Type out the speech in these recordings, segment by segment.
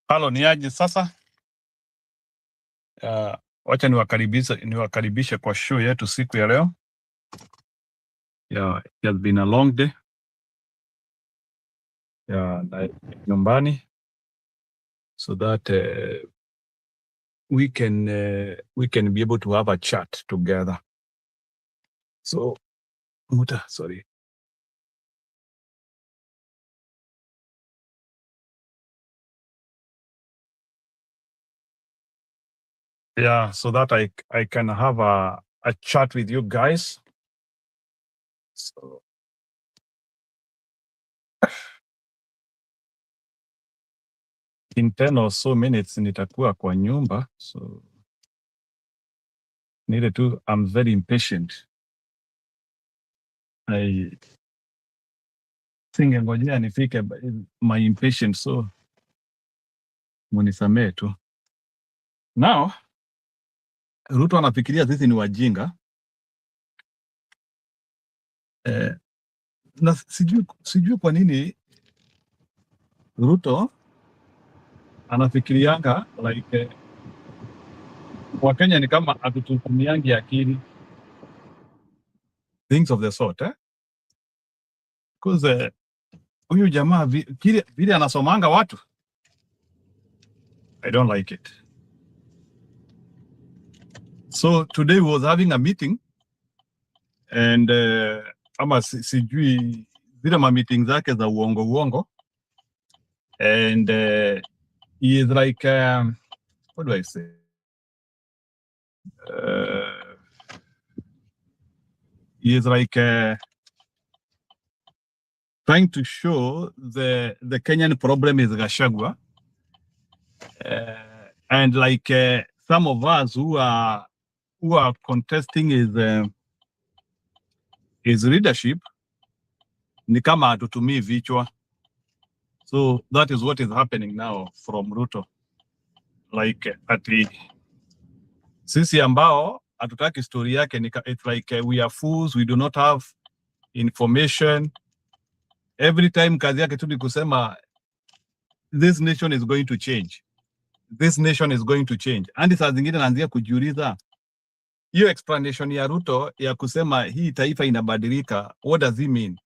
Halo, ni aje sasa? Wacha niwakaribishe kwa show yetu siku ya leo. It has been a long day. Na nyumbani so that we can be able to have a chat together. So, sorry. Yeah, so that I can have a chat with you guys. So in 10 or so minutes nitakuwa kwa nyumba, so I'm very impatient. Singengojea nifike my impatience, so munisamee tu. Now, Ruto anafikiria sisi ni wajinga. Na sijui kwa nini Ruto anafikirianga like Wakenya ni kama atutumiangi akili, things of the sort, because huyu jamaa vile anasomanga watu, I don't like it. So today we was having a meeting and ama sijui zile ma meeting zake za uongo and he is like what do I say, he is like trying to show the Kenyan problem is Gachagua, and like some of us who are contesting his leadership ni kama hatutumii vichwa. So that is what is happening now from Ruto, like ati sisi ambao hatutaki story yake, it's like we are fools, we do not have information. Every time kazi yake tu ni kusema this nation is going to change, this nation is going to change. And saa zingine naanzia kujiuliza hiyo explanation ya Ruto ya kusema hii taifa inabadilika, what does he mean?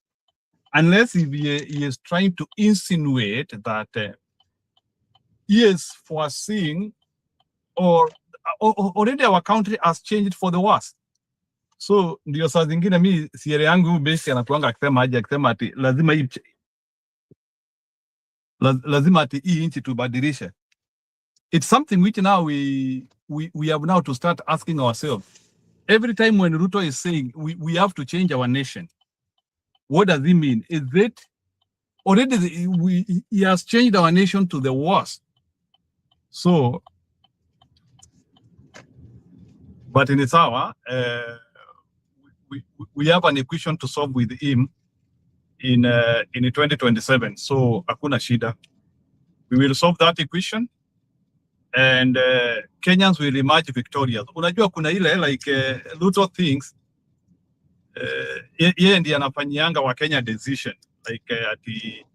Unless he is trying to insinuate that he is foreseeing or already our country has changed for the worse. So ndio saa zingine mi siere yangu basi anatuanga akisema ati lazima ati hii nchi tubadilishe. It's something which now we have now to start asking ourselves. Every time when Ruto is saying we have to change our nation, what does he mean? Is it already he has changed our nation to the worst? So, but in its hour, we have an equation to solve with him in 2027. So hakuna shida. We will solve that equation and Kenyans will emerge victorious. Unajua kuna ile like Ruto thinks yeye ndiye anafanyianga wa Kenya decision, like ati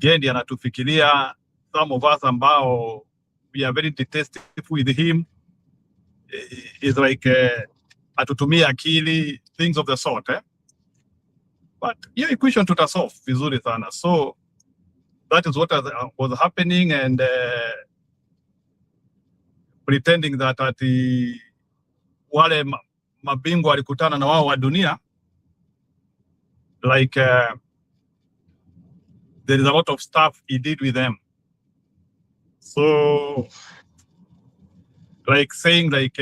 yeye ndiye anatufikiria. Some of us ambao we are very detestive with him is like atutumia akili, things of the sort, but hiyo equation tutasolve vizuri sana. So that is what was happening and pretending that ati wale mabingwa walikutana na wao wa dunia, like there is a lot of stuff he did with them. So like saying like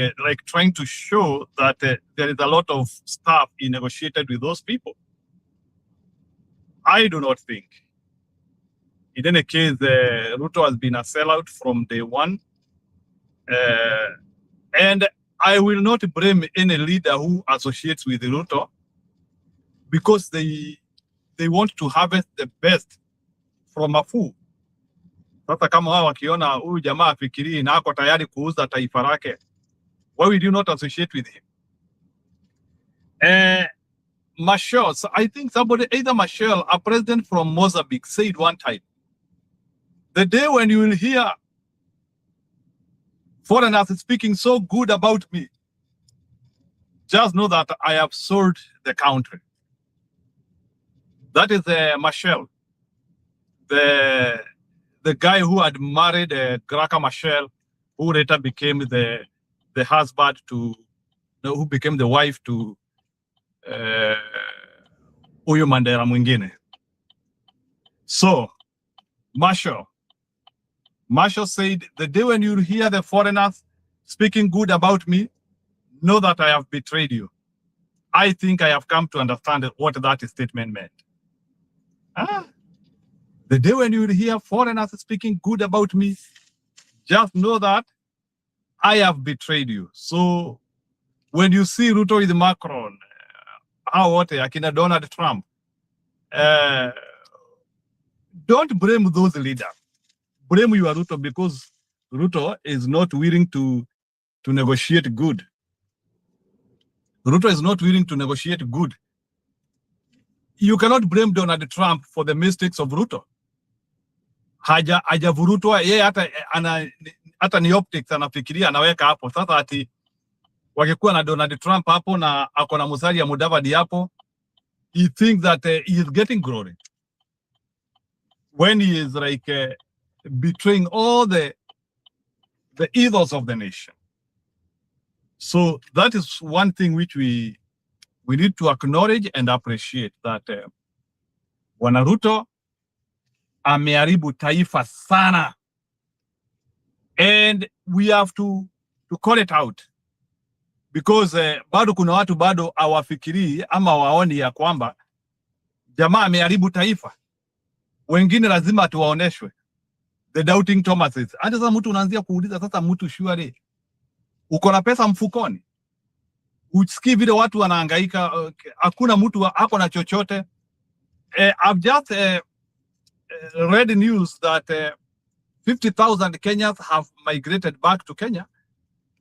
trying to show that there is a lot of stuff he negotiated with those people. I do not think. In any case, Ruto has been a sellout from day one. And I will not blame any leader who associates with Ruto because they want to harvest the best from a fool. Sasa kama wao wakiona huyu jamaa afikirii na ako tayari kuuza taifa lake, why will you not associate with him? Machel, I think somebody, either Machel, a president from Mozambique, said one time The day when you will hear foreigners speaking so good about me, just know that I have sold the country. That is Machel, the guy who had married Graca Machel, who later became the husband to, who became the wife to huyu Mandela mwingine. So Marshall said, the day when you hear the foreigners speaking good about me, know that I have betrayed you. I think I have come to understand what that statement meant. The day when you hear foreigners speaking good about me, just know that I have betrayed you. So when you see Ruto with Macron, akina Donald Trump, don't blame those leaders. Blame your Ruto, because Ruto is not willing to negotiate good. Ruto is not willing to negotiate good. You cannot blame Donald Trump for the mistakes of Ruto. Hajavurutwa yeye, hata ni optics anafikiria anaweka hapo. Sasa ati wakikuwa na Donald Trump hapo na ako na Musalia Mudavadi hapo, he thinks that he is getting glory when he is like betraying all the evils of the nation. So that is one thing which we need to acknowledge and appreciate, that Bwana Ruto ameharibu taifa sana, and we have to call it out, because bado kuna watu bado hawafikirii ama waoni ya kwamba jamaa ameharibu taifa. Wengine lazima tuwaoneshwe, the doubting Thomases. Hata sasa mtu unaanzia kuuliza, sasa mtu surely uko na pesa mfukoni? Usikii vile watu wanahangaika, hakuna mtu ako na chochote. I've just read news that 50,000 Kenyans have migrated back to Kenya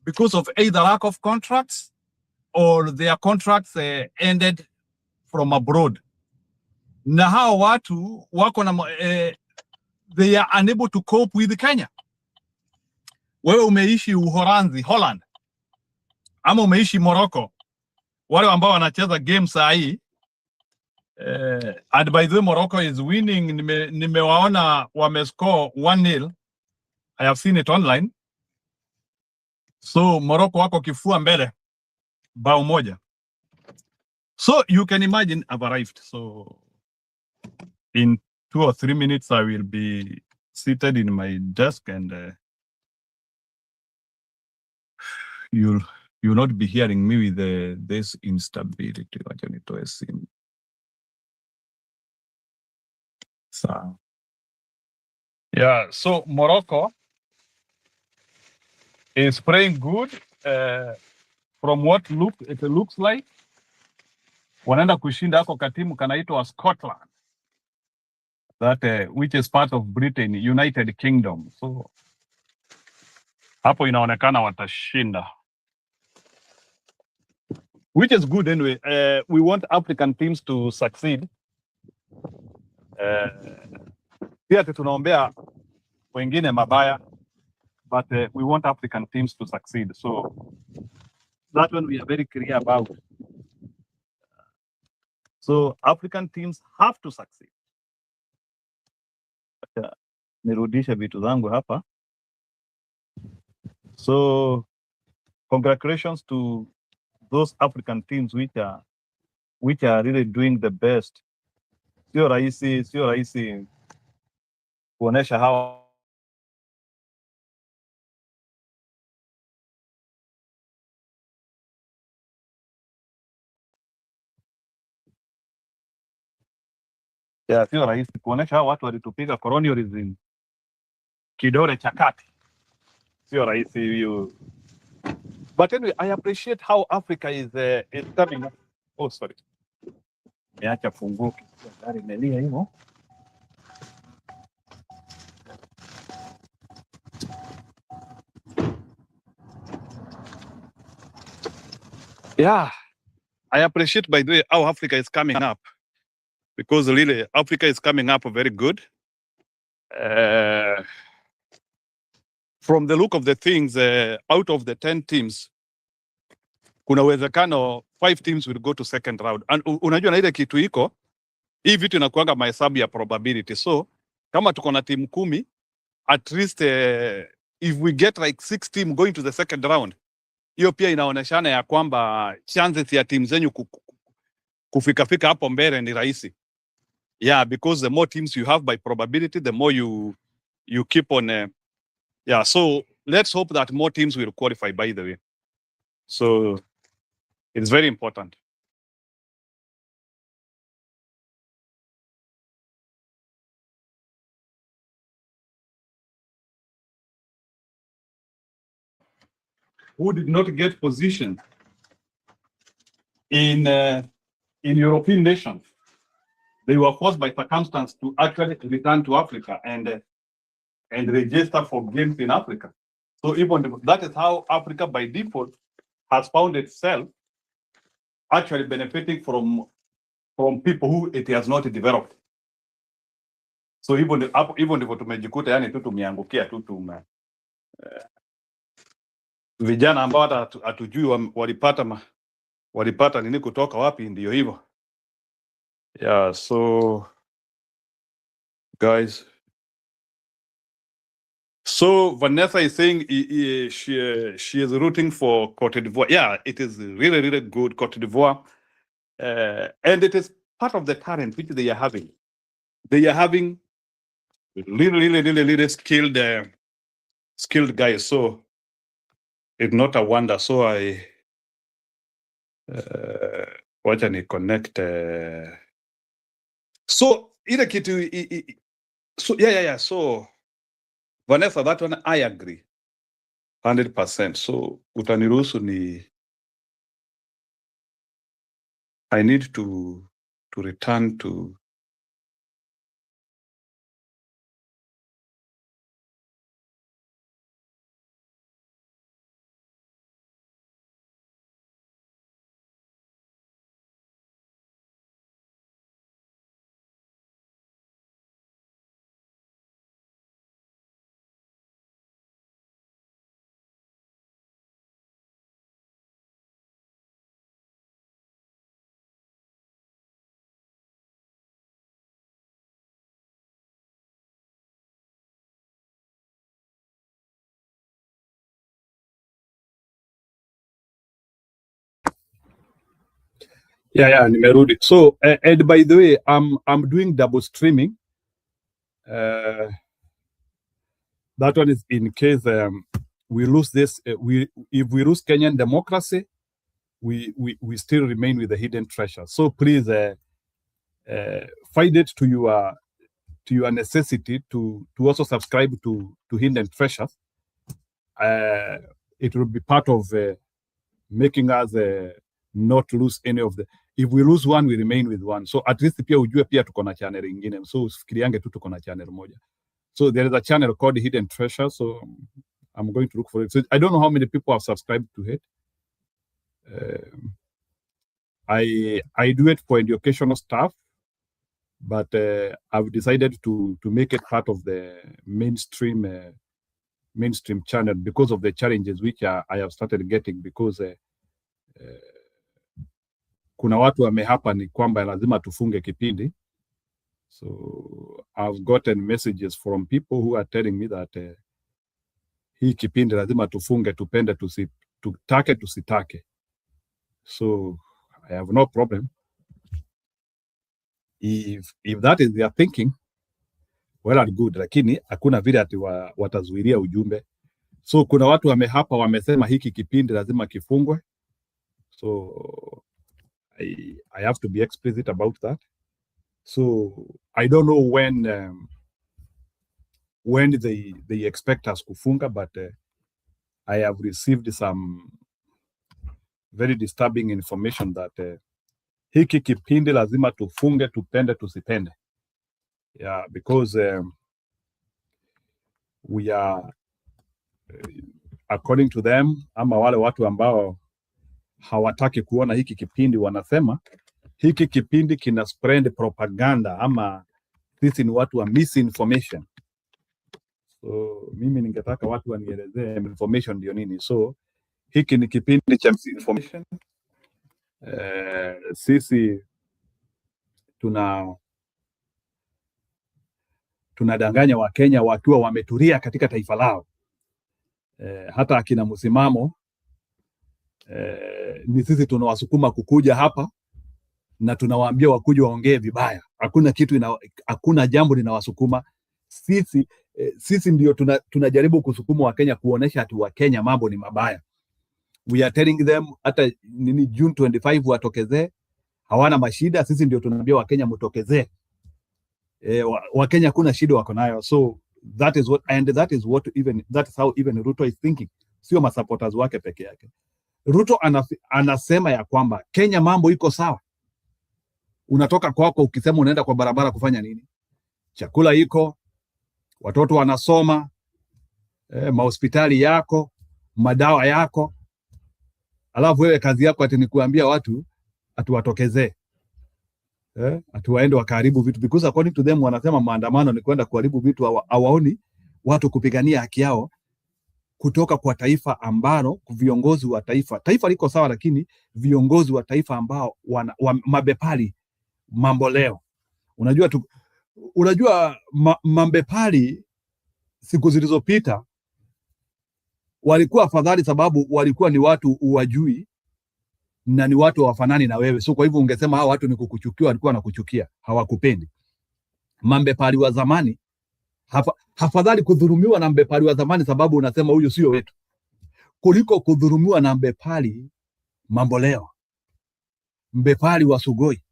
because of either lack of contracts or their contracts ended from abroad. Na hao watu wako na they are unable to cope with Kenya. Wewe umeishi Uholanzi, Holland, ama umeishi Morocco, wale ambao wanacheza game saa hii, and by the way Morocco is winning. Nimewaona wamescore 1-0. I have seen it online. So Morocco wako kifua mbele bao moja. So you can imagine I've arrived. So in 2 or 3 minutes I will be seated in my desk, and you'll not be hearing me with this instability. Wacha nitoe simu. So yeah, so Morocco is playing good from what it looks like. Wanaenda kushinda hako katimu kanaitwa Scotland, that which is part of Britain, United Kingdom. So hapo inaonekana watashinda, which is good anyway. We want African teams to succeed. Pia tunaombea wengine mabaya, but we want African teams to succeed. So that one we are very clear about. So African teams have to succeed. Nirudishe vitu zangu hapa. So congratulations to those African teams which are really doing the best. Sio rahisi kuonesha hawa sio rahisi kuonesha hawa watu walitupiga colonialism kidole cha kati. Sio rahisi hiyo. But anyway, I appreciate how Africa is coming up. Oh, sorry. Niacha funguo gari imelia hivyo. Yeah, I appreciate, by the way, how Africa is coming up, because really Africa is coming up very good. from the look of the things, out of the 10 teams, kuna uwezekano 5 teams will go to second round. And unajua na ile kitu iko, hii vitu inakuanga mahesabu ya probability. So, kama tuko na timu 10, at least if we get like 6 teams going to the second round, hiyo pia inaoneshana ya kwamba chances ya timu zenyu kufika hapo mbele ni rahisi. Yeah, because the more teams you have by probability, the more you keep on. Yeah, so let's hope that more teams will qualify, by the way. So it's very important. Who did not get position in European nations? They were forced by circumstance to actually return to Africa and register for games in Africa. So even that is how Africa by default has found itself actually benefiting from people who it has not developed. So even if tumejikuta yani tu tumeangukia tu vijana ambao hata hatujui walipata nini kutoka wapi, ndio hivyo. Yeah, so guys, so Vanessa is saying she is rooting for Cote d'Ivoire. Yeah, it is really, really good, Cote d'Ivoire. And it is part of the talent which they are having. They are having really skilled guys. So it's not a wonder. So I watch and connect. So ile kitu so yeah. So Vanessa, that one I agree 100%. So utaniruhusu I need to return to yeah, nimerudi. So and by the way, I'm doing double streaming. That one is in case we lose this. If we lose Kenyan democracy, we still remain with the hidden treasure. So please find it to your necessity to also subscribe to Hidden Treasures. It will be part of making us not lose any of the. If we lose one, we remain with one. So at least pia ujue pia tuko na channel ingine. So usifikiriange tu tuko na channel moja. So there is a channel called Hidden Treasure. So I'm going to look for it. So I don't know how many people have subscribed to it. I do it for educational stuff, but I've decided to make it part of the mainstream channel because of the challenges which I have started getting, because kuna watu wamehapa ni kwamba lazima tufunge kipindi. So I've gotten messages from people who are telling me that hii kipindi lazima tufunge, tupende tutake tusitake. So I have no problem if that is their thinking, well and good, lakini hakuna vile ati watazuilia ujumbe. So kuna watu wamehapa wamesema hiki kipindi lazima kifungwe. So I have to be explicit about that. So I don't know when they expect us kufunga, but I have received some very disturbing information that hiki kipindi lazima tufunge, tupende tusipende. Yeah, because we are according to them, ama wale watu ambao hawataki kuona hiki kipindi wanasema hiki kipindi kina spread propaganda, ama sisi ni watu wa misinformation. So mimi ningetaka watu wanielezee information ndio nini. So hiki ni kipindi cha information. Sisi tunadanganya Wakenya wakiwa wametulia katika taifa lao. Hata akina msimamo ni sisi tunawasukuma kukuja hapa na tunawaambia wakuja waongee vibaya. Hakuna jambo linawasukuma sisi. Sisi ndio tunajaribu kusukuma Wakenya kuonesha ati Wakenya mambo ni mabaya. We are telling them hata nini June 25 watokezee, hawana mashida. Sisi ndio tunaambia Wakenya mtokezee. Wakenya kuna shida wako nayo. So that is how even Ruto is thinking. Sio masupporters wake peke yake. Ruto anasema ya kwamba Kenya mambo iko sawa. Unatoka kwako ukisema unaenda kwa barabara kufanya nini? Chakula iko, watoto wanasoma, mahospitali yako, madawa yako. Alafu wewe kazi yako ati ni kuambia watu atuwatokezee. Atuwaende wakaribu vitu, because according to them wanasema maandamano ni kwenda kuharibu vitu. Hawaoni watu kupigania haki yao kutoka kwa taifa ambalo viongozi wa taifa liko sawa, lakini viongozi wa taifa ambao mabepari mambo leo. Unajua mambepari siku zilizopita walikuwa afadhali, sababu walikuwa ni watu uwajui na ni watu wafanani na wewe. So kwa hivyo ungesema hao watu ni kukuchukia, walikuwa wanakuchukia, hawakupendi. Mambepari wa zamani hafadhali kudhurumiwa na mbepari wa zamani, sababu unasema huyu sio wetu, kuliko kudhurumiwa na mbepari mambo leo. Mbepari wa Sugoi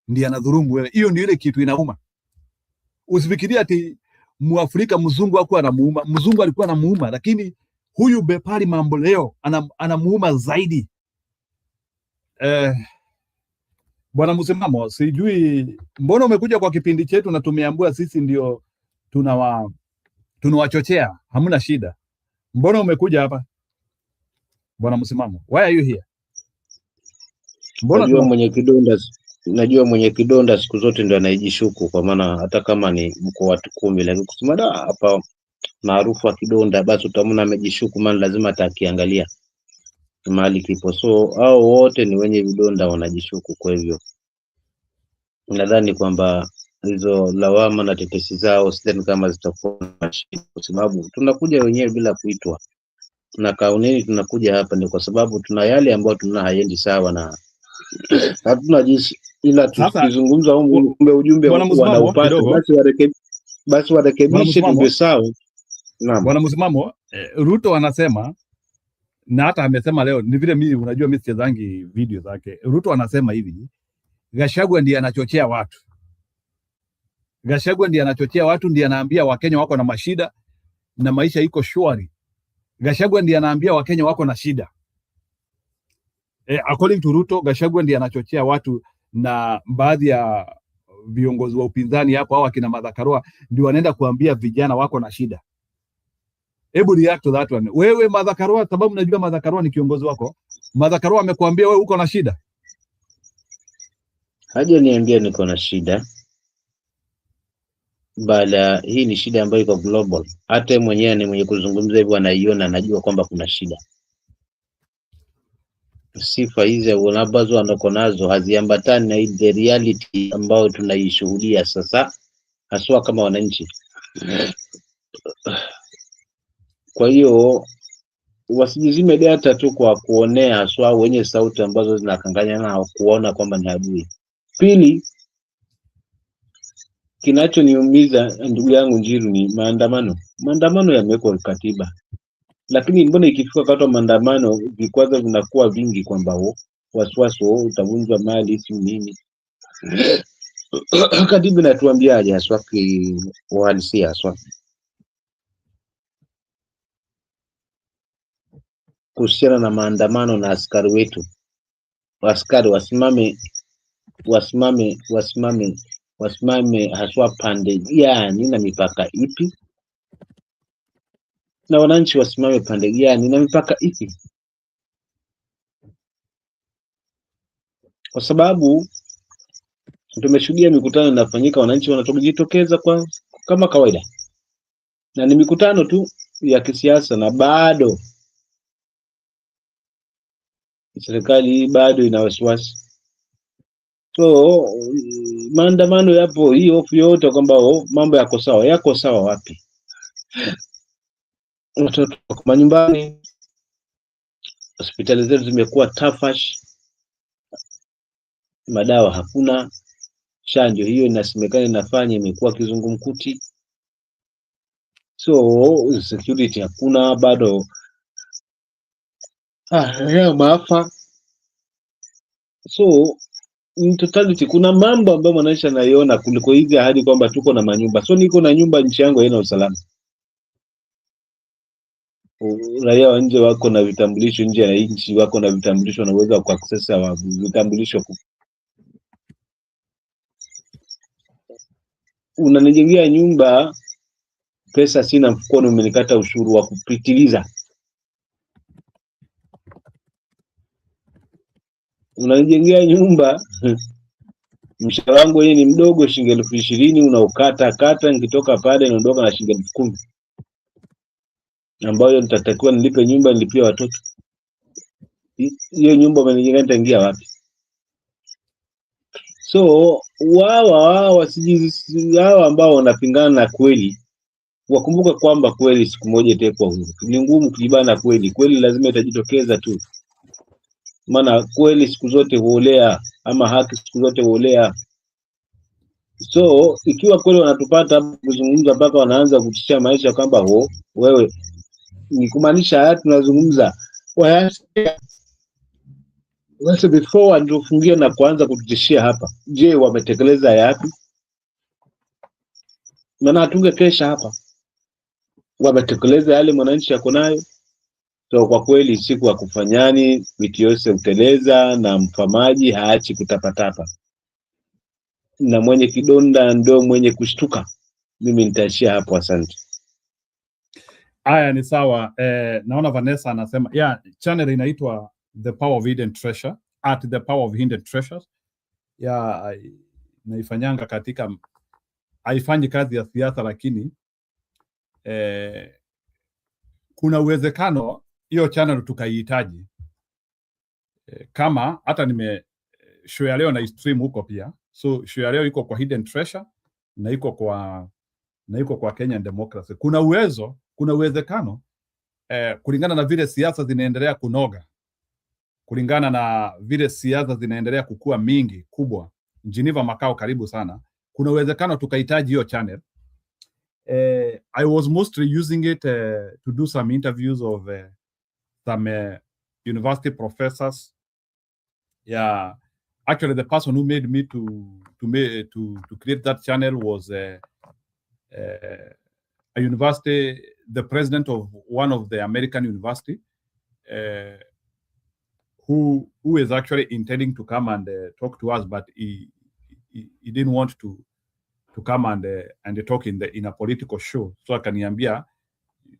ndiye anadhurumu wewe. Hiyo ndio ile kitu inauma. Usifikirie ati Muafrika mzungu hakuwa anamuuma. Mzungu alikuwa anamuuma, lakini huyu bepari mambo leo anamuuma zaidi. Bwana Msimamo, sijui mbona umekuja kwa kipindi chetu na tumeambiwa sisi ndio tunawachochea. Hamna shida. Mbona umekuja hapa Bwana Msimamo? Why are you here? Mbona najua mwenye kidonda siku zote ndio anaijishuku, kwa maana hata kama ni mko watu 10, lakini kusema hapa maarufu wa kidonda, basi utamwona amejishuku, maana lazima atakiangalia mahali kipo. So hao wote ni wenye vidonda wanajishuku. Kwa hivyo nadhani kwamba hizo lawama na tetesi zao sidhani kama zitakuwa na shida, kwa sababu tunakuja wenyewe bila kuitwa. Na kauneni tunakuja hapa ni kwa sababu tuna yale ambayo tuna hayendi sawa na hatuna jinsi, ila tukizungumza ujumbe wanaupata, basi warekebishe ndio sawa. Naam. Bwana Msimamo, Ruto anasema, na hata amesema leo, ni vile mimi unajua mimi sichezangi video zake. Ruto anasema hivi, Gachagua ndiye anachochea watu. Gachagua ndiye anachochea watu, ndiye anaambia Wakenya wako na mashida na maisha iko shwari. Gachagua ndiye anaambia Wakenya wako na shida. According to Ruto, Gachagua ndiye anachochea watu, na baadhi ya viongozi wa upinzani hapo au akina Martha Karua ndio wanaenda kuambia vijana wako na shida. Hebu react to that one. Wewe Martha Karua, sababu najua Martha Karua ni kiongozi wako. Martha Karua amekuambia wewe uko na shida? Haja niambia niko na shida. Bala hii ni shida ambayo iko global. Hata mwenyewe ni mwenye kuzungumza hivyo anaiona, anajua kwamba kuna shida. Sifa hizi ambazo anako nazo haziambatani na ile reality ambayo tunaishuhudia sasa, haswa kama wananchi. Kwa hiyo wasijizime data tu kwa kuonea, haswa wenye sauti ambazo zinakanganya na kuona kwamba ni adui. Pili, kinachoniumiza ndugu yangu Njiru ni maandamano. Maandamano yamewekwa katiba, lakini mbona ikifika wakati wa maandamano vikwazo vinakuwa vingi, kwamba wasiwasi utavunjwa mali si nini? Katiba inatuambiaje haswa kiuhalisia haswa kuhusiana na maandamano na askari wetu? Askari wasimame haswa pande gani na mipaka ipi, na wananchi wasimame pande gani na mipaka ipi? Kwa sababu tumeshuhudia mikutano inafanyika, wananchi wanajitokeza kama kawaida, na ni mikutano tu ya kisiasa, na bado serikali bado ina wasiwasi. So maandamano yapo, hii hofu yote kwamba mambo yako sawa. Yako sawa wapi? Watoto wako manyumbani, hospitali zetu zimekuwa tafash, madawa hakuna, chanjo hiyo inasemekana inafanya imekuwa kizungumkuti, so security hakuna bado. Maafa. So in totality kuna mambo ambayo mwananchi anaiona kuliko hizi ahadi kwamba tuko na manyumba. So niko na nyumba, nchi yangu haina usalama. Raia wa nje wako na vitambulisho, nje ya nchi wako na vitambulisho, na uwezo wa kuaccess vitambulisho. Unanijengea nyumba, pesa sina mfukoni, umenikata ushuru wa kupitiliza. Unanijengea nyumba, mshahara wangu yeye ni mdogo, shilingi 20,000, unaukata, nikitoka pale naondoka na shilingi 10,000 ambayo nitatakiwa nilipe nyumba, nilipie watoto. Hiyo nyumba umenijenga, nitaingia wapi? So hawa ambao wanapingana na kweli wakumbuka kwamba kweli siku moja itakuwa huru. Ni ngumu kujibana kweli, kweli lazima itajitokeza tu, maana kweli siku zote huolea, ama haki siku zote huolea. So ikiwa kweli wanatupata kuzungumza mpaka wanaanza kutishia maisha kwamba wewe, ni kumaanisha haya tunazungumza wase before ndio fungia na kuanza kutishia hapa. Je, wametekeleza yapi? Maana hatunge kesha hapa. Wametekeleza yale mwananchi yako nayo? So kwa kweli siku ya kufanyani, miti yose uteleza na mfamaji haachi kutapatapa, na mwenye kidonda ndo mwenye kushtuka. Mimi nitaishia hapo, asante. Aya, ni sawa. Naona Vanessa anasema channel inaitwa The Power of Hidden Treasure, at The Power of Hidden Treasures. Naifanyanga katika, haifanyi kazi ya siasa, lakini kuna uwezekano hiyo channel tukaihitaji, kama hata show ya leo na stream huko pia. So show ya leo iko kwa Hidden Treasure na iko kwa Kenyan Democracy. Kuna uwezekano kulingana na vile siasa zinaendelea kunoga, kulingana na vile siasa zinaendelea kukua mingi kubwa, Geneva makao karibu sana, kuna uwezekano tukahitaji hiyo channel. I was mostly using it to do some interviews of some university professors. Actually the person who made me to create that channel was a university, the president of one of the American university, who is actually intending to come and talk to us, but he didn't want to come and talk in a political show. So akaniambia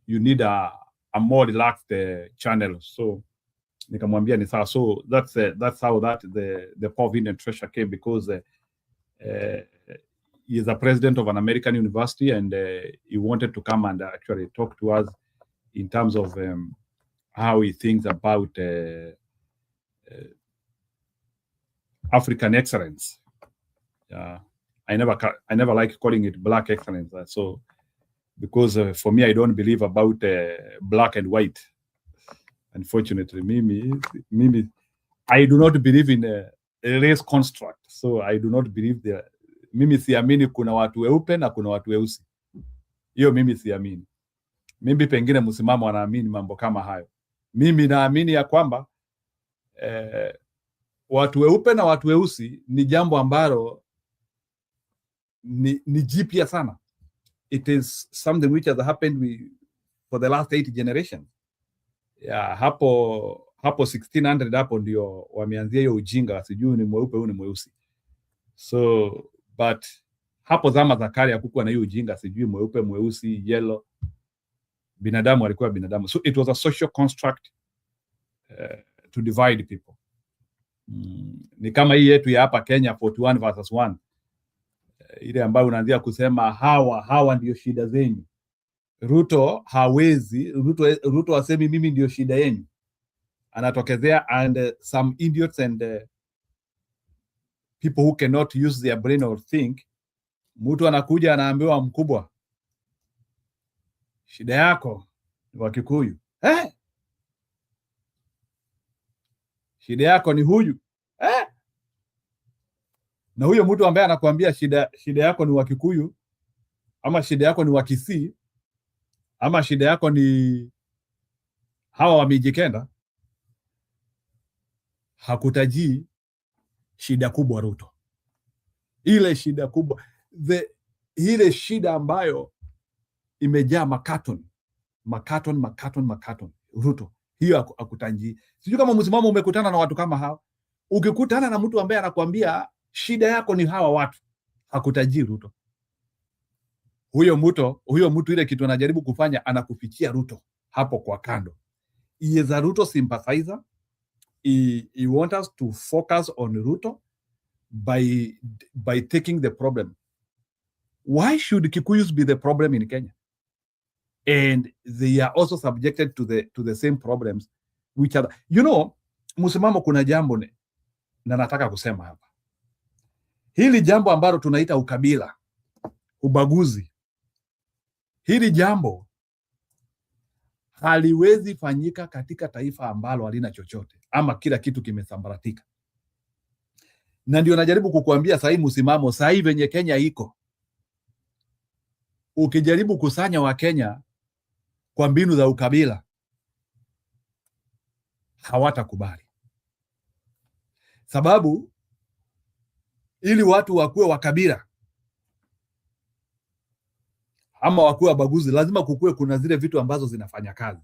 you need a more relaxed channel. So nikamwambia ni sawa. So that's how the Power of Hidden Treasure came, because he is a president of an American university, and he wanted to come and actually talk to us in terms of how he thinks about African excellence. I never like calling it black excellence. So because for me, I don't believe about black and white. Unfortunately, Mimi, I do not believe in a race construct. So I do not believe there. Mimi siamini kuna watu weupe na kuna watu weusi. Hiyo mimi siamini. Mimi pengine msimamo anaamini mambo kama hayo. Mimi naamini ya kwamba watu weupe na watu weusi ni jambo ambalo ni jipya sana. It is something which has happened for the last 8 generations. Hapo 1600 hapo ndio wameanzia hiyo ujinga, sijui ni mweupe au ni mweusi. So but hapo zama za kale hakukuwa na hiyo ujinga, sijui mweupe, mweusi, yellow. Binadamu alikuwa binadamu. So it was a social construct to divide people. Ni kama hii yetu ya hapa Kenya 41 versus 1. Ile ambayo unaanzia kusema hawa ndio shida zenyu. Ruto hawezi, Ruto asemi mimi ndio shida yenu. Anatokezea and some idiots and people who cannot use their brain or think. Mtu anakuja anaambiwa, mkubwa, shida yako ni Wakikuyu. Shida yako ni huyu. Na huyo mtu ambaye anakuambia shida yako ni Wakikuyu, ama shida yako ni Wakisii, ama shida yako ni hawa wa Mijikenda, hakutaji shida kubwa Ruto. Ile shida kubwa, ile shida ambayo imejaa makaton Ruto, hiyo akutanji. Sijui kama msimamo umekutana na watu kama hao. Ukikutana na mtu ambaye anakuambia shida yako ni hawa watu, hakutaji Ruto. Huyo mtu ile kitu anajaribu kufanya, anakufichia Ruto hapo kwa kando. He is a Ruto sympathizer. He wants us to focus on Ruto by taking the problem. Why should Kikuyus be the problem in Kenya? And they are also subjected to the same problems which are, msimamo. Kuna jambo na nataka kusema hapa, hili jambo ambalo tunaita ukabila, ubaguzi, hili jambo haliwezi fanyika katika taifa ambalo halina chochote ama kila kitu kimesambaratika. Na ndio najaribu kukuambia sasa hivi msimamo, sasa hivi venye Kenya iko, ukijaribu kusanya wa Kenya kwa mbinu za ukabila, hawatakubali. Sababu ili watu wakuwe wa kabila ama wakuwe wabaguzi, lazima kukuwe kuna zile vitu ambazo zinafanya kazi.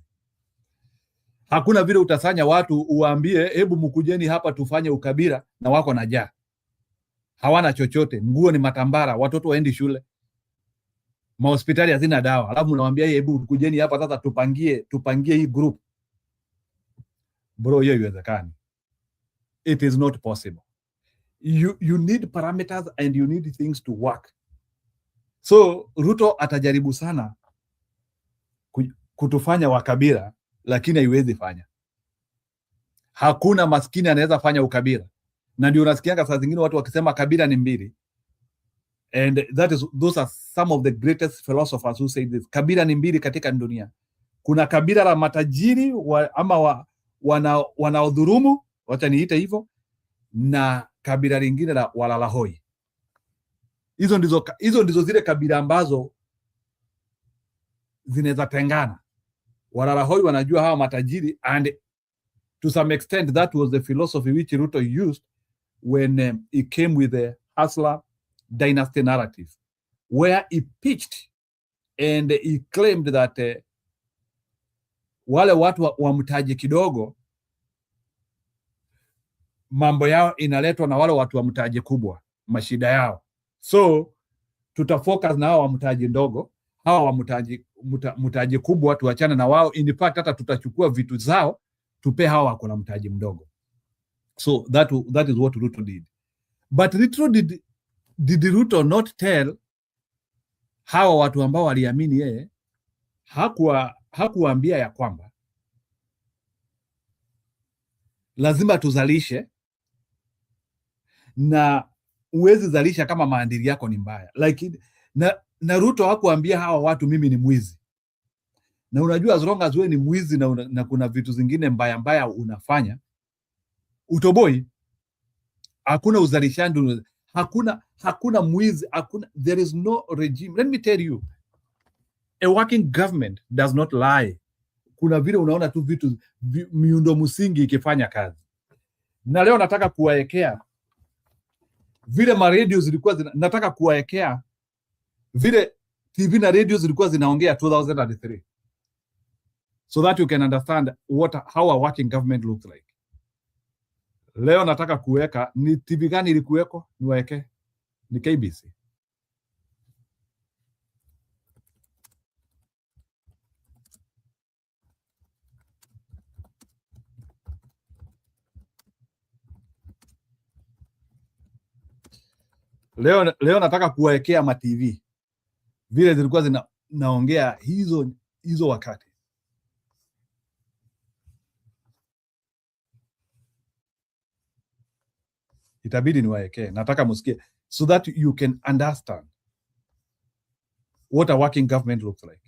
Hakuna vile utasanya watu uwaambie hebu mkujeni hapa tufanye ukabila, na wako na njaa, hawana chochote, nguo ni matambara, watoto waendi shule, mahospitali hazina dawa, alafu mnawaambia hebu kujeni hapa sasa tupangie hii group. Bro, hiyo haiwezekani. It is not possible. You need parameters and you need things to work. So Ruto atajaribu sana kutufanya wakabila, lakini haiwezi fanya. Hakuna maskini anaweza fanya ukabila. Na ndio unasikianga saa zingine watu wakisema kabila ni mbili. And those are some of the greatest philosophers who say this. Kabila ni mbili katika dunia. Kuna kabila la matajiri ama wanaodhurumu, wacha niite hivyo, na kabila lingine la walalahoi. Hizo ndizo zile kabila ambazo zinaweza tengana. Walalahoi wanajua hawa matajiri, and to some extent that was the philosophy which Ruto used when he came with the hustler dynasty narrative, where he pitched and he claimed that wale watu wa mtaji kidogo mambo yao inaletwa na wale watu wa mtaji kubwa, mashida yao. So tutafocus na hawa wa mtaji ndogo, hawa wa mtaji kubwa tuachane na wao. In fact hata tutachukua vitu zao tupe hawa wako na mtaji mdogo. So that is what Ruto did. But did Ruto not tell hawa watu ambao waliamini yeye? Hakuwaambia ya kwamba lazima tuzalishe, na uwezi zalisha kama maadili yako ni mbaya. Like, na Ruto hakuambia hawa watu mimi ni mwizi. Na unajua as long as wewe ni mwizi na kuna vitu zingine mbaya unafanya, utoboi, hakuna uzalishaji, hakuna mwizi, there is no regime. Let me tell you, a working government does not lie. Kuna vile unaona tu vitu miundo msingi ikifanya kazi. Na leo nataka kuwaekea vile ma radio zilikuwa nataka kuwaekea vile TV na radio zilikuwa zinaongea 2003, so that you can understand how a working government looks like. Leo nataka kuweka ni TV gani ilikuweko, niwaeke ni KBC. Leo nataka kuwaekea ma TV vile zilikuwa naongea hizo wakati. Itabidi niwaekee, nataka musikie so that you can understand what a working government looks like.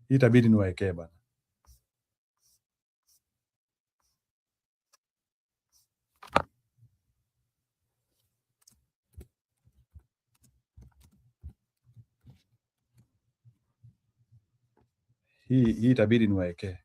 Itabidi niwaekee bana. Hii itabidi niwaekee.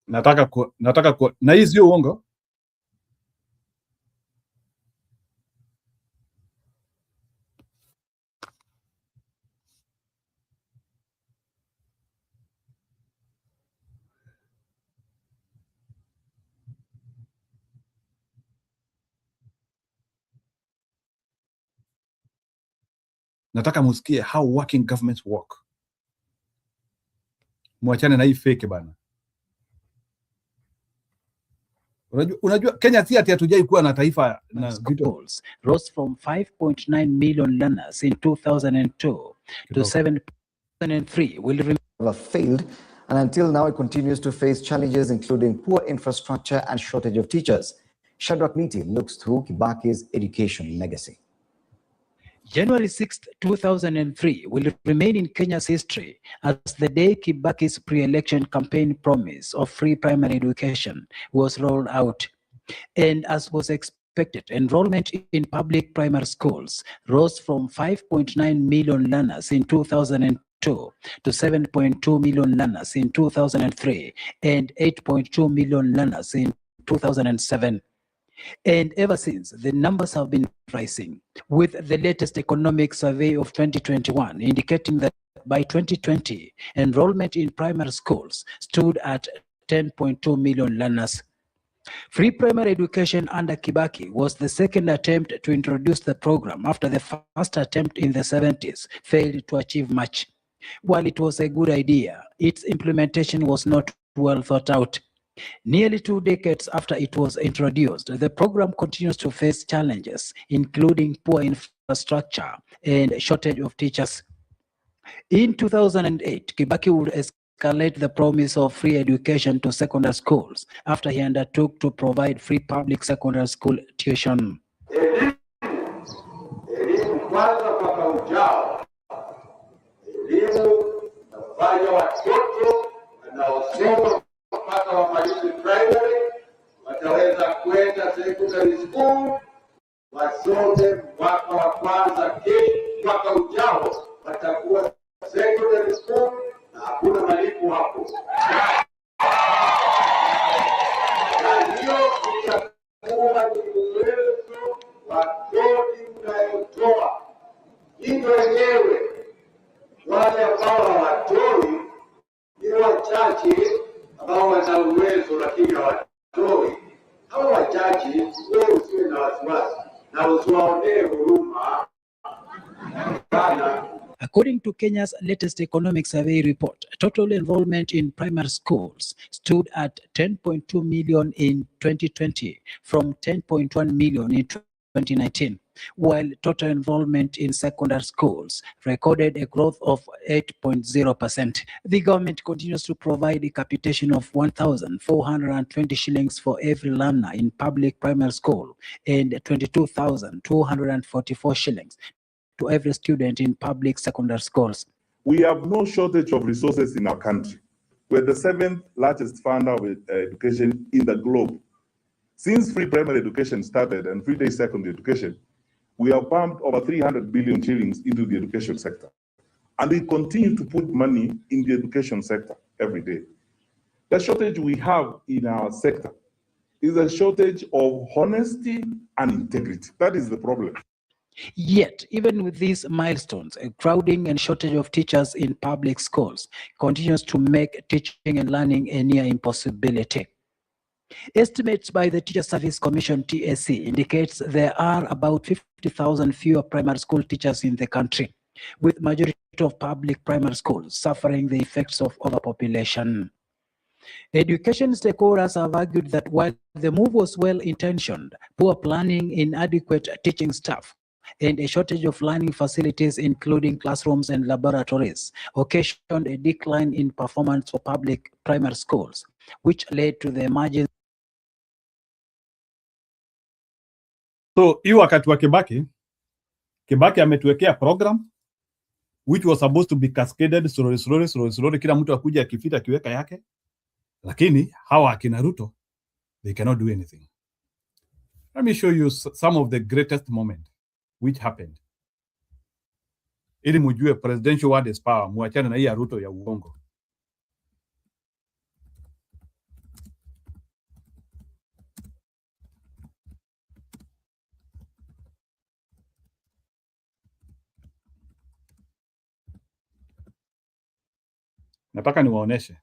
Nataka na hii sio uongo. Nataka musikie how working governments work. Mwachane na hii fake bana. Unajua Kenya si ati hatujai kuwa na taifa na schools rose from 5.9 million learners in 2002 to 7.3 will remain failed, and until now it continues to face challenges including poor infrastructure and shortage of teachers. Shadrach Miti looks through Kibaki's education legacy. January 6, 2003 will remain in Kenya's history as the day Kibaki's pre-election campaign promise of free primary education was rolled out. And as was expected, enrollment in public primary schools rose from 5.9 million learners in 2002 to 7.2 million learners in 2003 and 8.2 million learners in 2007. And ever since, the numbers have been rising, with the latest economic survey of 2021 indicating that by 2020, enrollment in primary schools stood at 10.2 million learners. Free primary education under Kibaki was the second attempt to introduce the program after the first attempt in the 70s failed to achieve much. While it was a good idea, its implementation was not well thought out. Nearly 2 decades after it was introduced, the program continues to face challenges, including poor infrastructure and shortage of teachers. In 2008, Kibaki would escalate the promise of free education to secondary schools after he undertook to provide free public secondary school tuition. Mpaka wamalize primary wataweza kwenda secondary school, wasome mwaka wa kwanza mwaka ujao watakuwa secondary school na hakuna malipo hapo. Na hiyo itakuwa ni uwezo wa kodi unayotoa. Hivyo wenyewe wale ambao hawatoi ni wachache ambao wana uwezo lakini hawatoi. Hawa wachache wewe usiwe na wasiwasi na usiwaonee huruma. According to Kenya's latest economic survey report, total enrollment in primary schools stood at 10.2 million in 2020 from 10.1 million in 2019, while total enrollment in secondary schools recorded a growth of 8.0%. The government continues to provide a capitation of 1,420 shillings for every learner in public primary school and 22,244 shillings to every student in public secondary schools. We have no shortage of resources in our country. We're the 7th largest funder of education in the globe. Since free primary education started and free day secondary education, we have pumped over 300 billion shillings into the education sector. And we continue to put money in the education sector every day. The shortage we have in our sector is a shortage of honesty and integrity. That is the problem. Yet, even with these milestones, a crowding and shortage of teachers in public schools continues to make teaching and learning a near impossibility. Estimates by the Teacher Service Commission, TSC, indicates there are about 50,000 fewer primary school teachers in the country, with majority of public primary schools suffering the effects of overpopulation. Education stakeholders have argued that while the move was well-intentioned, poor planning, inadequate teaching staff, and a shortage of learning facilities, including classrooms and laboratories, occasioned a decline in performance for public primary schools, which led to the emergence. So hii wakati wa Kibaki ametuwekea program which was supposed to be cascaded slowly, kila mtu akuja akifita akiweka yake, lakini hawa akina Ruto, they cannot do anything. Let me show you some of the greatest moments which happened. Ili mujue presidential word is power, muachane na hii ya Ruto ya uongo. Nataka niwaoneshe.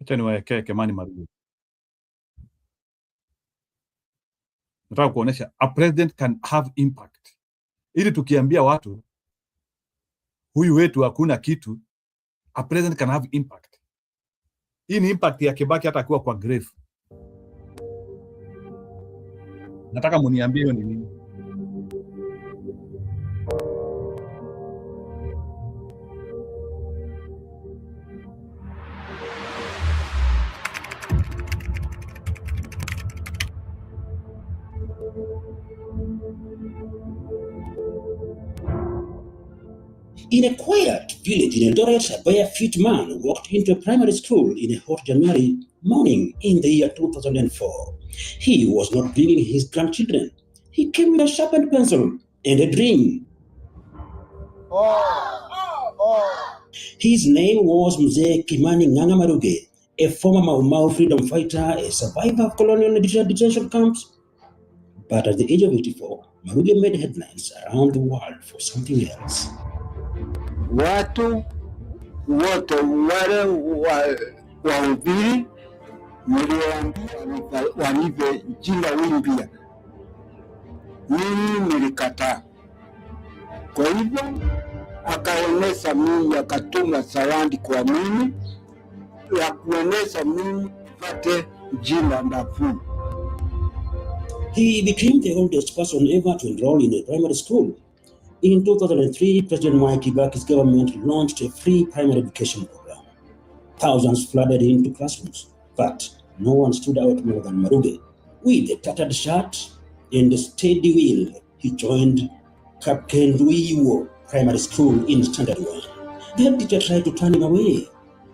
Acha niwaekee Kimani Maruge. Nataka kuonesha a president can have impact. Ili tukiambia watu huyu wetu hakuna kitu, a president can have impact. Hii ni impact ya Kibaki hata akiwa kwa grave. Nataka muniambie hiyo ni nini? In a quiet village in Eldoret, a barefoot man walked into a primary school in a hot January morning in the year 2004. He was not bringing his grandchildren. He came with a sharpened pencil and a dream. His name was Mzee Kimani Ng'ang'a Maruge, a former Mau Mau freedom fighter, a survivor of colonial detention camps. But at the age of 84, Maruge made headlines around the world for something else. Watu wote wale wahubiri mliwaambia wanipe jina wimpya, mimi nilikataa. Kwa hivyo akaonesha mimi, akatuma zawadi kwa mimi ya kuonesha mimi pate jina nafuu. He became the oldest person ever to enroll in a primary school. In 2003, President Mwai Kibaki's government launched a free primary education program. Thousands flooded into classrooms, but no one stood out more than Maruge. With a tattered shirt and a steady will, he joined Captain Ruiwo Primary School in Standard 1. The head teacher tried to turn him away,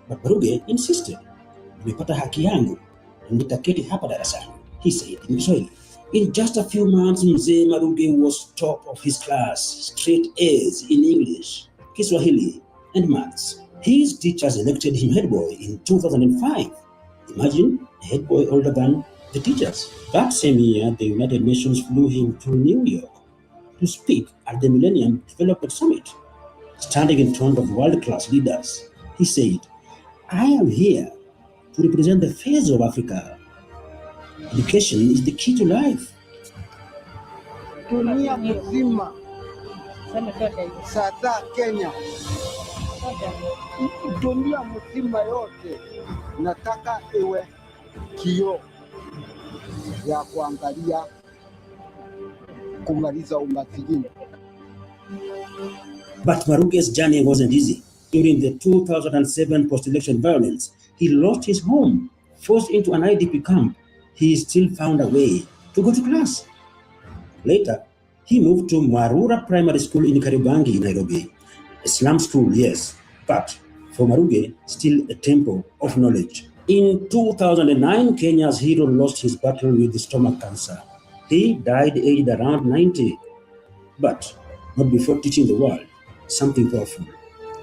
but Maruge insisted. Nimepata haki yangu, nitaketi hapa darasani, he said in Kiswahili. In just a few months, Mzee Maruge was top of his class, straight A's in English, Kiswahili, and maths. His teachers elected him head boy in 2005. Imagine a head boy older than the teachers. That same year, the United Nations flew him to New York to speak at the Millennium Development Summit. Standing in front of world-class leaders, he said, I am here to represent the face of Africa. Education is the key to life. Dunia mzima, sasa Kenya, dunia mzima yote nataka iwe kioo ya kuangalia kumaliza umasikini. But Maruge's journey wasn't easy. During the 2007 post-election violence, he lost his home, forced into an IDP camp. He still found a way to go to class. Later, he moved to Marura Primary School in Kariobangi, Nairobi. A slum school, yes, but for Maruge, still a temple of knowledge. In 2009, Kenya's hero lost his battle with stomach cancer. He died aged around 90, but not before teaching the world something powerful.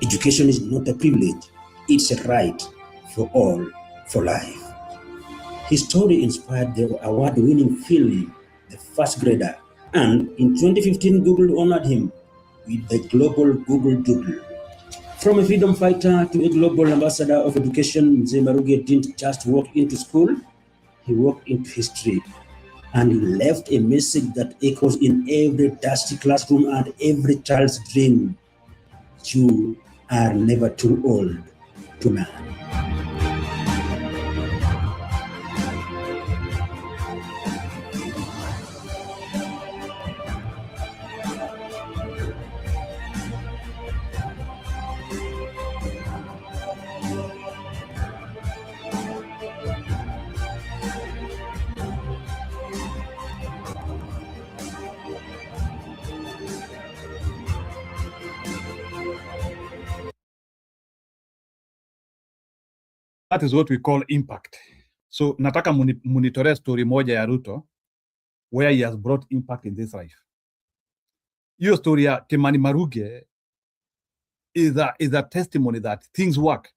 Education is not a privilege, it's a right for all, for life. His story inspired the award-winning film, The First Grader, and in 2015, Google honored him with the Global Google Doodle. From a freedom fighter to a global ambassador of education, Mzee Maruge didn't just walk into school, he walked into history. And he left a message that echoes in every dusty classroom and every child's dream. You are never too old to learn. That is what we call impact. So nataka munitore story moja ya Ruto where he has brought impact in this life. Your story ya Kimani Maruge is a testimony that things work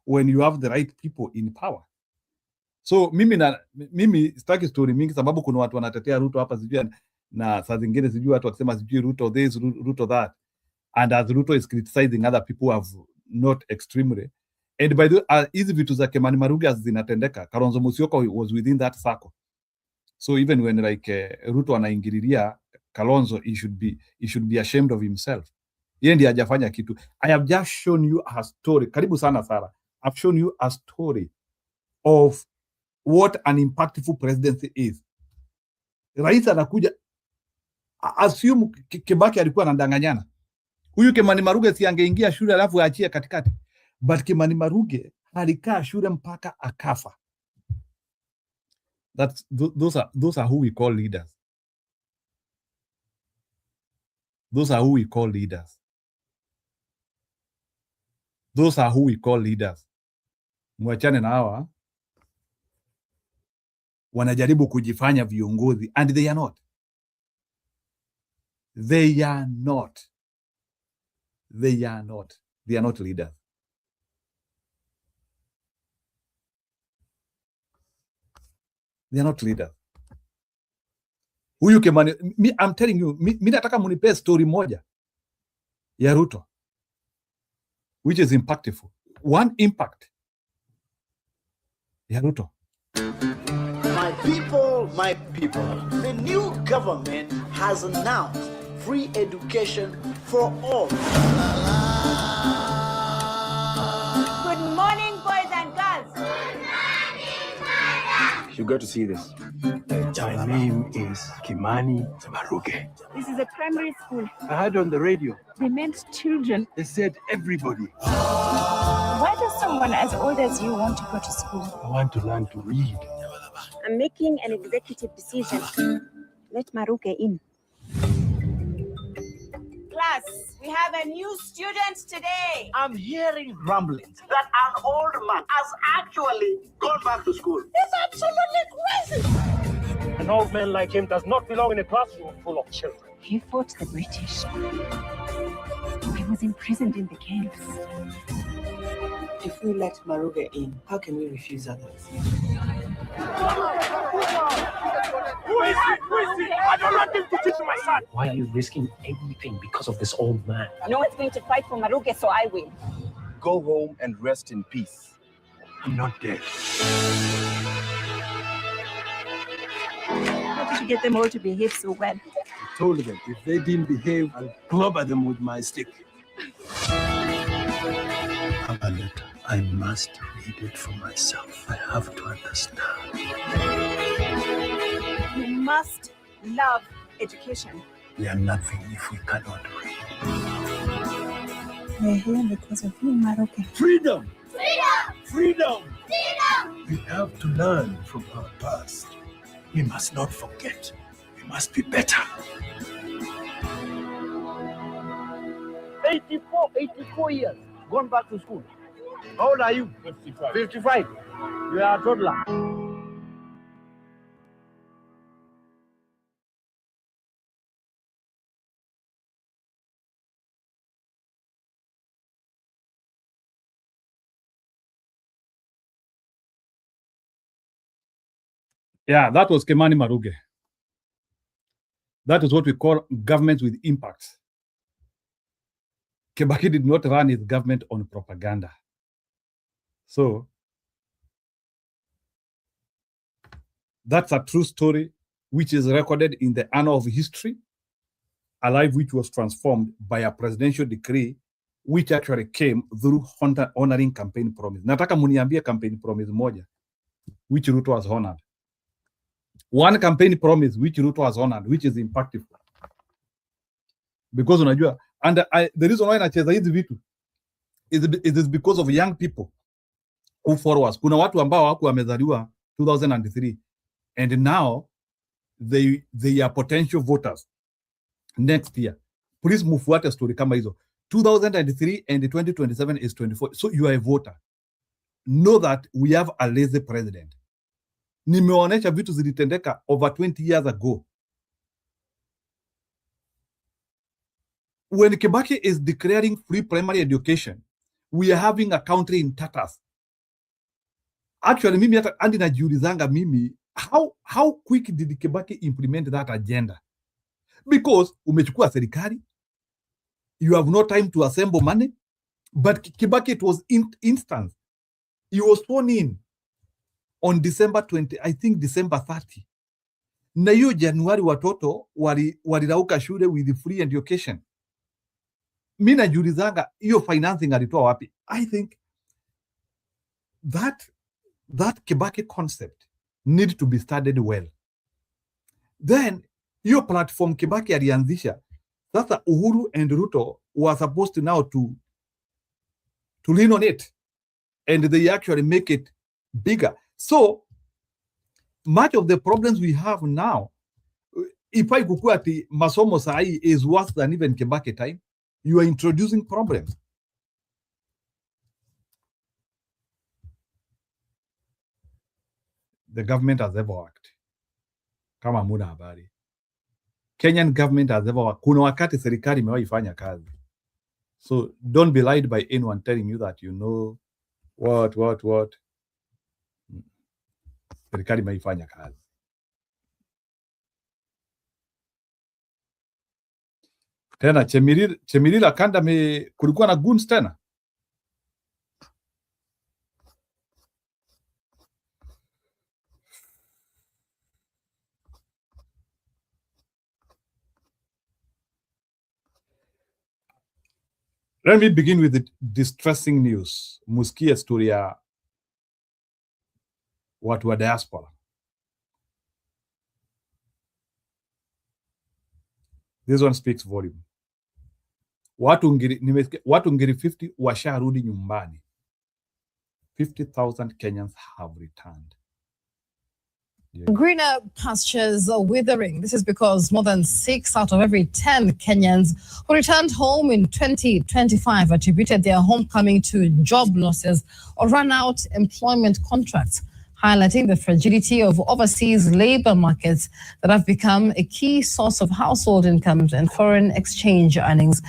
when you have the right people in power. So mimi sitaki story mingi sababu kuna watu wanatetea Ruto hapa sijui na saa zingine sijui watu wakisema sijui Ruto this, Ruto that. And as Ruto is criticizing other people who have not extremely. And by the way, hizi vitu za Kimani Maruge zinatendeka, Kalonzo Musyoka was within that circle. So even when Ruto anaingililia Kalonzo, he should be ashamed of himself. Yeye ndiye hajafanya kitu. I have just shown you a story. Karibu sana Sara. I've shown you a story of what an impactful presidency is. Rais anakuja, assume Kibaki alikuwa anadanganyana. Huyu Kimani Maruge si angeingia shule alafu aachie katikati. But Kimani Maruge alikaa shule mpaka akafa. Those are who we call leaders. Those are who we call leaders. Those are who we call leaders. Mwachane na hawa wanajaribu kujifanya viongozi and they are not. They are not. They are not. They are not leaders. They are not leaders. Huyu Kimani, I'm telling you, mi nataka munipe story moja ya Ruto which is impactful. One impact ya Ruto. My people, the new government has announced free education for all. Good morning, boys and girls. You got to see this. My name is Kimani Maruge. This is a primary school. I heard on the radio. They meant children. They said everybody. Why does someone as old as you want to go to school? I want to learn to read. I'm making an executive decision. Let Maruge in. Class, we have a new student today. I'm hearing rumblings that an old man has actually gone back to school. It's absolutely crazy. An old man like him does not belong in a classroom full of children. He fought the British. He was imprisoned in the camps. If we let Maruge in, how can we refuse others? Who is he? Who is he? I don't want him to teach my son. Why are you risking everything because of this old man? No one's going to fight for Maruge, so I will. Go home and rest in peace. I'm not dead. How did you get them all to behave so well? I told them if they didn't behave, I'll clobber them with my stick. A letter. I must read it for myself. I have to understand. You must love education. We are nothing if we cannot read. We're here because of you, Maroke. Freedom! Freedom! Freedom! Freedom! We have to learn from our past. We must not forget. We must be better. 84 years, gone back to school. How old are you? 55. 55. You are a toddler. Yeah, that was Kemani Maruge. That is what we call government with impact. Kibaki did not run his government on propaganda. So that's a true story, which is recorded in the annal of history, a life which was transformed by a presidential decree, which actually came through honoring campaign promise. Nataka muniambie campaign promise moja, which Ruto has honored. One campaign promise which Ruto has honored, which is impactful. Because unajua, and the reason why nacheza hizi vitu is because of young people who follow us. Kuna watu ambao wako wamezaliwa 2003 and now they are potential voters next year. Please mufuate story kama hizo. 2003 and 2027 is 24. So you are a voter. Know that we have a lazy president. Nimeonyesha vitu zilitendeka over 20 years ago. When Kibaki is declaring free primary education, we are having a country in tatters. Actually, mimi hata andi najiulizanga mimi, how quick did Kibaki implement that agenda? Because umechukua serikali, you have no time to assemble money, but Kibaki, it was instant. He was sworn in on December 20, I think December 30. Na hiyo Januari watoto walirauka shule with free education. Mimi najiulizanga hiyo financing alitoa wapi? I think that Kibaki concept need to be studied well. Then hiyo platform Kibaki alianzisha, sasa Uhuru and Ruto were supposed to now to lean on it, and they actually make it bigger. So much of the problems we have now, if I kukua ati masomo sahi is worse than even Kibaki time, you are introducing problems. The government has ever worked. Kama muna habari. Kenyan government has ever worked. Kuna wakati serikali imewahi fanya kazi. So don't be lied by anyone telling you that you know what. Serikali imewahi fanya kazi. Tena Chemirila Kanda kulikuwa na goons tena. Let me begin with the distressing news. Musikia story ya watu wa diaspora. This one speaks volume. Watu ngiri 50 washarudi nyumbani. 50,000 Kenyans have returned. Greener pastures are withering. This is because more than 6 out of every 10 Kenyans who returned home in 2025 attributed their homecoming to job losses or run out employment contracts, highlighting the fragility of overseas labor markets that have become a key source of household incomes and foreign exchange earnings.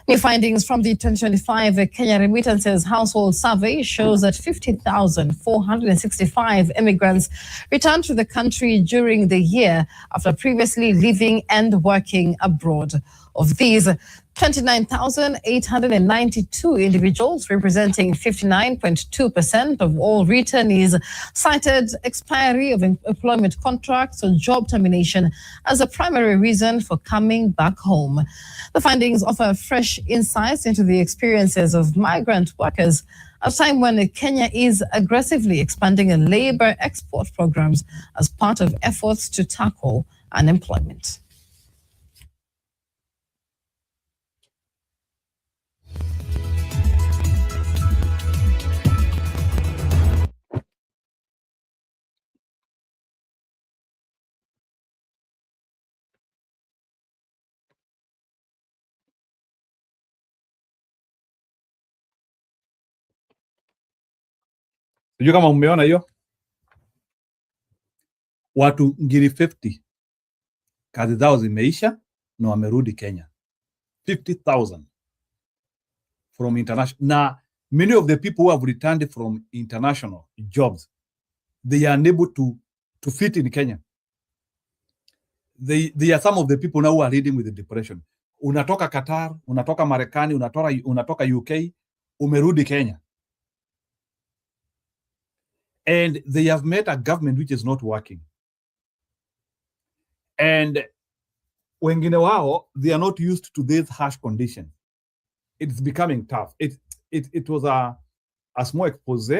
New findings from the 2025 Kenya Remittances Household Survey shows that 50,465 immigrants returned to the country during the year after previously living and working abroad. Of these, 29,892 individuals, representing 59.2% of all returnees, cited expiry of employment contracts or job termination as a primary reason for coming back home. The findings offer fresh insights into the experiences of migrant workers at a time when Kenya is aggressively expanding labor export programs as part of efforts to tackle unemployment. Sijui kama umeona hiyo. Watu ngiri 50 kazi zao zimeisha na wamerudi Kenya. 50,000 from international. Now, many of the people who have returned from international jobs, they are unable to fit in Kenya. They are some of the people now who are leading with the depression. Unatoka Qatar, unatoka Marekani, unatoka UK, umerudi Kenya. And they have met a government which is not working. And wengine wao, they are not used to this harsh condition. It's becoming tough. It was a small expose.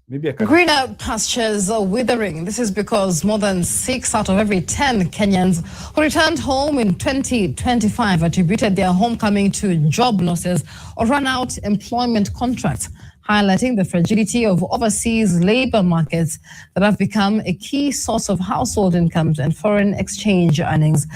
Maybe Greener pastures are withering. This is because more than 6 out of every 10 Kenyans who returned home in 2025 attributed their homecoming to job losses or run out employment contracts, highlighting the fragility of overseas labor markets that have become a key source of household incomes and foreign exchange earnings.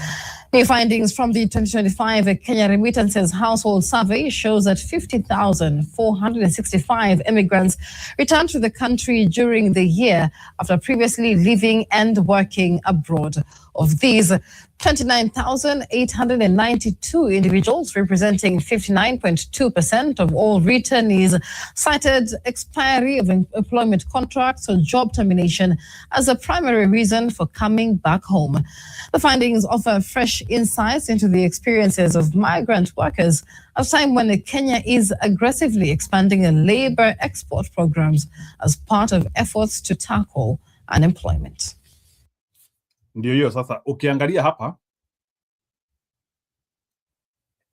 New findings from the 2025 Kenya Remittances Household Survey shows that 50,465 immigrants returned to the country during the year after previously living and working abroad. Of these, 29,892 individuals, representing 59.2% of all returnees, cited expiry of employment contracts or job termination as a primary reason for coming back home. The findings offer fresh insights into the experiences of migrant workers at a time when Kenya is aggressively expanding labor export programs as part of efforts to tackle unemployment. Ndio hiyo sasa, ukiangalia hapa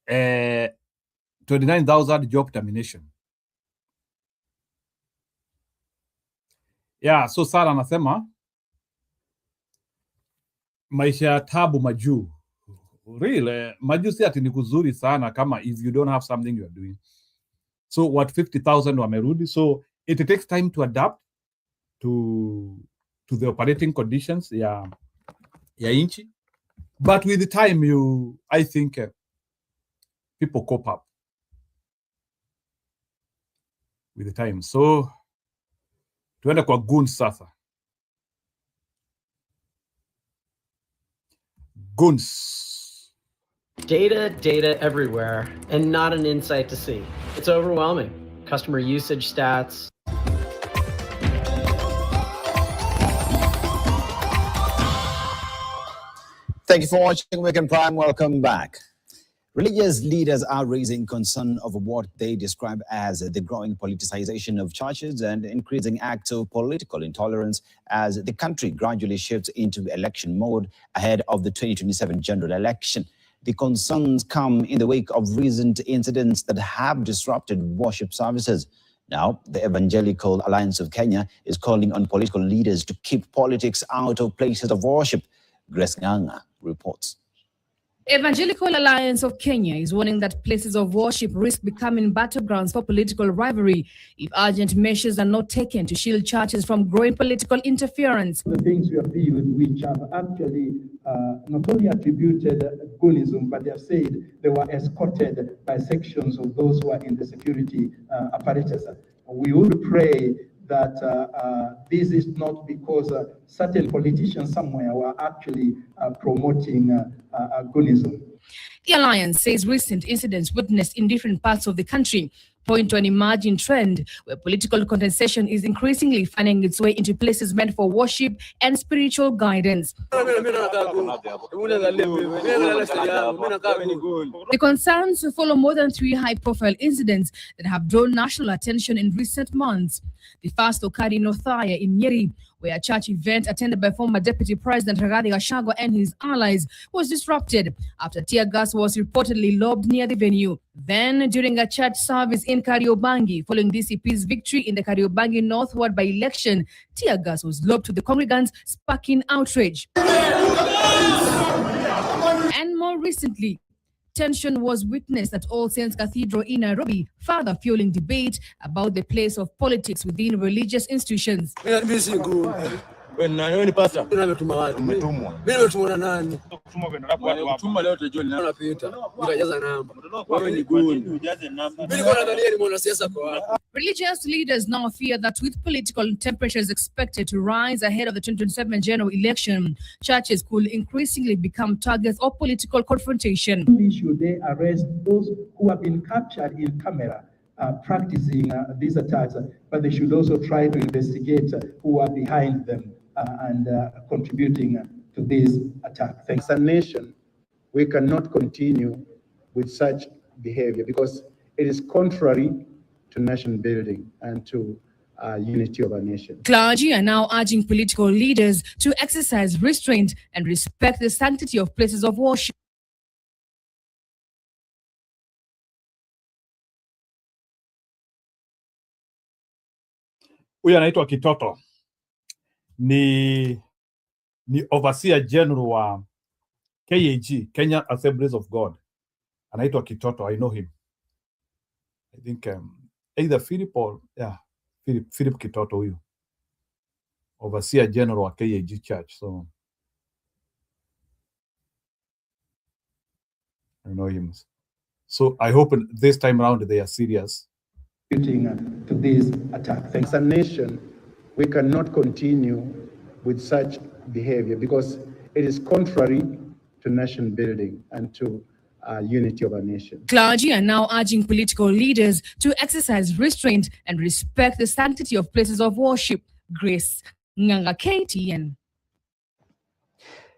29,000 job termination. Yeah, so Sara anasema maisha ya tabu majuu. Really, majuu si ati ni kuzuri sana kama if you don't have something you are doing. So what 50,000 wamerudi, so it takes time to adapt to the operating conditions ya inchi, but with the time I think people cope up with the time. So tuende kwa goons sasa. Goons. Data everywhere, and not an insight to see. It's overwhelming. Customer usage stats. Thank you for watching Weekend Prime. Welcome back. Religious leaders are raising concern over what they describe as the growing politicization of churches and increasing acts of political intolerance as the country gradually shifts into election mode ahead of the 2027 general election. The concerns come in the wake of recent incidents that have disrupted worship services. Now, the Evangelical Alliance of Kenya is calling on political leaders to keep politics out of places of worship. Grace Nganga reports. Evangelical Alliance of Kenya is warning that places of worship risk becoming battlegrounds for political rivalry if urgent measures are not taken to shield churches from growing political interference. The things we appeal, which have actually not only attributed Goonism, but they have said they were escorted by sections of those who are in the security apparatus. We would pray that this is not because certain politicians somewhere were actually promoting Goonism. The alliance says recent incidents witnessed in different parts of the country point to an emerging trend where political contestation is increasingly finding its way into places meant for worship and spiritual guidance. The concerns follow more than 3 high-profile incidents that have drawn national attention in recent months. The first occurred in Othaya in Nyeri, where a church event attended by former Deputy President Rigathi Gachagua and his allies was disrupted after tear gas was reportedly lobbed near the venue. Then, during a church service in Kariobangi, following DCP's victory in the Kariobangi Northward by-election, tear gas was lobbed to the congregants, sparking outrage. And more recently, tension was witnessed at All Saints Cathedral in Nairobi, further fueling debate about the place of politics within religious institutions. Wewe ni pastor. Mimi nimetuma watu. Umetumwa. Mimi nimetumwa na nani? Kutumwa kwenda hapo watu hapa. Kutuma leo utajua ni nani anapita. Nitajaza namba. Wewe ni guni. Ujaze namba. Mimi niko nadhania ni mwanasiasa kwa wapi. Religious leaders now fear that with political temperatures expected to rise ahead of the 2027 general election, churches could increasingly become targets of political confrontation. Should they arrest those who have been captured in camera practicing these attacks, but they should also try to investigate who are behind them and contributing to this attack. As a nation, we cannot continue with such behavior because it is contrary to nation building and to unity of our nation. Clergy are now urging political leaders to exercise restraint and respect the sanctity of places of worship. Huyu anaitwa Kitoto. Ni overseer general wa KAG, Kenyan Assemblies of God. Anaitwa Kitoto. I know him. I think either Philip or Philip Kitoto huyu. Overseer general wa KAG Church. So I know him. So I hope this time around they are serious. To this attack. As a nation, we cannot continue with such behavior because it is contrary to nation building and to unity of our nation. Clergy are now urging political leaders to exercise restraint and respect the sanctity of places of worship. Grace Nganga, KTN.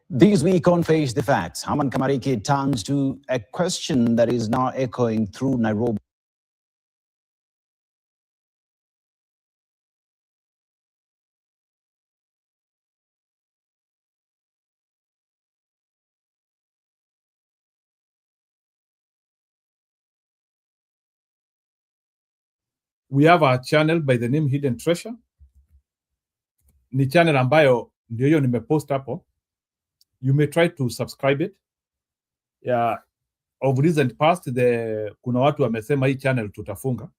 This week on Face the Facts, Haman Kamariki turns to a question that is now echoing through Nairobi. We have a channel by the name Hidden Treasure. Ni channel ambayo ndio hiyo nimepost hapo. You may try to subscribe it. Yeah, of recent past kuna watu wamesema hii channel tutafunga.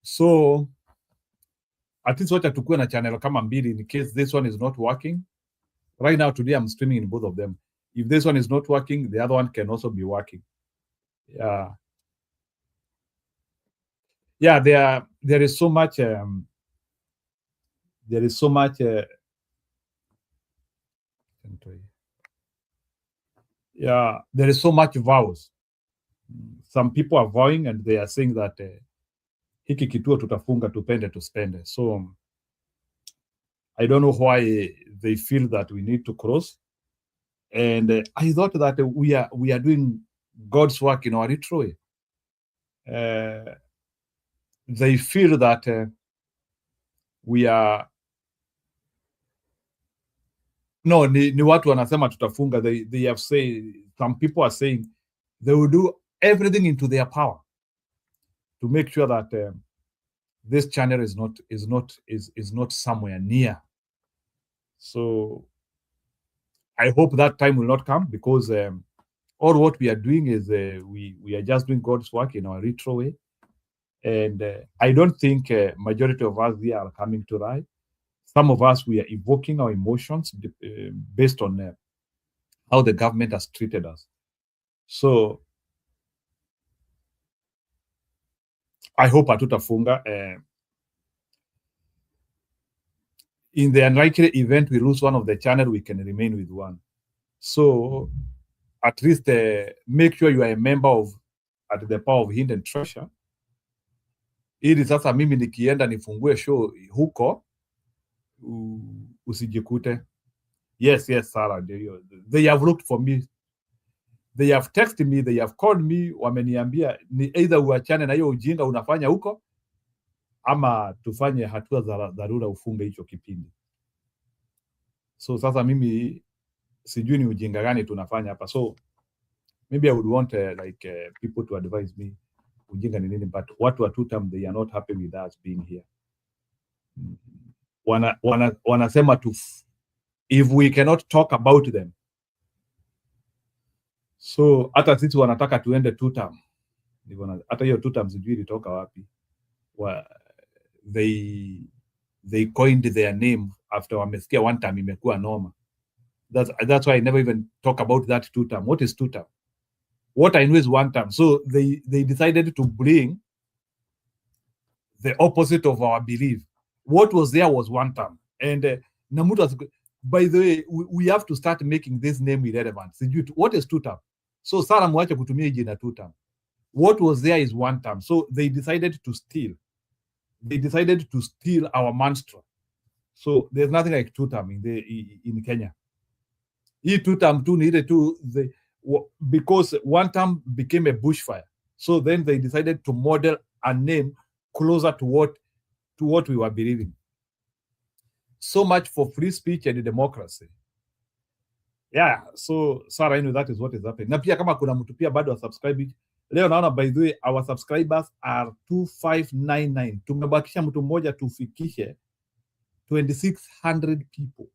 So at least wacha tukue na channel kama mbili in case this one is not working. Right now today I'm streaming in both of them. If this one is not working, the other one can also be working. Yeah. Yeah, there is so much yeah, there is so much vows. Some people are vowing and they are saying that hiki kituo tutafunga tupende tuspende. So I don't know why they feel that we need to cross. And I thought that we are doing God's work in our retro way. They feel that we are no ni watu wanasema tutafunga. They have said, some people are saying they will do everything into their power to make sure that this channel is not somewhere near. So I hope that time will not come because all what we are doing is we are just doing God's work in our retro way. And I don't think majority of us here are coming to that. Some of us, we are evoking our emotions based on how the government has treated us. So I hope hatutafunga. In the unlikely event we lose one of the channel, we can remain with one. So at least make sure you are a member of at the Power of Hidden Treasure. Ili sasa mimi nikienda nifungue show huko usijikute. Yes, Sarah, they have looked for me. They have texted me, they have called me, wameniambia ni either uachane na hiyo ujinga unafanya huko ama tufanye hatua za dharura ufunge hicho kipindi. So sasa mimi sijui ni ujinga gani tunafanya hapa. So maybe I would want people to advise me ujinga ni nini, but watu wa Tutam, they are not happy with us being here. Wanasema if we cannot talk about them. So hata sisi wanataka tuende Tutam. Hata hiyo Tutam sijui ilitoka wapi. They coined their name after wamesikia one term imekuwa noma. That's why I never even talk about that 2 term. What is 2 term? What I know is 1 term. So they decided to bring the opposite of our belief. What was there was 1 term. And Namutu was, by the way, we have to start making this name irrelevant. What is 2 term? So Sara mwache kutumia jina 2 term. What was there is 1 term. So they decided to steal. They decided to steal our mantra. So there's nothing like 2 term in Kenya. Hii 2 term tu ni ile tu because 1 term became a bushfire. So then they decided to model a name closer to what we were believing. So much for free speech and democracy. Yeah, so Sarah, I know that is what is happening. Na pia kama kuna mtu pia bado wa subscribe. Leo naona by the way our subscribers are 2599. Tumebakisha mtu mmoja tufikishe 2600 people.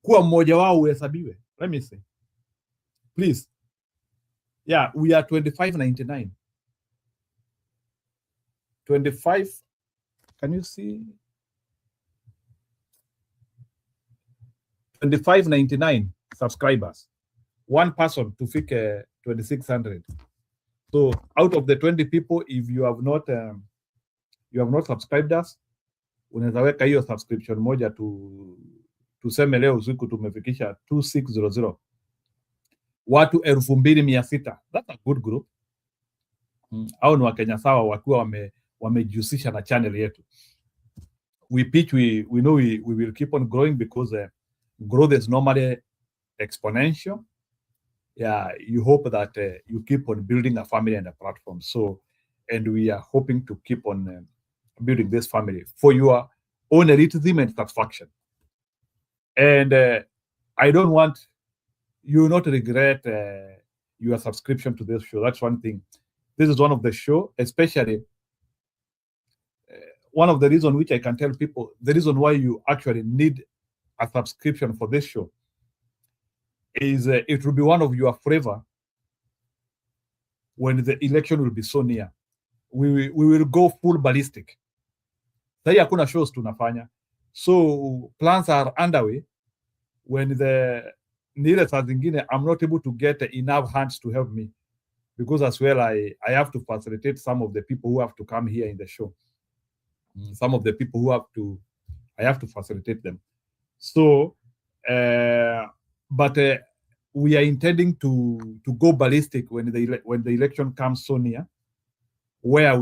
Kuwa mmoja wao uhesabiwe. Let me say. Please. Yeah, we are 2599. 25. Can you see? 2599 subscribers. 1 person to fix 2600. So out of the 20 people, if you have not subscribed us, unaweza weka hiyo subscription moja tuseme leo usiku tumefikisha 2600. Watu 2600. That's a good group. Au ni Wakenya sawa wakiwa wamejihusisha na channel yetu. We know we will keep on growing because growth is normally exponential. Yeah, you hope that you keep on building a family and a platform. So, and we are hoping to keep on building this family for your own elitism and satisfaction. And I don't want you not regret your subscription to this show. That's one thing. This is one of the show, especially one of the reasons which I can tell people, the reason why you actually need a subscription for this show is it will be one of your favor when the election will be so near. We will go full ballistic. Sasa hakuna shows tunafanya. So plans are underway. When nile saa zingine I'm not able to get enough hands to help me, because as well I have to facilitate some of the people who have to come here in the show. Some of the people I have to facilitate them. So, but we are intending to go ballistic when the election comes so near, where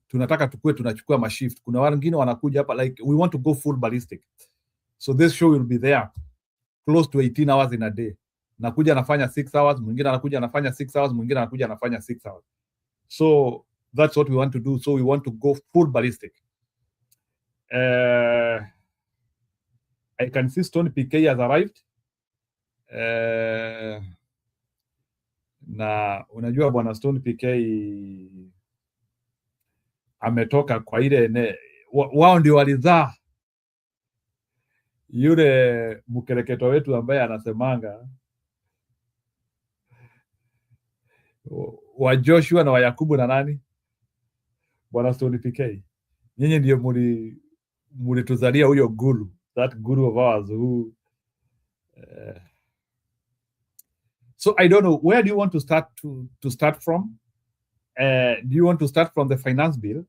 tunataka tukue tunachukua mashift. Kuna wengine wanakuja hapa, like we want to go full ballistic. So this show will be there close to 18 hours in a day. Nakuja nafanya 6 hours, mwingine anakuja anafanya 6 hours, mwingine anakuja anafanya 6 hours. So that's what we want to do. So we want to go full ballistic. I can see Stone PK has arrived. Na unajua bwana Stone PK ametoka kwa ile wao ndio walizaa yule mkereketo wetu ambaye anasemanga wa Joshua na wa Yakubu na nani, bwana Stone PK, nyinyi ndio mulituzalia huyo guru, that guru of ours who so I don't know, where do you want to start from? Do you want to start from the finance bill,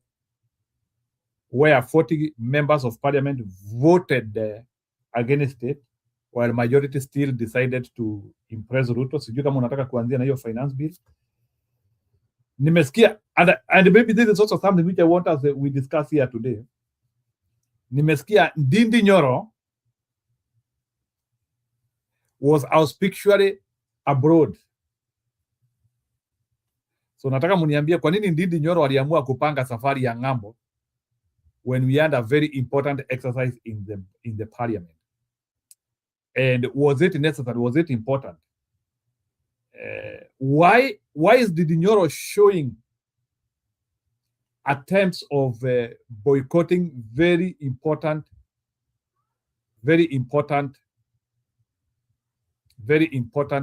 where 40 members of parliament voted against it, while majority still decided to impress Ruto? Sijui kama unataka kuanzia na hiyo finance bill. Nimesikia, and maybe this is also something which I want us we discuss here today. Nimesikia Ndindi Nyoro was auspicitually abroad. So nataka muniambie kwa nini Ndindi Nyoro aliamua kupanga safari ya ng'ambo when we had a very important exercise in the parliament. And was it necessary? Was it important? Why is Ndindi Nyoro showing attempts of boycotting very important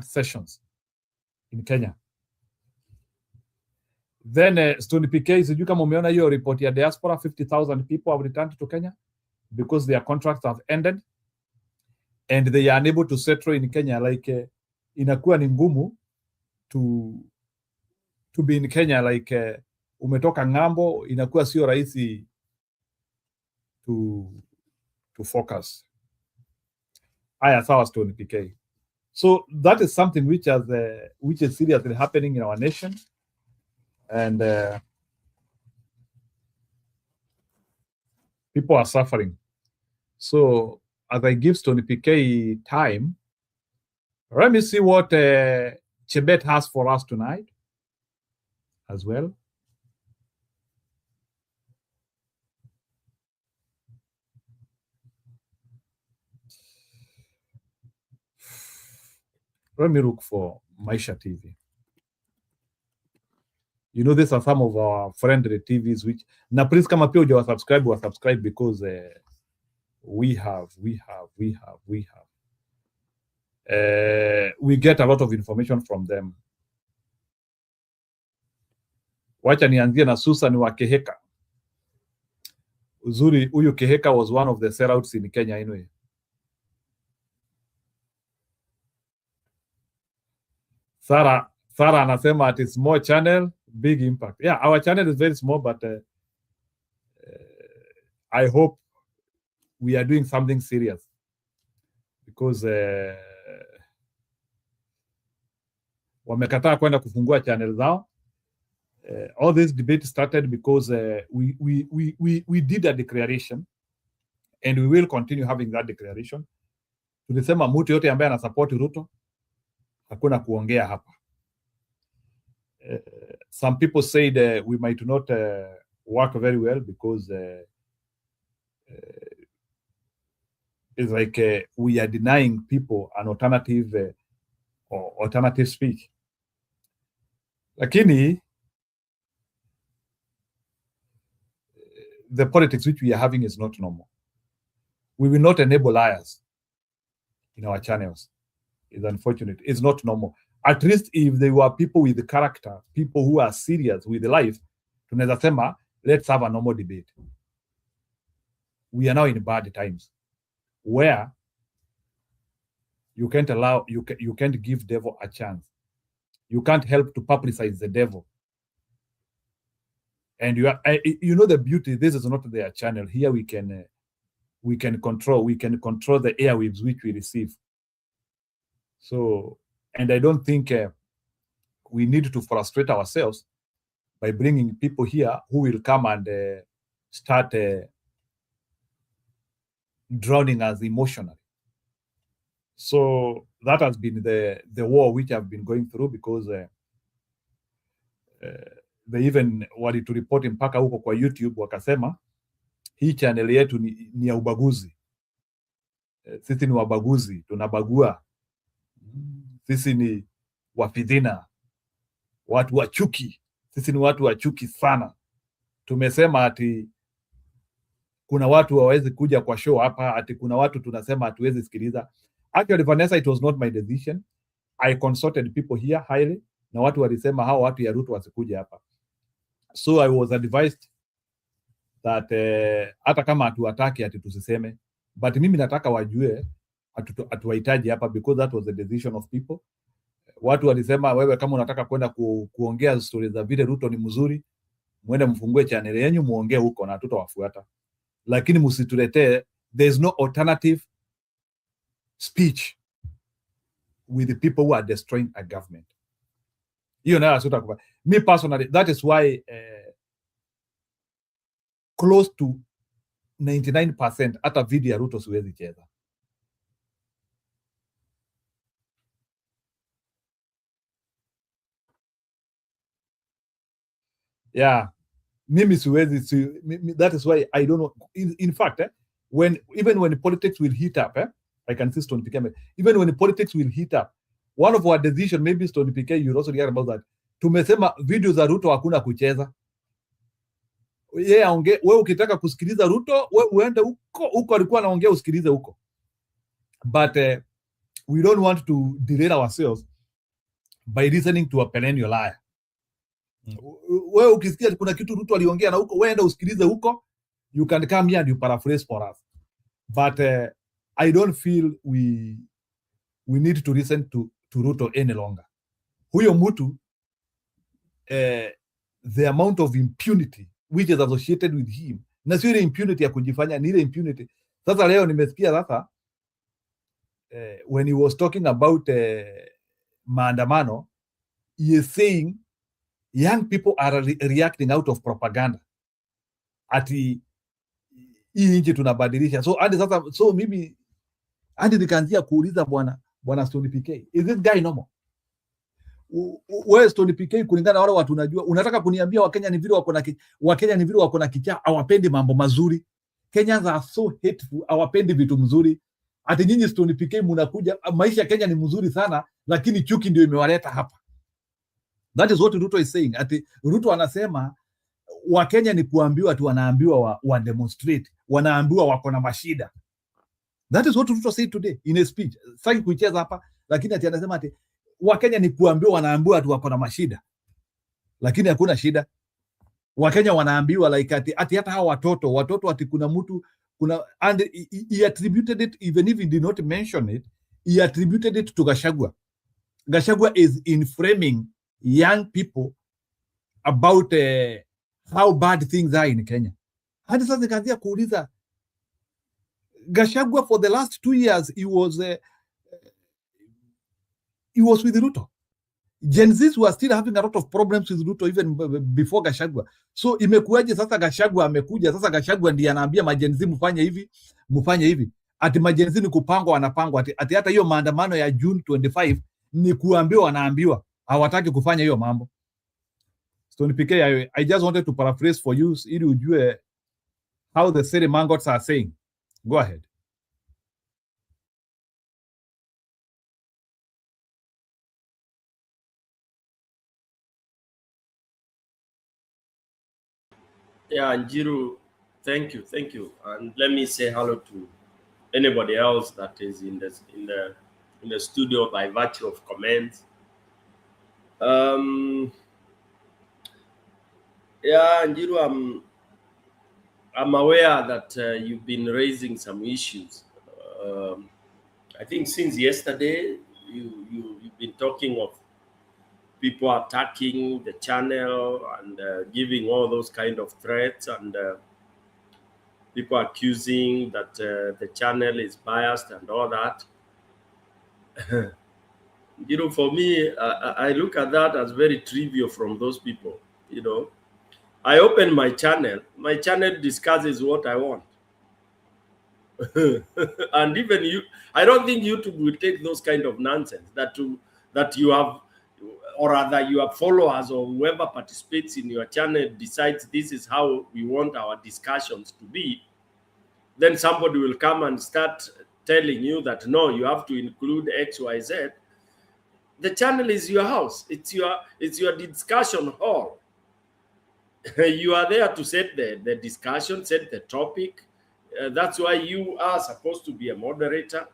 sessions in Kenya? Then Stony PK, sijui kama umeona hiyo report ya diaspora, 50,000 people have returned to Kenya. because their contracts have ended and they are unable to settle in Kenya. Like inakuwa ni ngumu to be in Kenya, like umetoka ng'ambo, inakuwa sio rahisi to focus. Aya, sawa Stone PK. So that is something which is seriously happening in our nation, and people are suffering. So as I give Stone PK time, let me see what Chebet has for us tonight as well. Let me look for Maisha TV. You know, these are some of our friendly TVs which, na please kama pia uja subscribe because we get a lot of information from them. Wacha nianzie na Susan wa Keheka. Uzuri, huyu Keheka was one of the sellouts in Kenya anyway. Sarah anasema at small channel, big impact. Yeah, our channel is very small, but I hope we are doing something serious because wamekataa kwenda kufungua channel zao. All this debate started because we did a declaration and we will continue having that declaration. Tulisema mtu yote ambaye ana support Ruto hakuna kuongea hapa. Some people said we might not work very well because it's like we are denying people an alternative or alternative speech. Lakini the politics which we are having is not normal. We will not enable liars in our channels. It's unfortunate. It's not normal. At least if they were people with the character, people who are serious with life, tunaweza sema, let's have a normal debate. We are now in bad times where you can't allow, you can't give devil a chance. You can't help to publicize the devil. And you know the beauty, this is not their channel. Here we can control the airwaves which we receive. So, and I don't think we need to frustrate ourselves by bringing people here who will come and start drowning us emotionally. So that has been the war which I've been going through because they even wanted to report mpaka huko kwa YouTube wakasema hii channel yetu ni ya ubaguzi. Sisi ni wabaguzi, tunabagua. Sisi ni wafidhina, watu wa chuki. Sisi ni watu wa chuki sana. Tumesema ati kuna watu hawawezi kuja kwa show hapa, ati kuna watu tunasema hatuwezi sikiliza. Actually, Vanessa, it was not my decision. I consulted people here highly, na watu walisema hao watu ya Ruto wasikuja hapa. So I was advised that hata kama hatuwataki ati tusiseme, but mimi nataka wajue hatuwahitaji hapa because that was the decision of people. Watu walisema wewe kama unataka kwenda kuongea stories za vile Ruto ni mzuri, mwende mfungue channel yenu muongee huko na tutawafuata. Lakini msituletee, there is no alternative speech with the people who are destroying a government. Hiyo nayo sitakuwa. Me personally, that is why close to 99% hata video ya Ruto siwezi cheza. Yeah, mimi siwezi. That is why I don't know. In fact, even when politics will heat up, I can see Stone PK. Even when politics will heat up, one of our decision, maybe Stone PK, you also hear about that. Tumesema video za Ruto hakuna kucheza. Wewe ukitaka kusikiliza Ruto, wewe uende huko alikuwa anaongea usikilize huko. But we don't want to derail ourselves by listening to a perennial liar. Wewe ukisikia kuna kitu Ruto aliongea na huko, wewe enda usikilize huko. You can come here and you paraphrase for us. But I don't feel we need to listen to Ruto any longer. Huyo mtu, the amount of impunity which is associated with him, na sio ile impunity ya kujifanya, ni ile impunity. Sasa leo nimesikia sasa when he was talking about maandamano, he is saying young people are reacting out of propaganda. Ati hii nchi tunabadilisha. So hadi sasa, so mimi hadi nikaanzia kuuliza bwana Stone PK, is this guy normal? Wewe Stone PK, kulingana na wale watu unajua, unataka kuniambia Wakenya ni vile wako na kichaa, hawapendi mambo mazuri. Kenyans are so hateful, hawapendi vitu mzuri. Ati nyinyi Stone PK mnakuja, maisha ya Kenya ni mzuri sana, lakini chuki ndio imewaleta hapa. That is what Ruto is saying. Ati Ruto anasema Wakenya ni kuambiwa tu, wanaambiwa wa demonstrate, wanaambiwa wako na mashida. That is what Ruto said today in a speech. Sasa kuicheza hapa, lakini ati anasema ati Wakenya ni kuambiwa, wanaambiwa tu wako na mashida, lakini hakuna shida. Wakenya wanaambiwa like ati hata hawa watoto ati kuna and he attributed it, even if he did not mention it, he attributed it to Gachagua. Gachagua is inframing young people about how bad things are in Kenya. Hadi sasa nikaanzia kuuliza, Gachagua for the last 2 years he was with Ruto. Gen Zs were still having a lot of problems with Ruto even before Gachagua. So imekuwaje sasa Gachagua amekuja, sasa Gachagua ndiye anaambia magen Z mfanye hivi. Ati magen Z ni kupangwa, wanapangwa. Ati hata hiyo maandamano ya June 25 ni kuambiwa, wanaambiwa, hawataki kufanya hiyo mambo. Stone PK, I just wanted to paraphrase for you ili ujue how the city mangots are saying. Go ahead. Yeah, Njiru, thank you, and let me say hello to anybody else that is in the studio by virtue of comments. Yeah, Njiru, I'm aware that you've been raising some issues. I think since yesterday you've been talking of people attacking the channel and giving all those kind of threats, and people accusing that the channel is biased and all that. You know, for me, I look at that as very trivial from those people. You know, I open my channel discusses what I want. And even I don't think YouTube will take those kind of nonsense that you have, or rather your followers or whoever participates in your channel decides this is how we want our discussions to be. Then somebody will come and start telling you that no, you have to include X, Y, Z. The channel is your house. It's your discussion hall. You are there to set the discussion, set the topic. That's why you are supposed to be a moderator,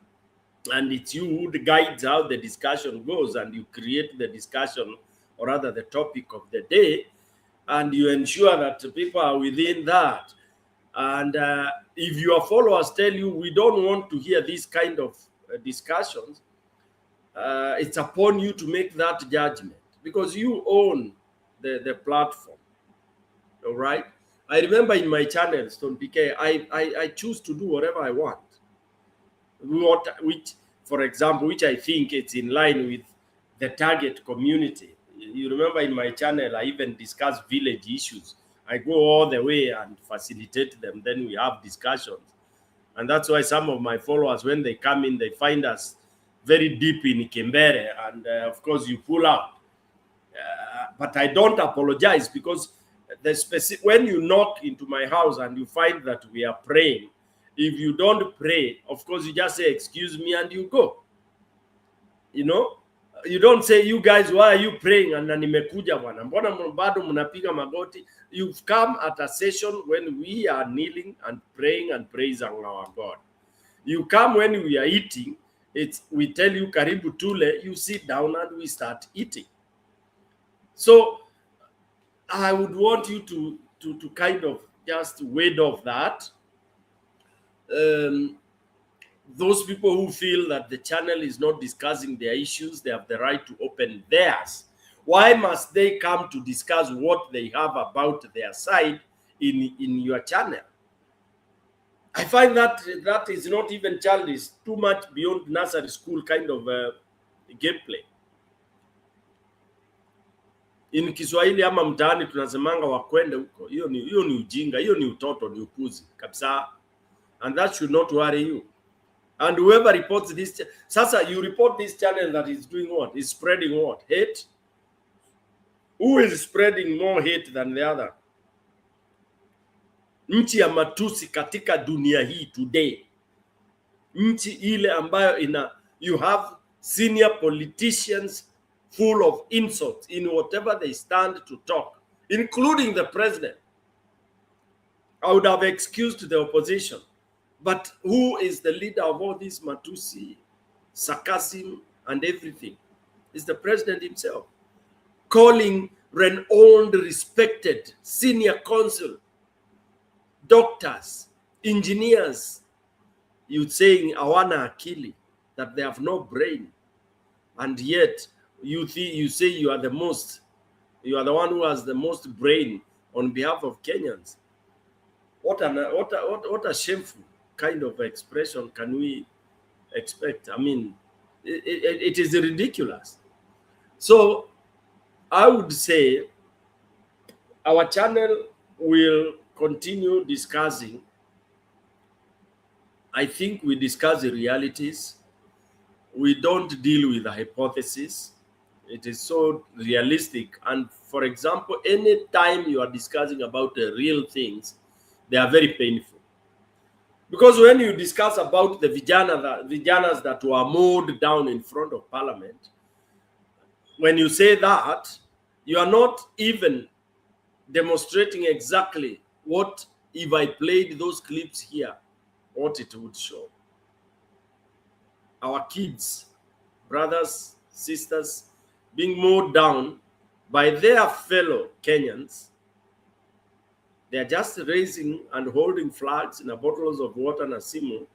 and it's you who guides how the discussion goes, and you create the discussion, or rather the topic of the day, and you ensure that people are within that. And if your followers tell you we don't want to hear this kind of discussions, it's upon you to make that judgment, because you own the platform. All right. I remember in my channel, Stone PK, I choose to do whatever I want. Which, for example, which I think it's in line with the target community. You remember in my channel, I even discuss village issues. I go all the way and facilitate them. Then we have discussions. And that's why some of my followers, when they come in, they find us very deep in Kimbere. And of course, you pull out. But I don't apologize, because when you knock into my house and you find that we are praying, if you don't pray, of course, you just say, excuse me, and you go. You know, you don't say, you guys, why are you praying? And nimekuja bwana, mbona bado mnapiga magoti? You've come at a session when we are kneeling and praying and praising our God. You come when we are eating. We tell you karibu tule, you sit down and we start eating. So I would want you to kind of just wade off that. those people who feel that the channel is not discussing their issues, they have the right to open theirs. Why must they come to discuss what they have about their side in your channel? I find that is not even childish, too much beyond nursery school kind of gameplay. In Kiswahili ama mtaani tunasemanga wakwende huko. Hiyo ni ujinga, hiyo ni utoto, ni upuzi kabisa. And that should not worry you. And whoever reports this, sasa you report this channel that is doing what? Is spreading what? Hate? Who is spreading more hate than the other? Nchi ya matusi katika dunia hii today. Nchi ile ambayo you have senior politicians full of insults in whatever they stand to talk, including the president. I would have excused the opposition. But who is the leader of all this matusi, sarcasm, and everything? Is the president himself. Calling renowned, respected, senior counsel, doctors, engineers, you saying awana akili, that they have no brain. And yet, you say you are the one who has the most brain on behalf of Kenyans. What a shameful kind of expression can we expect? I mean, it is ridiculous. So I would say our channel will continue discussing. I think we discuss the realities. We don't deal with the hypothesis. It is so realistic. And for example, any time you are discussing about the real things, they are very painful. Because when you discuss about the vijanas that were mowed down in front of parliament, when you say that, you are not even demonstrating exactly what, if I played those clips here, what it would show. Our kids, brothers, sisters, being mowed down by their fellow Kenyans. They are just raising and holding flags in a bottles of water na simu,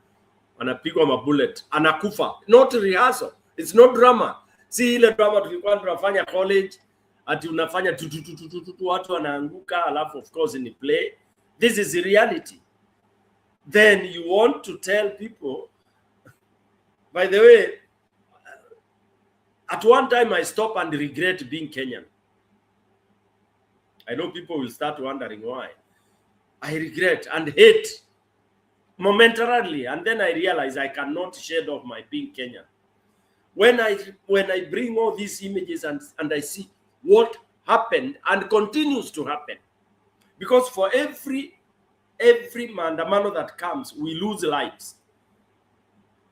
anapigwa mabullet, anakufa. Not rehearsal. It's not drama. See ile drama tulikuwa tunafanya college, ati unafanya tututututu watu wanaanguka, alafu of course in play. This is the reality. Then you want to tell people, by the way, at one time I stopped and regret being Kenyan. I know people will start wondering why. I regret and hate momentarily, and then I realize I cannot shed off my being Kenyan. When I bring all these images and I see what happened and continues to happen, because for every maandamano that comes, we lose lives,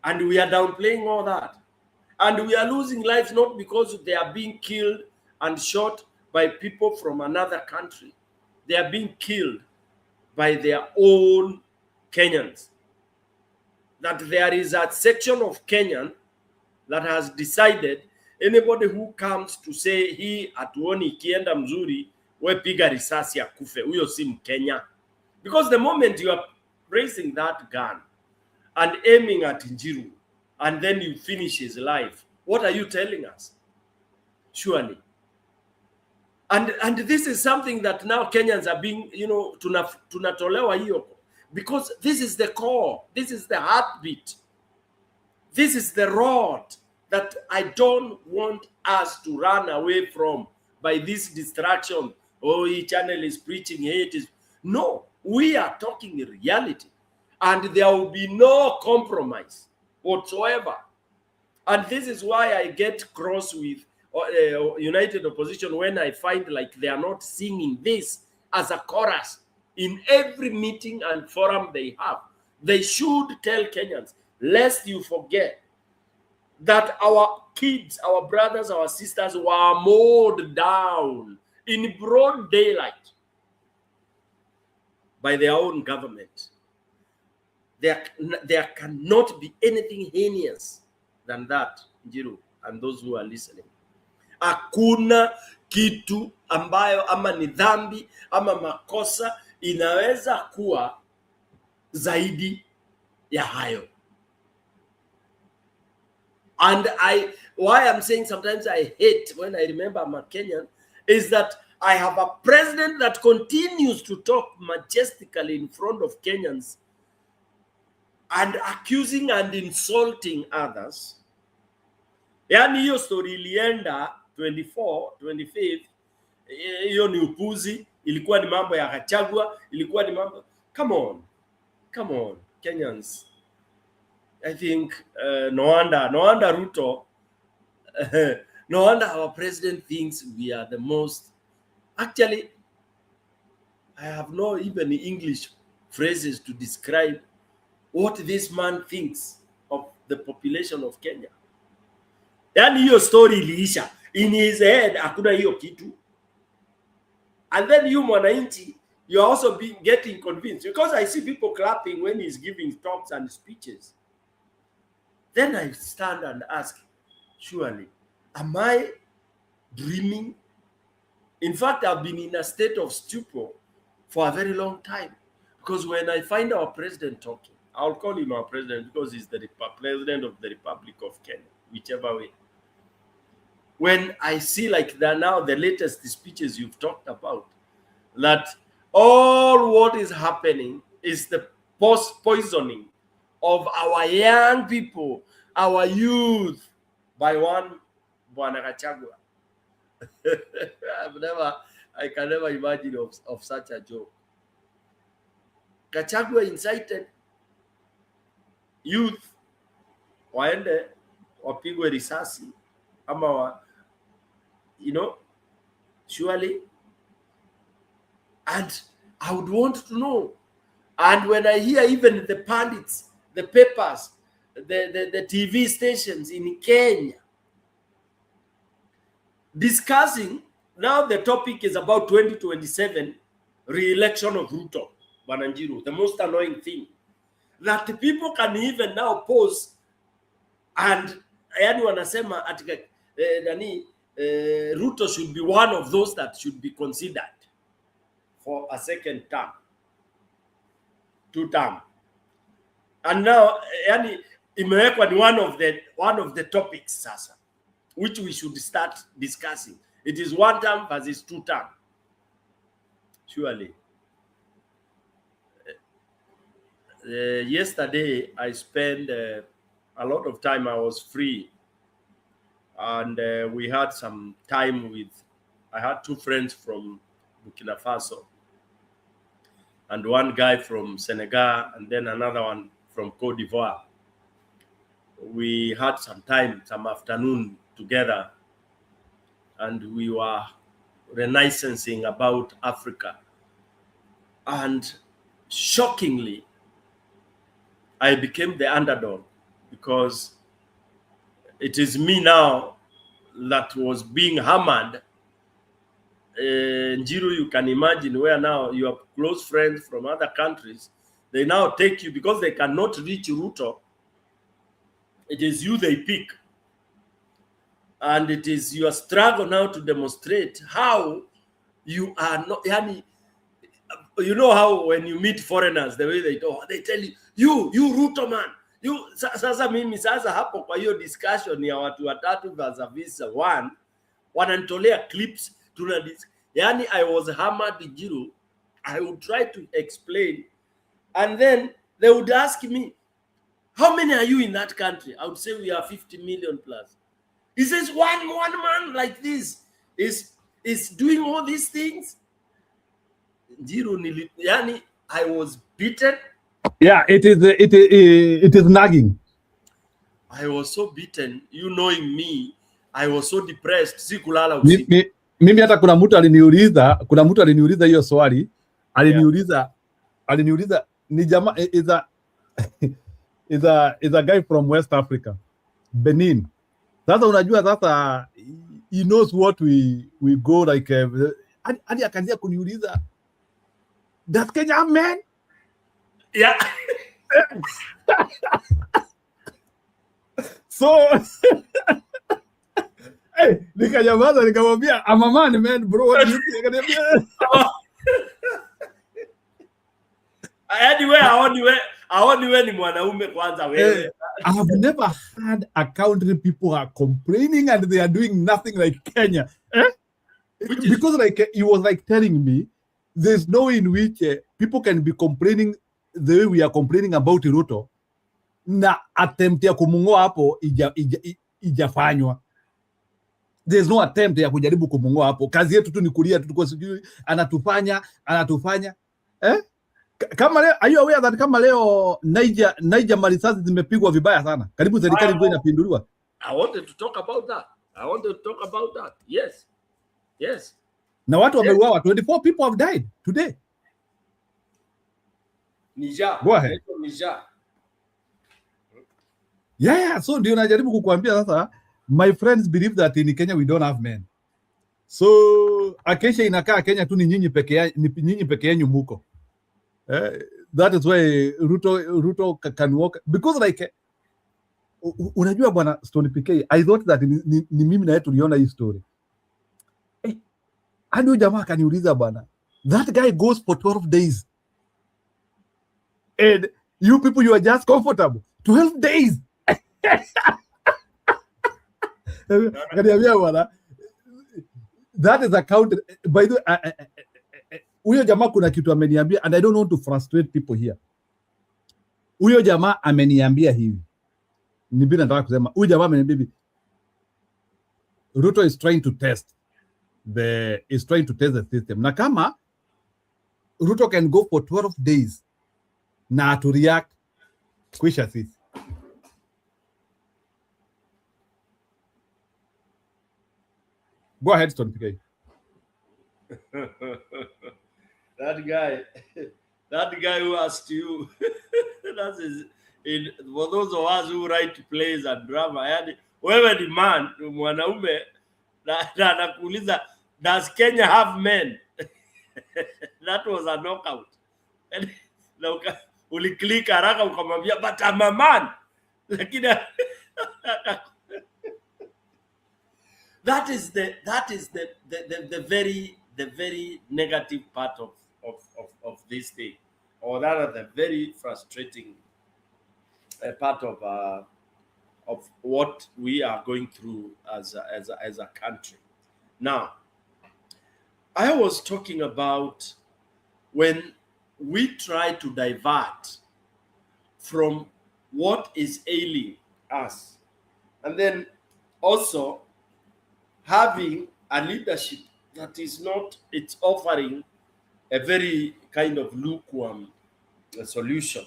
and we are downplaying all that, and we are losing lives not because they are being killed and shot by people from another country. They are being killed by their own Kenyans. That there is a section of Kenyan that has decided anybody who comes to say hii atuoni ikienda mzuri, we piga risasi akufe, huyo si Mkenya. Because the moment you are raising that gun and aiming at Njiru, and then you finish his life, what are you telling us? Surely. And this is something that now Kenyans are being, tunatolewa hiyo, because this is the core, this is the heartbeat, this is the rod that I don't want us to run away from by this distraction. Oh, each channel is preaching hate. No, we are talking reality, and there will be no compromise whatsoever. And this is why I get cross with United Opposition when I find like they are not singing this as a chorus in every meeting and forum they have. They should tell Kenyans, lest you forget that our kids, our brothers, our sisters were mowed down in broad daylight by their own government. There cannot be anything heinous than that, Njiru, and those who are listening. Hakuna kitu ambayo ama ni dhambi ama makosa inaweza kuwa zaidi ya hayo. And why I'm saying sometimes I hate when I remember I'm a Kenyan is that I have a president that continues to talk majestically in front of Kenyans and accusing and insulting others. Yani hiyo story ilienda 25th, hiyo ni upuzi, ilikuwa ni mambo ya Gachagua, ilikuwa ni mambo, come on Kenyans. I think no wonder Ruto, no wonder our president thinks we are the most. Actually, I have no even English phrases to describe what this man thinks of the population of Kenya. Yani hiyo story iliisha. In his head, hakuna hiyo kitu. And then you mwananchi, you are also getting convinced. Because I see people clapping when he's giving talks and speeches. Then I stand and ask, surely, am I dreaming? In fact, I've been in a state of stupor for a very long time. Because when I find our president talking, I'll call him our president because he's the president of the Republic of Kenya, whichever way. When I see like that now, the latest speeches you've talked about, that all what is happening is the poisoning of our young people, our youth, by one Bwana Gachagua. I can never imagine of such a joke. Gachagua incited youth waende wapigwe risasi ama surely. And I would want to know. And when I hear even the pundits, the papers, the TV stations in Kenya discussing, now the topic is about 2027 re-election of Ruto, Bananjiru, the most annoying thing. That the people can even now pause and anyone wanasema Ruto should be one of those that should be considered for a second term, 2 term. And now imewekwa ni one of the topics sasa, which we should start discussing. It is 1 term versus 2 term. Surely. Yesterday, I spent a lot of time. I was free. And we had some time I had 2 friends from Burkina Faso. And 1 guy from Senegal, and then another one from Cote d'Ivoire. We had some afternoon together, and we were reminiscing about Africa. And shockingly, I became the underdog because it is me now that was being hammered. Njiru, you can imagine where now your close friends from other countries, they now take you because they cannot reach Ruto. It is you they pick. And it is your struggle now to demonstrate how you are not, you know how when you meet foreigners, the way they talk, they tell you Ruto man, sasa mimi sasa hapo kwa hiyo discussion ya watu watatu vis-a-vis one, wananitolea clips, I was hammered Jiru. I would try to explain, and then they would ask me, how many are you in that country? I would say we are 50 million plus. He says one man like this is doing all these things. Jiru, I was beaten. Yeah, it is nagging. I was so beaten. You knowing me, I was so depressed. Sikulala usiku. Mimi hata kuna mtu aliniuliza hiyo swali, aliniuliza ni jamaa is a guy from West Africa, Benin. Sasa unajua sasa he knows what we go like hadi akaanza kuniuliza, that Kenya man? Yeah. So hey, nikanyamaza nikamwambia, I'm a man bro, what do you think? Anyway, Aoni wewe ni mwanaume kwanza wewe. I have never had a country people are complaining and they are doing nothing like Kenya. Because like he was like telling me, there's no way in which people can be complaining the way we are complaining about Ruto na attempt ya kumungoa hapo ijafanywa. There's no attempt ya kujaribu kumungoa hapo. Kazi yetu tu ni kulia tu, tuko sijui anatufanya kama leo. Are you aware that kama leo Niger marisasi zimepigwa vibaya sana, karibu serikali ndio inapinduliwa? I wanted to talk about that. Yes. Na watu wameuawa, 24 people have died today. Niger. Go ahead. Niger. Yeah, so ndio najaribu kukuambia sasa, my friends believe that in Kenya we don't have men. So akesha inakaa Kenya tu ni nyinyi peke yenu muko. That is why Ruto can walk, because like unajua bwana Stone PK, I thought that ni mimi na yetu tuliona hii story. Hadi jamaa akaniuliza bwana, that guy goes for 12 days and you people you are just comfortable 12 days. Kaniambia bwana, that is account by the huyo jamaa kuna kitu ameniambia, and I don't want to frustrate people here. Huyo jamaa ameniambia hivi, ni bila nataka kusema, huyo jamaa ameniambia hivi, Ruto is trying to test the system, na kama Ruto can go for 12 days na to react kwisha sisi. Go ahead, Stone PK. That guy who asked you, that is for those of us who write plays and drama. Yani wewe ni man, mwanaume, na anakuuliza, does Kenya have men? That was a knockout. Na uliclick haraka ukamwambia, but I'm a man. Lakini that is the very negative part of this thing, or rather the very frustrating part of what we are going through as a country. Now, I was talking about when we try to divert from what is ailing us, and then also having a leadership that is not, it's offering a very kind of lukewarm solution,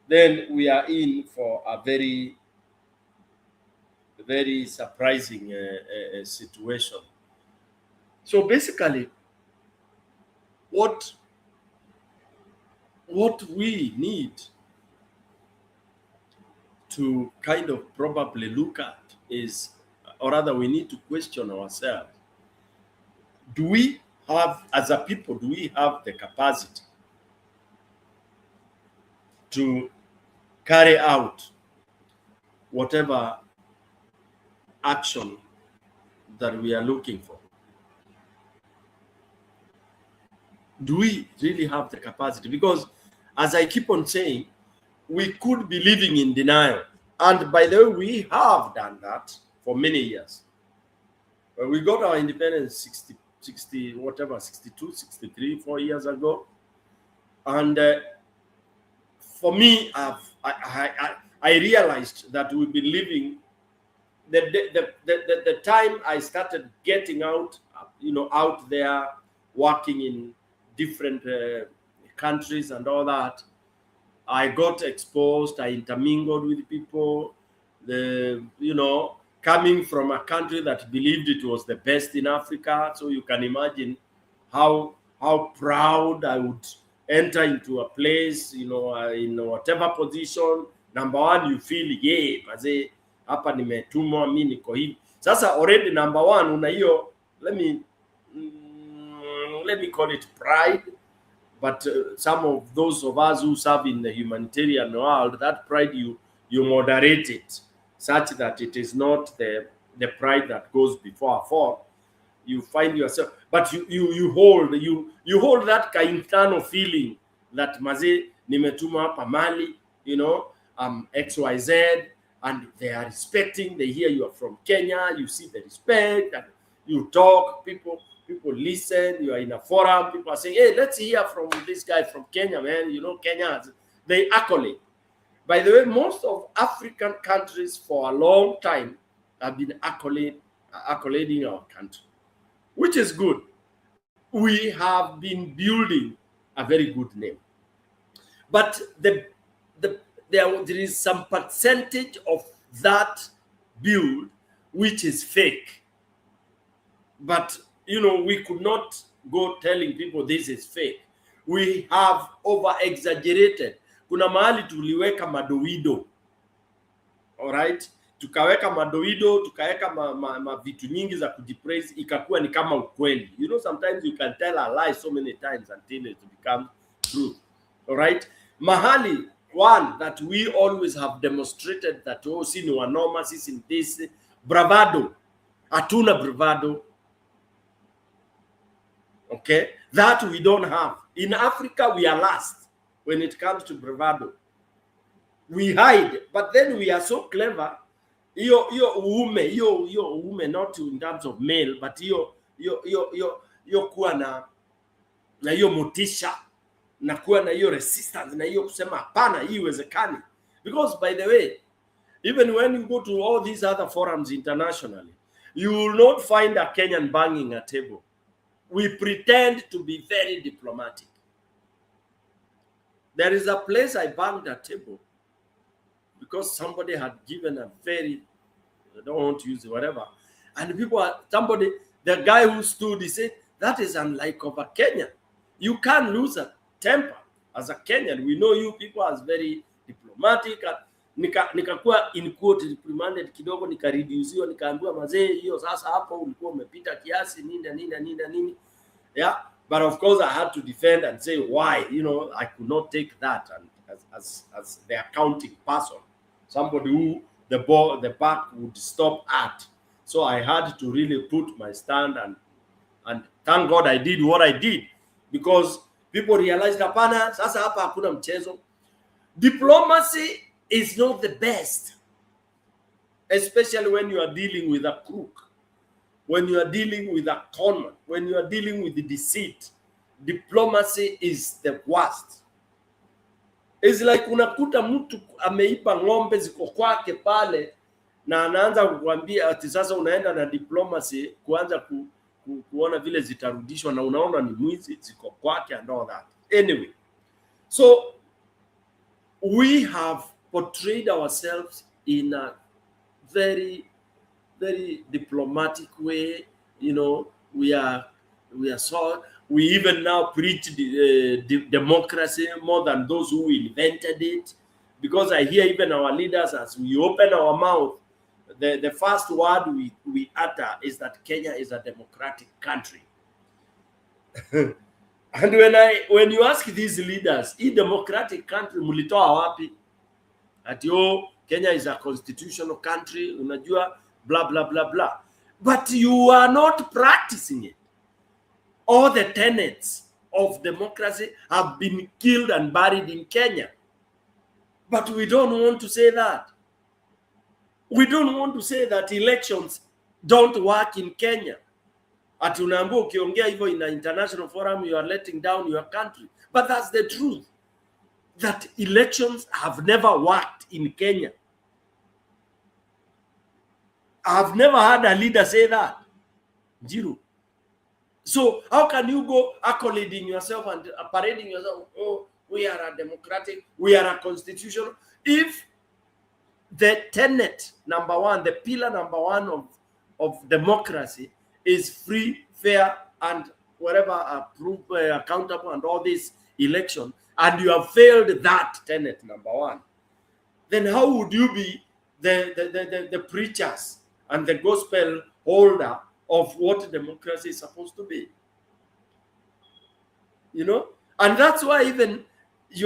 then we are in for a very, very surprising situation. So basically, what we need to kind of probably look at is, or rather we need to question ourselves, do we have, as a people, do we have the capacity to carry out whatever action that we are looking for? Do we really have the capacity? Because as I keep on saying, we could be living in denial. And by the way, we have done that for many years. We got our independence 62, 63, 4 years ago. And for me, I realized that we've been living, the time I started getting out, out there, working in different countries and all that, I got exposed, I intermingled with people, coming from a country that believed it was the best in Africa. So you can imagine how proud I would enter into a place, in whatever position. Number one, you feel, yeah, maze, hapa nimetumwa, mimi niko hivi. Sasa already number one, una hiyo, let me call it pride. But some of those of us who serve in the humanitarian world, that pride, you moderate it such that it is not the pride that goes before a fall. You find yourself, but you hold that kind of feeling that maze, nimetuma hapa mali, you know, XYZ, and they are respecting. They hear you are from Kenya. You see the respect, and you talk. People listen. You are in a forum. People are saying, "Hey, let's hear from this guy from Kenya, man. You know, Kenyans, they accolade." By the way, most of African countries for a long time have been accolading our country, which is good. We have been building a very good name. But there is some percentage of that build which is fake. But, you know, we could not go telling people this is fake. We have over-exaggerated. Kuna mahali tuliweka madoido. All right? Tukaweka madoido, tukaweka vitu nyingi za kujipraise, ikakuwa ni kama ukweli. You know, sometimes you can tell a lie so many times until it becomes truth. All right? Mahali, one, that we always have demonstrated that, oh, sisi ni wanoma, sisi ni this, bravado. Hatuna bravado. Okay? That we don't have. In Africa, we are last when it comes to bravado. We hide, but then we are so clever. Yo uume, not in terms of male, but yo kuwa na hiyo motisha, na kuwa na hiyo resistance, na hiyo kusema hapana, hii iwezekani. Because by the way, even when you go to all these other forums internationally, you will not find a Kenyan banging a table. We pretend to be very diplomatic. There is a place I banged a table because somebody had given a very, I don't want to use it, whatever. And people are, the guy who stood, he said, that is unlike of a Kenyan. You can't lose a temper as a Kenyan. We know you people as very diplomatic. Nikakuwa in quote reprimanded kidogo, nikareduciwa, nikaambiwa mazee, hiyo sasa hapo ulikuwa umepita kiasi, nini. Yeah, but of course I had to defend and say why. You know, I could not take that and as the accounting person, somebody who the back would stop at. So I had to really put my stand, and thank God I did what I did, because people realized hapana, sasa hapa hakuna mchezo. Diplomacy is not the best, especially when you are dealing with a crook, when you are dealing with a conman, when you are dealing with the deceit. Diplomacy is the worst. It's like unakuta mtu ameipa ng'ombe ziko kwake pale, na anaanza kukuambia ati sasa unaenda na diplomacy kuanza kuona vile zitarudishwa, na unaona ni mwizi, ziko kwake and all that. Anyway, so we have portrayed ourselves in a very, very diplomatic way. You know, we are so, we even now preach democracy more than those who invented it, because I hear even our leaders, as we open our mouth, the first word we utter is that Kenya is a democratic country. And when you ask these leaders, a democratic country mulitoa wapi? Ati Kenya is a constitutional country, unajua, blah blah blah blah. But you are not practicing it. All the tenets of democracy have been killed and buried in Kenya. But we don't want to say that. We don't want to say that elections don't work in Kenya. Ati unaambiwa ukiongea hivyo in an international forum, you are letting down your country. But that's the truth. That elections have never worked in Kenya. I've never had a leader say that. Zero. So how can you go accolading yourself and parading yourself? Oh, we are a democratic, we are a constitutional. If the tenet number one, the pillar number one of democracy is free, fair, and whatever approved, accountable, and all this election, and you have failed that tenet number one, then how would you be the preachers and the gospel holder of what democracy is supposed to be? You know, and that's why even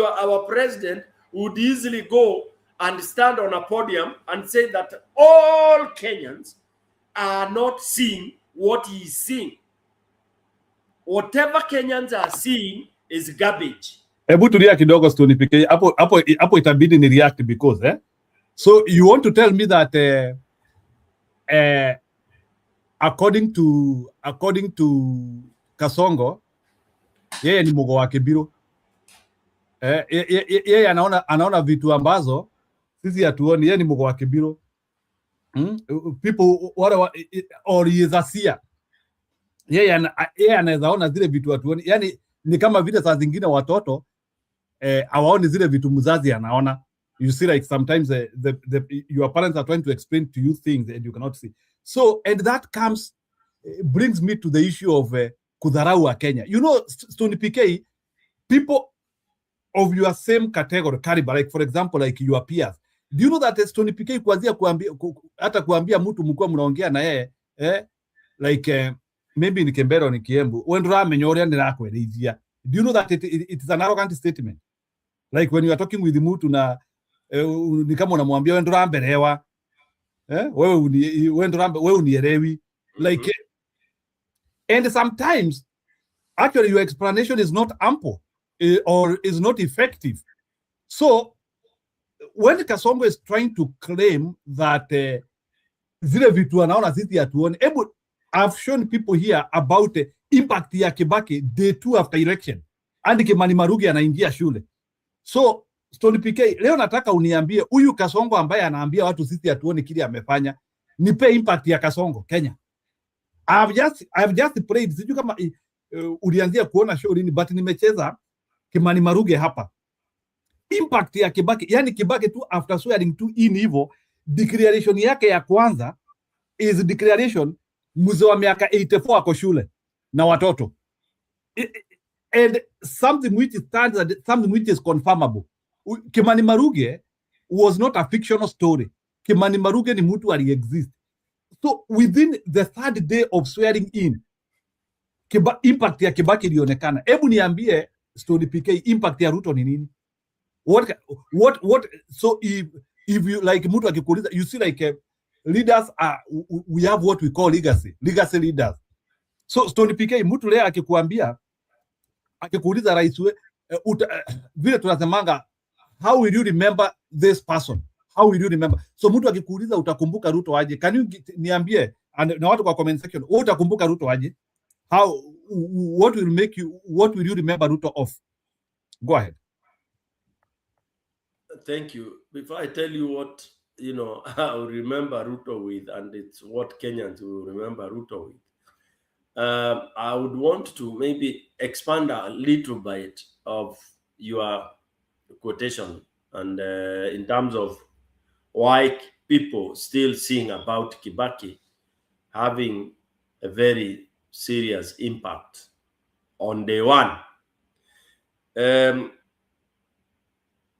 our president would easily go and stand on a podium and say that all Kenyans are not seeing what he is seeing. Whatever Kenyans are seeing is garbage. Hebu tulia kidogo tunipikie hapo itabidi ni react because so you want to tell me that according to Kasongo yeye ni mogo wa Kibiro. Yeye anaona vitu ambazo sisi hatuoni. Yeye ni mogo wa Kibiro. People or yezasia yeye anaweza ona zile vitu hatuoni. Yani ni kama vile saa zingine watoto hawaoni zile vitu mzazi anaona. You see, like sometimes your parents are trying to explain to you things and you cannot see. So, and that brings me to the issue of kudharau wa Kenya. You know, Stony PK, people of your same category, caliber, like for example, like your peers. Do you know that Stony PK kuanzia hata kuambia mtu mkuu mnaongea na yeye like maybe ni Kembero ni Kiembu wendra menyoria ndirakwerithia. Do you know that it is an arrogant statement? Like when you are talking with mtu na ni kama unamwambia wendra mbelewa wewe unielewi like and sometimes actually your explanation is not ample or is not effective. So when Kasongo is trying to claim that zile vitu anaona sisi hatuoni, I've shown people here about the impact ya Kibaki day 2 after election and Kimani Maruge anaingia shule. So Stony PK, leo nataka uniambie huyu Kasongo ambaye anaambia watu sisi hatuoni kile amefanya, nipe impact ya Kasongo Kenya. I've just played, sijui kama ulianzia kuona show lini, but nimecheza Kimani Maruge hapa. Impact ya Kibaki, yani Kibaki tu after swearing to in hivyo, declaration yake ya kwanza is declaration mzee wa miaka 84 ako shule na watoto. And something which is standard, something which is confirmable. Kimani Maruge was not a fictional story. Kimani Maruge ni mtu ali-exist. So within the 3rd day of swearing in, impact ya Kibaki ilionekana. Hebu niambie Stony PK, impact ya Ruto ni nini? What so if you like mtu akikuuliza, you see like leaders are, we have what we call legacy leaders. So Stony PK, mtu leo akikuuliza rais vile tunasemanga, how will you remember this person? How will you remember? So mtu akikuuliza utakumbuka Ruto aje? Can you niambie na watu kwa comment section, utakumbuka Ruto aje? What will you remember Ruto of? Go ahead. Thank you. Before I tell you what, I will remember Ruto with, and it's what Kenyans will remember Ruto with, I would want to maybe expand a little bit of your quotation and in terms of why people still sing about Kibaki having a very serious impact on day one.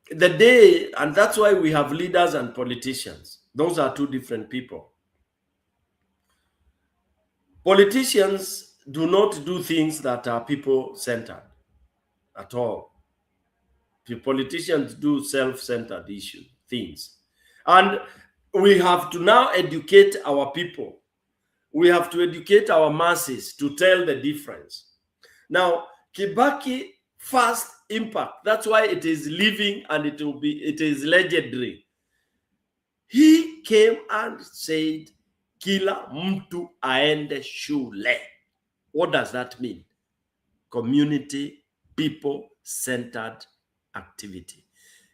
The day, and that's why we have leaders and politicians. Those are two different people. Politicians do not do things that are people-centered at all. The politicians do self-centered things. And we have to now educate our people. We have to educate our masses to tell the difference. Now, Kibaki first impact, that's why it is living and it is legendary. He came and said, kila mtu aende shule. What does that mean? Community, people-centered activity.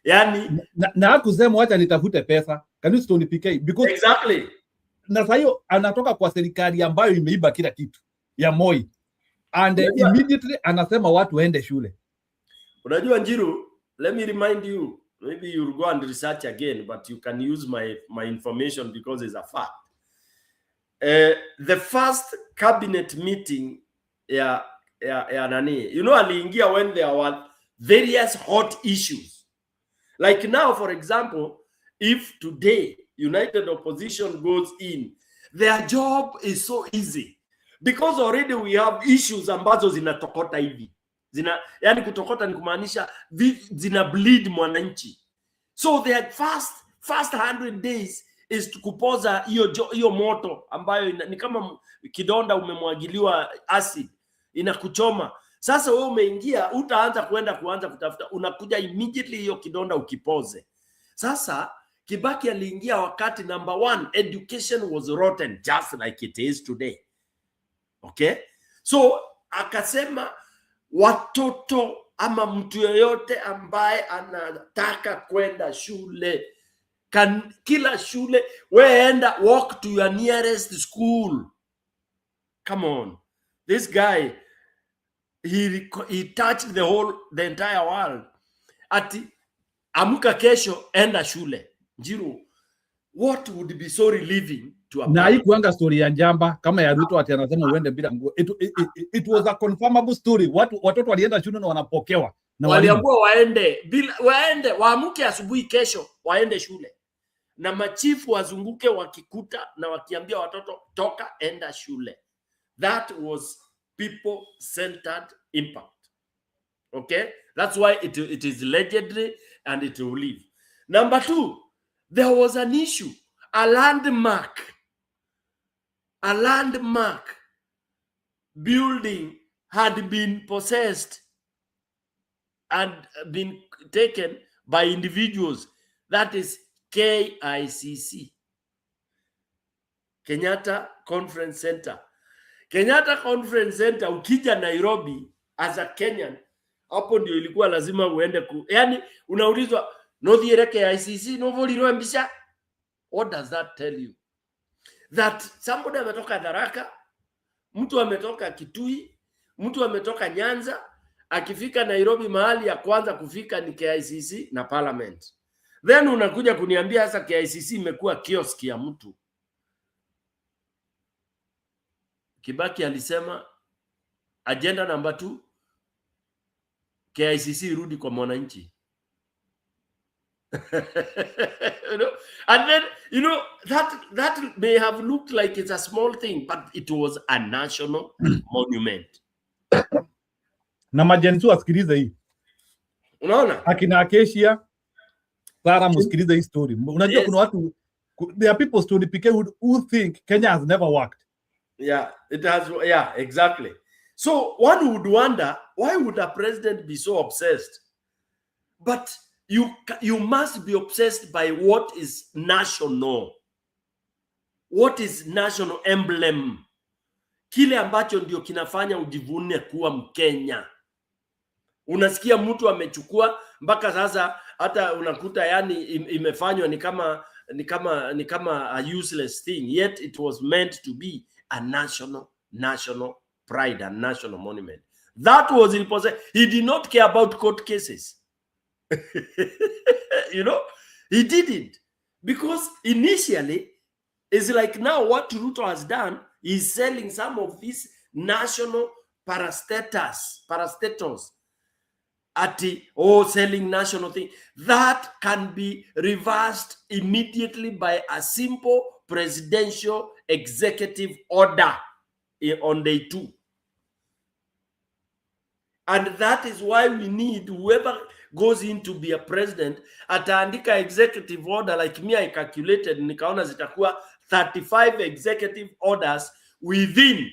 Yani na kusema wacha nitafute pesa. Can you Stony PK? Because exactly. Na sasa hiyo anatoka kwa serikali ambayo imeiba kila kitu ya Moi. And immediately anasema watu waende shule. Unajua Njiru, let me remind you, maybe you'll go and research again, but you can use my information because it's a fact. The first cabinet meeting ya nani, aliingia when there were various hot issues. Like now, for example, if today United Opposition goes in, their job is so easy because already we have issues ambazo zinatokota hivi. Yani kutokota ni kumaanisha zina bleed mwananchi. So their first 100 days is to kupoza hiyo moto ambayo ni kama kidonda umemwagiliwa acid inakuchoma. Sasa wewe umeingia, utaanza kuanza kutafuta, unakuja immediately hiyo kidonda ukipoze. Sasa Kibaki aliingia wakati number one, education was rotten just like it is today. Okay? So akasema watoto ama mtu yoyote ambaye anataka kwenda shule, kila shule, weenda walk to your nearest school. Come on. This guy, he touched the entire world. Ati amuka kesho, enda shule. Njiru, what would be so relieving to a na haikuanga story ya njamba kama ya Ruto ati anasema uende bila nguo. It was a confirmable story. Watoto walienda shule na wanapokewa na waliambiwa waende waamuke asubuhi kesho waende shule, na machifu wazunguke wakikuta na wakiambia watoto toka, enda shule. That was people-centered impact. Okay, that's why it is legendary and it will live. Number two, there was an issue, a landmark building had been possessed and been taken by individuals. That is KICC, Kenyatta Conference Center. Kenyatta Conference Center, ukija Nairobi as a Kenyan, hapo ndio ilikuwa lazima uende yani unaulizwa nothiere KICC novolirwe mbisha. What does that tell you? That somebody ametoka Tharaka, mtu ametoka Kitui, mtu ametoka Nyanza, akifika Nairobi mahali ya kwanza kufika ni KICC na Parliament. Then unakuja kuniambia sasa KICC imekuwa kioski ya mtu. Kibaki alisema agenda number 2, KICC irudi kwa mwananchi. You know, and then that may have looked like it's a small thing, but it was a national monument. Na majenzi wasikilize hii. Unaona? Akina Acacia, Sara msikilize hii story. Unajua kuna watu, there are people story PK who think Kenya has never worked. Yeah, it has. Yeah, exactly. So one would wonder, why would a president be so obsessed? But you must be obsessed by what is national. What is national emblem? Kile ambacho ndio kinafanya ujivune kuwa Mkenya. Unasikia mtu amechukua mpaka sasa hata unakuta yani imefanywa ni kama a useless thing, yet it was meant to be a national pride and national monument. That was in possession. He did not care about court cases. You know, he didn't, because initially it's like now what Ruto has done is selling some of these national parastatals selling national thing that can be reversed immediately by a simple presidential executive order on day 2. And that is why we need whoever goes in to be a president ataandika executive order. Like me, I calculated, nikaona zitakuwa 35 executive orders within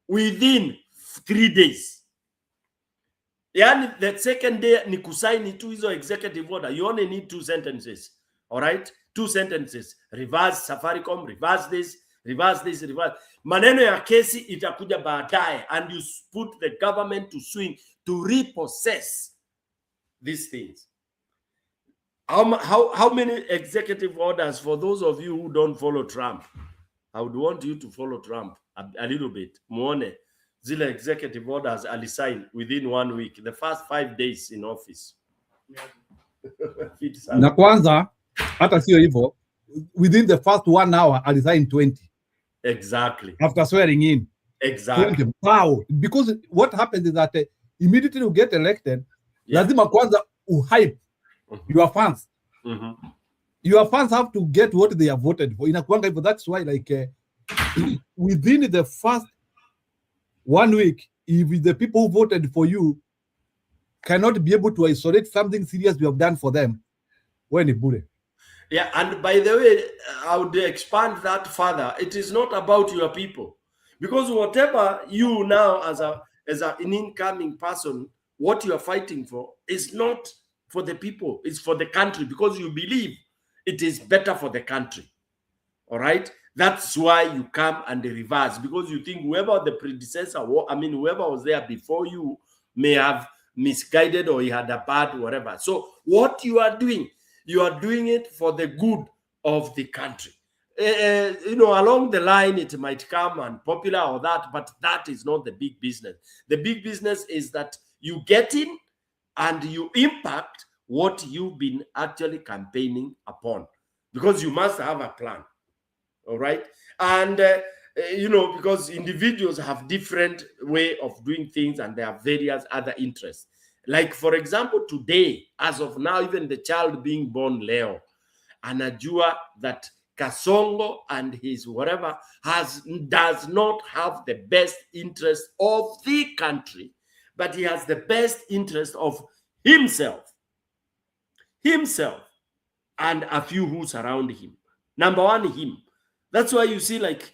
3 days. Yani the second day ni kusaini tu hizo executive order. You only need 2 sentences. All right? 2 sentences. Reverse Safaricom, reverse this, reverse this, reverse. Maneno ya kesi itakuja baadaye, and you put the government to swing to repossess these things. How many executive orders, for those of you who don't follow Trump, I would want you to follow Trump a little bit. Muone zile executive orders alisign within 1 week, the first 5 days in office. Na kwanza hata sio hivyo, within the first 1 hour alisign 20. Exactly. After swearing in. Exactly. Wow. Because what happens is that immediately you get elected, lazima kwanza uhype your fans. Your fans have to get what they have voted for. Inakuanga hivyo. That's why like within the first 1 week, if the people who voted for you cannot be able to isolate something serious you have done for them, when it bure. Yeah, and by the way, I would expand that further. It is not about your people, because whatever you now as a as an incoming person, what you are fighting for is not for the people, it's for the country, because you believe it is better for the country. All right? That's why you come and reverse, because you think whoever the predecessor, whoever was there before you may have misguided or he had a bad whatever. So what you are doing it for the good of the country. Along the line, it might come and popular or that, but that is not the big business. The big business is that you get in and you impact what you've been actually campaigning upon, because you must have a plan. All right. And, because individuals have different way of doing things and there are various other interests. Like, for example, today, as of now, even the child being born Leo, anajua that Kasongo and his whatever does not have the best interest of the country, but he has the best interest of himself and a few who surround him. Number one, him. That's why you see like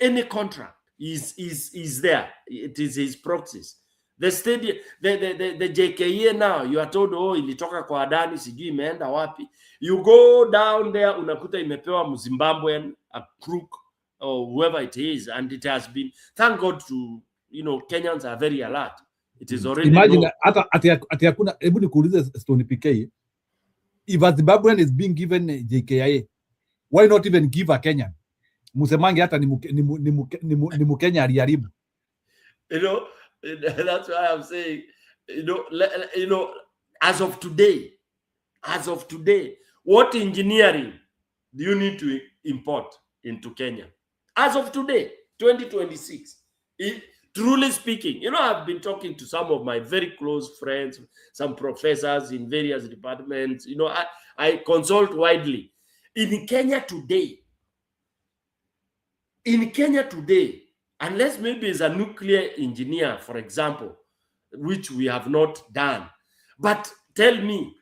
any contract is there. It is his proxies. The stadium, the JKE now, you are told, oh, ilitoka kwa Adani, sijui imeenda wapi. You go down there, unakuta imepewa Mzimbabwean, a crook, or whoever it is, and it has been, thank God to, Kenyans are very alert. It is already imagine ati hakuna, hebu nikuulize Stone PK, if a Zimbabwean is being given JKIA, why not even give a Kenyan? Musemange hata ni Mkenya aliharibu. That's why I'm saying, as of today, what engineering do you need to import into Kenya? As of today, 2026, truly speaking, I've been talking to some of my very close friends, some professors in various departments. I consult widely. In Kenya today, unless maybe as a nuclear engineer, for example, which we have not done, but tell me,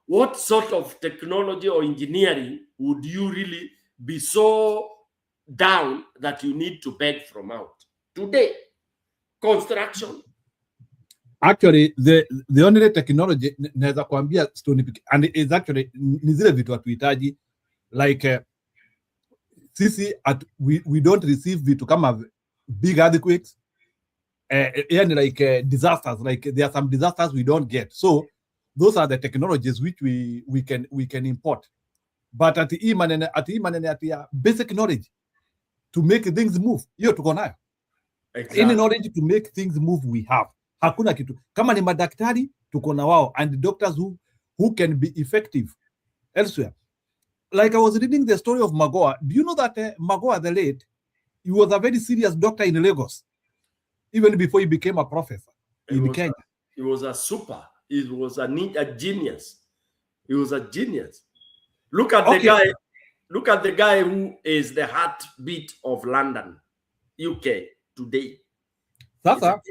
what sort of technology or engineering would you really be so down that you need to beg from out? Today, construction. Actually, the only technology naweza kuambia Stone PK, and is actually ni zile vitu hatuhitaji, like sisi we don't receive vitu kama big earthquakes, and like disasters, like there are some disasters we don't get. So those are the technologies which we can import. But at the basic knowledge to make things move, hiyo tuko nayo. Exactly. Any knowledge to make things move we have. Hakuna kitu. Kama ni madaktari tuko na wao, and doctors who can be effective elsewhere. Like I was reading the story of Magoha. Do you know that Magoha the late, he was a very serious doctor in Lagos, even before he became a professor in Kenya. He was a super. He was a genius. He was a genius. Look at the guy. Look at the guy who is the heartbeat of London, UK today. Sasa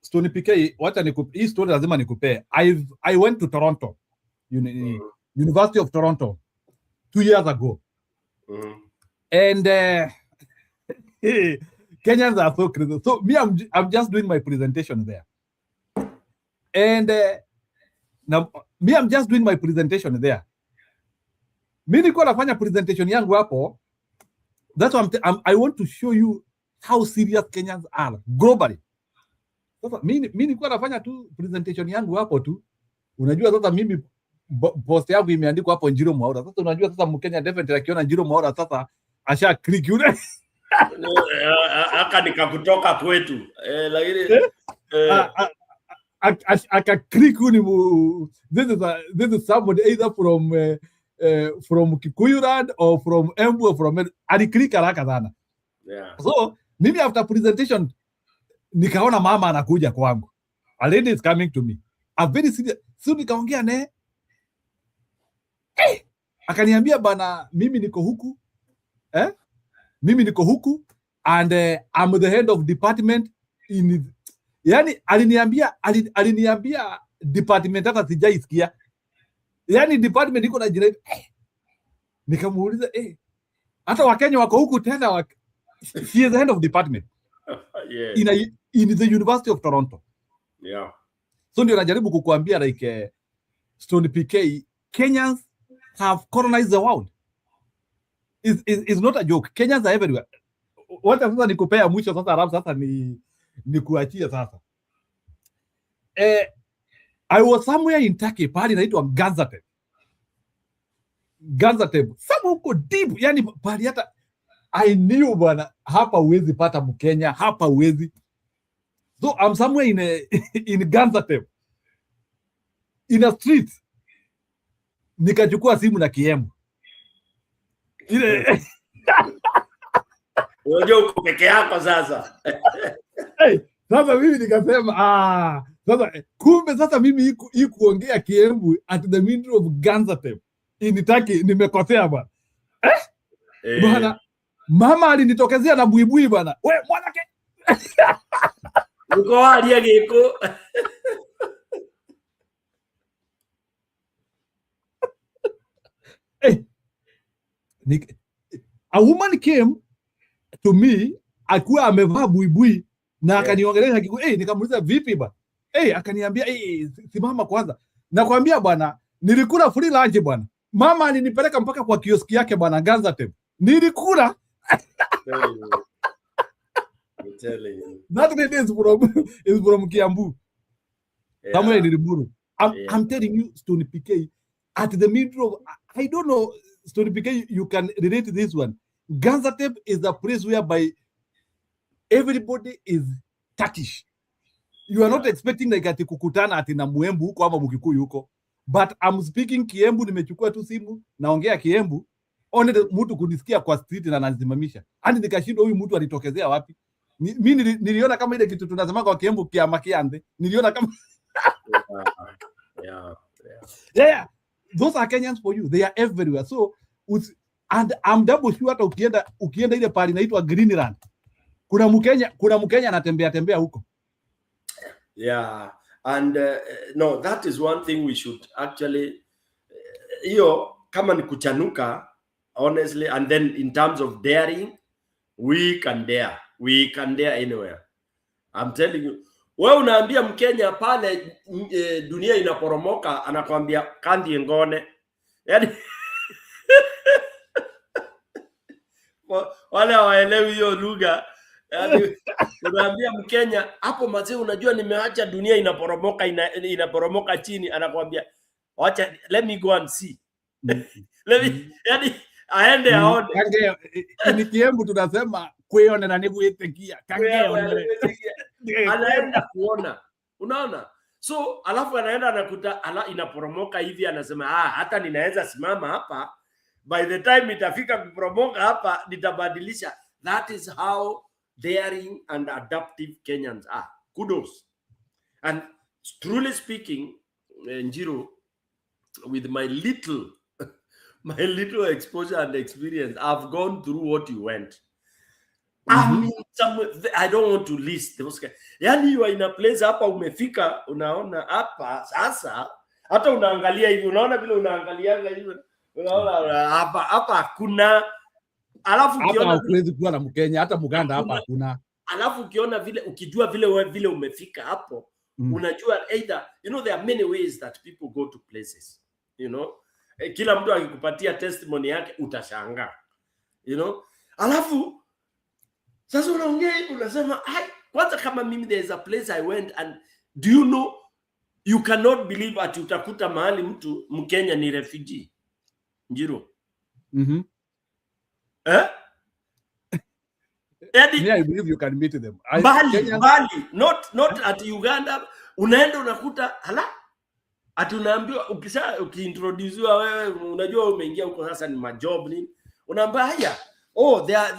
Stone PK, wacha hii story lazima nikupe. I went to Toronto, University of Toronto, 2 years ago. And Kenyans are so crazy. So me, I'm just doing my presentation there. And now me, I'm just doing my presentation there. Mi nilikuwa nafanya presentation yangu hapo. That's why I want to show you how serious Kenyans are globally. Sasa mi nilikuwa nafanya tu presentation yangu hapo tu. Unajua sasa mimi post yangu imeandikwa hapo Njiro Mwaura. Sasa unajua sasa Mkenya definitely akiona Njiro Mwaura sasa asha click yule. Aka nikakutoka kwetu. Lakini aka click uni this is somebody either from Kikuyu land or from Embu or from aliclick haraka sana. Yeah. So mimi after presentation nikaona mama anakuja kwangu. A lady is coming to me. A very serious. So nikaongea naye. Akaniambia bana, mimi niko huku. Mimi niko huku and I'm the head of department in, yani aliniambia department hata sijaisikia. Yani department iko na jina. Nikamuuliza hata Wakenya wako huku tena she is the head of department. Yeah. in the University of Toronto. Yeah. So ndio najaribu kukuambia like Stone PK, Kenyans have colonized the world. Is not a joke. Kenyans are everywhere. Wacha sasa nikupea mwisho sasa, alafu sasa ni kuachia sasa. I was somewhere in Turkey, pahali inaitwa Gaziantep. Somewhere huko deep, yani pahali hata I knew bwana, hapa uwezi pata Mkenya, hapa uwezi. So I'm somewhere in Gaziantep, in a street, nikachukua simu na kiemu ile unajua uko peke yako sasa. Hey, sasa mimi nikasema sasa kumbe sasa mimi hii kuongea kiembu at the middle of Gaziantep initaki nimekosea bwana. Bwana mama alinitokezea na buibui bwana. We mwanake. Uko hali yako. Hey. A woman came to me akiwa amevaa buibui na akaniongelea kiku, nikamuuliza vipi bwana? Akaniambia simama kwanza. Nakwambia bwana, nilikula free lunch bwana. Mama alinipeleka mpaka kwa kioski yake bwana Gaziantep. Nilikula. I'm telling you. That lady is from Kiambu. Somewhere in Limuru. I'm telling you, Stone PK, at the middle of, I don't know, Stone PK, you can relate to this one. Gaziantep is a place whereby everybody is Turkish. You are not expecting like ati kukutana ati na Muembu huko ama Mukikuyu huko. But I'm speaking Kiembu, nimechukua tu simu, naongea Kiembu, only mtu kunisikia kwa street na anasimamisha. Hadi nikashindwa huyu mtu alitokezea wapi? Mimi niliona kama ile kitu tunasema kwa Kiembu kiama kiande. Niliona kama yeah. Those are Kenyans for you. They are everywhere. So and I'm double sure hata ukienda ile pali inaitwa Greenland. Kuna Mkenya anatembea huko. Yeah, and no, that is one thing we should actually, hiyo kama ni kuchanuka, honestly, and then in terms of daring, we can dare anywhere. I'm telling you, wewe unaambia Mkenya pale dunia inaporomoka, anakuambia kandi ngone, yani wale hawaelewi hiyo lugha. Yani unaambia Mkenya hapo mazee, unajua nimeacha dunia inaporomoka, inaporomoka chini, anakuambia acha, let me go and see. Yani aende aone. Kange ni Kiembu tunasema kuiona na niguitekia. Kange anaenda kuona. Unaona? So alafu anaenda anakuta inaporomoka hivi, anasema hata ninaweza simama hapa, by the time itafika kuporomoka hapa nitabadilisha. That is how daring and adaptive Kenyans are. Kudos. And truly speaking, Njiro, with my little exposure and experience, I've gone through what you went. I mean, I don't want to list those guys. Yani you are in a place hapa umefika, unaona hapa sasa, hata unaangalia hivi, unaona vile unaangalianga hivi, unaona hapa hakuna. Alafu ukiona hapa kuwa na Mkenya, hata Muganda hapa hakuna. Alafu ukiona vile, ukijua vile umefika hapo, unajua either, you know, there are many ways that people go to places, you know. Kila mtu akikupatia testimony yake utashangaa, you know. Alafu sasa unaongea hivi, unasema kwanza kama mimi there is a place I went, and do you know, you cannot believe ati utakuta mahali mtu Mkenya ni refugee. Njiro. I believe you can meet them. Bali, not at Uganda. Unaenda unakuta ati unaambiwa ukiintroducewa wewe, unajua umeingia huko sasa ni majob nini, unaambia haya,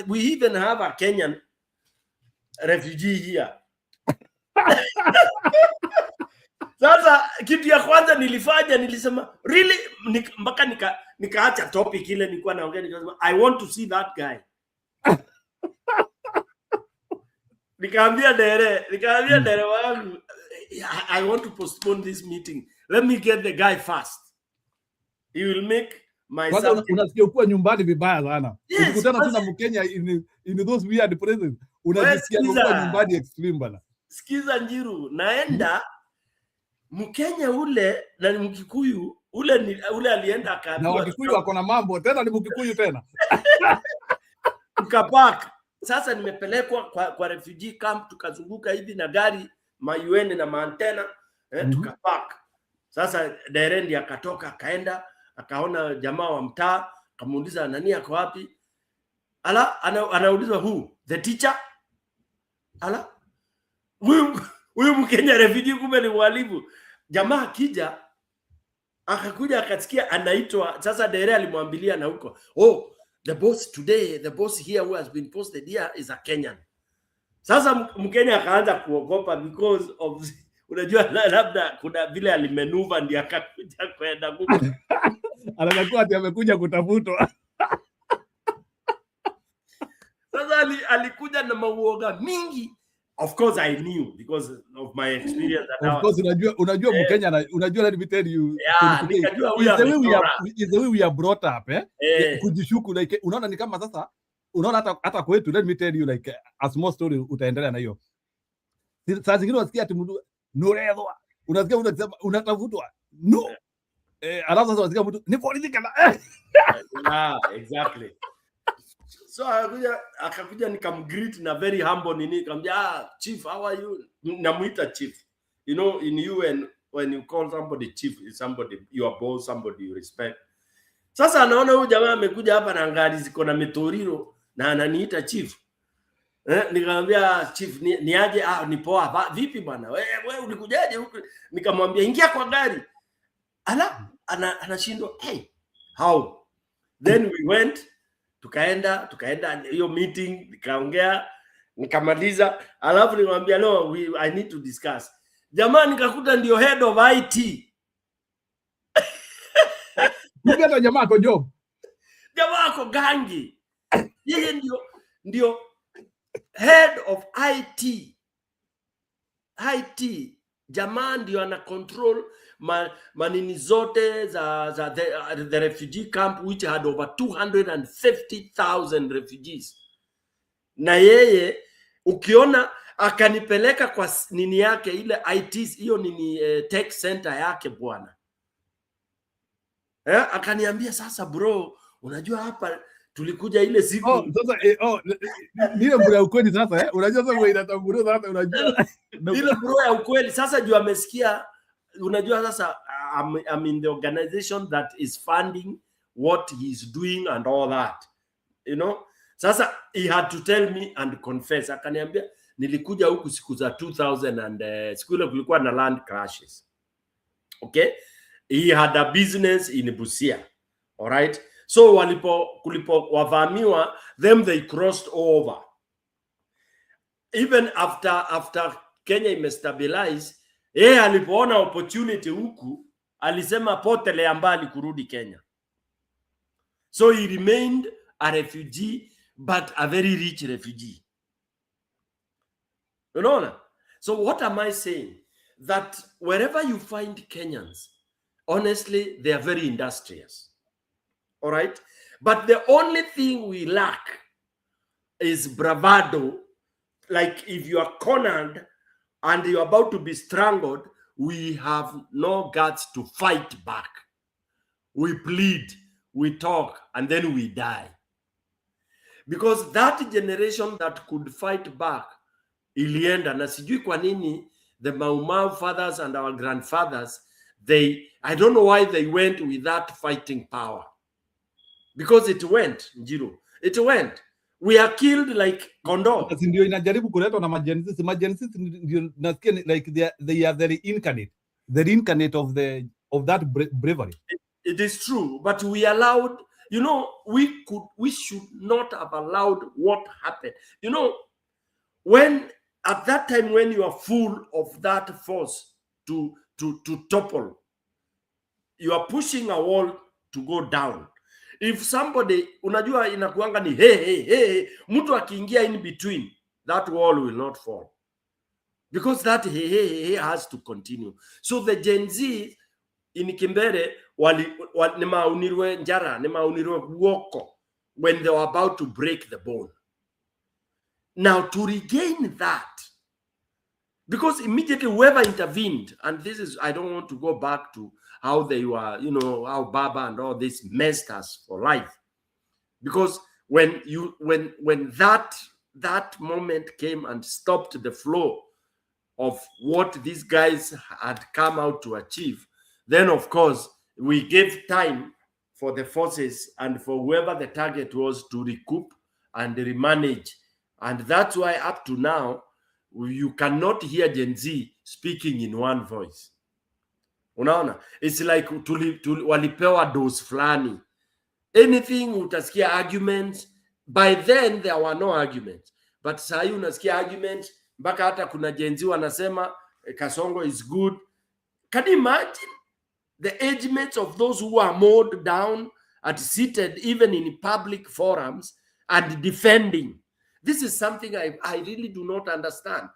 we even have a Kenyan refugee here. Sasa kitu ya kwanza nilifanya, nilisema really, mpaka nikaacha topic ile nilikuwa naongea, nikasema I want to see that guy. Nikaambia dere wangu, I want to postpone this meeting. Let me get the guy first. He will make myself. Unasikia ukiwa nyumbani vibaya sana. Yes, Ukikutana tu na Mkenya in those weird places, unajisikia ukiwa nyumbani extreme bana. Sikiza Njiru, naenda Mkenya ule na ni Mkikuyu ule alienda akaambiwa na Wakikuyu wako na mambo tena, ni Mkikuyu tena tukapark. Sasa nimepelekwa kwa refugee camp, tukazunguka hivi na gari mayuene na maantena tukapark. Sasa Dairendi akatoka akaenda akaona jamaa wa mtaa, akamuuliza nani ako wapi? Anaulizwa who? The teacher? Huyu Mkenya refugee kumbe ni mwalimu. Jamaa akija akakuja akasikia anaitwa. Sasa Daire alimwambilia na huko, oh, the boss here who has been posted here is a Kenyan. Sasa Mkenya akaanza kuogopa because of unajua labda kuna vile alimenuva ndio akakuja kwenda huko. Anakuwa ati amekuja kutafutwa. Sasa alikuja na mauoga mingi. Of course I knew because of my experience. Of course unajua Mkenya unajua, let me tell you, nikajua is the way we are brought up kujishuku like unaona ni kama sasa unaona hata kwetu, let me tell you like a small story, utaendelea na hiyo. Saa zingine unasikia ati mtu norethwa, unasikia mtu akisema unatafutwa alafu sasa unasikia mtu ni polisi kana exactly. So akakuja nikamgreet na very humble nini, nikamwambia chief, how are you? Namuita chief. You know, in you and when you call somebody chief, is somebody your boss, somebody you respect. Sasa anaona huyu jamaa amekuja hapa na ngari ziko na metoriro na ananiita chief. Nikamwambia chief ni aje? Ni poa. Vipi bwana? Wewe ulikujaje huku? Nikamwambia ingia kwa gari. Anashindwa, hey, how? Then we went, tukaenda hiyo meeting, nikaongea, nikamaliza, alafu nikamwambia no, I need to discuss. Jamaa nikakuta ndio head of IT. Hata jamaa ako job. Jamaa ako gangi. Yeye ndio head of IT. Jamaa ndio ana control manini zote za the refugee camp which had over 250,000 refugees. Na yeye ukiona akanipeleka kwa nini yake ile IT hiyo nini tech center yake bwana. Akaniambia sasa bro, unajua hapa tulikuja ile siku sasa ile bro ya ukweli sasa unajua sasa wewe inatambua sasa unajua ile bro ya ukweli sasa juu amesikia. Unajua sasa I'm in the organization that is funding what he's doing and all that, you know. Sasa he had to tell me and confess. Akaniambia nilikuja huku siku za 2000 and siku ile kulikuwa na land crashes. Okay, he had a business in Busia. All right, so kulipo wavamiwa, them they crossed over. Even after Kenya imestabilize, alipoona opportunity huku alisema potelea mbali kurudi Kenya. So he remained a refugee, but a very rich refugee. You know? So what am I saying? That wherever you find Kenyans, honestly, they are very industrious. All right? But the only thing we lack is bravado. Like if you are cornered and you're about to be strangled, we have no guts to fight back. We plead, we talk, and then we die. Because that generation that could fight back, ilienda, na sijui kwa nini the Mau Mau fathers and our grandfathers, I don't know why they went with that fighting power. Because it went, Njiru. It went. We are killed like kondoo. Ndio inajaribu kuletwa na majensis ndio nasikia like they are the incarnate of that bravery. It is true, but we allowed, you know, we should not have allowed what happened. You know, when at that time when you are full of that force to topple, you are pushing a wall to go down. If somebody, unajua inakuanga ni hey, mtu akiingia in between, that wall will not fall. Because that hey has to continue. So the Gen Z in Kimbere nimaunirwe njara, nimaunirwe woko when they were about to break the bone. Now to regain that, because immediately whoever intervened, and this is, I don't want to go back to how they were, how Baba and all this messed us for life. Because when that moment came and stopped the flow of what these guys had come out to achieve, then of course we gave time for the forces and for whoever the target was to recoup and remanage. And that's why up to now, you cannot hear Gen Z speaking in one voice. Unaona? It's like walipewa dose flani. Anything utasikia arguments. By then there were no arguments. But sahi unasikia arguments. Mpaka hata kuna Gen Z wanasema Kasongo is good. Can you imagine the age mates of those who are mowed down and seated even in public forums and defending? This is something I really do not understand.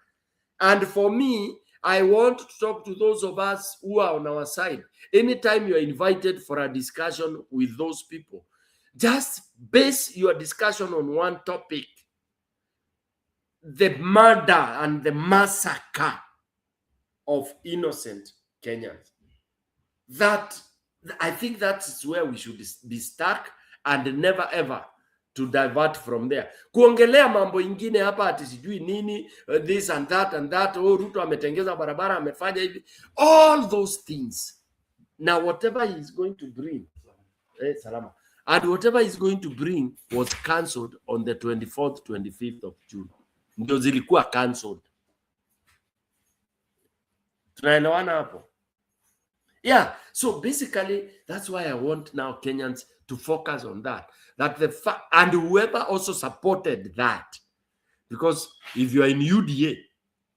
And for me, I want to talk to those of us who are on our side. Anytime you are invited for a discussion with those people, just base your discussion on one topic: the murder and the massacre of innocent Kenyans. That, I think that's where we should be stuck and never ever to divert from there. Kuongelea mambo ingine hapa ati sijui nini, this and that, oh, Ruto ametengeza barabara, amefanya hivi, all those things. Now whatever he's going to bring, salama, and whatever he's going to bring was cancelled on the 24th, 25th of June. Ndio zilikuwa cancelled. Tunaelewana hapo? Yeah, so basically that's why I want now Kenyans to focus on that. That and whoever also supported that, because if you are in UDA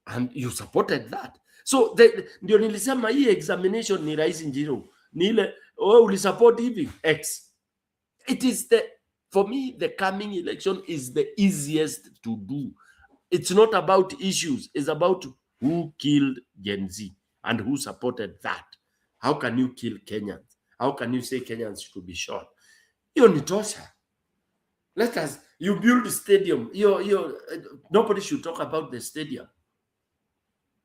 and you supported that, so ndio nilisema hii examination ni rahisi njiro, ni ile ulisupport hivi X. It is for me, the coming election is the easiest to do. It's not about issues, it's about who killed Gen Z and who supported that. How can you kill Kenyans? How can you say Kenyans should be shot? Hiyo ni tosha. Let us, you build a stadium. Nobody should talk about the stadium.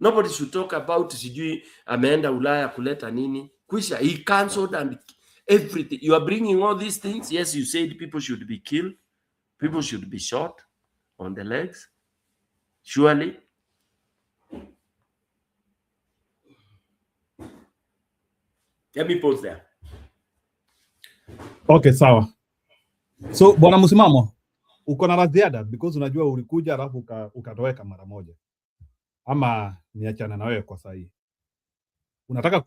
Nobody should talk about sijui ameenda Ulaya kuleta nini. Kwisha, he cancelled and everything. You are bringing all these things. Yes, you said people should be killed. People should be shot on the legs. Surely. Let me pause there. Okay, sawa. So bwana Msimamo, uko na la ziada because unajua ulikuja alafu ukatoweka mara moja, ama niachana na wewe kwa sahihi? Unataka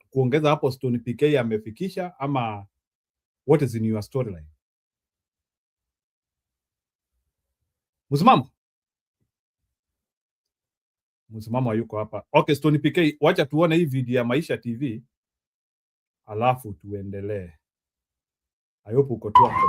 kuongeza hapo Stone PK amefikisha, ama what is in your storyline? Msimamo hayuko hapa. Okay, Stone PK, wacha tuone hii video ya Maisha TV alafu tuendelee. I hope uko tu hapo.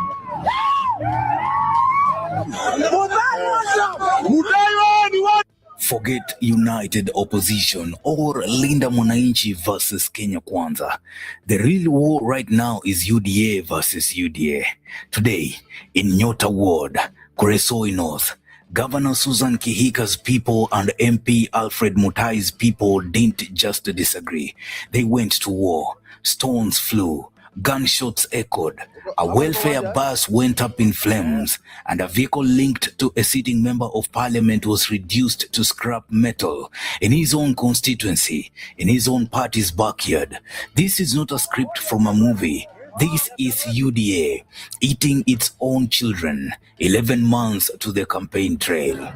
Forget united opposition or Linda Mwananchi versus Kenya Kwanza. The real war right now is UDA versus UDA. Today, in Nyota Ward, Kuresoi North, Governor Susan Kihika's people and MP Alfred Mutai's people didn't just disagree. They went to war. Stones flew. Gunshots echoed. A welfare bus went up in flames, and a vehicle linked to a sitting member of parliament was reduced to scrap metal in his own constituency, in his own party's backyard. This is not a script from a movie. This is UDA eating its own children 11 months to the campaign trail.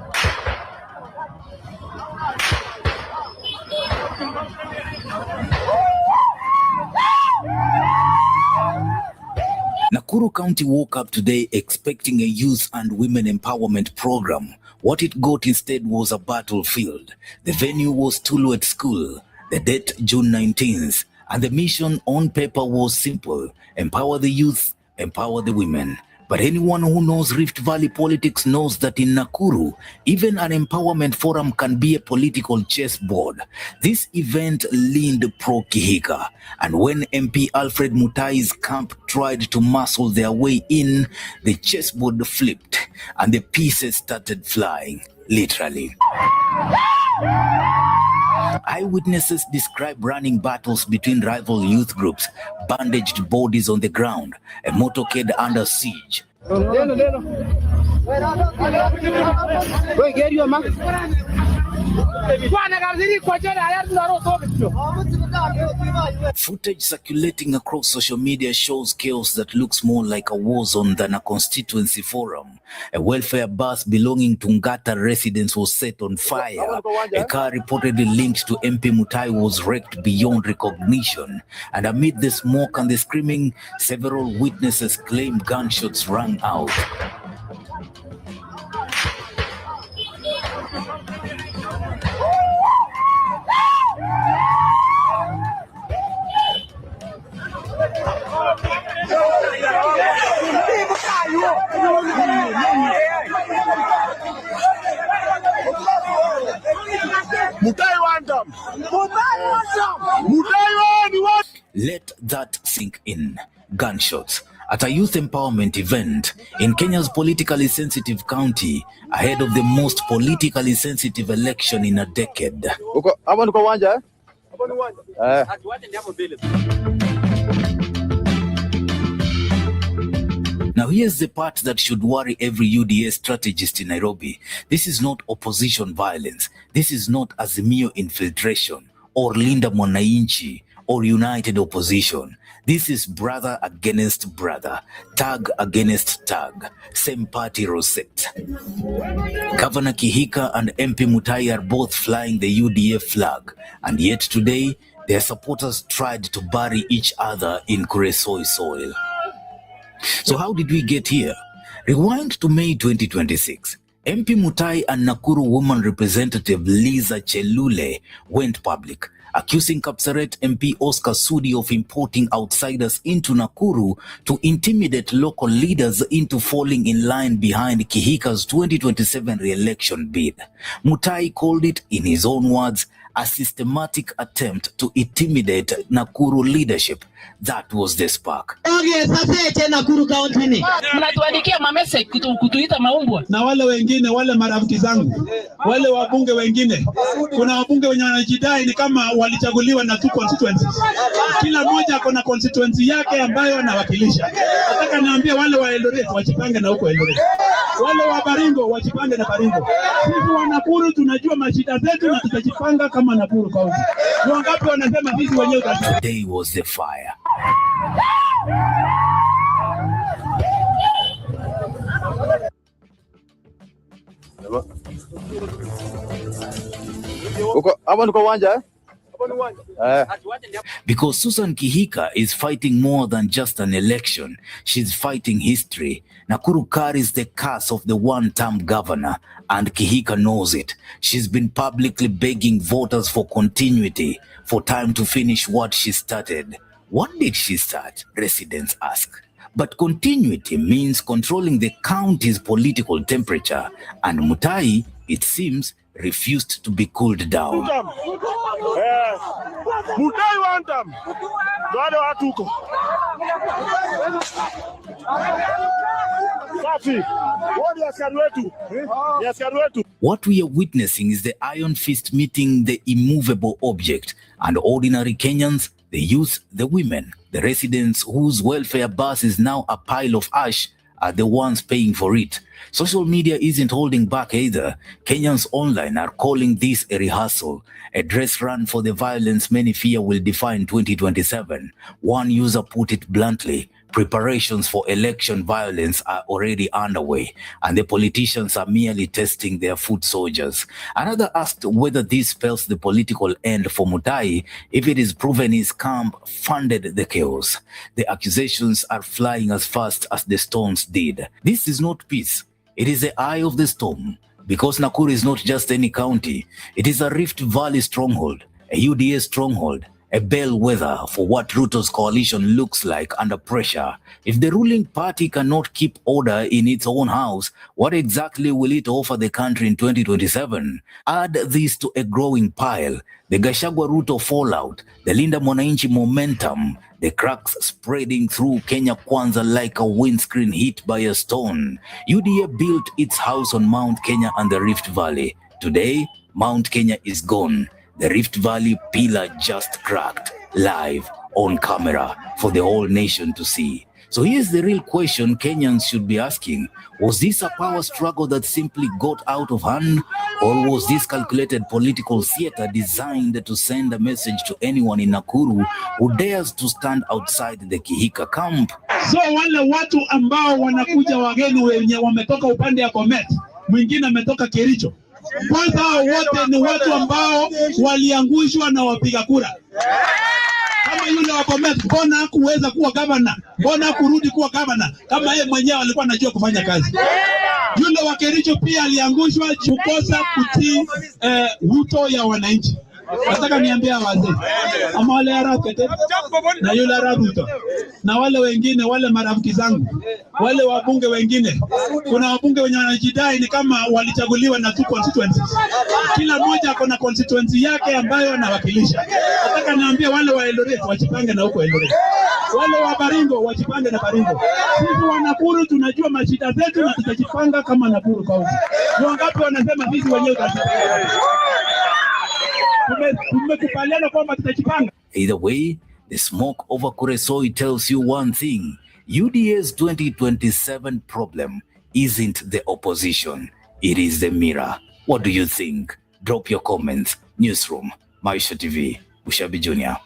Nakuru County woke up today expecting a youth and women empowerment program. What it got instead was a battlefield. The venue was Tulwet School, the date June 19th, and the mission on paper was simple: empower the youth, empower the women. But anyone who knows Rift Valley politics knows that in Nakuru, even an empowerment forum can be a political chessboard. This event leaned pro-Kihika, and when MP Alfred Mutai's camp tried to muscle their way in, the chessboard flipped and the pieces started flying, literally. Eyewitnesses describe running battles between rival youth groups, bandaged bodies on the ground, a motorcade under siege. Footage circulating across social media shows chaos that looks more like a war zone than a constituency forum. A welfare bus belonging to Ngata residents was set on fire. A car reportedly linked to MP Mutai was wrecked beyond recognition. And amid the smoke and the screaming, several witnesses claim gunshots rang out. Let that sink in. Gunshots at a youth empowerment event in Kenya's politically sensitive county ahead of the most politically sensitive election in a decade. Now here's the part that should worry every UDA strategist in Nairobi. This is not opposition violence. This is not Azimio infiltration or Linda Mwananchi or United Opposition. This is brother against brother, tag against tag, same party rosette. Governor Kihika and MP Mutai are both flying the UDA flag, and yet today their supporters tried to bury each other in Kuresoi soil. So how did we get here? Rewind to May 2026. MP Mutai and Nakuru woman representative Liza Chelule went public, accusing Kapsaret MP Oscar Sudi of importing outsiders into Nakuru to intimidate local leaders into falling in line behind Kihika's 2027 re-election bid. Mutai called it, in his own words, a systematic attempt to intimidate Nakuru leadership. That was the spark. Mnatuandikia mamessage kutuita maumbwa. Na wale wengine, wale marafiki zangu, wale wabunge wengine, kuna wabunge wenye wanajidai ni kama walichaguliwa na 2 constituencies. Kila mmoja ako na constituency yake ambayo anawakilisha. Nataka niambie wale wa Eldoret wajipange na huko Eldoret. Wale wa Baringo wajipange na Baringo. Sisi wa Nakuru tunajua mashida zetu na tutajipanga kama Nakuru County. Ni wangapi wanasema sisi wenyewe? Today was the fire. Because Susan Kihika is fighting more than just an election. She's fighting history. Nakuru carries the curse of the one-term governor, and Kihika knows it. She's been publicly begging voters for continuity, for time to finish what she started. What did she start? Residents ask. But continuity means controlling the county's political temperature, and Mutai, it seems, refused to be cooled down. Mutai want them. Bado hatuko. What we are witnessing is the iron fist meeting the immovable object, and ordinary Kenyans, the youth, the women, the residents whose welfare bus is now a pile of ash, are the ones paying for it. Social media isn't holding back either. Kenyans online are calling this a rehearsal, a dress run for the violence many fear will define 2027. One user put it bluntly: preparations for election violence are already underway, and the politicians are merely testing their foot soldiers. Another asked whether this spells the political end for Mutai if it is proven his camp funded the chaos. The accusations are flying as fast as the stones did. This is not peace. It is the eye of the storm. Because Nakuru is not just any county. It is a Rift Valley stronghold, a UDA stronghold, a bellwether for what Ruto's coalition looks like under pressure. If the ruling party cannot keep order in its own house, what exactly will it offer the country in 2027? Add this to a growing pile, the Gachagua-Ruto fallout, the Linda Mwananchi momentum, the cracks spreading through Kenya Kwanza like a windscreen hit by a stone. UDA built its house on Mount Kenya and the Rift Valley. Today, Mount Kenya is gone. The Rift Valley pillar just cracked, live, on camera, for the whole nation to see. So here's the real question Kenyans should be asking. Was this a power struggle that simply got out of hand? Or was this calculated political theater designed to send a message to anyone in Nakuru who dares to stand outside the Kihika camp? So wale watu ambao wanakuja wageni wenye wametoka upande ya Bomet, mwingine ametoka Kericho. Kwanza hao wote ni watu ambao waliangushwa na wapiga kura. Kama yule wa Bomet, mbona hakuweza kuwa gavana? Mbona hakurudi kuwa gavana kama yeye mwenyewe alikuwa anajua kufanya kazi? Yule wa Kericho pia aliangushwa kukosa kutii wito ya wananchi. Nataka niambia wazee ama wale harakati na yule Ruto na wale wengine, wale marafiki zangu, wale wabunge wengine, kuna wabunge wenye wanajidai ni kama walichaguliwa na two constituencies. Kila mmoja ako na constituency yake ambayo anawakilisha. Nataka niambie wale wa Eldoret wajipange na huko Eldoret, wale wa Baringo wajipange na Baringo. Sisi wa Nakuru tunajua mashida zetu na tutajipanga kama Nakuru County. Wangapi wanasema sisi wenyewe tutajipanga? Either way, the smoke over Kuresoi tells you one thing. UDA's 2027 problem isn't the opposition, it is the mirror. What do you think? Drop your comments. Newsroom, Maisha TV, Ushabi Jr.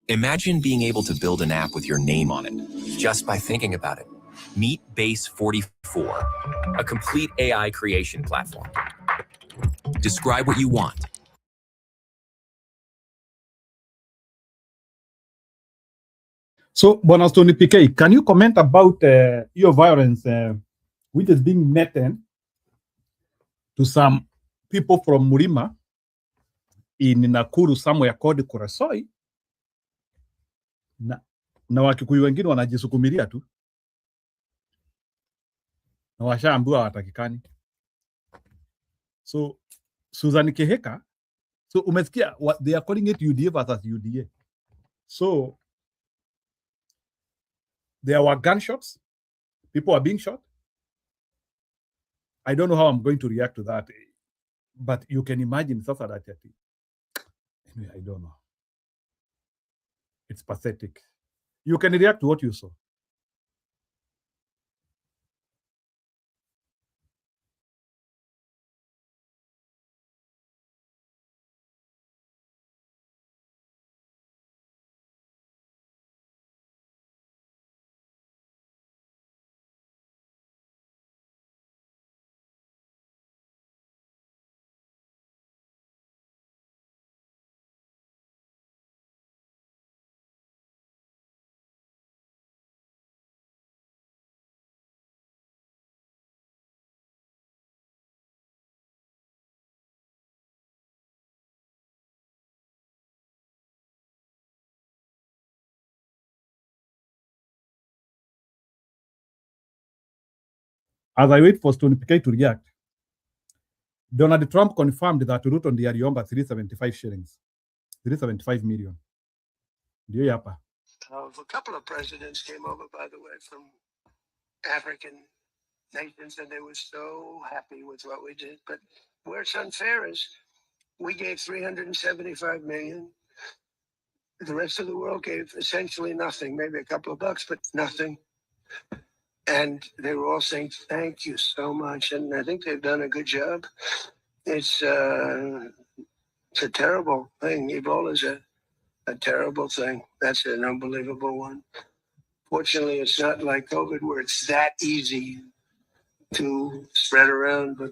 Imagine being able to build an app with your name on it, just by thinking about it. Meet Base 44, a complete AI creation platform. Describe what you want. So, Bwana Stony PK, can you comment about your violence which is being netted to some people from Murima in Nakuru, somewhere called Kuresoi, na Wakikuyu wengine wanajisukumilia tu na washaambiwa watakikani. So Susan Kihika, so umesikia what they are calling it UDA versus UDA. So there were gunshots, people are being shot. I don't know how I'm going to react to that, but you can imagine sasa that. Anyway, I don't know. It's pathetic. You can react to what you saw. As I wait for Stony PK to react, Donald Trump confirmed that Ruto ndiye aliomba 375 shillings, 375 million. Ndio hapa. A couple of presidents came over, by the way, from African nations, and they were so happy with what we did. But where it's unfair is we gave 375 million. The rest of the world gave essentially nothing, maybe a couple of bucks, but nothing. And they were all saying, thank you so much. And I think they've done a good job. It's a terrible thing. Ebola is a terrible thing. That's an unbelievable one. Fortunately, it's not like COVID where it's that easy to spread around, but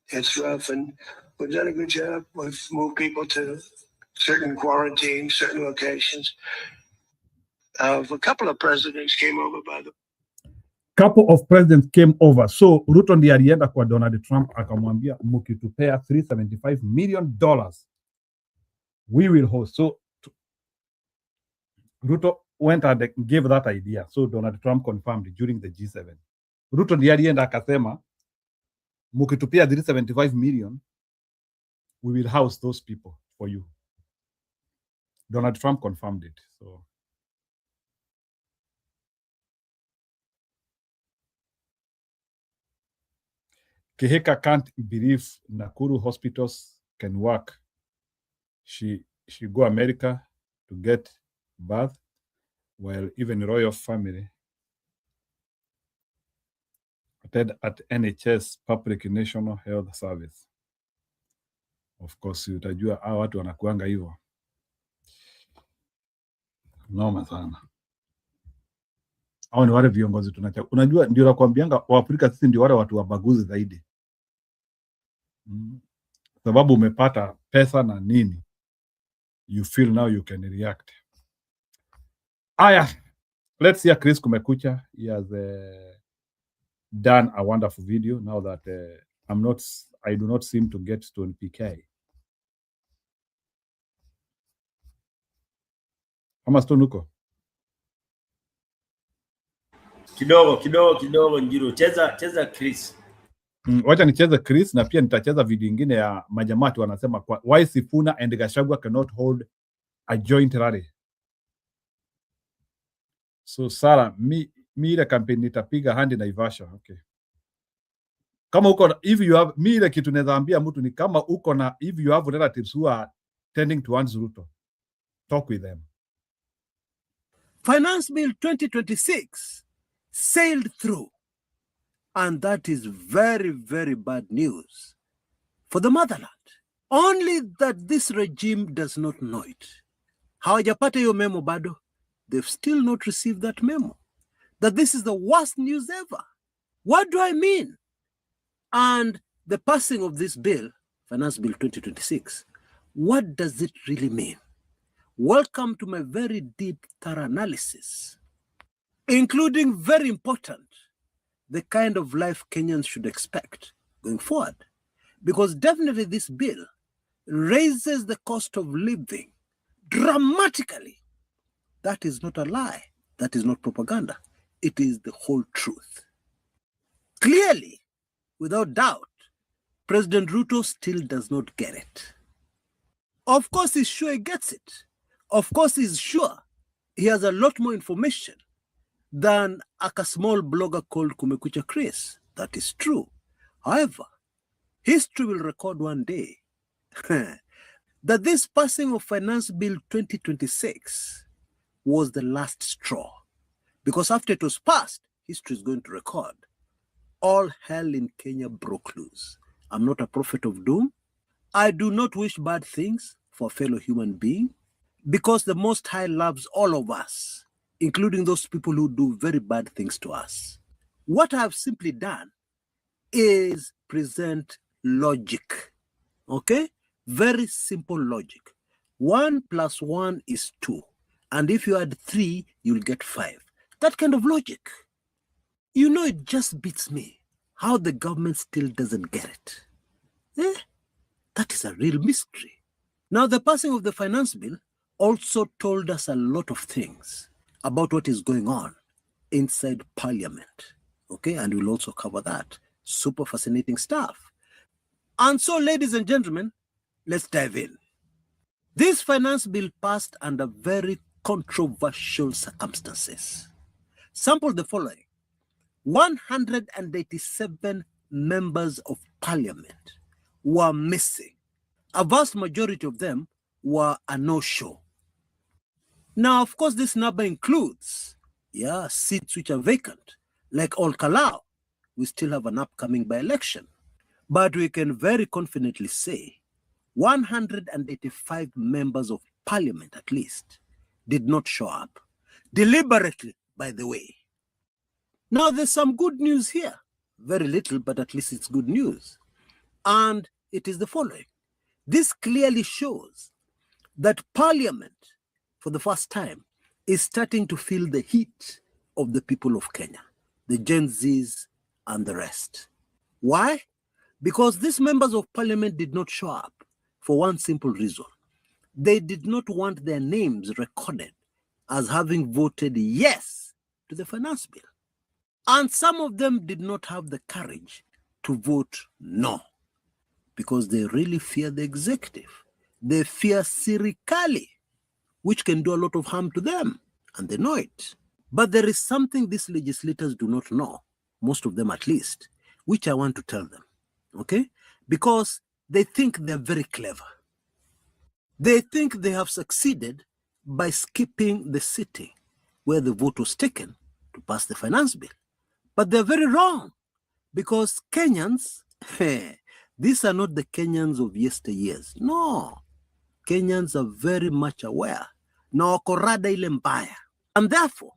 it's rough. And we've done a good job. We've moved people to certain quarantines, certain locations. A couple of presidents came over by the couple of presidents came over. So Ruto ndiye alienda kwa Donald Trump akamwambia mkitupea $375 million we will host. So Ruto went and gave that idea. So Donald Trump confirmed during the G7. Ruto ndiye alienda akasema mkitupea $375 million we will house those people for you. Donald Trump confirmed it. So Keheka can't believe Nakuru hospitals can work. She go America to get birth, while even royal family attend at NHS Public National Health Service. Of course, utajua hao watu wanakuanga hivyo. Noma sana. Hao ni wale viongozi tunachagua. Unajua ndio nakwambianga Waafrika sisi ndio wale watu wabaguzi zaidi. Sababu umepata pesa na nini, you feel now you can react. Aya, let's hear Chris Kumekucha. He has done a wonderful video now that I do not seem to get Stone PK. Ama Stone uko? Kidogo Njiro. Cheza Chris. Wacha nicheze Chris na pia nitacheza video ingine ya majamati wanasema kwa why Sifuna and Gachagua cannot hold a joint rally. So Sara, mi ile campaign nitapiga handi na Ivasha. Okay. Kama uko if you have mi ile kitu nazaambia mtu ni kama uko na if you have relatives who are tending towards Ruto, talk with them. Finance Bill 2026 sailed through. And that is very, very bad news for the motherland. Only that this regime does not know it. Hawajapata hiyo memo bado. They've still not received that memo. That this is the worst news ever. What do I mean? And the passing of this bill, Finance Bill 2026, what does it really mean? Welcome to my very deep, thorough analysis, including very important, the kind of life Kenyans should expect going forward. Because definitely this bill raises the cost of living dramatically. That is not a lie. That is not propaganda. It is the whole truth. Clearly, without doubt, President Ruto still does not get it. Of course, he's sure he gets it. Of course, he's sure he has a lot more information than a small blogger called Kumekucha Chris. That is true. However, history will record one day that this passing of Finance Bill 2026 was the last straw. Because after it was passed, history is going to record all hell in Kenya broke loose. I'm not a prophet of doom. I do not wish bad things for a fellow human being because the Most High loves all of us, including those people who do very bad things to us. What I have simply done is present logic, okay? Very simple logic. 1 + 1 is 2. And if you add 3, you'll get 5. That kind of logic. You know, it just beats me how the government still doesn't get it. That is a real mystery. Now, the passing of the finance bill also told us a lot of things about what is going on inside Parliament. Okay, and we'll also cover that. Super fascinating stuff. And so, ladies and gentlemen, let's dive in. This finance bill passed under very controversial circumstances. Sample the following. 187 members of Parliament were missing. A vast majority of them were a no-show. Now, of course, this number includes seats which are vacant. Like Ol Kalou, we still have an upcoming by-election. But we can very confidently say 185 members of Parliament, at least, did not show up. Deliberately, by the way. Now, there's some good news here. Very little, but at least it's good news. And it is the following. This clearly shows that Parliament, for the first time, is starting to feel the heat of the people of Kenya. the Gen Zs, and the rest. Why? Because these members of parliament did not show up for one simple reason. They did not want their names recorded as having voted yes to the finance bill. And some of them did not have the courage to vote no, because they really fear the executive. They fear Sirikali, which can do a lot of harm to them, and they know it. But there is something these legislators do not know, most of them at least, which I want to tell them, okay? Because they think they're very clever. They think they have succeeded by skipping the sitting where the vote was taken to pass the finance bill. But they're very wrong, because Kenyans, these are not the Kenyans of yesteryears. No, Kenyans are very much aware. Na wako rada ile mbaya. And therefore,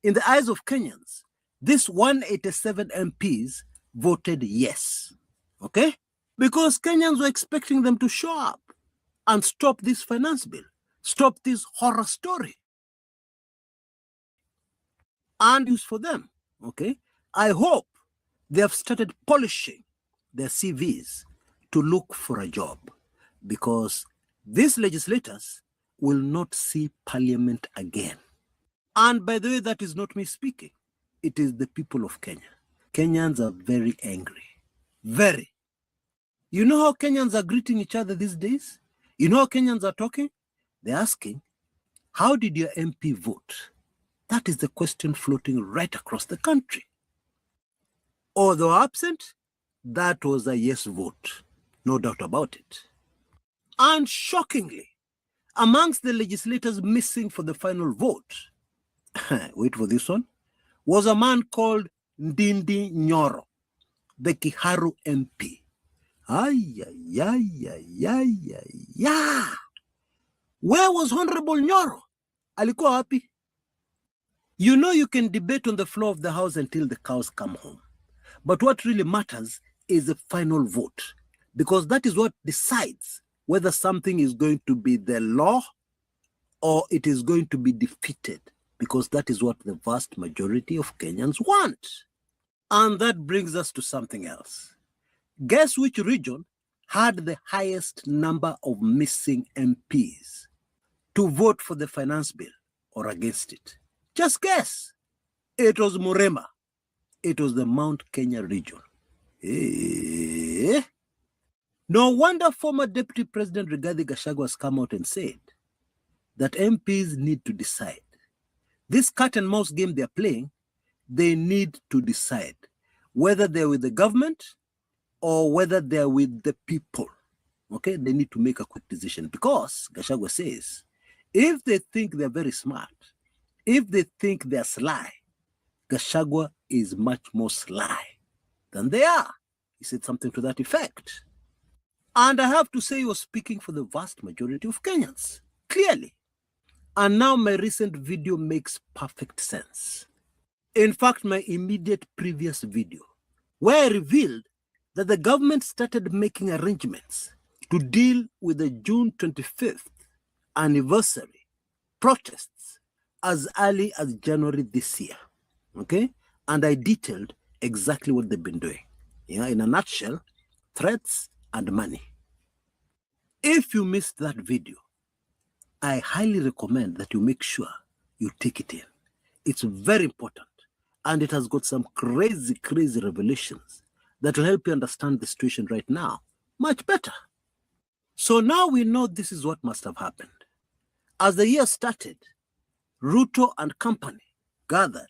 in the eyes of Kenyans, these 187 MPs voted yes, okay? Because Kenyans were expecting them to show up and stop this finance bill, stop this horror story. And use for them, okay? I hope they have started polishing their CVs to look for a job, because these legislators will not see parliament again. And by the way, that is not me speaking. It is the people of Kenya. Kenyans are very angry. Very. You know how Kenyans are greeting each other these days? You know how Kenyans are talking? They're asking, how did your MP vote? That is the question floating right across the country. Although absent, that was a yes vote. No doubt about it. And shockingly, amongst the legislators missing for the final vote, wait for this one, was a man called Ndindi Nyoro, the Kiharu MP. Where was Honorable Nyoro? Alikuwa wapi? You know, you can debate on the floor of the house until the cows come home. But what really matters is the final vote, because that is what decides whether something is going to be the law or it is going to be defeated, because that is what the vast majority of Kenyans want. And that brings us to something else. Guess which region had the highest number of missing MPs to vote for the finance bill or against it? Just guess. It was Murema. It was the Mount Kenya region. No wonder former Deputy President Rigathi Gachagua has come out and said that MPs need to decide. This cat and mouse game they're playing, they need to decide whether they're with the government or whether they're with the people. Okay, they need to make a quick decision, because Gachagua says, if they think they're very smart, if they think they're sly, Gachagua is much more sly than they are. He said something to that effect. And I have to say, he was speaking for the vast majority of Kenyans, clearly. And now my recent video makes perfect sense. In fact, my immediate previous video, where I revealed that the government started making arrangements to deal with the June 25th anniversary protests as early as January this year, okay? And I detailed exactly what they've been doing. Yeah, in a nutshell, threats and money. If you missed that video, I highly recommend that you make sure you take it in. It's very important, and it has got some crazy, crazy revelations that will help you understand the situation right now much better. So now we know this is what must have happened. As the year started, Ruto and company gathered,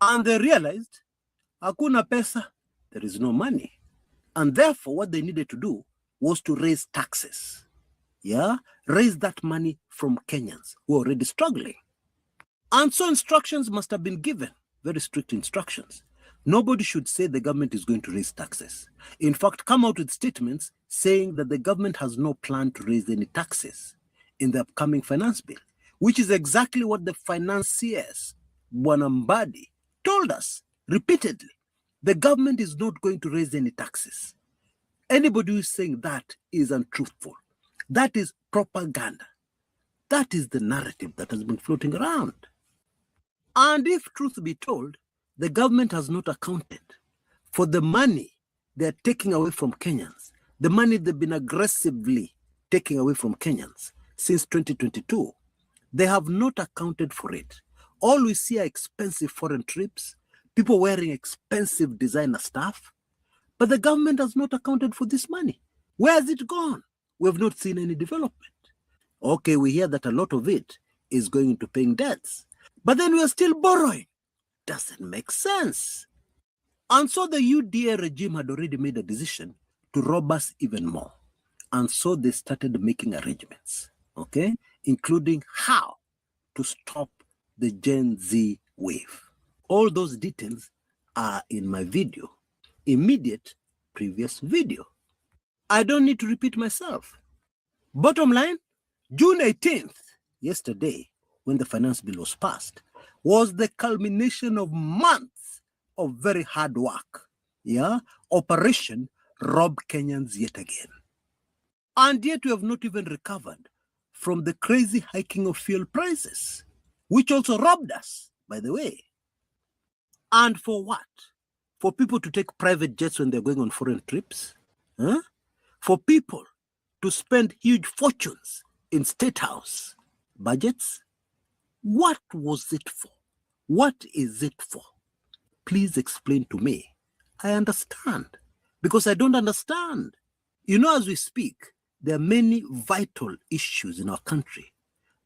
and they realized, hakuna pesa, there is no money. And therefore, what they needed to do was to raise taxes. Yeah, raise that money from Kenyans who are already struggling. And so instructions must have been given, very strict instructions. Nobody should say the government is going to raise taxes. In fact, come out with statements saying that the government has no plan to raise any taxes in the upcoming finance bill, which is exactly what the financiers, Bwana Mbadi, told us repeatedly. The government is not going to raise any taxes. Anybody who is saying that is untruthful. That is propaganda. That is the narrative that has been floating around. And if truth be told, the government has not accounted for the money they're taking away from Kenyans, the money they've been aggressively taking away from Kenyans since 2022. They have not accounted for it. All we see are expensive foreign trips, people wearing expensive designer stuff, but the government has not accounted for this money. Where has it gone? We have not seen any development. Okay, we hear that a lot of it is going into paying debts, but then we are still borrowing. Doesn't make sense. And so the UDA regime had already made a decision to rob us even more. And so they started making arrangements, okay, including how to stop the Gen Z wave. All those details are in my video, immediate previous video. I don't need to repeat myself. Bottom line, June 18th, yesterday, when the finance bill was passed, was the culmination of months of very hard work. Yeah, Operation Rob Kenyans yet again. And yet we have not even recovered from the crazy hiking of fuel prices, which also robbed us, by the way. And for what? For people to take private jets when they're going on foreign trips? Huh? For people to spend huge fortunes in State House budgets? What was it for? What is it for? Please explain to me. I understand, because I don't understand. You know, as we speak, there are many vital issues in our country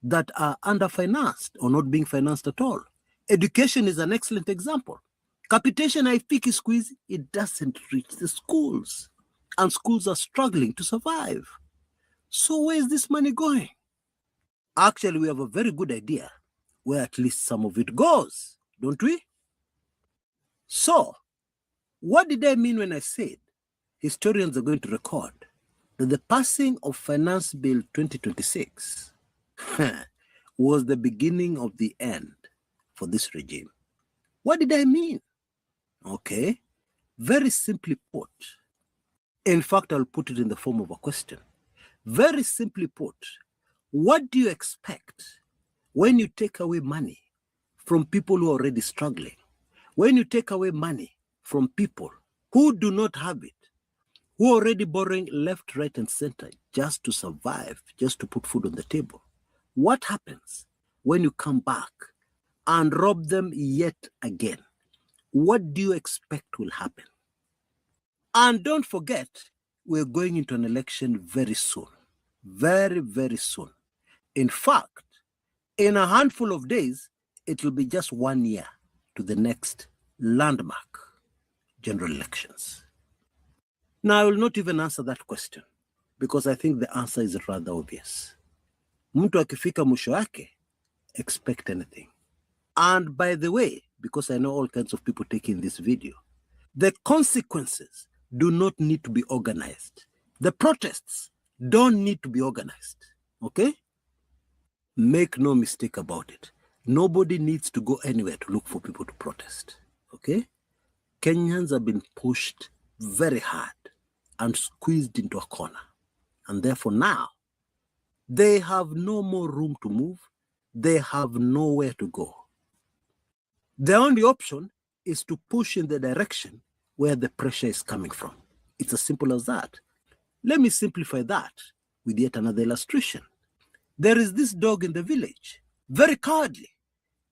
that are underfinanced or not being financed at all. Education is an excellent example. Capitation haifiki squeeze, it doesn't reach the schools. And schools are struggling to survive. So where is this money going? Actually, we have a very good idea where at least some of it goes, don't we? So, what did I mean when I said historians are going to record that the passing of Finance Bill 2026 was the beginning of the end for this regime? What did I mean? Okay, very simply put. In fact, I'll put it in the form of a question. Very simply put, what do you expect when you take away money from people who are already struggling? When you take away money from people who do not have it, who are already borrowing left, right, and center just to survive, just to put food on the table? What happens when you come back and rob them yet again? What do you expect will happen? And don't forget, we're going into an election very soon. Very, very soon. In fact, in a handful of days, it will be just 1 year to the next landmark general elections. Now, I will not even answer that question because I think the answer is rather obvious. Mtu akifika mwisho wake, expect anything. And by the way, because I know all kinds of people taking this video, the consequences do not need to be organized. The protests don't need to be organized, okay? Make no mistake about it. Nobody needs to go anywhere to look for people to protest, okay? Kenyans have been pushed very hard and squeezed into a corner. And therefore now, they have no more room to move. They have nowhere to go. The only option is to push in the direction where the pressure is coming from. It's as simple as that. Let me simplify that with yet another illustration. There is this dog in the village, very cowardly.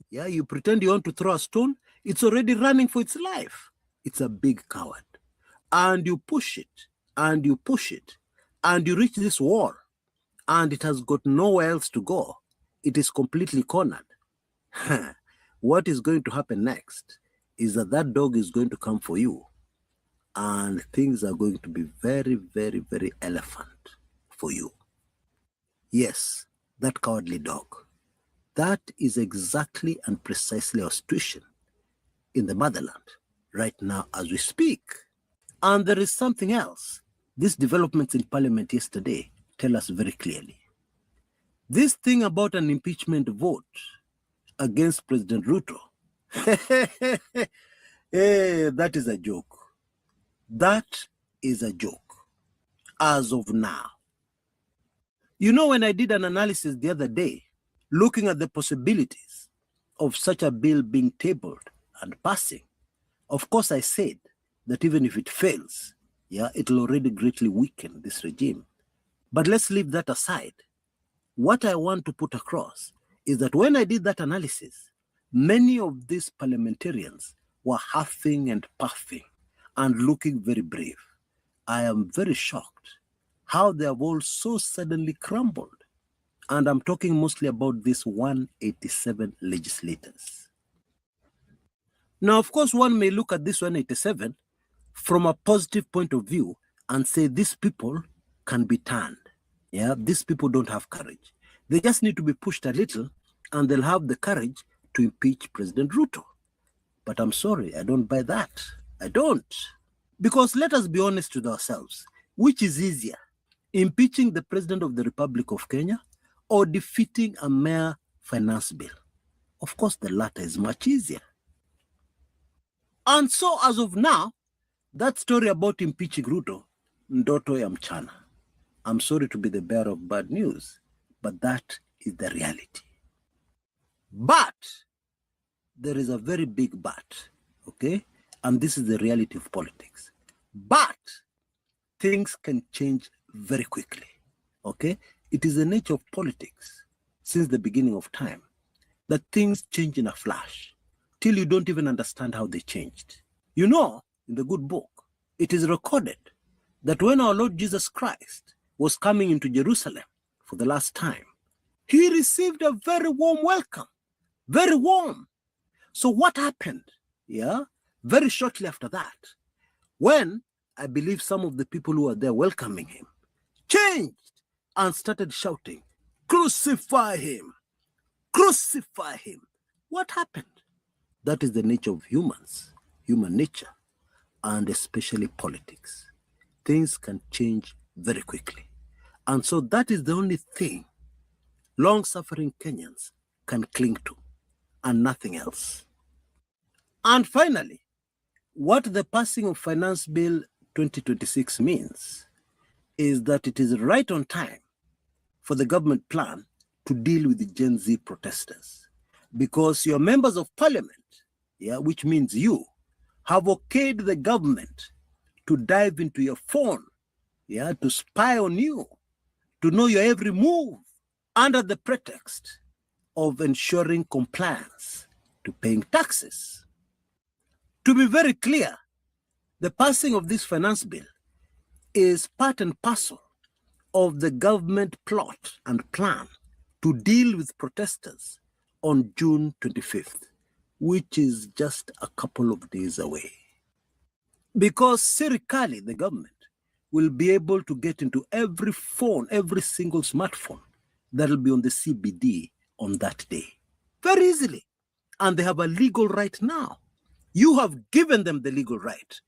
Yeah, you pretend you want to throw a stone, it's already running for its life. It's a big coward. And you push it, and you push it, and you reach this wall, and it has got nowhere else to go. It is completely cornered. What is going to happen next is that that dog is going to come for you, and things are going to be very, very, very elephant for you. Yes, that cowardly dog. That is exactly and precisely our situation in the motherland right now as we speak. And there is something else. These developments in Parliament yesterday tell us very clearly. This thing about an impeachment vote against President Ruto, that is a joke. That is a joke as of now. You know, when I did an analysis the other day, looking at the possibilities of such a bill being tabled and passing, Of course, I said that even if it fails, yeah, it'll already greatly weaken this regime. But let's leave that aside. What I want to put across is that when I did that analysis, many of these parliamentarians were huffing and puffing and looking very brave. I am very shocked how they have all so suddenly crumbled. And I'm talking mostly about these 187 legislators. Now, of course, one may look at this 187 from a positive point of view and say these people can be turned. Yeah, these people don't have courage. They just need to be pushed a little and they'll have the courage to impeach President Ruto. But I'm sorry, I don't buy that. I don't. Because let us be honest with ourselves. Which is easier, impeaching the President of the Republic of Kenya or defeating a mere finance bill? Of course, the latter is much easier. And so as of now, that story about impeaching Ruto, ndoto ya mchana. I'm sorry to be the bearer of bad news, but that is the reality. But there is a very big but, okay? And this is the reality of politics. But things can change very quickly, okay? It is the nature of politics since the beginning of time that things change in a flash till you don't even understand how they changed. You know, in the good book, it is recorded that when our Lord Jesus Christ was coming into Jerusalem for the last time, he received a very warm welcome, very warm. So what happened? Yeah, very shortly after that, when I believe some of the people who were there welcoming him changed and started shouting, "Crucify him! Crucify him!" What happened? That is the nature of humans, human nature, and especially politics. Things can change very quickly. And so that is the only thing long-suffering Kenyans can cling to, and nothing else. And finally, what the passing of Finance Bill 2026 means is that it is right on time for the government plan to deal with the Gen Z protesters. Because your members of parliament, yeah, which means you, have okayed the government to dive into your phone, yeah, to spy on you, to know your every move, under the pretext of ensuring compliance to paying taxes. To be very clear, the passing of this finance bill is part and parcel of the government plot and plan to deal with protesters on June 25th, which is just a couple of days away. Because serikali, the government, will be able to get into every phone, every single smartphone that will be on the CBD on that day. Very easily. And they have a legal right now. You have given them the legal right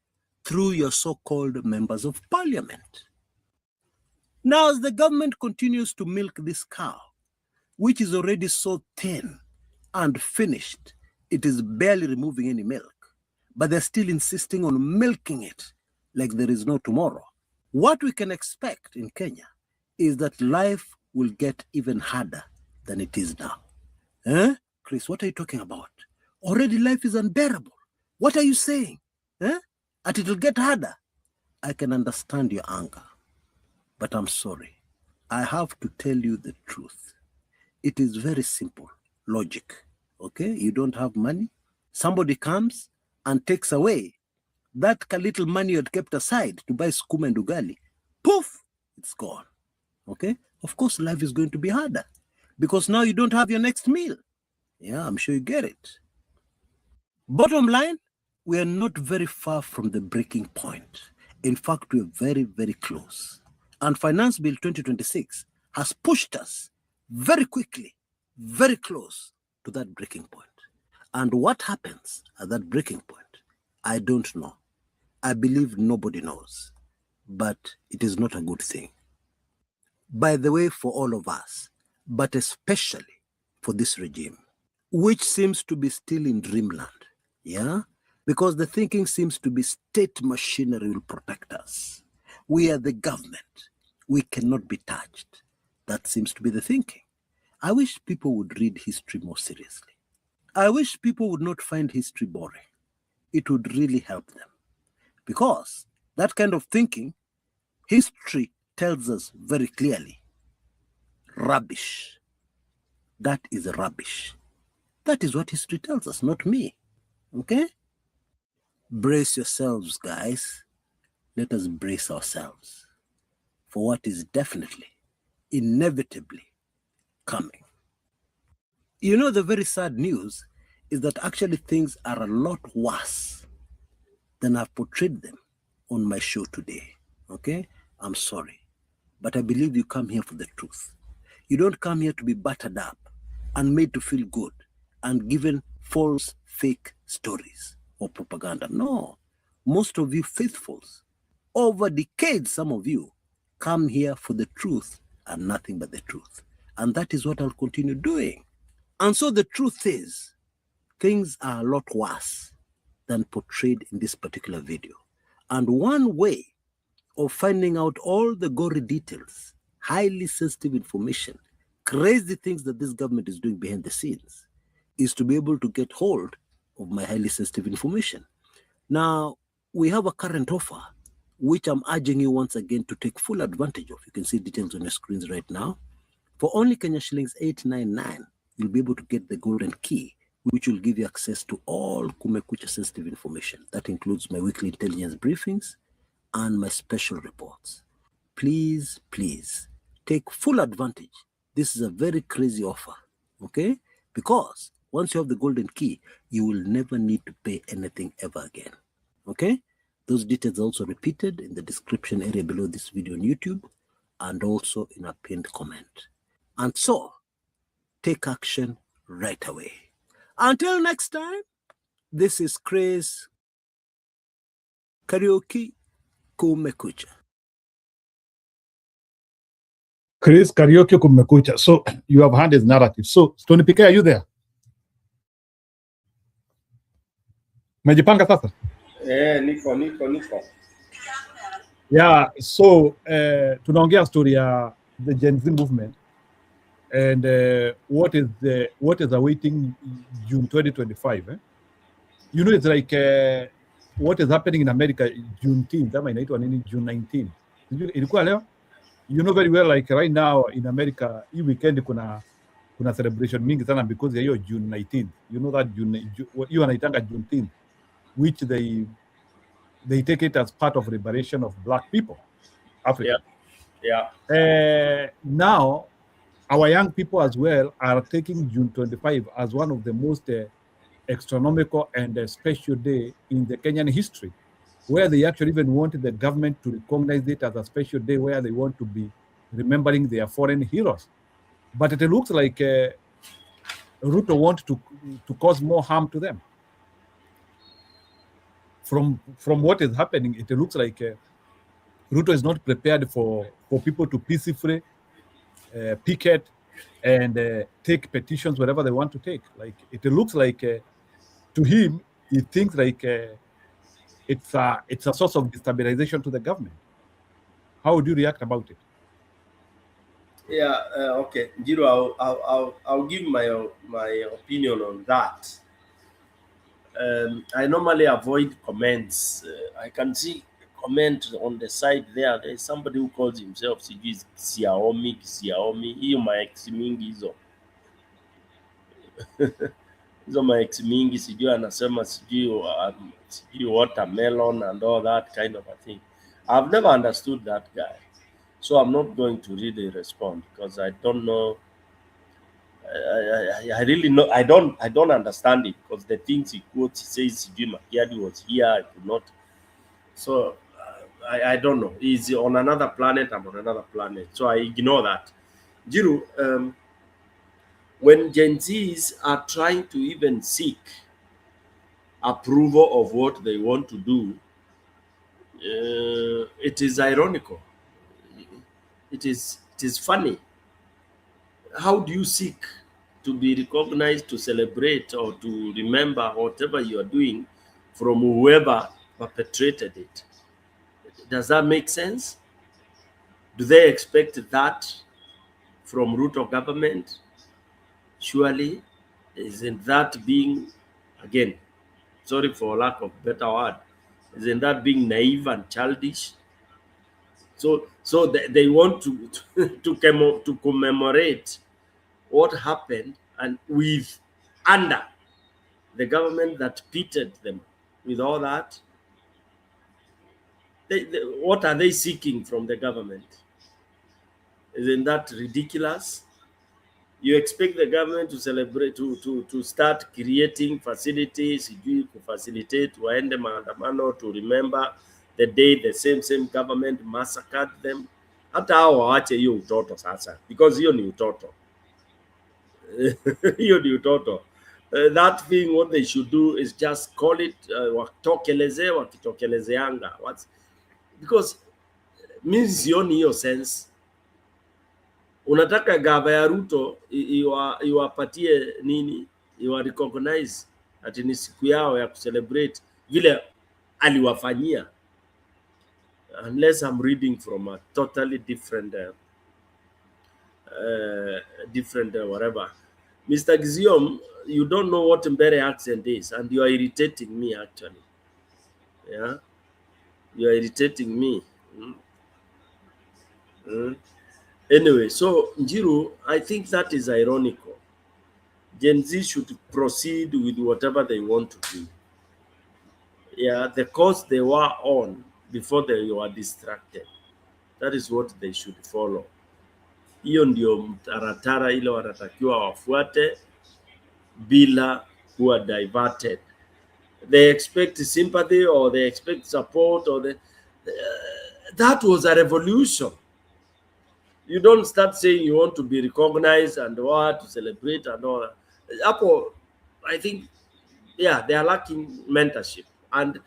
through your so-called members of parliament. Now, as the government continues to milk this cow, which is already so thin and finished, it is barely removing any milk, but they're still insisting on milking it like there is no tomorrow. What we can expect in Kenya is that life will get even harder than it is now. Eh? Chris, what are you talking about? Already life is unbearable. What are you saying? Eh? That it will get harder? I can understand your anger, but I'm sorry. I have to tell you the truth. It is very simple logic, okay? You don't have money. Somebody comes and takes away that little money you had kept aside to buy skuma and ugali. Poof, it's gone, okay? Of course, life is going to be harder because now you don't have your next meal. Yeah, I'm sure you get it. Bottom line, we are not very far from the breaking point. In fact, we are very, very close. And Finance Bill 2026 has pushed us very quickly, very close to that breaking point. And what happens at that breaking point, I don't know. I believe nobody knows. But it is not a good thing. By the way, for all of us, but especially for this regime, which seems to be still in dreamland, yeah? Because the thinking seems to be state machinery will protect us. We are the government. We cannot be touched. That seems to be the thinking. I wish people would read history more seriously. I wish people would not find history boring. it would really help them. Because that kind of thinking, history tells us very clearly, rubbish. That is rubbish. That is what history tells us, not me. Okay? Brace yourselves, guys. Let us brace ourselves for what is definitely, inevitably coming. You know, the very sad news is that actually things are a lot worse than I've portrayed them on my show today. Okay? I'm sorry. But I believe you come here for the truth. You don't come here to be battered up and made to feel good and given false, fake stories or propaganda. No. Most of you faithfuls, over decades, some of you, come here for the truth and nothing but the truth. And that is what I'll continue doing. And so the truth is, things are a lot worse than portrayed in this particular video. And one way of finding out all the gory details, highly sensitive information, crazy things that this government is doing behind the scenes, is to be able to get hold of my highly sensitive information. Now, we have a current offer, which I'm urging you once again to take full advantage of. You can see details on your screens right now. For only Kenya shillings 899, you'll be able to get the golden key, which will give you access to all Kumekucha sensitive information. That includes my weekly intelligence briefings and my special reports. Please, please, take full advantage. This is a very crazy offer, okay? Because once you have the golden key, you will never need to pay anything ever again, okay? Those details are also repeated in the description area below this video on YouTube and also in a pinned comment. And so, take action right away. Until next time, this is Chris Karaoke Kumekucha. Chris Karaoke Kumekucha. So you have heard his narrative. So Stony PK, are you there? Mejipanga sasa? Niko. Yeah, so tunaongea story ya the Gen Z movement and what is awaiting June 2025. You know, it's like what is happening in America Juneteenth, ama inaitwa nini, June 19. Ilikuwa leo? You know very well, like right now in America, hii weekend kuna celebration mingi sana because ya hiyo June 19. You know that hiyo wanaitanga Juneteenth, which they take it as part of liberation of black people, Africa. Yeah. Now, our young people as well are taking June 25 as one of the most astronomical and special day in the Kenyan history, where they actually even wanted the government to recognize it as a special day where they want to be remembering their foreign heroes. But it looks like Ruto wants to cause more harm to them. From what is happening, it looks like Ruto is not prepared for people to peacefully picket and take petitions wherever they want to take. Like it looks like to him, he thinks like it's a source of destabilization to the government. How would you react about it? Yeah. Okay, Jiro, I'll give my opinion on that. I normally avoid comments. I can see comment on the side there. There's somebody who calls himself Xiaomi. Hiyo maex mingi hizo. Hizo maex mingi sijui anasema sijui watermelon and all that kind of a thing. I've never understood that guy. So I'm not going to really respond because I don't know. I really know. I don't understand it because the things he quotes, he says Jim Makiadi was here. I could not. So I don't know. He's on another planet. I'm on another planet. So I ignore that. Jiru, when Gen Zs are trying to even seek approval of what they want to do, it is ironical. It is funny. How do you seek to be recognized, to celebrate, or to remember whatever you are doing from whoever perpetrated it? Does that make sense? Do they expect that from Ruto government? Surely, isn't that being, again, Sorry for lack of better word. Isn't that being naive and childish? So they want to commemorate what happened and with under the government that pitted them with all that. What are they seeking from the government? Isn't that ridiculous? You expect the government to celebrate, to start creating facilities, to facilitate waende maandamano, to remember the day the same government massacred them. Hata hao waache hiyo utoto sasa, because hiyo ni utoto. Hiyo ni utoto. That thing, what they should do is just call it watokeleze, wakitokelezeanga. Because mimi sioni hiyo sense. Unataka gava ya Ruto iwapatie nini, iwa recognize ati ni siku yao ya kucelebrate vile aliwafanyia, unless I'm reading from a totally different whatever. Mr. Giziom, you don't know what Mbere accent is, and you are irritating me actually. Yeah, you are irritating me. Anyway, so Njiru, I think that is ironical. Gen Z should proceed with whatever they want to do. Yeah, the course they were on before they were distracted. That is what they should follow. Hiyo ndio mtaratara ile wanatakiwa wafuate bila kuwa diverted. They expect sympathy or they expect support or that was a revolution. You don't start saying you want to be recognized and what to celebrate and all that. Apple, I think, yeah, they are lacking mentorship. And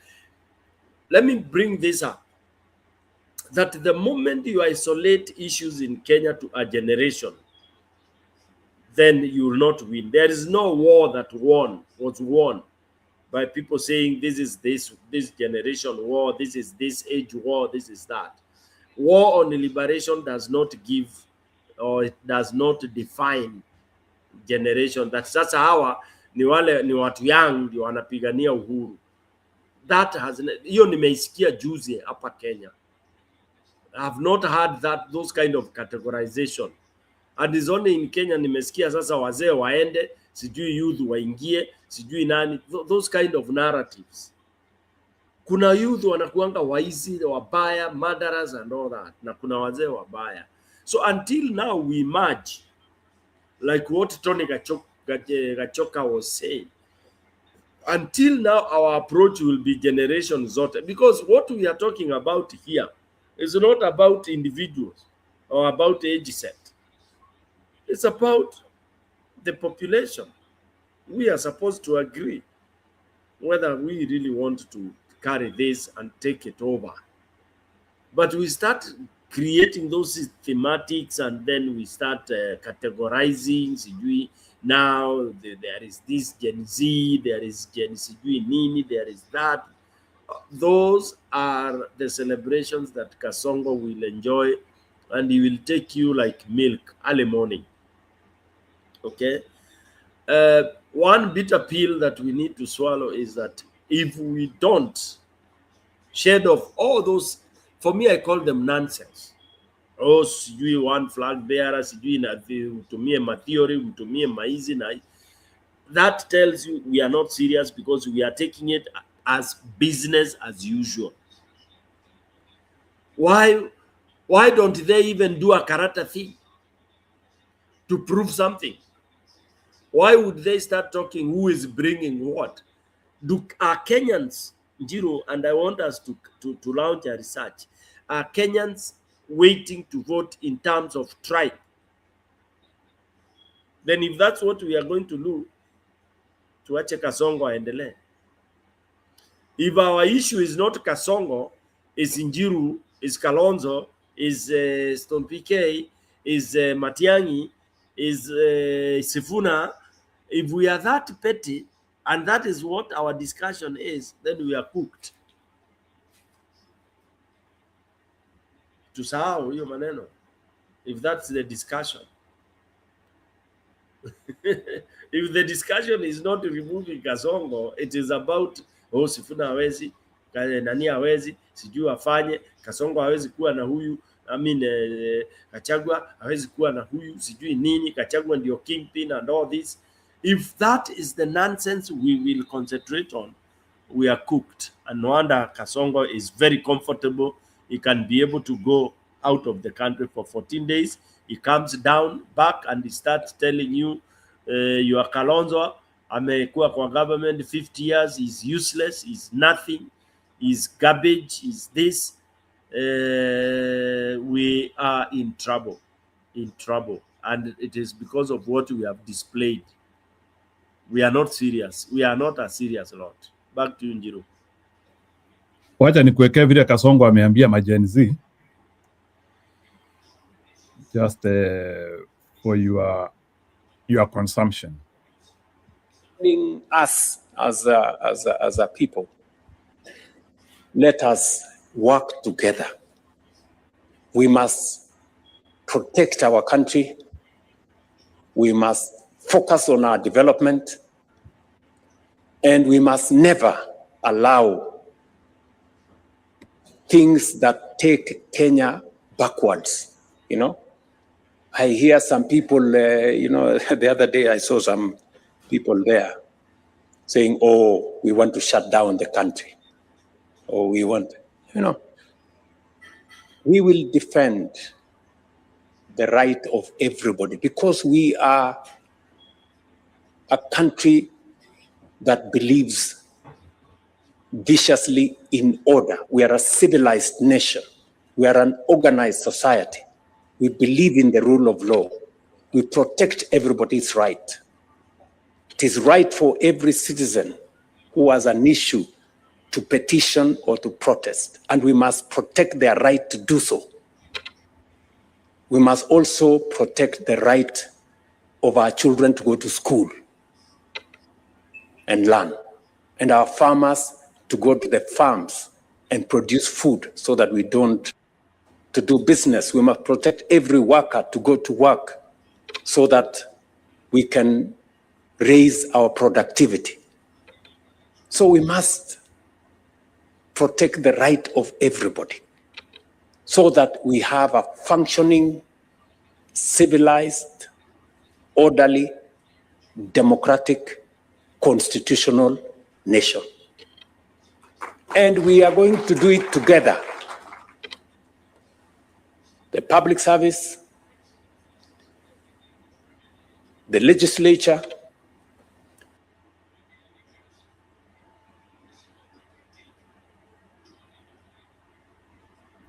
let me bring this up, that the moment you isolate issues in Kenya to a generation, then you will not win. There is no war that was won by people saying this is this generation war, this is this age war, this is that. War on liberation does not give, or it does not define generation. That sasa hawa ni wale ni watu young ndio wanapigania uhuru. That has, hiyo nimeisikia juzi hapa Kenya. I have not heard those kind of categorization. And it's only in Kenya nimesikia sasa wazee waende, sijui youth waingie, sijui nani, those kind of narratives. Kuna youth wanakuanga waizi, wabaya, murderers and all that, na kuna wazee wabaya. So until now we merge, like what Tony Gachoka was saying, until now our approach will be generation zote, because what we are talking about here is not about individuals or about age set. It's about the population. We are supposed to agree whether we really want to carry this and take it over. But we start creating those thematics and then we start categorizing. Now there is this Gen Z, there is Gen Nini, there is that. Those are the celebrations that Kasongo will enjoy, and he will take you like milk early morning. Okay? One bitter pill that we need to swallow is that if we don't shed off all those, for me I call them nonsense. Oh, sijui one flag bearer, sijui na utumie ma theory, utumie maizi na, that tells you we are not serious, because we are taking it as business as usual. Why don't they even do a karate thing to prove something? Why would they start talking who is bringing what? Are Kenyans, Jiro, and I want us to launch a research, are Kenyans waiting to vote in terms of tribe? Then if that's what we are going to do, tuache Kasongo aendelee. If our issue is not Kasongo, is Njiru, is Kalonzo, is Stone PK, is Matiang'i, is Sifuna, if we are that petty, and that is what our discussion is, then we are cooked. Tusahau hiyo maneno, if that's the discussion. If the discussion is not removing Kasongo, it is about Sifuna hawezi, nani hawezi, sijui afanye, Kasongo hawezi kuwa na huyu, Gachagua hawezi kuwa na huyu, sijui nini, Gachagua ndio kingpin and all this. If that is the nonsense we will concentrate on, we are cooked. And no wonder Kasongo is very comfortable. He can be able to go out of the country for 14 days. He comes down back and he starts telling you, you are Kalonzo, amekuwa kwa government 50 years, he's useless, he's nothing, he's garbage, he's this. We are in trouble. And it is because of what we have displayed. We are not serious. We are not a serious lot. Back to you, Njiru. Wacha nikuwekea vile Kasongo ameambia majenzi. Just for your consumption. Us as a people, let us work together. We must protect our country. We must focus on our development, and we must never allow things that take Kenya backwards. You know, I hear some people, the other day I saw some people there saying, oh, we want to shut down the country. Or we want, we will defend the right of everybody because we are a country that believes viciously in order. We are a civilized nation. We are an organized society. We believe in the rule of law. We protect everybody's right. It is right for every citizen who has an issue to petition or to protest, and we must protect their right to do so. We must also protect the right of our children to go to school and learn, and our farmers to go to the farms and produce food so that we don't, to do business. We must protect every worker to go to work so that we can raise our productivity. So we must protect the right of everybody so that we have a functioning, civilized, orderly, democratic, constitutional nation. And we are going to do it together. The public service, the legislature,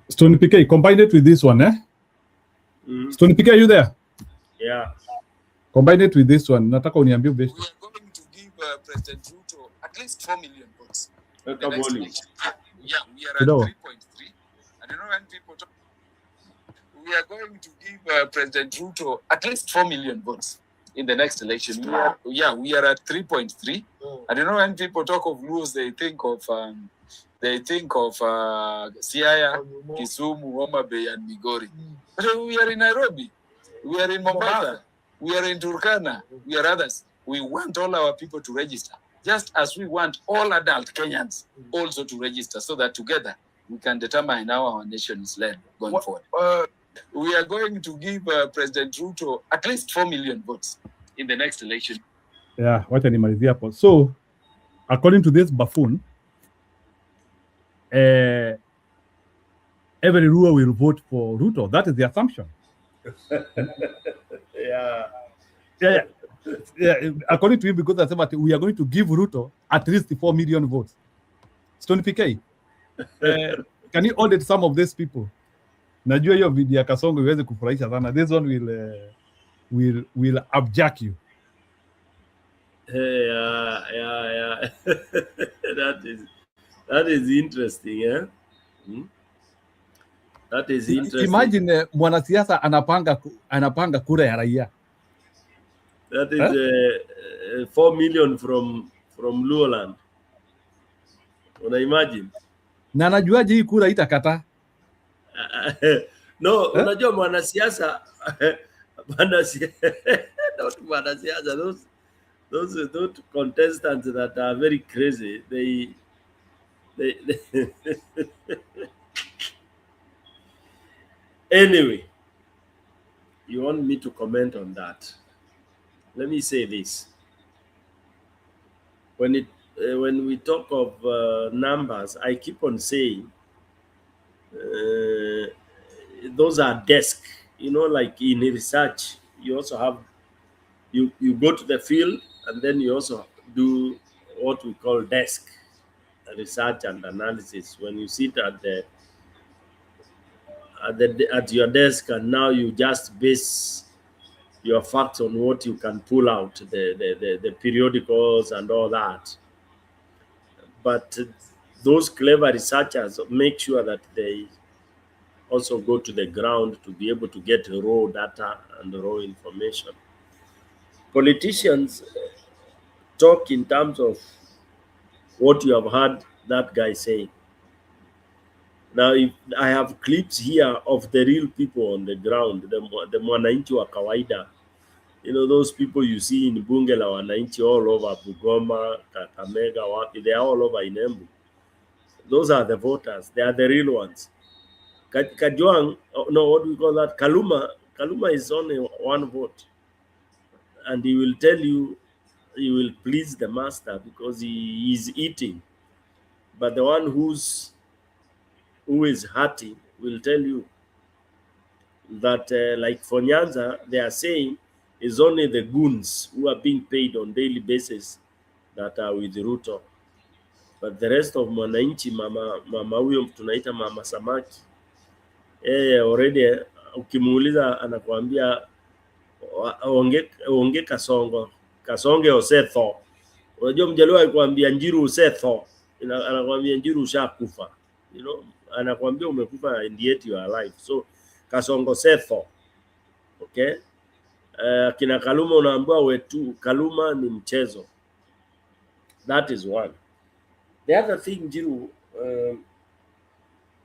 Stony PK, combine it with this one, eh? Stony PK, are you there? Yeah. Combine it with this one. Nataka uniambie best. We are going to give President Ruto at least 4 million votes. Yeah, we are at 3.3. I don't know when people talk. We are going to give President Ruto at least 4 million votes in the next election. We are at 3.3. I don't know when people talk of Luos, they think of Siaya, Kisumu, Homa Bay, and Migori. But we are in Nairobi. We are in Mombasa. We are in Turkana. We are others. We want all our people to register, just as we want all adult Kenyans also to register, so that together we can determine how our nation is led going forward. We are going to give President Ruto at least 4 million votes in the next election. Yeah, wacha nimalizie hapo. So, according to this buffoon, every Luo will vote for Ruto. That is the assumption. Yeah. According to him, because I said we are going to give Ruto at least 4 million votes. Stony PK, can you audit some of these people? Najua hiyo video ya Kasongo iweze kufurahisha sana. This one will abject you. Yeah. That is interesting, eh? That is interesting. Imagine mwanasiasa anapanga kura ya raia. That is 4 million from Luoland. Una imagine? Na anajuaje hii kura itakata? No, unajua mwanasiasa those contestants that are very crazy, they anyway, you want me to comment on that? Let me say this. When we talk of numbers, I keep on saying those are desk. You know, like in research, you also have you go to the field and then you also do what we call desk research and analysis. When you sit at your desk and now you just base your facts on what you can pull out, the periodicals and all that. But those clever researchers make sure that they also go to the ground to be able to get raw data and raw information. Politicians talk in terms of what you have heard that guy saying. Now, if I have clips here of the real people on the ground, the mwananchi wa kawaida, you know, those people you see in Bunge la Wananchi all over Bugoma, Kakamega, Wapi, they are all over in Embu. Those are the voters. They are the real ones. Kajuang, no, what do we call that? Kaluma is only one vote. And he will tell you, he will please the master because he is eating. But the one who is hurting will tell you that, like for Nyanza, they are saying it's only the goons who are being paid on daily basis that are with Ruto. But the rest of mwananchi, mama huyo tunaita mama samaki, already ukimuuliza anakuambia onge kasonge osetho. Unajua mjaluo akikwambia njiru usetho, anakuambia njiru ushakufa. You know, anakuambia umekufa and yet you are alive. So kasongo setho. Okay? Kina Kaluma unaambiwa wetu Kaluma ni mchezo. That is one. The other thing, Jiru,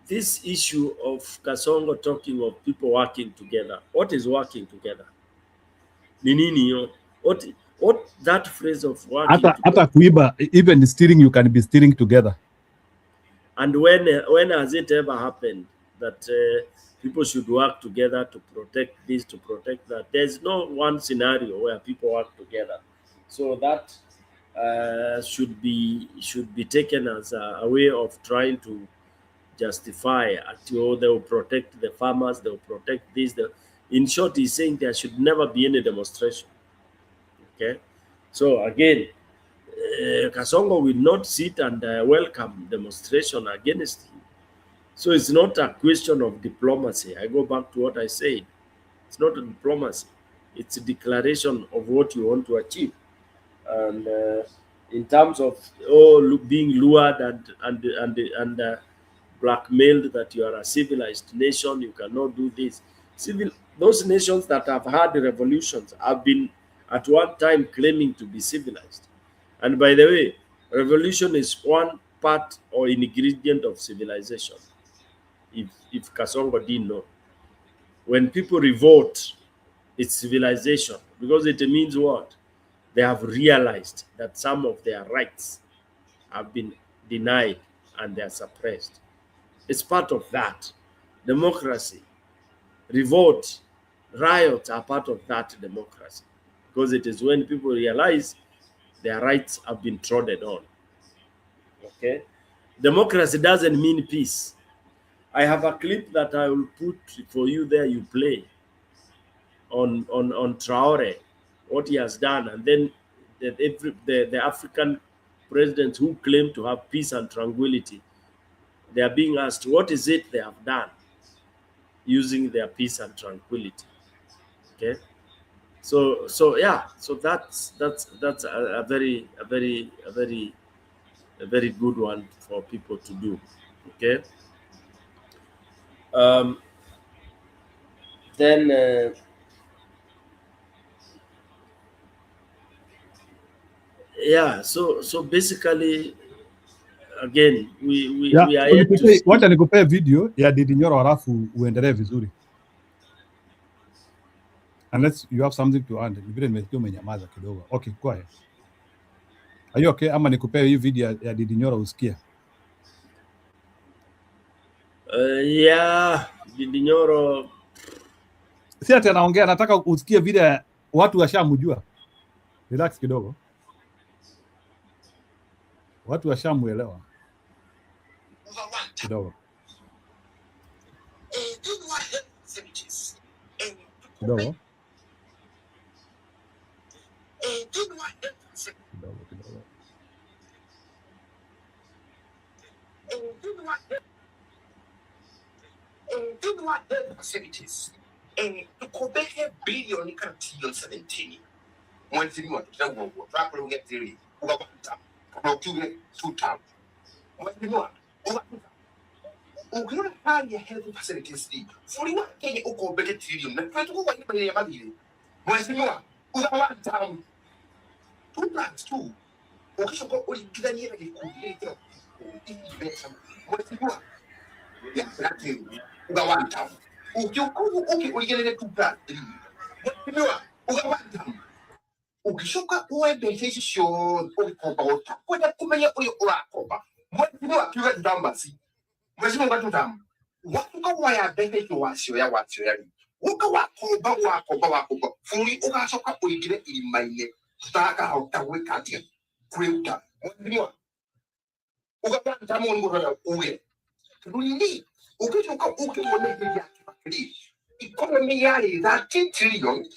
this issue of Kasongo talking of people working together. What is working together? Nini? What that phrase of working together? Hata kuiba, even steering, you can be steering together. And when has it ever happened that people should work together to protect this, to protect that? There's no one scenario where people work together. So that should be taken as a way of trying to justify. They will protect the farmers, they will protect this. In short, he's saying there should never be any demonstration. Okay, so again, Kasongo will not sit and welcome demonstration against him. So it's not a question of diplomacy. I go back to what I said. It's not a diplomacy. It's a declaration of what you want to achieve. And in terms of being lured and blackmailed that you are a civilized nation, you cannot do this. Those nations that have had revolutions have been at one time claiming to be civilized. And by the way, revolution is one part or ingredient of civilization. If Kasongo didn't know, when people revolt, it's civilization, because it means what? They have realized that some of their rights have been denied and they are suppressed. It's part of that. Democracy, revolt, riots are part of that democracy, because it is when people realize their rights have been trodden on. Okay? Democracy doesn't mean peace. I have a clip that I will put for you there, you play on Traore, what he has done, and then the African presidents who claim to have peace and tranquility, they are being asked, what is it they have done using their peace and tranquility? Okay, so yeah, so that's a very good one for people to do. Okay, then. Yeah, so basically, again, we are here to see. Wacha nikupee video ya Didi Nyoro halafu uendelee vizuri. Unless you have something to add. Vile nimesikia umenyamaza kidogo. Okay, go ahead. Are you okay? Ama nikupea hii video ya Didi Nyoro usikia? Yeah, Didi Nyoro. Si ati anaongea, nataka usikie vile watu washamjua. Relax kidogo. Watu washamuelewa. Kidogo. Kidogo. Kidogo. Tukobeke bilioni karibu 17 mwezi mmoja tutakuwa trapo get theory ukapata ukiwe tuta mwezi mmoja ukiona hali ya health facilities ni fuli wa Kenya ukobeke trillion na kwetu kwa ile ya madile mwezi mmoja ukapata 2 ukishoka ulikidania na kikundi kile mwezi mmoja ya lakini ukawanta ukiuligelele tupa ukawanta ukishoka uwebeshe sho ukikopa utakwenda kumenya uyo urakopa mwezi wa kiwe ndambasi mwezi wa tutamu watu kwa ya beshe wasio ya wakoba fuli ukashoka uligile ilimaine tutaka hautawe katia kuleuta mwezi wa ukawanta mungu uwe tulini ukishoka ukiwonekea economy yali 13 trillion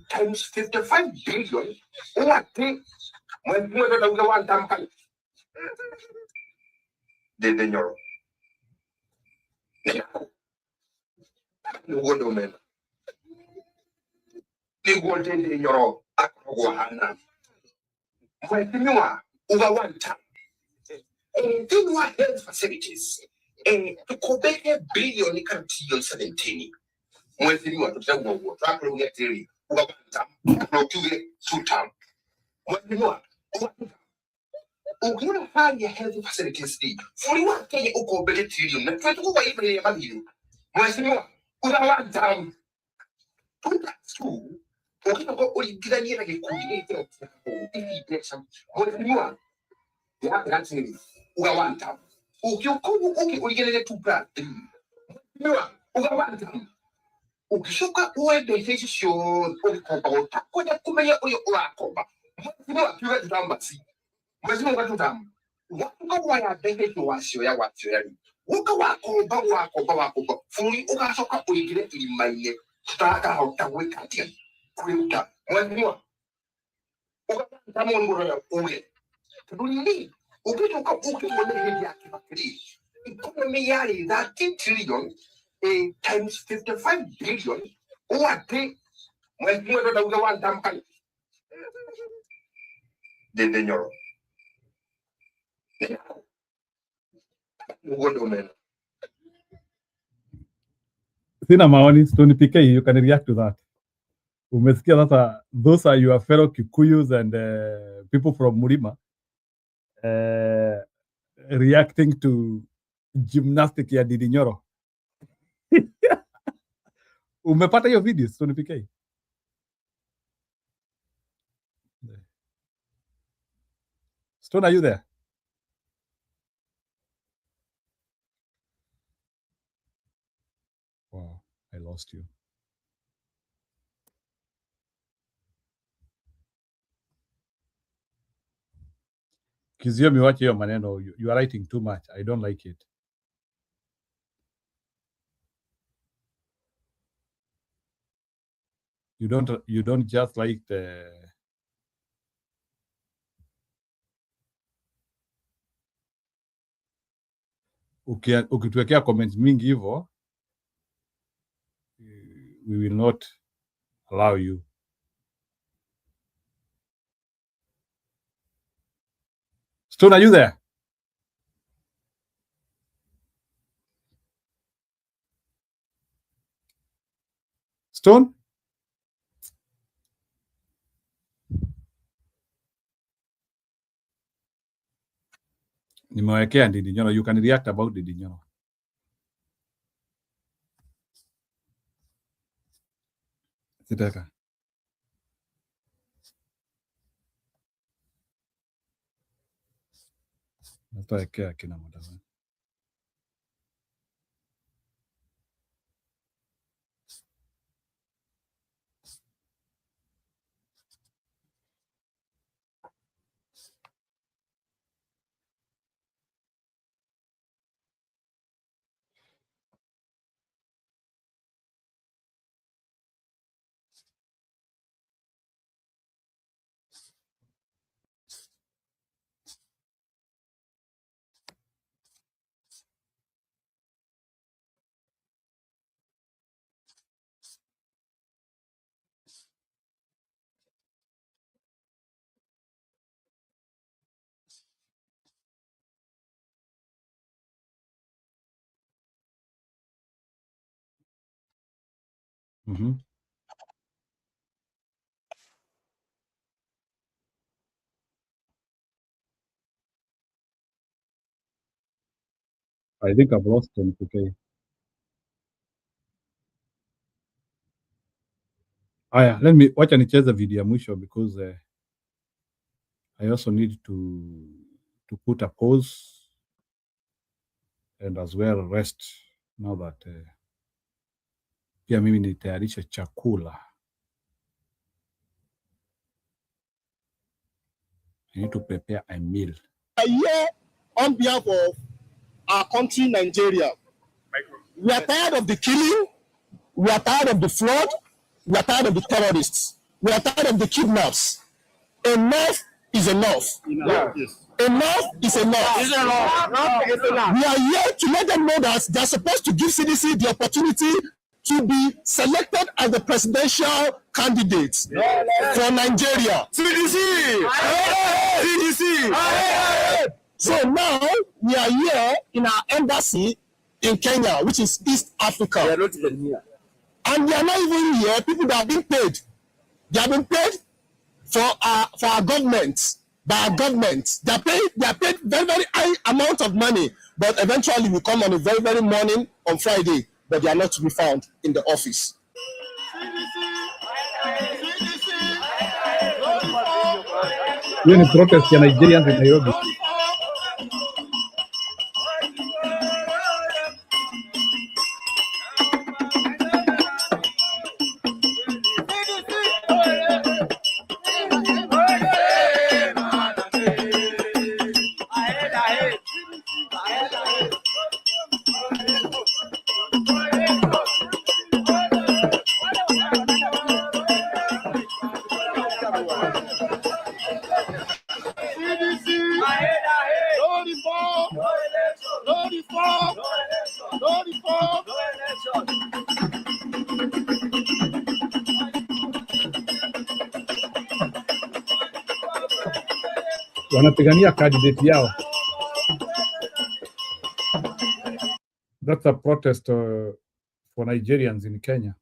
times 55 billion uwate mwezi da uga mkali Didi Nyoro nugondo mena nigonde Didi Nyoro akogwa hana mwezi uga wanta Dinwa health facilities tukobeke bilioni karibu 17 mwezi mmoja tutakuwa trapo get theory ukapata ukiwe tuta mwezi mmoja ukiona hali ya health facilities ni fuli wa Kenya ukobeke trillion na kwetu kwa ile ya madile mwezi mmoja ukawanta 2 ukitoka uligidania na kikundi kile ili pesa mwezi mmoja ya lakini ukawanta uligelele tupa ukawanta ukishoka uwebeshe sho ulikopa utakwenda kumenya uyo urakopa mwezi wa kiwe ndambasi mwezi wa tutamu watu kwa ya beshe wasio ya wakoba fuli ukashoka uligile ilimaine tutaka hautawe katia kuleuta mwezi wa ukawanta mungu ya uwe tulini ukitoka ukiwonekea kifakiri economy yali 13 trillion times 55 billion uwate mwezi mmoja da uga wanta mkali Didi Nyoro nugondo mena Sina maoni, Stony PK, you can react to that. Umesikia sasa, those are your fellow Kikuyus and people from Murima reacting to gymnastic ya Didi Nyoro. Umepata hiyo video, Stony PK? Stone, are you there? Wow, I lost you. Kizio miwache hiyo maneno, you are writing too much. I don't like it. You don't just like the ukituwekea comments mingi hivyo, we will not allow you. Stone, are you there? Stone? Nimewekea Didi Nyoro. You can react about Didi Nyoro. Sitaka. Nataekea kina mtazamo. I think I've lost him today. Aya, wacha nicheze video ya mwisho because I also need to put a pause and as well rest now that pia mimi nitayarishe chakula. I need to prepare a meal. Here on behalf of our country, Nigeria, we are tired of the killing, we are tired of the fraud, we are tired of the terrorists, we are tired of the kidnaps. Enough is enough. Enough is enough. We are here to let them know that they are supposed to give CDC the opportunity to be selected as the presidential candidates for Nigeria. CDC! CDC! So now we are here in our embassy in Kenya, which is East Africa. They are not even here. And they are not even here. People that have been paid. They have been paid for our government, by our government. They are paid very, very high amount of money, but eventually we come on a very, very morning on Friday, but they are not to be found in the office. Hiyo ni protest ya Nigerians in Nairobi. Wanapigania candidate yao. That's a protest for Nigerians in Kenya.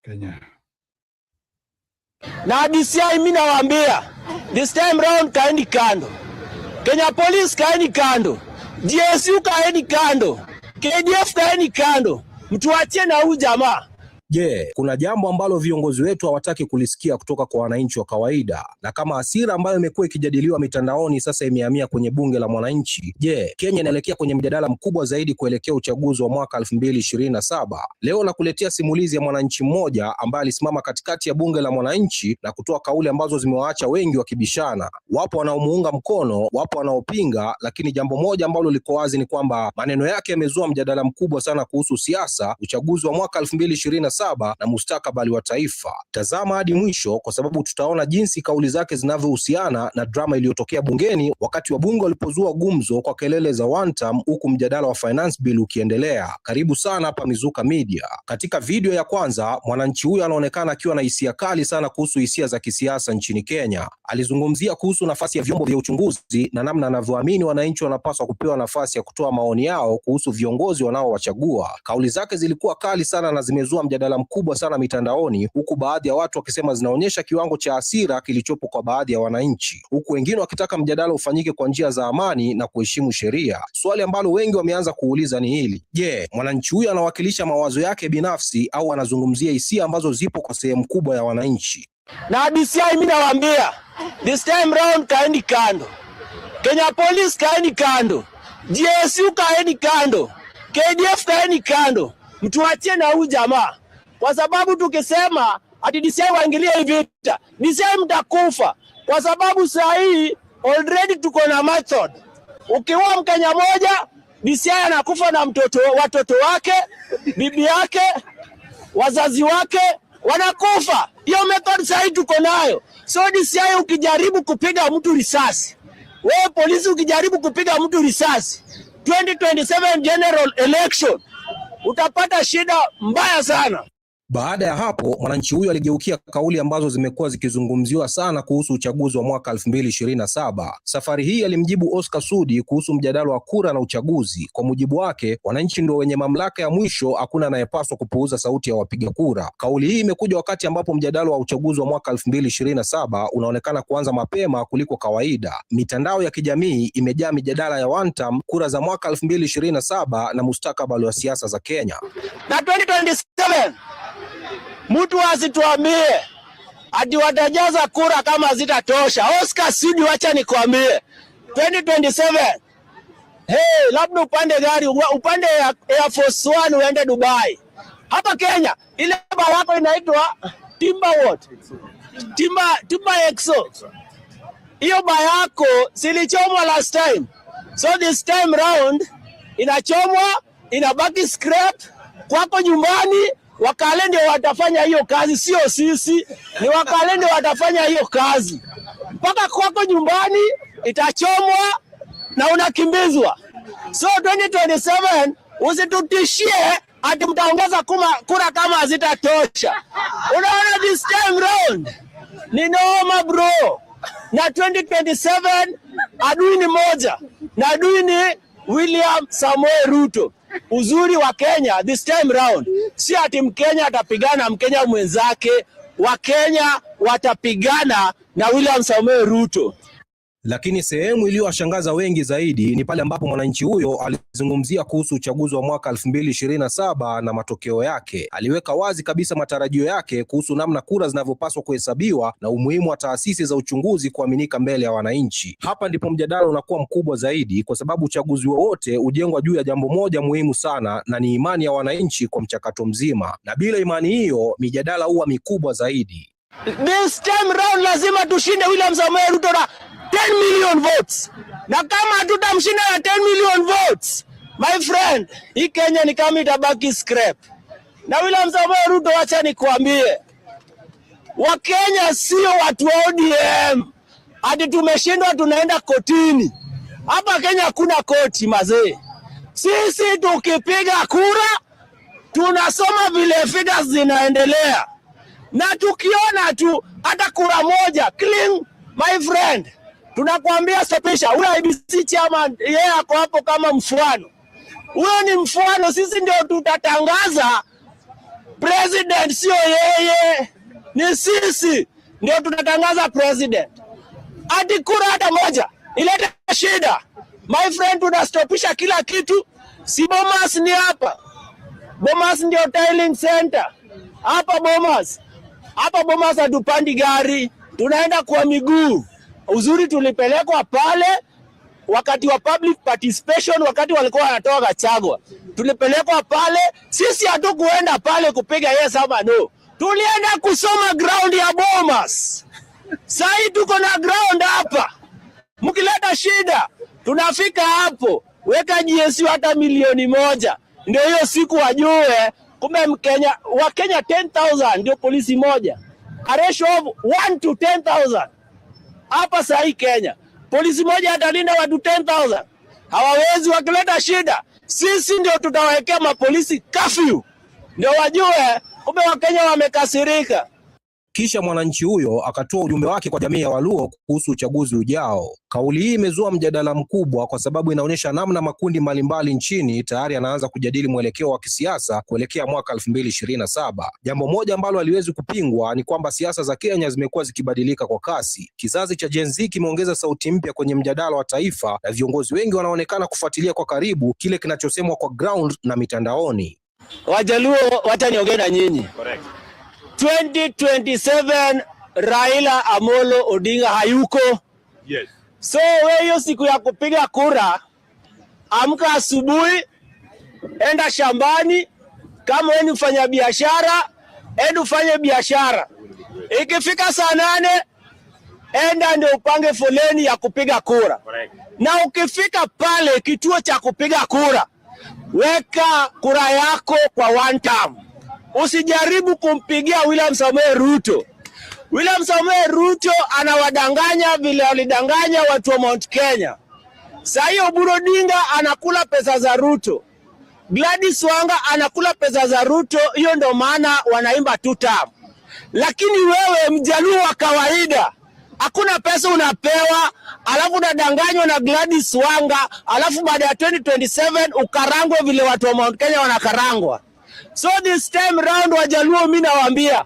Kenya. Na DCI mimi nawaambia, this time round kaeni kando. Kenya Police kaeni kando. GSU kaeni kando. KDF kaeni kando. Mtuachie na huyu jamaa. Je, kuna jambo ambalo viongozi wetu hawataki kulisikia kutoka kwa wananchi wa kawaida? Na kama hasira ambayo imekuwa ikijadiliwa mitandaoni sasa imehamia kwenye bunge la mwananchi, je, Kenya inaelekea kwenye mjadala mkubwa zaidi kuelekea uchaguzi wa mwaka 2027? Leo nakuletea simulizi ya mwananchi mmoja ambaye alisimama katikati ya bunge la mwananchi na kutoa kauli ambazo zimewaacha wengi wakibishana. Wapo wanaomuunga mkono, wapo wanaopinga, lakini jambo moja ambalo liko wazi ni kwamba maneno yake yamezua mjadala mkubwa sana kuhusu siasa, uchaguzi wa mwaka 2027 2027 na mustakabali wa taifa. Tazama hadi mwisho kwa sababu tutaona jinsi kauli zake zinavyohusiana na drama iliyotokea bungeni wakati wa bunge walipozua gumzo kwa kelele za one term, huku mjadala wa finance bill ukiendelea. Karibu sana hapa Mizuka Media. Katika video ya kwanza, mwananchi huyu anaonekana akiwa na hisia kali sana kuhusu hisia za kisiasa nchini Kenya. Alizungumzia kuhusu nafasi ya vyombo vya uchunguzi na namna anavyoamini wananchi wanapaswa kupewa nafasi ya kutoa maoni yao kuhusu viongozi wanaowachagua. Kauli zake zilikuwa kali sana na zimezua mjadala mkubwa sana mitandaoni, huku baadhi ya watu wakisema zinaonyesha kiwango cha hasira kilichopo kwa baadhi ya wananchi, huku wengine wakitaka mjadala ufanyike kwa njia za amani na kuheshimu sheria. Swali ambalo wengi wameanza kuuliza ni hili: je, mwananchi huyu anawakilisha mawazo yake binafsi au anazungumzia hisia ambazo zipo kwa sehemu kubwa ya wananchi? Na DCI mimi nawaambia, this time round kaeni kando. Kenya Police kaeni kando. GSU kaeni kando. KDF kaeni kando. Mtuachie na huyu jamaa. Kwa sababu tukisema ati DCI waingilie hii vita, DCI mtakufa. Kwa sababu saa hii already tuko na method. Ukiua Mkenya moja, DCI anakufa na watoto wake, bibi yake, wazazi wake wanakufa. Hiyo method sahi tuko nayo. So DCI ukijaribu kupiga mtu risasi, wewe polisi ukijaribu kupiga mtu risasi, 2027 general election utapata shida mbaya sana. Baada ya hapo, mwananchi huyo aligeukia kauli ambazo zimekuwa zikizungumziwa sana kuhusu uchaguzi wa mwaka 2027. Safari hii alimjibu Oscar Sudi kuhusu mjadala wa kura na uchaguzi. Kwa mujibu wake, wananchi ndio wenye mamlaka ya mwisho, hakuna anayepaswa kupuuza sauti ya wapiga kura. Kauli hii imekuja wakati ambapo mjadala wa uchaguzi wa mwaka 2027 unaonekana kuanza mapema kuliko kawaida. Mitandao ya kijamii imejaa mijadala ya one term, kura za mwaka 2027 na mustakabali wa siasa za Kenya. Na 2027 mtu asituambie ati watajaza kura kama zitatosha. Oscar Sudi, wacha nikwambie 2027, labda upande gari, upande Air Force One uende Dubai. Hapa Kenya ile baba yako inaitwa Timber Exo. Hiyo baba yako silichomwa last time. So this time round inachomwa, inabaki scrap kwako nyumbani. Wakale ndio watafanya hiyo kazi, sio sisi. Ni wakale ndio watafanya hiyo kazi. Mpaka kwako nyumbani itachomwa na unakimbizwa. So 2027 usitutishie ati mtaongeza kura kama hazitatosha. Unaona this time round ni noma bro. Na 2027 adui ni moja. Na adui ni William Samoei Ruto. Uzuri wa Kenya this time round si ati Mkenya atapigana Mkenya mwenzake, wa Kenya watapigana na William Samoei Ruto. Lakini sehemu iliyowashangaza wengi zaidi ni pale ambapo mwananchi huyo alizungumzia kuhusu uchaguzi wa mwaka 2027 na matokeo yake. Aliweka wazi kabisa matarajio yake kuhusu namna kura zinavyopaswa kuhesabiwa na umuhimu wa taasisi za uchunguzi kuaminika mbele ya wananchi. Hapa ndipo mjadala unakuwa mkubwa zaidi, kwa sababu uchaguzi wowote hujengwa juu ya jambo moja muhimu sana, na ni imani ya wananchi kwa mchakato mzima. Na bila imani hiyo, mijadala huwa mikubwa zaidi. This time round lazima tushinde William Samoei Ruto na 10 million votes. Na kama hatutamshinda na 10 million votes, my friend, hii Kenya ni kama itabaki scrap. Na William Samoei Ruto, acha nikwambie, Wakenya sio watu wa ODM hadi tumeshindwa tunaenda kotini. Hapa Kenya hakuna koti mazee. Sisi tukipiga kura tunasoma vile figures zinaendelea. Na tukiona tu hata kura moja clean, my friend, tunakwambia stopisha. Ule IBC chairman yeye ako hapo kama mfano. Huyo ni mfano, sisi ndio tutatangaza president, sio yeye. Ni sisi ndio tutatangaza president. Hadi kura hata moja ilete shida, my friend, tunastopisha kila kitu. Si Bomas ni hapa. Bomas ndio tiling center. Hapa Bomas. Hapa Bomas hatupandi gari, tunaenda kwa miguu. Uzuri tulipelekwa pale wakati wa public participation, wakati walikuwa wanatoa Gachagua. Tulipelekwa pale, sisi hatukuenda pale kupiga yes ama no. Tulienda kusoma ground ya Bomas. Sasa tuko na ground hapa. Mkileta shida, tunafika hapo. Weka GSU hata 1,000,000. Ndio hiyo siku wajue Kumbe Mkenya, wa Kenya 10,000 ndio polisi moja. A ratio of 1 to 10,000. Hapa sahi Kenya, polisi moja atalinda watu 10,000. Hawawezi, wakileta shida, sisi ndio tutawekea mapolisi curfew. Ndio wajue kumbe Wakenya wamekasirika. Kisha mwananchi huyo akatoa ujumbe wake kwa jamii ya Waluo kuhusu uchaguzi ujao. Kauli hii imezua mjadala mkubwa kwa sababu inaonyesha namna makundi mbalimbali nchini tayari yanaanza kujadili mwelekeo wa kisiasa kuelekea mwaka 2027. Jambo moja ambalo haliwezi kupingwa ni kwamba siasa za Kenya zimekuwa zikibadilika kwa kasi. Kizazi cha Gen Z kimeongeza sauti mpya kwenye mjadala wa taifa na viongozi wengi wanaonekana kufuatilia kwa karibu kile kinachosemwa kwa ground na mitandaoni. Wajaluo, wacha niongee na nyinyi. Correct. 2027 Raila Amolo Odinga hayuko. Yes. So wewe hiyo siku ya kupiga kura, amka asubuhi, enda shambani, kama wewe ni mfanya biashara, enda ufanye biashara. Ikifika saa 8, enda ndio upange foleni ya kupiga kura. Correct. Na ukifika pale kituo cha kupiga kura, weka kura yako kwa one term. Usijaribu kumpigia William Samoei Ruto. William Samoei Ruto anawadanganya vile alidanganya watu wa Mount Kenya. Sasa hiyo Oburu Odinga anakula pesa za Ruto. Gladys Wanga anakula pesa za Ruto, hiyo ndio maana wanaimba two term. Lakini wewe mjaluo wa kawaida, hakuna pesa unapewa, alafu unadanganywa na Gladys Wanga, alafu baada ya 2027 ukarangwe vile watu wa Mount Kenya wanakarangwa. So this time round Wajaluo, mimi nawaambia,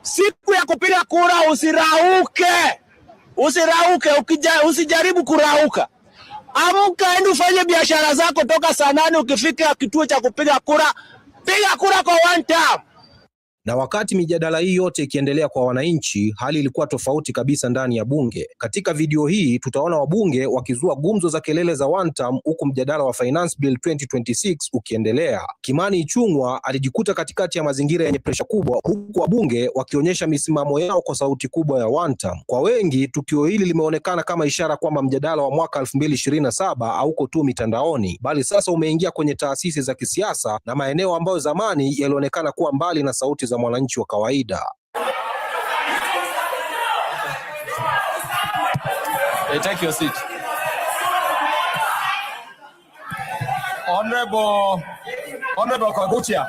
siku ya kupiga kura usirauke. Usijaribu kurauka. Amka, enda ufanye biashara zako toka saa 8, ukifika kituo cha kupiga kura, piga kura kwa one term. Na wakati mijadala hii yote ikiendelea kwa wananchi, hali ilikuwa tofauti kabisa ndani ya bunge. Katika video hii tutaona wabunge wakizua gumzo za kelele za one term, huku mjadala wa Finance Bill 2026 ukiendelea. Kimani Ichung'wah alijikuta katikati ya mazingira yenye presha kubwa, huku wabunge wakionyesha misimamo yao kwa sauti kubwa ya one term. Kwa wengi, tukio hili limeonekana kama ishara kwamba mjadala wa mwaka 2027 hauko tu mitandaoni, bali sasa umeingia kwenye taasisi za kisiasa na maeneo ambayo zamani yalionekana kuwa mbali na sauti za mwananchi wa kawaida. Hey, take your seat. Honorable Kagutia.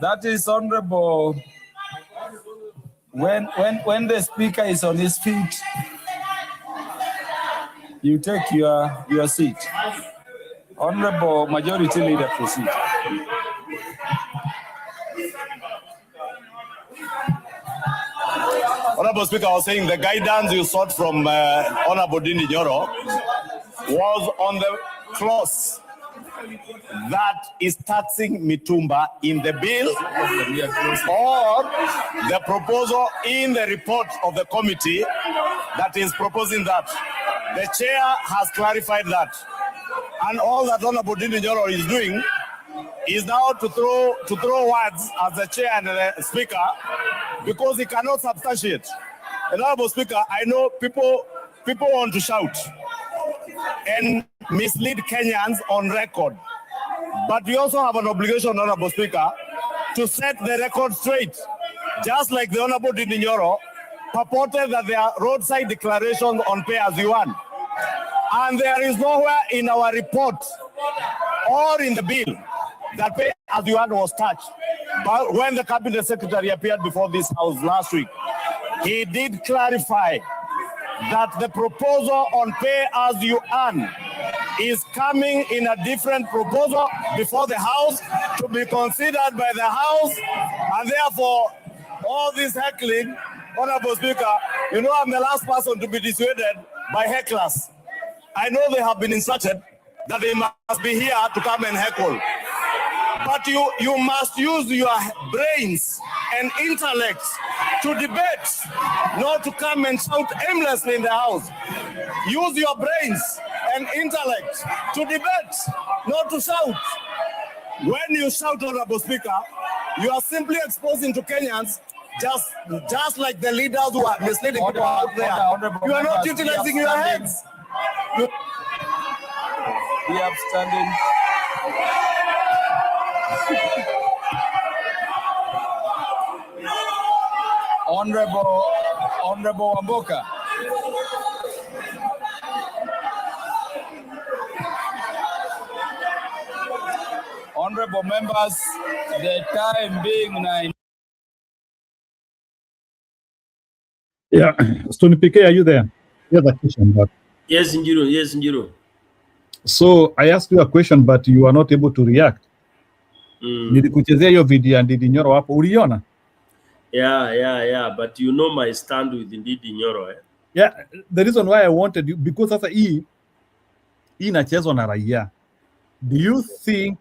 That is honorable. When the speaker is on his feet, you take your seat. Honorable Majority Leader, proceed. Honorable Speaker, I was saying the guidance you sought from Honorable Dini Nyoro was on the clause that is taxing Mitumba in the bill or the proposal in the report of the committee that is proposing that. The chair has clarified that. And all that Honorable Dini Nyoro is doing is now to throw words as the chair and the speaker because he cannot substantiate. Honorable Speaker, I know people want to shout and mislead Kenyans on record. But we also have an obligation, Honorable Speaker, to set the record straight. Just like the Honorable Dini Nyoro purported that there are roadside declarations on pay as you earn. And there is nowhere in our report or in the bill that pay as you earn was touched. But when the Cabinet Secretary appeared before this House last week, he did clarify that the proposal on pay as you earn is coming in a different proposal before the House to be considered by the House, and therefore all this heckling, Honorable Speaker, you know I'm the last person to be dissuaded by hecklers. I know they have been instructed that they must be here to come and heckle. But you must use your brains and intellect to debate, not to come and shout aimlessly in the House. Use your brains and intellect to debate, not to shout. When you shout, Honorable Speaker, you are simply exposing to Kenyans just like the leaders who are misleading people out there. You are not utilizing your heads. Be upstanding. Honorable Wamboka. Honorable members, the time being 9. Yeah, Stony PK, are you there? You have a question, but Yes, Njiro. Yes, Njiro. so I asked you a question, but you are not able to react. Nilikuchezea hiyo video ya Ndindi Nyoro hapo, uliona? Yeah. But you know my stand with Ndindi Nyoro, eh? Yeah, the reason why I wanted you, because sasa hii inachezwa na raia. Do you think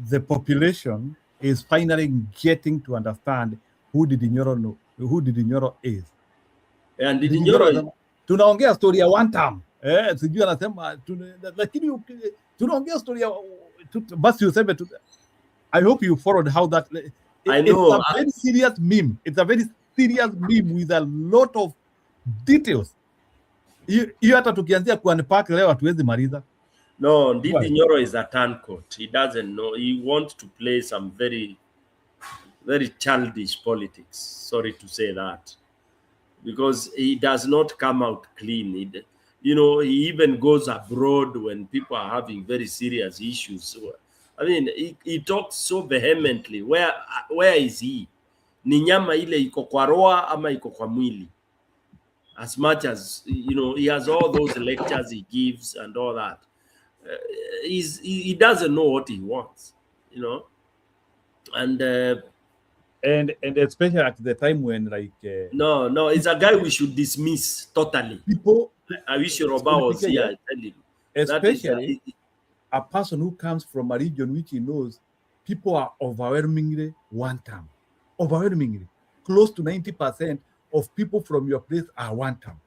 the population is finally getting to understand who Ndindi Nyoro is? And Ndindi Nyoro tunaongea story ya one time. Sijui anasema lakini tunaongea story ya basi useme I hope you followed how that I know. It's a very serious meme. It's a very serious meme with a lot of details. Hiyo hata tukianzia kuunpack leo hatuwezi maliza. No, Ndindi Nyoro is a turncoat. He doesn't know. He wants to play some very, very childish politics. Sorry to say that. Because he does not come out clean. He even goes abroad when people are having very serious issues. I mean, he talks so vehemently. Where is he? Ni nyama ile iko kwa roa ama iko kwa mwili? As much as, he has all those lectures he gives and all that. He doesn't know what he wants, and especially at the time when no, it's a guy we should dismiss totally. People, I wish Yoruba was here. I tell you, especially a person who comes from a region which he knows people are overwhelmingly one term, overwhelmingly close to 90% of people from your place are one term.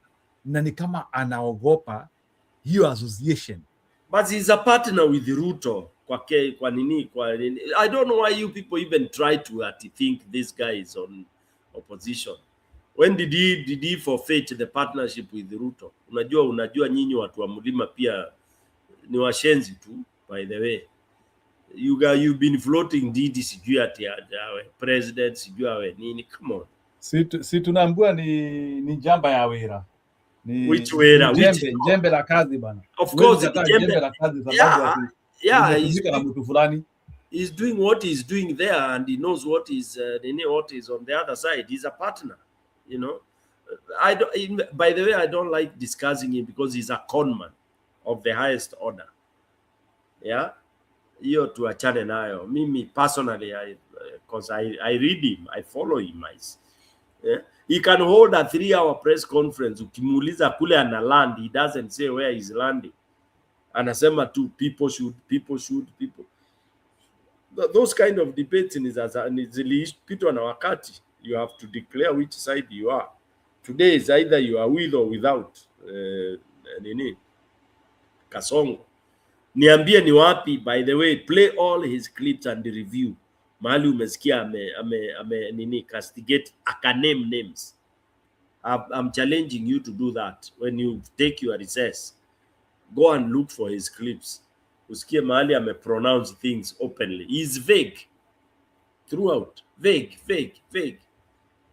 Na ni kama anaogopa hiyo association. But he's a partner with Ruto. I don't know why you people even try to think this guy is on opposition. When did he forfeit the partnership with Ruto? Unajua nyinyi watu wa mlima pia ni washenzi tu, by the way. You've been floating Didi sijui ati president sijui awe nini. Come on. Si tunaambua ni jamba ya wera. Which wera? Jembe la kazi bana. Of course, jembe la kazi sababu he's doing what he's doing there, and he knows what is on the other side. He's a partner, by the way, I don't like discussing him because he's a conman of the highest order. Yeah, hiyo tuachane nayo. Mimi personally, because I read him, I follow him. He can hold a 3-hour press conference. Ukimuuliza kule ana land, he doesn't say where he's landing. Anasema tu people should. Those kind of debates zilipitwa na wakati. You have to declare which side you are. Today is either you are with or without Kasongo. Niambie ni wapi, by the way, play all his clips and review. Mahali umesikia castigate name names. I'm challenging you to do that when you take your recess. Go and look for his clips. Usikie mahali pronounce things openly. He's vague throughout. Vague.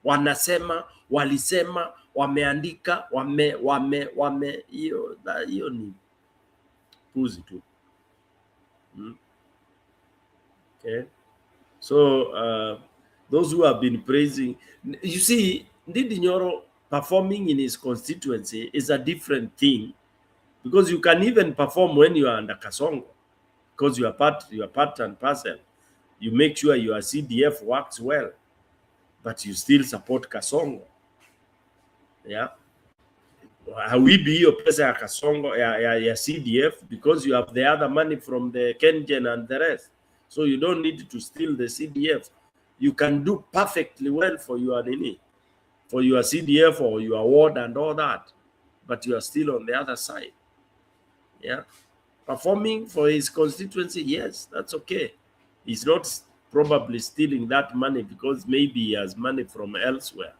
Wanasema, walisema, wameandika, hiyo ni puzi tu. Okay. So those who have been praising, you see, Ndindi Nyoro performing in his constituency is a different thing, because you can even perform when you are under Kasongo, because you are part and parcel. You make sure your CDF works well, but you still support Kasongo. Yeah. We be your pesa ya Kasongo ya CDF, because you have the other money from the Kenyan and the rest. So you don't need to steal the CDF. You can do perfectly well for your CDF or your ward and all that, but you are still on the other side. Yeah, performing for his constituency, yes, that's okay. He's not probably stealing that money because maybe he has money from elsewhere.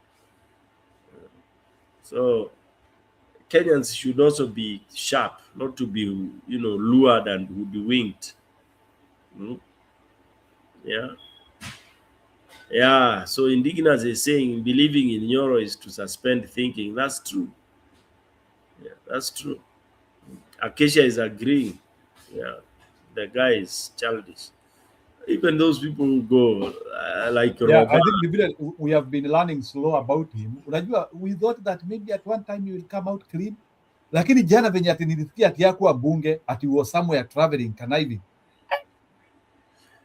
So Kenyans should also be sharp, not to be, lured and hoodwinked. Yeah. Yeah, so indigenous is saying believing in Nyoro is to suspend thinking. That's true. Yeah, that's true. Acacia is agreeing. Yeah, the guy is childish. Even those people who go like Yeah, Roba. I think the village, we have been learning slow about him. Unajua, we thought that maybe at one time he will come out clean. Lakini jana venye ati nilisikia ati yakuwa bunge, ati was somewhere traveling, conniving.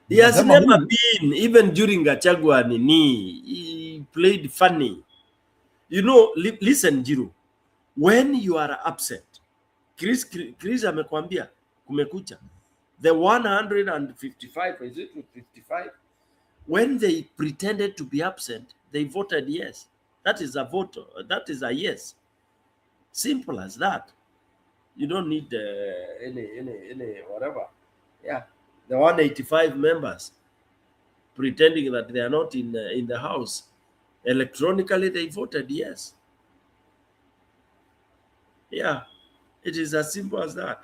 He has Nasema never huyu, been, even during Gachagua Nini, he played funny. You know, listen, Jiru, when you are upset, Chris amekwambia, kumekucha, the 155, is it 55? When they pretended to be absent, they voted yes. That is a vote. That is a yes. Simple as that. You don't need any whatever. Yeah, the 185 members pretending that they are not in the house. Electronically, they voted yes. Yeah, it is as simple as that.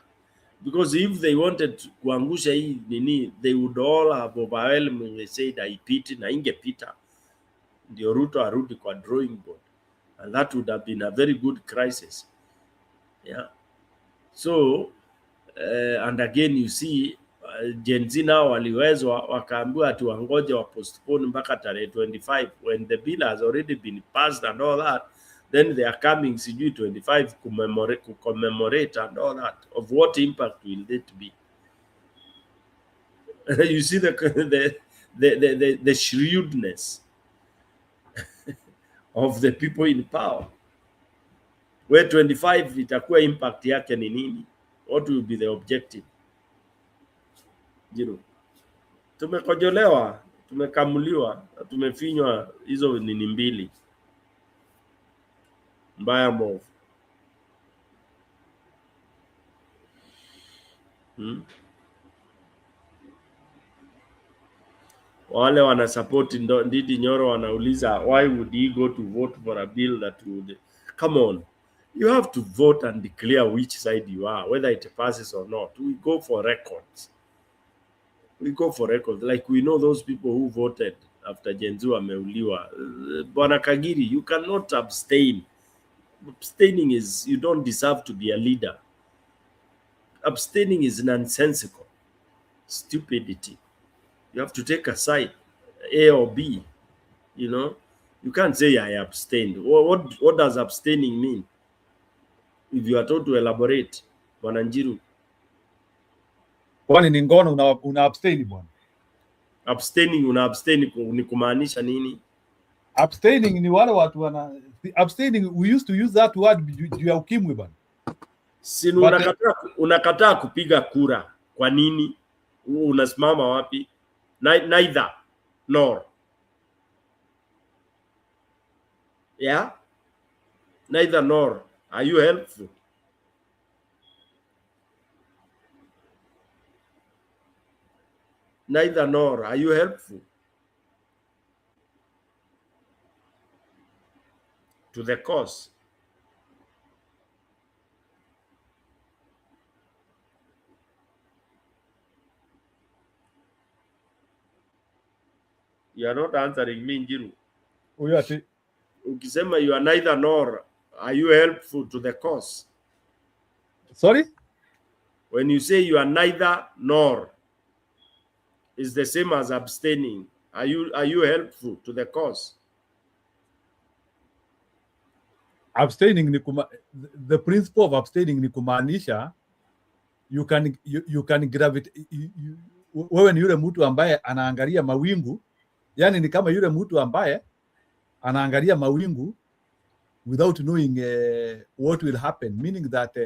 Because if they wanted kuangusha hii nini, they would all have overwhelmingly said haipiti na ingepita, ndio Ruto arudi kwa drawing board, and that would have been a very good crisis. Yeah. So and again you see Gen Z now waliwezwa wakaambiwa ati wangoje wa postpone mpaka tarehe 25 when the bill has already been passed and all that, then they are coming sijui 25 commemorate and all that. Of what impact will it be? You see the shrewdness of the people in power, where 25 itakuwa impact yake ni nini? What will be the objective? You know, tumekojolewa, tumekamuliwa, tumefinywa hizo nini mbili mbaya mbovu. Wale wana support Ndidi Nyoro wanauliza why would he go to vote for a bill that would, come on, you have to vote and declare which side you are, whether it passes or not. We go for records. We go for records. Like we know those people who voted after Genzu ameuliwa. Bwana Kagiri, you cannot abstain. Abstaining is, you don't deserve to be a leader. Abstaining is nonsensical. Stupidity. You have to take a side, A or B. You know, you can't say I abstained. What does abstaining mean? If you are told to elaborate, Bwana Njiru. kwani ni ngono una abstain bwana? Abstaining, una abstain ni kumaanisha nini? Abstaining ni wale watu wana abstaining, we used to use that word juu ya ukimwi bwana. Si unakataa kupiga kura. Kwa nini? Unasimama wapi? Neither nor. Yeah? Neither nor. Are you helpful? Neither nor. Are you helpful to the cause? You are not answering me, Njiru. Ukisema you are neither nor, are you helpful to the cause? Sorry? When you say you are neither nor, is the same as abstaining. Are you helpful to the cause? Abstaining ni the principle of abstaining ni kumaanisha you can gravitate. Wewe ni yule mtu ambaye anaangalia mawingu, yani ni kama yule mtu ambaye anaangalia mawingu without knowing what will happen, meaning that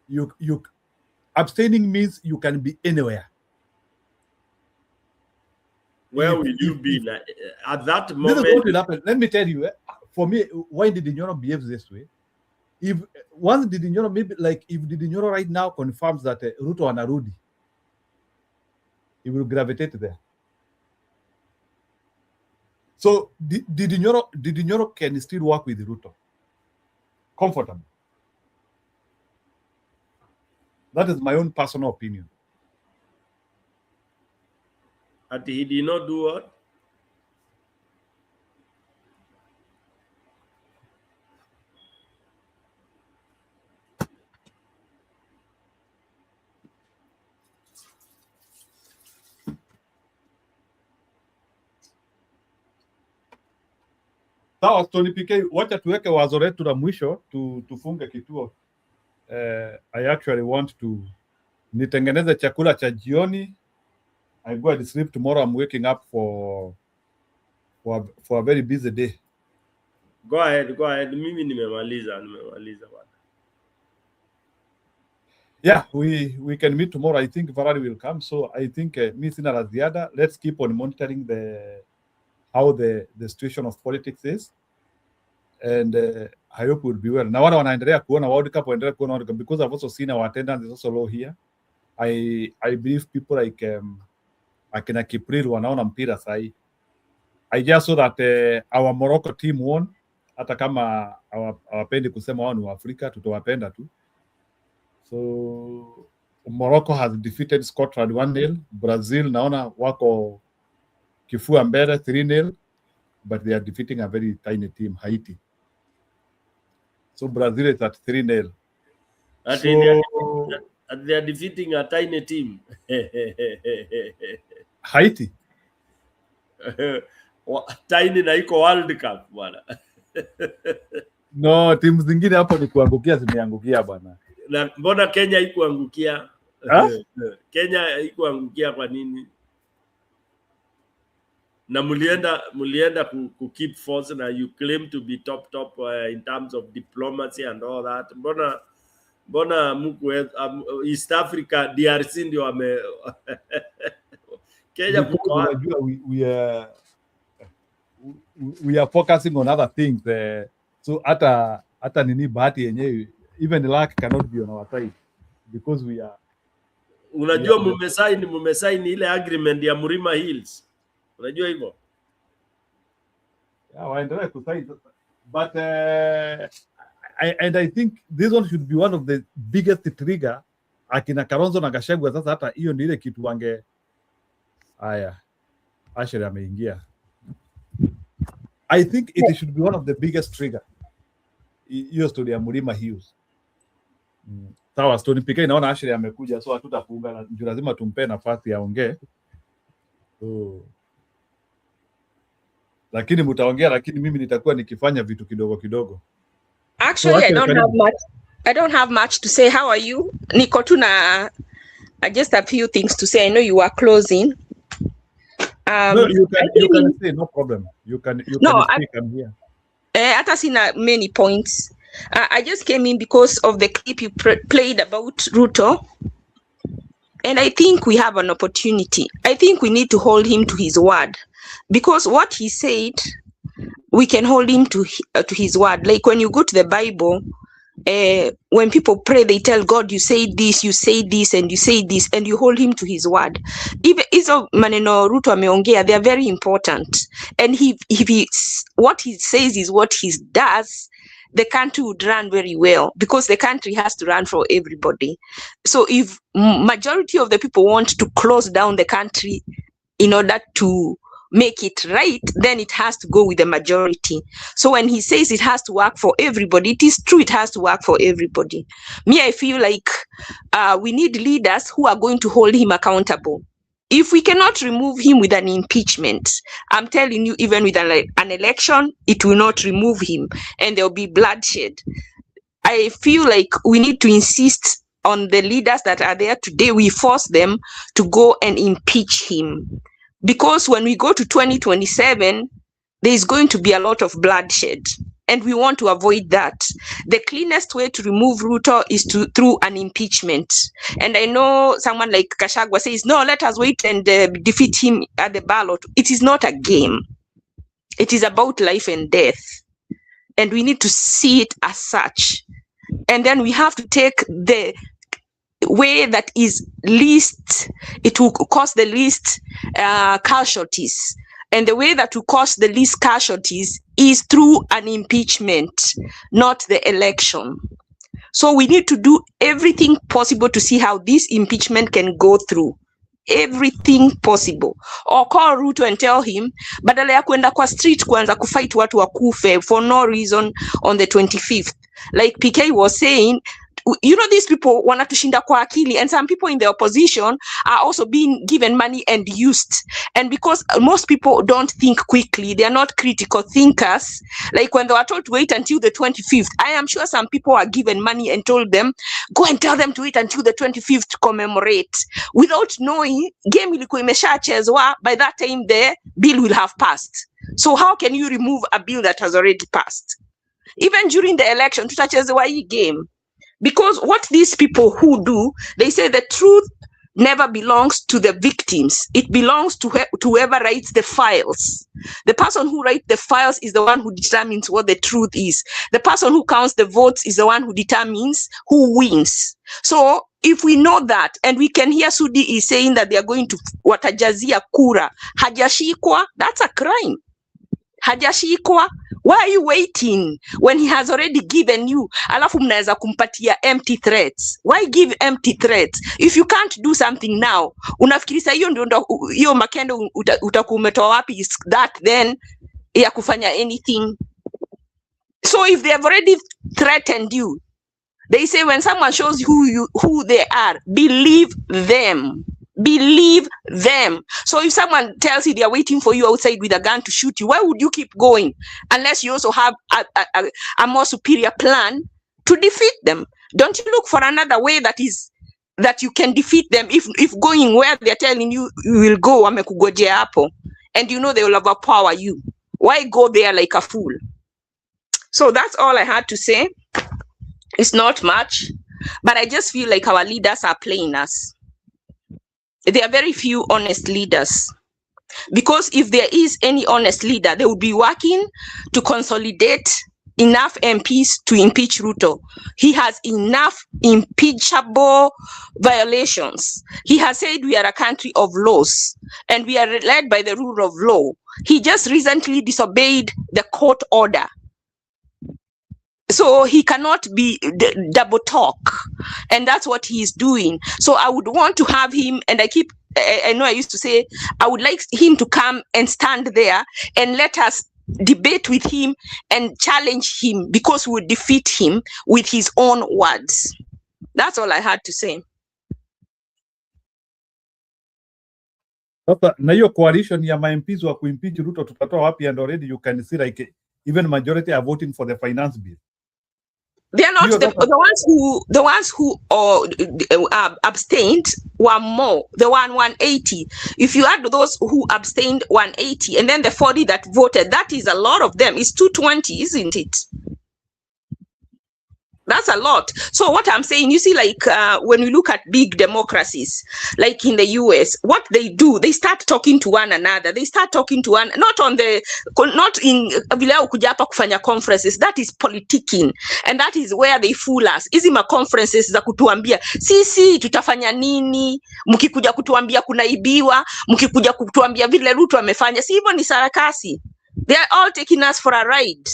you abstaining means you can be anywhere. Where will you be at that moment? This is what will happen. Let me tell you, for me, why did Nyoro behave this way? If once did Nyoro, maybe like if did Nyoro right now confirms that Ruto anarudi, he will gravitate there. So did Nyoro can still work with Ruto comfortably. That is my own personal opinion. And he did not do what? Sawa, Tony PK, wacha tuweke wazo letu la mwisho tufunge kituo. I actually want to nitengeneze chakula cha jioni. I go and sleep tomorrow. I'm waking up for a very busy day. Go ahead. Mimi nimemaliza bwana. Yeah, we can meet tomorrow. I think Varari will come. So I think mi sina la ziada. Let's keep on monitoring how the situation of politics is. And I hope we'll be well. Na wale wanaendelea kuona World Cup, waendelea kuona World Cup, because I've also seen our attendance is also low here. I believe people like akina Kipril wanaona mpira sahi. I just saw that our Morocco team won. Hata kama hawapendi kusema wao ni wa Afrika, tutawapenda tu. So Morocco has defeated Scotland 1-0. Brazil naona wako kifua mbele 3-0, but they are defeating a very tiny team, Haiti. So Brazil is at 3-0. They are defeating a tiny team. Haiti. Tiny na iko World Cup bwana. No, timu zingine hapo ni kuangukia, zimeangukia bwana. Na mbona Kenya ikuangukia? Kenya ikuangukia kwa nini? Na mulienda ku keep force, na you claim to be top in terms of diplomacy and all that. Mbona mku East Africa, DRC ndio wame Kenya because we are focusing on other things. So hata nini bahati yenyewe, even the luck cannot be on our side because we are. Unajua mumesaini ile agreement ya Murima Hills. Unajua hivyo? Yeah, waendelee kusaini. But I think this one should be one of the biggest trigger. Akina Kalonzo na Gachagua sasa, hata hiyo ndio ile kitu wange. Haya, Ashley ameingia. I think it should be one of the biggest trigger. Hiyo story ya Murima Hills. Sawa, story pekee naona Ashley amekuja, so hatutafunga, na lazima tumpe nafasi aongee. Lakini mtaongea, lakini mimi nitakuwa nikifanya vitu kidogo kidogo. Actually, so, I don't have much to say. How are you? Niko tu na just a few things to say. I know you are closing. No, you can say, no problem. You can speak. I'm here. Hata sina many points. I just came in because of the clip you played about Ruto. And I think we have an opportunity. I think we need to hold him to his word. Because what he said, we can hold him to his word. Like when you go to the Bible, when people pray, they tell God, you say this, and you say this, and you hold him to his word. Even hizo maneno Ruto ameongea, they are very important. And what he says is what he does, the country would run very well, because the country has to run for everybody. So if majority of the people want to close down the country in order to make it right, then it has to go with the majority. So when he says it has to work for everybody, it is true, it has to work for everybody. Me, I feel like we need leaders who are going to hold him accountable. If we cannot remove him with an impeachment, I'm telling you, even with an election, it will not remove him, and there will be bloodshed. I feel like we need to insist on the leaders that are there today. We force them to go and impeach him. Because when we go to 2027, there is going to be a lot of bloodshed. And we want to avoid that. The cleanest way to remove Ruto is through an impeachment. And I know someone like Gachagua says, no, let us wait and defeat him at the ballot. It is not a game. It is about life and death. And we need to see it as such. And then we have to take the way that is least, it will cost the least casualties. And the way that will cause the least casualties is through an impeachment, not the election. So we need to do everything possible to see how this impeachment can go through. Everything possible. Or call Ruto and tell him, badala ya kwenda kwa street kwanza kufight watu wakufe for no reason on the 25th. Like PK was saying, you know, these people wanatushinda kwa akili, and some people in the opposition are also being given money and used. And because most people don't think quickly, they are not critical thinkers. Like when they were told to wait until the 25th, I am sure some people are given money and told them, go and tell them to wait until the 25th to commemorate, without knowing game ilikuwa imeshachezwa. By that time the bill will have passed. So how can you remove a bill that has already passed? Even during the election, tutachezewa hii game. Because what these people who do, they say the truth never belongs to the victims. It belongs to whoever writes the files. The person who writes the files is the one who determines what the truth is. The person who counts the votes is the one who determines who wins. So if we know that, and we can hear Sudi is saying that they are going to watajazia kura, hajashikwa, that's a crime. Hajashikwa. Why are you waiting when he has already given you? Alafu mnaweza kumpatia empty threats. Why give empty threats? If you can't do something now, unafikirisa hiyo makendo utakuwa umetoa wapi? Is that then ya kufanya anything? So if they have already threatened you, they say when someone shows who they are, believe them. Believe them. So if someone tells you they are waiting for you outside with a gun to shoot you, why would you keep going? Unless you also have a more superior plan to defeat them. Don't you look for another way that you can defeat them? If going where they're telling you you will go, wamekugojea hapo, and you know they will overpower you. Why go there like a fool? So that's all I had to say. It's not much, but I just feel like our leaders are playing us. There are very few honest leaders, because if there is any honest leader, they would be working to consolidate enough MPs to impeach Ruto. He has enough impeachable violations. He has said we are a country of laws and we are led by the rule of law. He just recently disobeyed the court order. So he cannot be double talk, and that's what he is doing. So I would want to have him, and I know I used to say, I would like him to come and stand there and let us debate with him and challenge him, because we would defeat him with his own words. That's all I had to say. Na hiyo coalition ya MPs wa kuimpeach Ruto tutatoa wapi? And already you can see like even majority are voting for the finance bill. They are not the ones who abstained were more. The 180. If you add those who abstained, 180, and then the 40 that voted, that is a lot of them. It's 220, isn't it? That's a lot. So what I'm saying, you see, like when we look at big democracies, like in the US, what they do, they start talking to one another. They start talking to one, not in vileo kuja hapa kufanya conferences. That is politicking, and that is where they fool us. Hizi ma conferences za kutuambia sisi tutafanya nini, mkikuja kutuambia kunaibiwa, mkikuja kutuambia vile Ruto amefanya, si hivyo ni sarakasi. They are all taking us for a ride.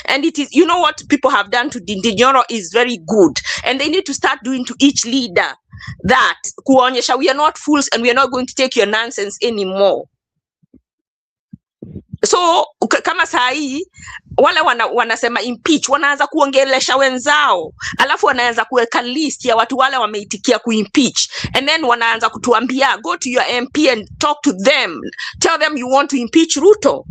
And it is, you know what people have done to Nyoro is very good. And they need to start doing to each leader that, kuonyesha we are not fools and we are not going to take your nonsense anymore. So, kama saa hii, wale wanasema impeach, wanaanza kuongelesha wenzao. Alafu wanaanza kuweka list ya watu wale wameitikia kuimpeach. And then wanaanza kutuambia, go to your MP and talk to them. Tell them you want to impeach Ruto.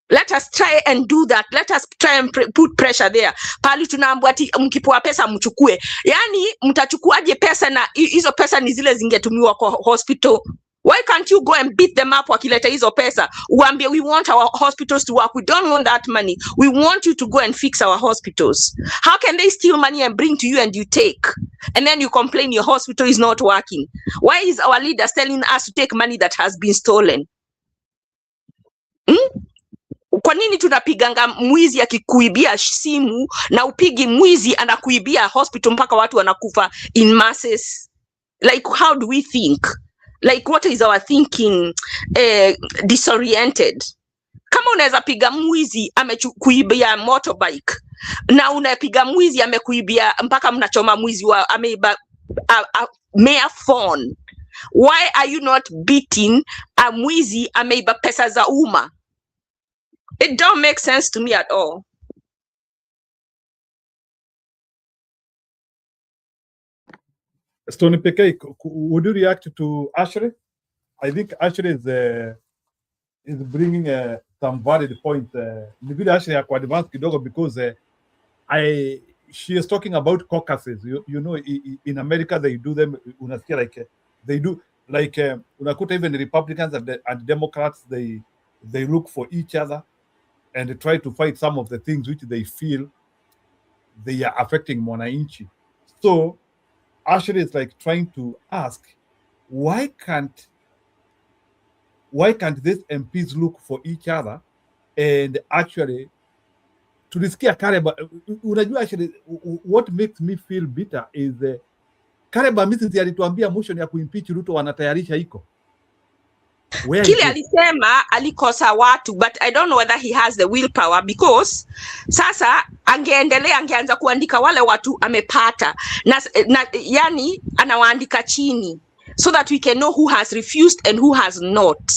Let us try and do that. Let us try and put pressure there. Pali tunaambiwa ati mkipewa pesa mchukue. Yani mtachukuaje pesa na hizo pesa ni zile zingetumiwa kwa hospital? Why can't you go and beat them up wakileta hizo pesa? Uambie we want our hospitals to work. We don't want that money. We want you to go and fix our hospitals. How can they steal money and bring to you and you take? And then you complain your hospital is not working. Why is our leaders telling us to take money that has been stolen? Kwa nini tunapiganga mwizi akikuibia simu na upigi mwizi anakuibia hospital mpaka watu wanakufa in masses? Like, how do we think? Like, what is our thinking disoriented? Kama unaweza piga mwizi amekuibia motorbike na unapiga mwizi amekuibia mpaka mnachoma mwizi wa ameiba mare phone, why are you not beating a mwizi ameiba pesa za umma? It don't make sense to me at all. Stony PK, would you react to Ashley? I think Ashley is bringing some valid point. Ni vile Ashley ya advance kidogo because she is talking about caucuses. You know, in America they do them. Unasikia like they do like unakuta even the Republicans and Democrats they look for each other and try to fight some of the things which they feel they are affecting mwananchi. So Ashley is like trying to ask, why can't these MPs look for each other and actually tulisikia Kareba. Unajua actually what makes me feel bitter is Kareba Mrs. alituambia motion ya kuimpeach Ruto wanatayarisha iko. Kile alisema alikosa watu, but I don't know whether he has the willpower, because sasa angeendelea, angeanza kuandika wale watu amepata na yani anawaandika chini so that we can know who has refused and who has not.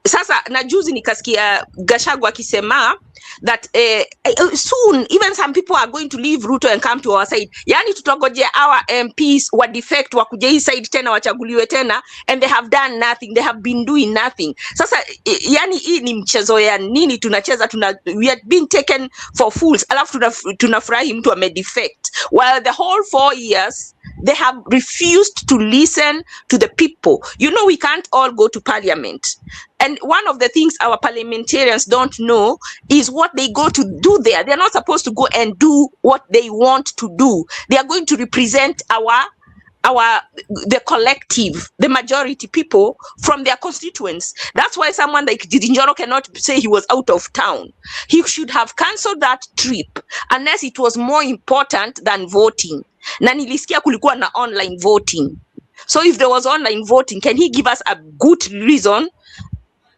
Sasa na juzi nikasikia Gachagua akisema that soon even some people are going to leave Ruto and come to our side. Yani tutangojea our MPs wa defect wa kuja hii side tena wachaguliwe tena, and they have done nothing, they have been doing nothing. Sasa yani hii ni mchezo ya nini tunacheza? We have been taken for fools, alafu tunafurahi mtu ame defect, while the whole 4 years they have refused to listen to the people. You know, we can't all go to parliament. And one of the things our parliamentarians don't know is what they go to do there. They're not supposed to go and do what they want to do. They are going to represent the collective, the majority people from their constituents. That's why someone like Njoro cannot say he was out of town. He should have cancelled that trip unless it was more important than voting. Na nilisikia kulikuwa na online voting. So if there was online voting, can he give us a good reason,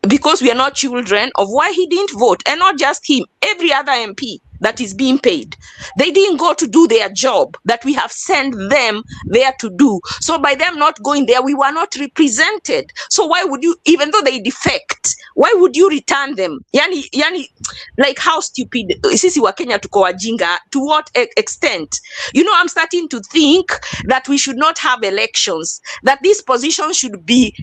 because we are not children, of why he didn't vote? And not just him, every other MP that is being paid. They didn't go to do their job that we have sent them there to do. So by them not going there, we were not represented. So why would you, even though they defect, why would you return them? Yani, like how stupid, sisi wa Kenya tuko wajinga, to what extent? You know, I'm starting to think that we should not have elections, that these positions should be,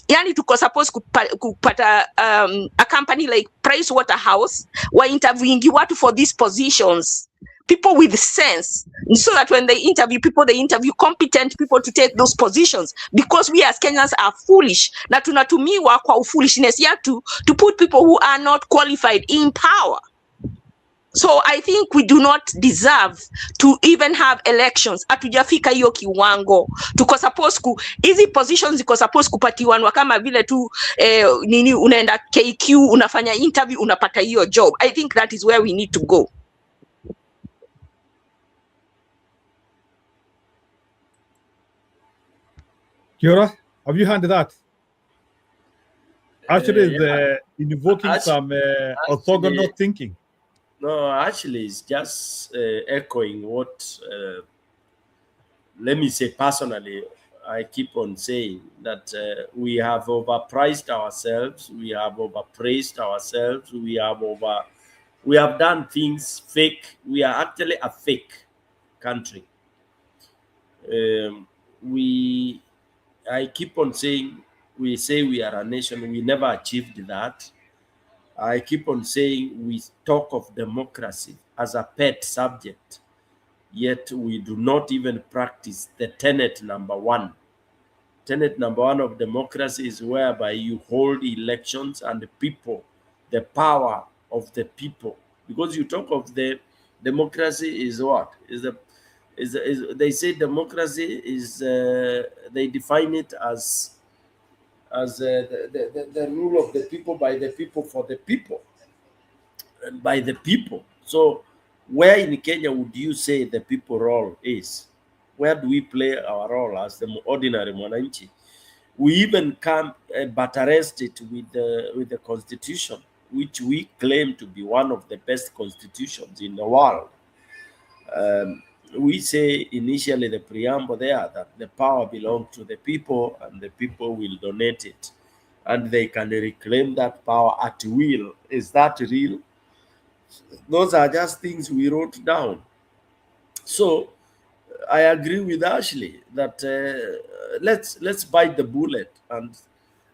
yani tuko supposed kupata a company like Price Waterhouse wa interviewing watu for these positions, people with sense, so that when they interview people, they interview competent people to take those positions, because we as Kenyans are foolish na tunatumiwa kwa foolishness yetu to put people who are not qualified in power. So I think we do not deserve to even have elections. Hatujafika hiyo kiwango. Tuko supposed hizi positions ziko supposed kupatiwanwa kama vile tu nini, unaenda KQ unafanya interview unapata hiyo job. I think that is where we need to go. Kiora, have you heard that? Actually, is invoking some orthogonal thinking. No, actually, it's just echoing what, let me say personally, I keep on saying that we have overpriced ourselves, we have overpraised ourselves, we have done things fake. We are actually a fake country. I keep on saying, we say we are a nation, we never achieved that. I keep on saying we talk of democracy as a pet subject, yet we do not even practice the tenet number one. Tenet number one of democracy is whereby you hold elections and the people, the power of the people. Because you talk of the democracy is what? They say democracy is, they define it as the rule of the people, by the people, for the people, and by the people. So where in Kenya would you say the people role is? Where do we play our role as the ordinary mwananchi? We even come buttressed it with the constitution, which we claim to be one of the best constitutions in the world. We say initially the preamble there that the power belongs to the people and the people will donate it and they can reclaim that power at will. Is that real? Those are just things we wrote down. So I agree with Ashley that let's bite the bullet. And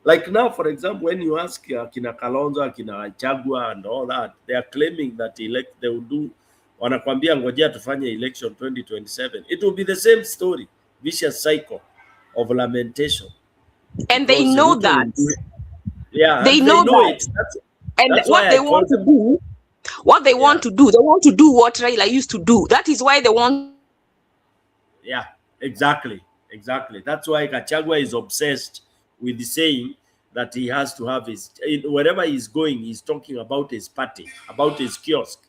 like now, for example, when you ask Akina Kalonzo, Akina Chagwa and all that, they are claiming that they will do, wanakwambia ngojea tufanye election 2027. It will be the same story, vicious cycle of lamentation. And they know that. Yeah, they and know that. it. And That's what why they I want call to do, they want to do what Raila used to do. That is why they want. Yeah, exactly. That's why Gachagua is obsessed with saying that he has to have his, wherever he's going, he's talking about his party, about his kiosk.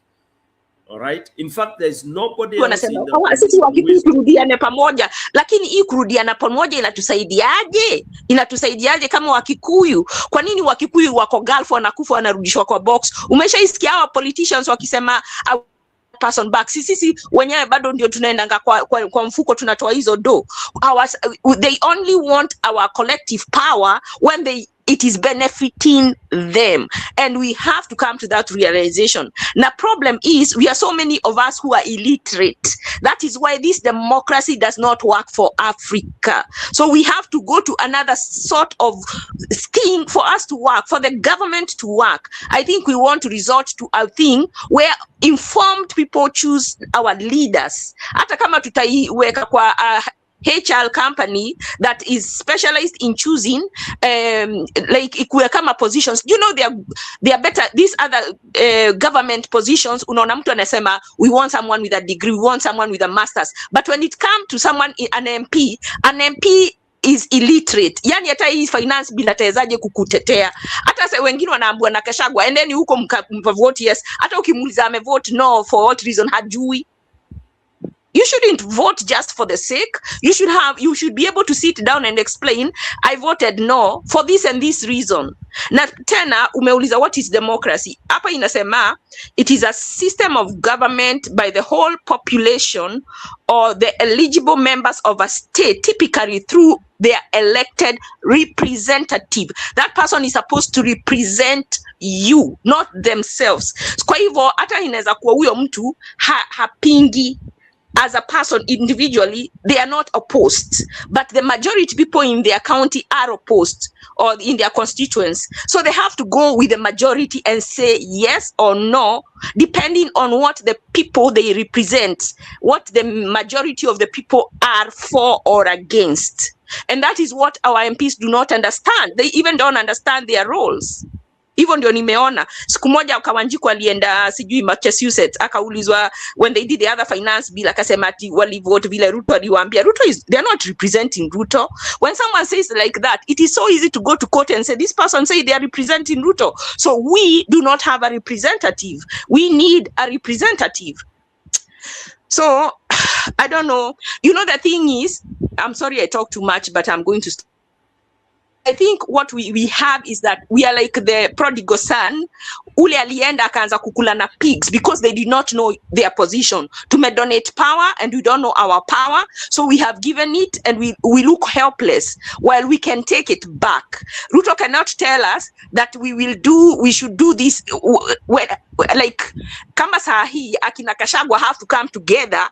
All right. In fact, there's nobody else in the Sisi Wakikuyu kurudiane pamoja, lakini hii kurudiana pamoja inatusaidiaje? Inatusaidiaje kama Wakikuyu? Kwa nini Wakikuyu wako Gulf wanakufa wanarudishwa kwa box? Umeshaisikia hawa politicians wakisema person back. Sisi wenyewe bado ndio tunaendanga kwa mfuko tunatoa hizo do. They only want our collective power when it is benefiting them, and we have to come to that realization. The problem is we are so many of us who are illiterate. That is why this democracy does not work for Africa. So we have to go to another sort of thing for us to work, for the government to work. I think we want to resort to a thing where informed people choose our leaders. Hata kama tutaiweka kwa HR company that is specialized in choosing like ikuwe kama positions, you know, they are better. These other government positions, unaona mtu anasema we want someone with a degree, we want someone with a master's, but when it comes to someone, an MP is illiterate. Yani hata hii finance bill atawezaje kukutetea? Hata wengine wanaambiwa na Kashagwa and then huko mkavote yes, hata ukimuuliza amevote no for what reason hajui. You shouldn't vote just for the sake. You should be able to sit down and explain, I voted no for this and this reason. Na tena umeuliza what is democracy? Hapa inasema it is a system of government by the whole population or the eligible members of a state, typically through their elected representative. That person is supposed to represent you, not themselves. Kwa hivyo hata inaweza kuwa huyo mtu hapingi. As a person individually, they are not opposed, but the majority people in their county are opposed or in their constituents. So they have to go with the majority and say yes or no, depending on what the people they represent, what the majority of the people are for or against. And that is what our MPs do not understand. They even don't understand their roles. Hivyo ndio nimeona siku moja Kawanjiku alienda sijui Massachusetts akaulizwa when they did the other finance bill akasema ati walivote vile Ruto aliwaambia. Ruto is, they are not representing Ruto. When someone says like that, it is so easy to go to court and say this person say they are representing Ruto. So we do not have a representative. We need a representative. So I don't know. You know, the thing is, I'm sorry I talk too much, but I'm going to stop. I think what we have is that we are like the prodigal son. Ule alienda akaanza kukula na pigs because they did not know their position. Tumedonate power and we don't know our power. So we have given it and we look helpless while we can take it back. Ruto cannot tell us that we should do this. Like kama saa hii akina Kashagwa have to come together,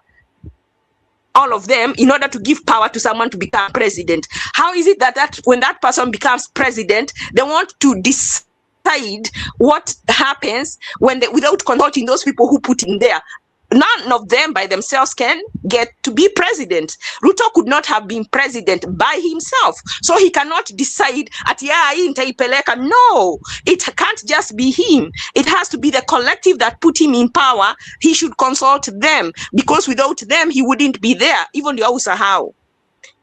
all of them, in order to give power to someone to become president. How is it that when that person becomes president, they want to decide what happens when without consulting those people who put in there? None of them by themselves can get to be president. Ruto could not have been president by himself. So he cannot decide at no, it can't just be him. It has to be the collective that put him in power. He should consult them because without them, he wouldn't be there. Even the Ausahau.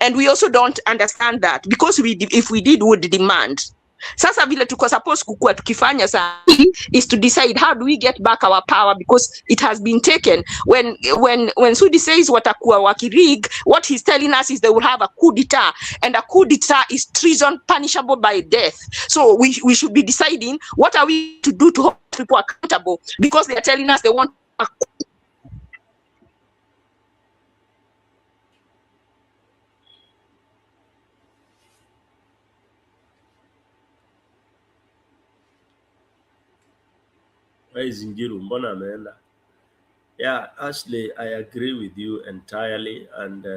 And we also don't understand that because if we did, would demand. Sasa vile tuko supposed kukua tukifanya saa is to decide how do we get back our power because it has been taken. When Sudi says watakuwa wakirig, what he's telling us is they will have a coup d'etat, and a coup d'etat is treason punishable by death. So we should be deciding what are we to do to hold people accountable because they are telling us they want a coup. Ngiru mbona ameenda? Yeah, Ashley, I agree with you entirely, and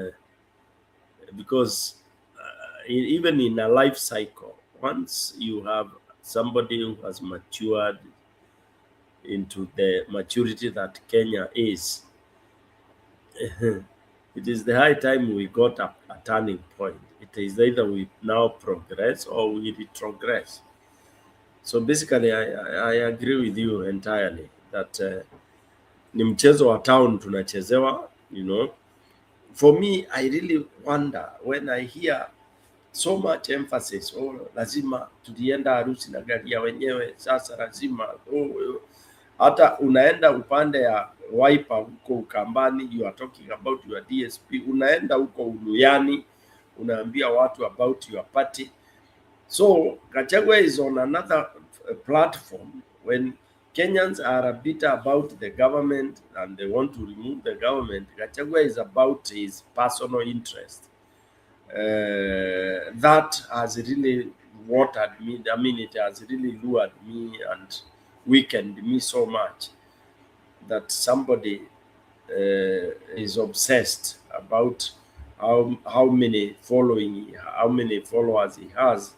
because even in a life cycle, once you have somebody who has matured into the maturity that Kenya is, it is the high time we got a turning point. It is either we now progress or we retrogress. So basically, I agree with you entirely that ni mchezo wa town tunachezewa, you know. For me, I really wonder when I hear so much emphasis, oh, lazima tulienda harusi na gari ya wenyewe, sasa lazima hata unaenda upande ya Wiper huko Ukambani, you are talking about your DSP, unaenda huko Uluyani, unaambia watu about your party. So Gachagua is on another platform when Kenyans are bitter about the government and they want to remove the government. Gachagua is about his personal interest. That has really watered me. I mean, it has really lured me and weakened me so much that somebody is obsessed about how many followers he has,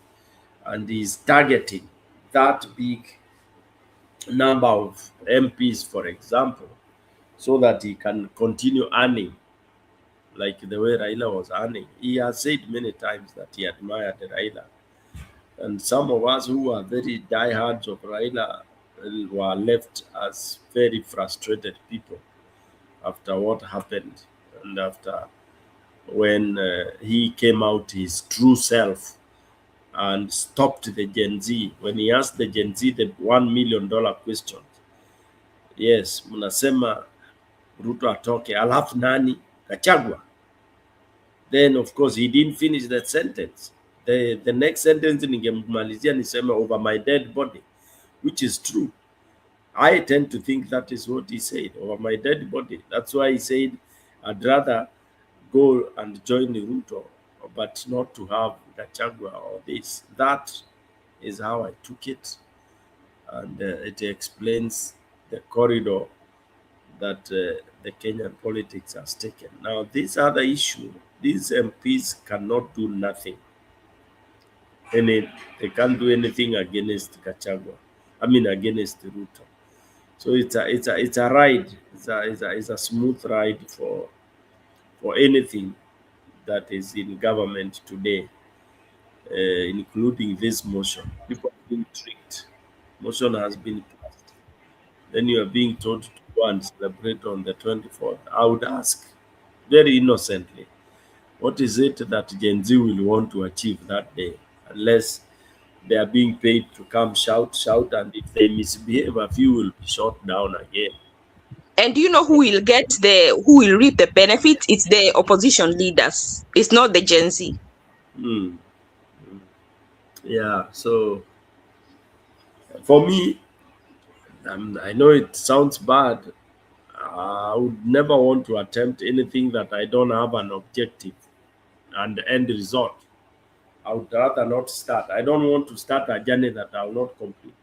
and is targeting that big number of MPs, for example, so that he can continue earning like the way Raila was earning. He has said many times that he admired Raila. And some of us who are very diehards of Raila were left as very frustrated people after what happened and after when he came out his true self and stopped the Gen Z. When he asked the Gen Z the $1 million question, yes, mnasema Ruto atoke, alafu nani? Gachagua. Then of course he didn't finish that sentence. The next sentence ningemalizia niseme over my dead body, which is true. I tend to think that is what he said, over my dead body. That's why he said, I'd rather go and join the Ruto, but not to have Gachagua or this. That is how I took it. And it explains the corridor that the Kenyan politics has taken. Now, this other issue, these MPs cannot do nothing. They can't do anything against Gachagua. I mean, against Ruto. So it's a ride. It's a smooth ride for anything that is in government today, including this motion. People are being tricked. Motion has been passed. Then you are being told to go and celebrate on the 24th. I would ask very innocently, what is it that Gen Z will want to achieve that day, unless they are being paid to come shout, and if they misbehave, a few will be shot down again. And do you know who will reap the benefits? It's the opposition leaders. It's not the Gen Z. Yeah, so for me, I know it sounds bad. I would never want to attempt anything that I don't have an objective and end result. I would rather not start. I don't want to start a journey that I will not complete.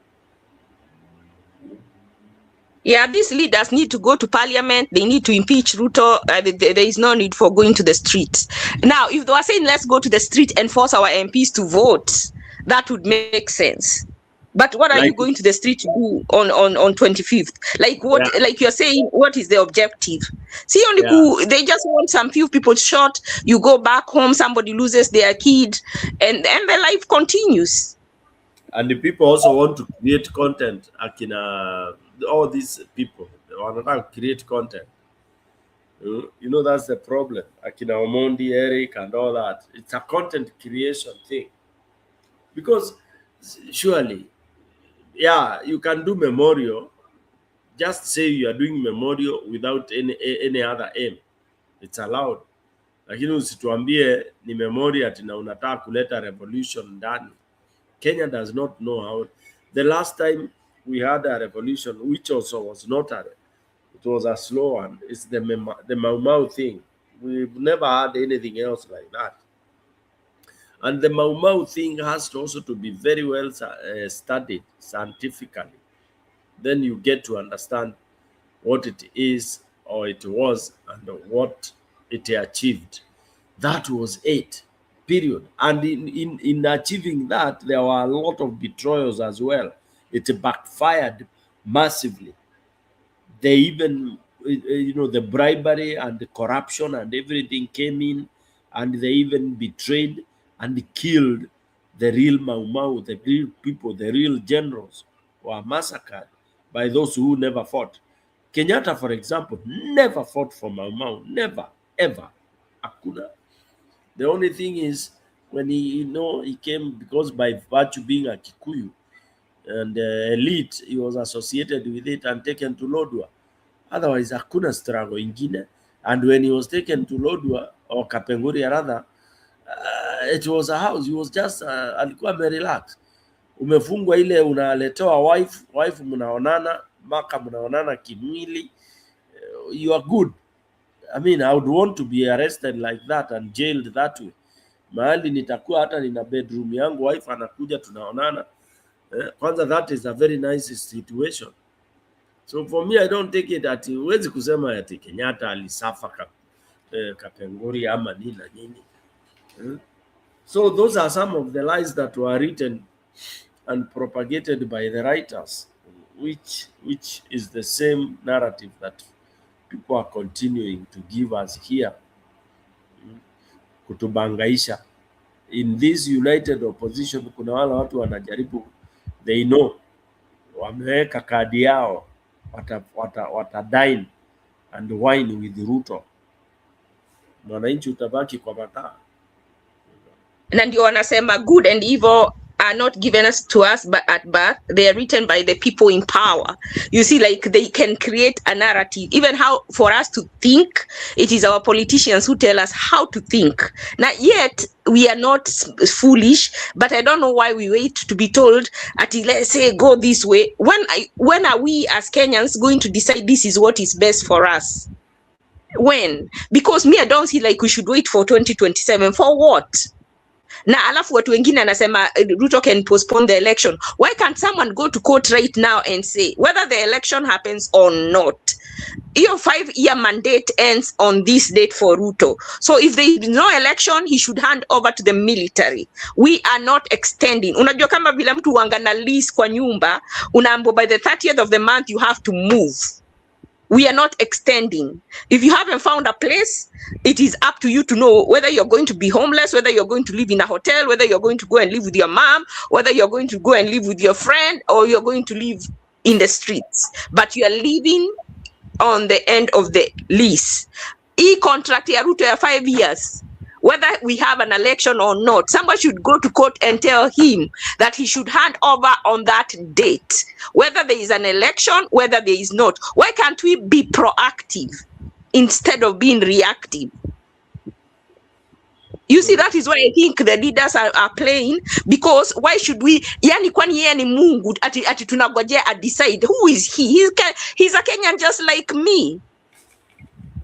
Yeah, these leaders need to go to parliament. They need to impeach Ruto. There is no need for going to the streets. Now, if they were saying, let's go to the street and force our MPs to vote, that would make sense. But what are you going to the street to do on 25th? Like what? Yeah. Like you're saying, what is the objective? See, they just want some few people shot. You go back home, somebody loses their kid, and their life continues. And the people also want to create content. All these people, they want to create content. You know, that's the problem. Akina Omondi, Eric, and all that. It's a content creation thing. Because surely, yeah, you can do memorial. Just say you are doing memorial without any other aim. It's allowed. Lakini usituambie ni memorial ati na unataka kuleta revolution ndani. Kenya does not know how. The last time we had a revolution, which also was not it was a slow one. It's the Mau Mau thing. We've never had anything else like that. And the Mau Mau thing has to also to be very well studied scientifically. Then you get to understand what it is or it was, and what it achieved. That was it, period. And in achieving that, there were a lot of betrayals as well. It backfired massively. They even, the bribery and the corruption and everything came in, and they even betrayed and killed the real Mau Mau, the real people, the real generals were massacred by those who never fought. Kenyatta, for example, never fought for Mau Mau, never, ever. Hakuna. The only thing is, when he came, because by virtue being a Kikuyu and elite, he was associated with it and taken to Lodwar. Otherwise, hakuna struggle ingine. And when he was taken to Lodwar, or Kapenguria rather, it was a house. He was just alikuwa relax. Umefungwa ile, unaletewa wife mnaonana, maka mnaonana kimwili. You are good. I mean, I would want to be arrested like that and jailed that way. Mahali nitakuwa hata nina bedroom yangu, wife anakuja tunaonana. Kwanza, that is a very nice situation. So for me, I don't take it ati huwezi kusema ati Kenyatta alisafa Kapenguri ama nini na nini. So those are some of the lies that were written and propagated by the writers, which is the same narrative that people are continuing to give us here. Kutubangaisha. In this united opposition, kuna wale watu wanajaribu, they know, wameweka kadi yao, wata dine and wine with Ruto. Mwananchi utabaki kwa mataa. Na ndio wanasema good and evil are not given us to us but at birth. They are written by the people in power. You see, like, they can create a narrative. Even how for us to think, it is our politicians who tell us how to think. Now, yet we are not foolish, but I don't know why we wait to be told at, let's say, go this way. When are we as Kenyans going to decide this is what is best for us? When? Because me, I don't see like we should wait for 2027. For what? Na alafu watu wengine anasema Ruto can postpone the election. Why can't someone go to court right now and say whether the election happens or not? Your 5-year mandate ends on this date for Ruto. So if there is no election, he should hand over to the military. We are not extending. Unajua kama vile mtu wangana lease kwa nyumba, unaambo by the 30th of the month you have to move. We are not extending. If you haven't found a place, it is up to you to know whether you're going to be homeless, whether you're going to live in a hotel, whether you're going to go and live with your mom, whether you're going to go and live with your friend, or you're going to live in the streets. But you are living on the end of the lease. E-contract ya Ruto ya 5 years. Whether we have an election or not, somebody should go to court and tell him that he should hand over on that date, whether there is an election, whether there is not. Why can't we be proactive instead of being reactive? You see, that is why I think the leaders are playing, because why should we, yani kwani yeye ni Mungu, ati tunagojea decide. Who is he? He's a Kenyan just like me.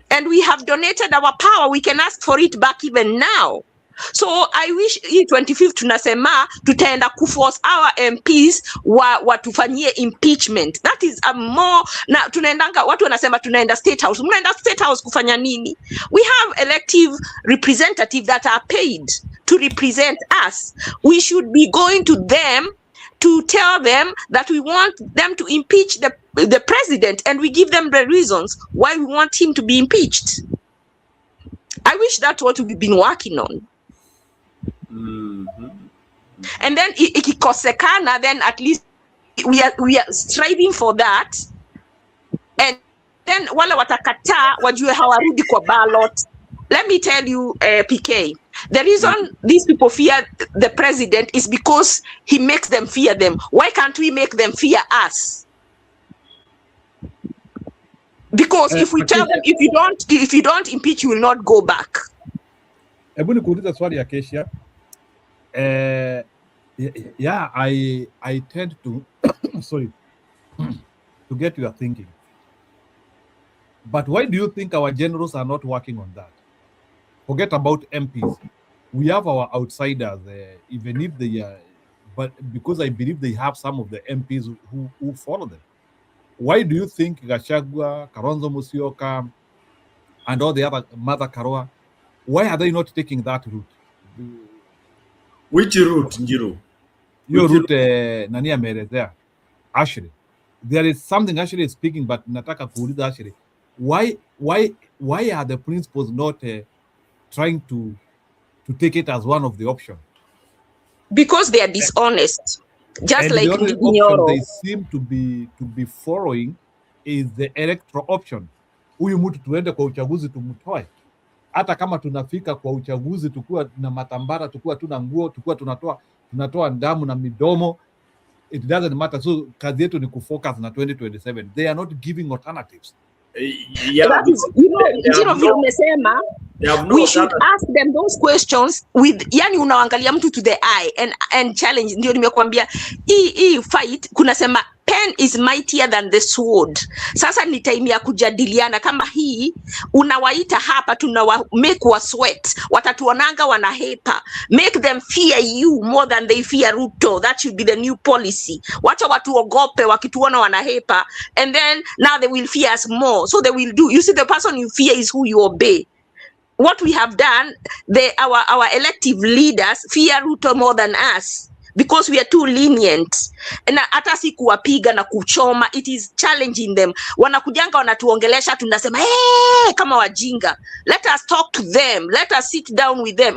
And we have donated our power. We can ask for it back even now. So I wish 25th tunasema tutaenda kuforce our MPs watufanyie impeachment. That is a more, na tunaendanga, watu wanasema tunaenda State House. Mnaenda State House kufanya nini? We have elective representatives that are paid to represent us. We should be going to them to tell them that we want them to impeach the president, and we give them the reasons why we want him to be impeached. I wish that's what we've been working on. And then ikikosekana, then at least we are striving for that. And then wale watakata wajue hawarudi kwa ballot. Let me tell you, PK, the reason these people fear the president is because he makes them fear them. Why can't we make them fear us? Because if we tell them, if you don't impeach, you will not go back. Hebu nikuuliza swali ya Kesha. Yeah, I tend to sorry to get your thinking. But why do you think our generals are not working on that? Forget about MPs. We have our outsiders, even if they are, but because I believe they have some of the MPs who follow them. Why do you think Gachagua, Kalonzo Musyoka, and all the other Mother Karua, why are they not taking that route? Which route, Njiro? Your route, nani ameelezea Ashley. There is something Ashley is speaking, but nataka kuuliza Ashley, why are the principals not trying to take it as one of the options? Because they are dishonest, just And like the only option Nyoro. they seem to be following is the electoral option. Huyu mtu tuende kwa uchaguzi tumtoe, hata kama tunafika kwa uchaguzi tukuwa na matambara, tukuwa tuna nguo, tukuwa tunatoa damu na midomo, it doesn't matter. So kazi yetu ni kufocus na 2027. They are not giving alternatives. Yeah, that is, Njiro vile umesema, we should ask them those questions with, yani unaangalia mtu to the eye and challenge. Ndio nimekuambia hii fight kunasema pen is mightier than the sword. Sasa ni time ya kujadiliana. Kama hii unawaita hapa, make wa sweat, watatuonanga wanahepa, make them fear you more than they fear Ruto. That should be the new policy. Wacha watuogope wakituona wanahepa, and then now they will fear us more, so they will do. You see, the person you fear is who you obey. What we have done, our elective leaders fear Ruto more than us, because we are too lenient. Na hata si kuwapiga na kuchoma, it is challenging them. Wanakujanga wanatuongelesha, tunasema kama wajinga. Let us talk to them, let us sit down with them.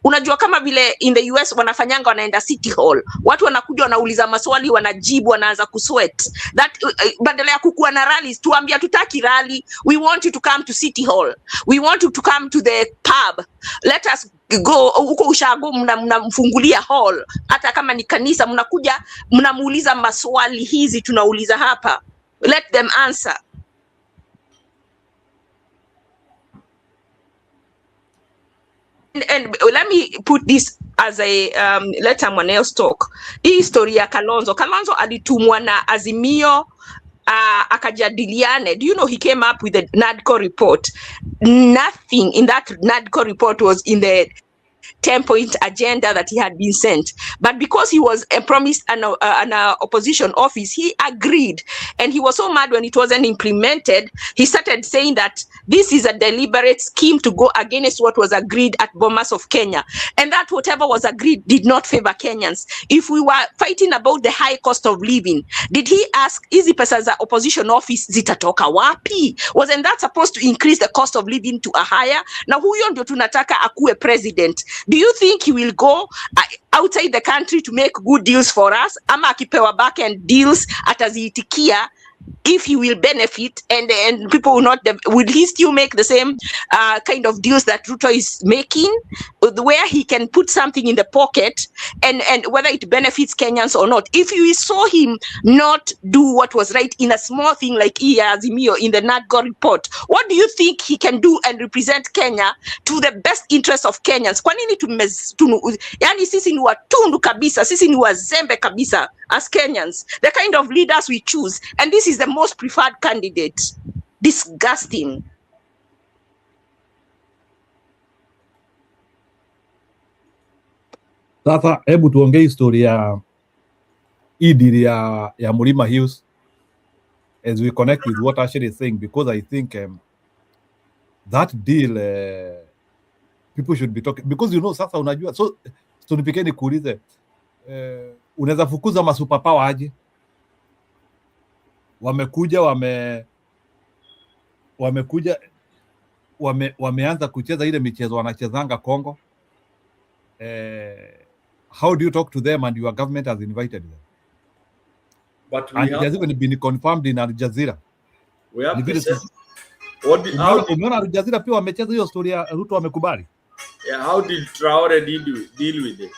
Unajua kama vile in the US wanafanyanga, wanaenda City Hall, watu wanakuja wanauliza maswali, wanajibu, wanaanza kusweat. That badala ya kukuwa na rallies, tuambia tutaki rally, we want you to come to City Hall, we want you to come to the pub, let us go huko ushago, mnamfungulia hall, hata kama ni kanisa, mnakuja mnamuuliza maswali hizi tunauliza hapa, let them answer. And let me put this as a let someone else talk. Hii story ya Kalonzo alitumwa na Azimio akajadiliane. Do you know he came up with a NADCO report? Nothing in that NADCO report was in the 10-point agenda that he had been sent, but because he was promised an opposition office, he agreed, and he was so mad when it wasn't implemented. He started saying that this is a deliberate scheme to go against what was agreed at Bomas of Kenya, and that whatever was agreed did not favor Kenyans. If we were fighting about the high cost of living, did he ask hizi pesa za opposition office zitatoka wapi? Wasn't that supposed to increase the cost of living to a higher? Na huyo ndio tunataka akuwe president. Do you think he will go outside the country to make good deals for us? Ama akipewa back end deals ataziitikia if he will benefit, and people will not, will he still make the same kind of deals that Ruto is making, where he can put something in the pocket and whether it benefits Kenyans or not? If you saw him not do what was right in a small thing like Azimio in the NADCO report, what do you think he can do and represent Kenya to the best interest of Kenyans? Kwa nini yani sisi ni watundu kabisa, sisi ni wazembe kabisa as Kenyans, the kind of leaders we choose, and this is the most preferred candidate. Disgusting. Sasa hebu tuongee historia ya idili ya Mlima Hills as we connect with what Ashley is saying, because I think that deal people should be talking, because you know, sasa unajua, so tunipikeni kuulize, unaweza fukuza masuperpower aje? Wameanza kucheza ile michezo wanachezanga Kongo. How do you talk to them and your government has invited them? But and it has even been confirmed in Al Jazeera. We have to say, umeona Al Jazeera pia wamecheza hiyo story ya Ruto wamekubali. Yeah, how did Traore deal with it?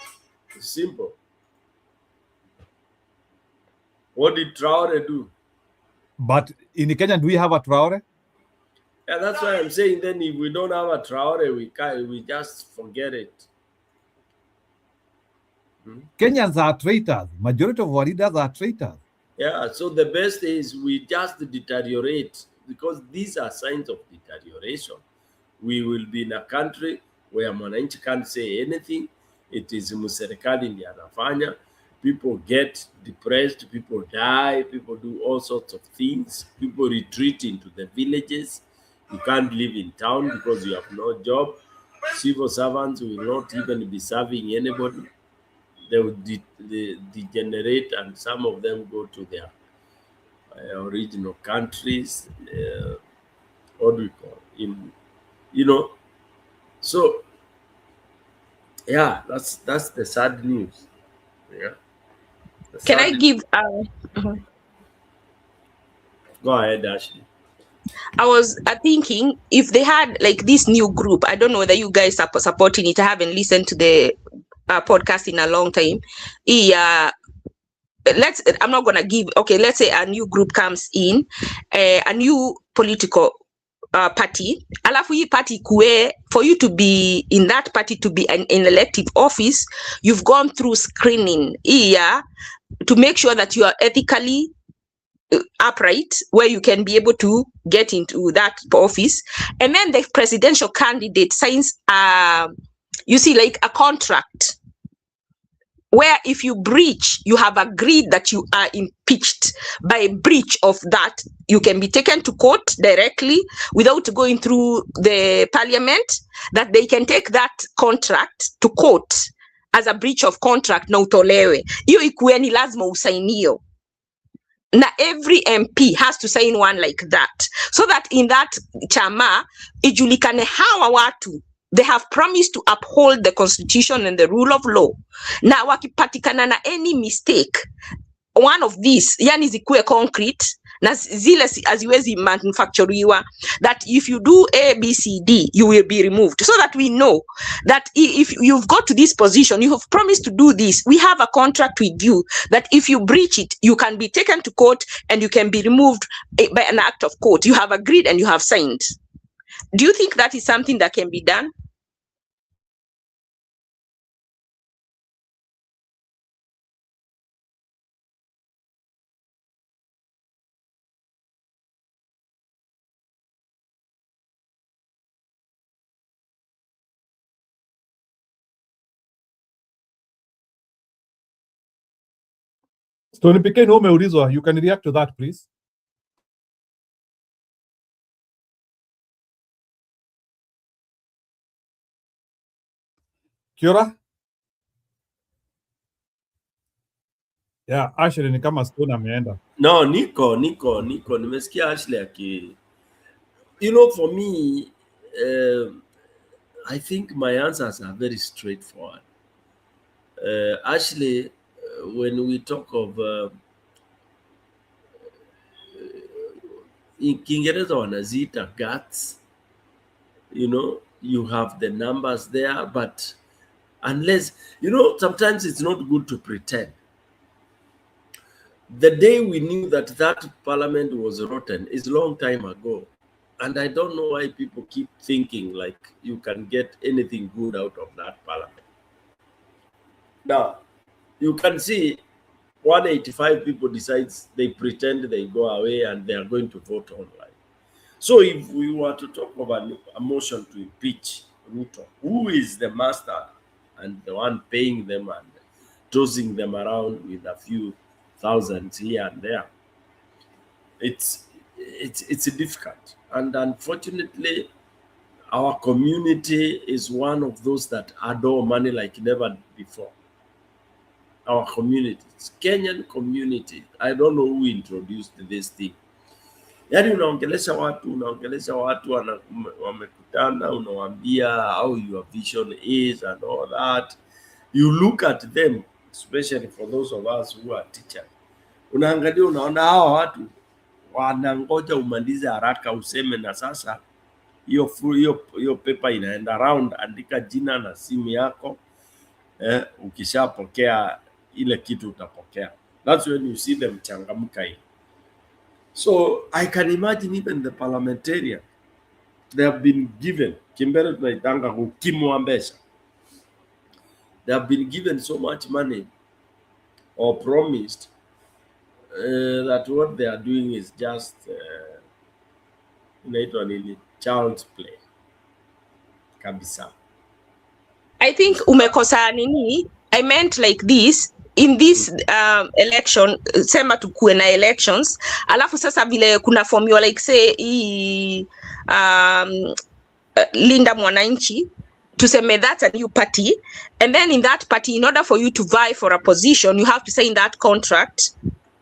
It's simple. What did Traore do? But in Kenya, do we have a Traore? Yeah, that's why I'm saying then if we don't have a Traore, we just forget it. Kenyans are traitors. Majority of our leaders are traitors. Yeah, so the best is we just deteriorate, because these are signs of deterioration. We will be in a country where mwananchi can't say anything. It is serikali ndiyo anafanya. People get depressed, people die, people do all sorts of things, people retreat into the villages. You can't live in town because you have no job. Civil servants will not even be serving anybody. They will degenerate, and some of them go to their original countries. What do we call it? So yeah, that's the sad news. Yeah. Can I give? Go ahead, Ashley. I was thinking if they had like this new group. I don't know whether you guys are supporting it. I haven't listened to the podcast in a long time. I'm not gonna give. Okay, let's say a new group comes in, a new political party. Alafu hii party kue, for you to be in that party, to be in elective office, you've gone through screening to make sure that you are ethically upright, where you can be able to get into that office. And then the presidential candidate signs you see, like a contract, where if you breach, you have agreed that you are impeached. By breach of that, you can be taken to court directly without going through the parliament, that they can take that contract to court as a breach of contract na utolewe. Hiyo ikuwe ni lazima usainio. Na every MP has to sign one like that, so that in that chama ijulikane hawa watu, they have promised to uphold the constitution and the rule of law. Na wakipatikana na any mistake, one of these, yani zikuwe concrete, na zile haziwezi manufacturiwa, that if you do A, B, C, D, you will be removed, so that we know that if you've got to this position, you have promised to do this, we have a contract with you, that if you breach it, you can be taken to court and you can be removed by an act of court. You have agreed and you have signed. Do you think that is something that can be done? Stony Picking umeulizwa, you can react to that please. Kiora? Yeah, Ashley ni kama Stone ameenda. No, Nico, nimesikia Ashley aki. For me, I think my answers are very straightforward. Ashley, when we talk of in Kiingereza wanaziita guts, you have the numbers there, but unless, sometimes it's not good to pretend. The day we knew that parliament was rotten is a long time ago. And I don't know why people keep thinking like you can get anything good out of that parliament. Now, you can see 185 people decides, they pretend they go away and they are going to vote online. So if we were to talk about a motion to impeach Ruto, who is the master and the one paying them and tossing them around with a few thousands here and there, it's difficult. And unfortunately, our community is one of those that adore money like never before. Our community, Kenyan community, I don't know who introduced this thing. Yani unaongelesha watu wamekutana, unawaambia how your vision is and all that. You look at them, especially for those of us who are teachers. Unaangalia, unaona hawa watu wanangoja umalize haraka useme, na sasa hiyo paper inaenda round, andika jina na simu yako, ukishapokea ile kitu utapokea. That's when you see them changamka hii. So I can imagine even the parliamentarian, they have been given, kimbele tunaitanga ukimwambesha, they have been given so much money or promised that what they are doing is just child's play kabisa. I think umekosa nini. I meant like this, in this election, sema tukuwe na elections, alafu sasa vile kuna formula like say Linda Mwananchi, tuseme that's a new party, and then in that party, in order for you to vie for a position, you have to sign that contract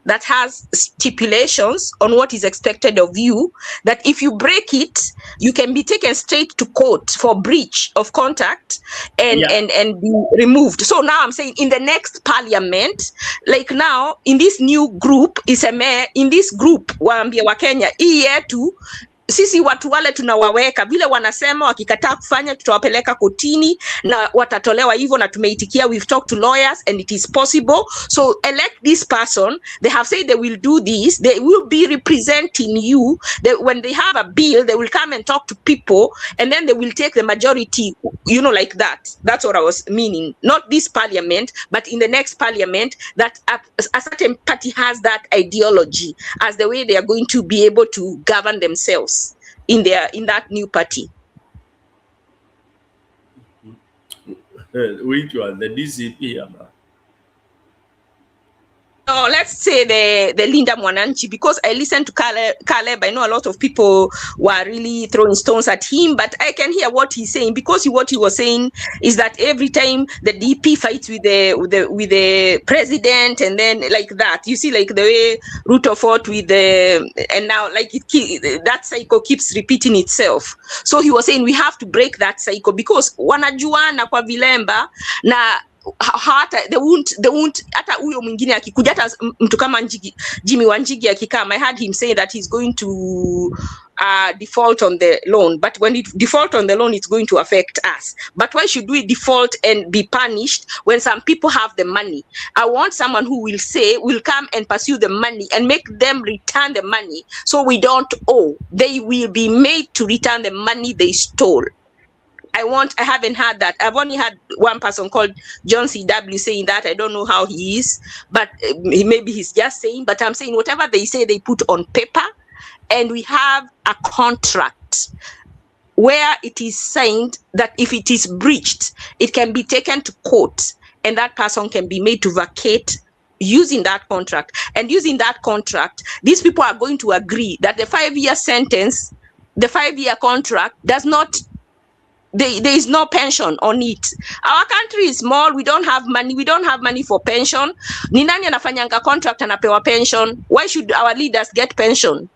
that has stipulations on what is expected of you, that if you break it, you can be taken straight to court for breach of contract and be removed. So now I'm saying in the next parliament, like now in this new group, in this group waambie wa Kenya hii yetu sisi watu wale tunawaweka vile wanasema, wakikataa kufanya tutawapeleka kotini na watatolewa hivyo, na tumeitikia, we've talked to lawyers and it is possible, so elect this person. They have said they will do this, they will be representing you. When they have a bill, they will come and talk to people, and then they will take the majority, you know, like that. That's what I was meaning. Not this parliament, but in the next parliament, that a certain party has that ideology as the way they are going to be able to govern themselves in that new party. Which one? The DCP? No, let's say the Linda Mwananchi, because I listened to Caleb. I know a lot of people were really throwing stones at him, but I can hear what he's saying, because what he was saying is that every time the DP fights with the president, and then like that, you see, like the way Ruto fought with and now like that cycle keeps repeating itself. So he was saying we have to break that cycle, because wanajuana kwa vilemba na hata they won't hata huyo mwingine akikuja, hata mtu kama Jimmy Wanjigi akikama, I heard him say that he's going to default on the loan, but when it default on the loan, it's going to affect us. But why should we default and be punished when some people have the money? I want someone who will come and pursue the money and make them return the money, so we don't owe. They will be made to return the money they stole. I haven't heard that. I've only had one person called John CW saying that. I don't know how he is, but maybe he's just saying, but I'm saying whatever they say, they put on paper, and we have a contract where it is signed that if it is breached, it can be taken to court, and that person can be made to vacate using that contract. And using that contract, these people are going to agree that the 5-year sentence, the 5-year contract does not, there is no pension on it. Our country is small. We don't have money. We don't have money for pension. Ni nani anafanyanga contract anapewa pension? Why should our leaders get pension?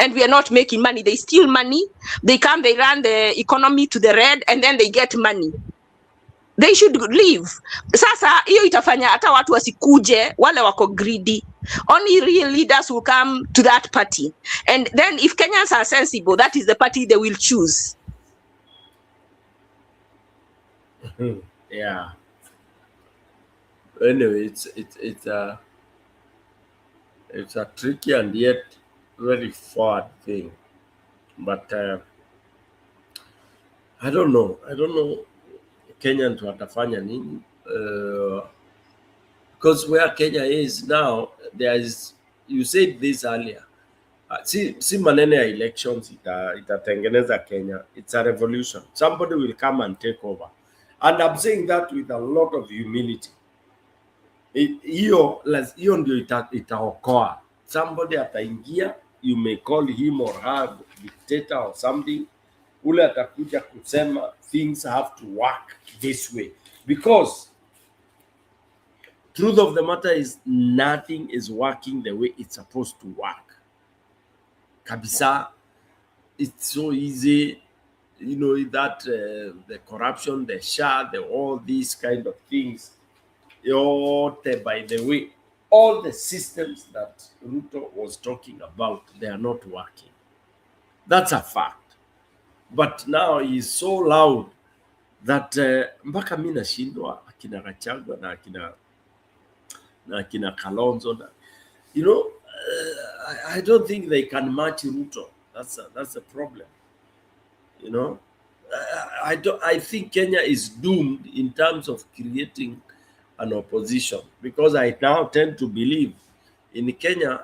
And we are not making money. They steal money. They come, they run the economy to the red, and then they get money. They should leave. Sasa hiyo itafanya hata watu wasikuje, wale wako greedy. Only real leaders will come to that party. And then if Kenyans are sensible, that is the party they will choose. Yeah. Anyway, it's a tricky and yet very forward thing, but I don't know Kenyans watafanya nini, because where Kenya is now, there is, you said this earlier, si manene ya elections itatengeneza Kenya. It's a revolution. Somebody will come and take over. And I'm saying that with a lot of humility. Hiyo ndio itaokoa. Somebody ataingia, you may call him or her dictator or something, ule atakuja kusema things have to work this way. Because truth of the matter is nothing is working the way it's supposed to work. Kabisa, it's so easy. You know, that the corruption, the SHA, all these kind of things, by the way, all the systems that Ruto was talking about, they are not working. That's a fact. But now he's so loud that mpaka mimi nashindwa akina Gachagua na akina Kalonzo, you know, I don't think they can match Ruto. That's a problem. You know, I think Kenya is doomed in terms of creating an opposition, because I now tend to believe in Kenya,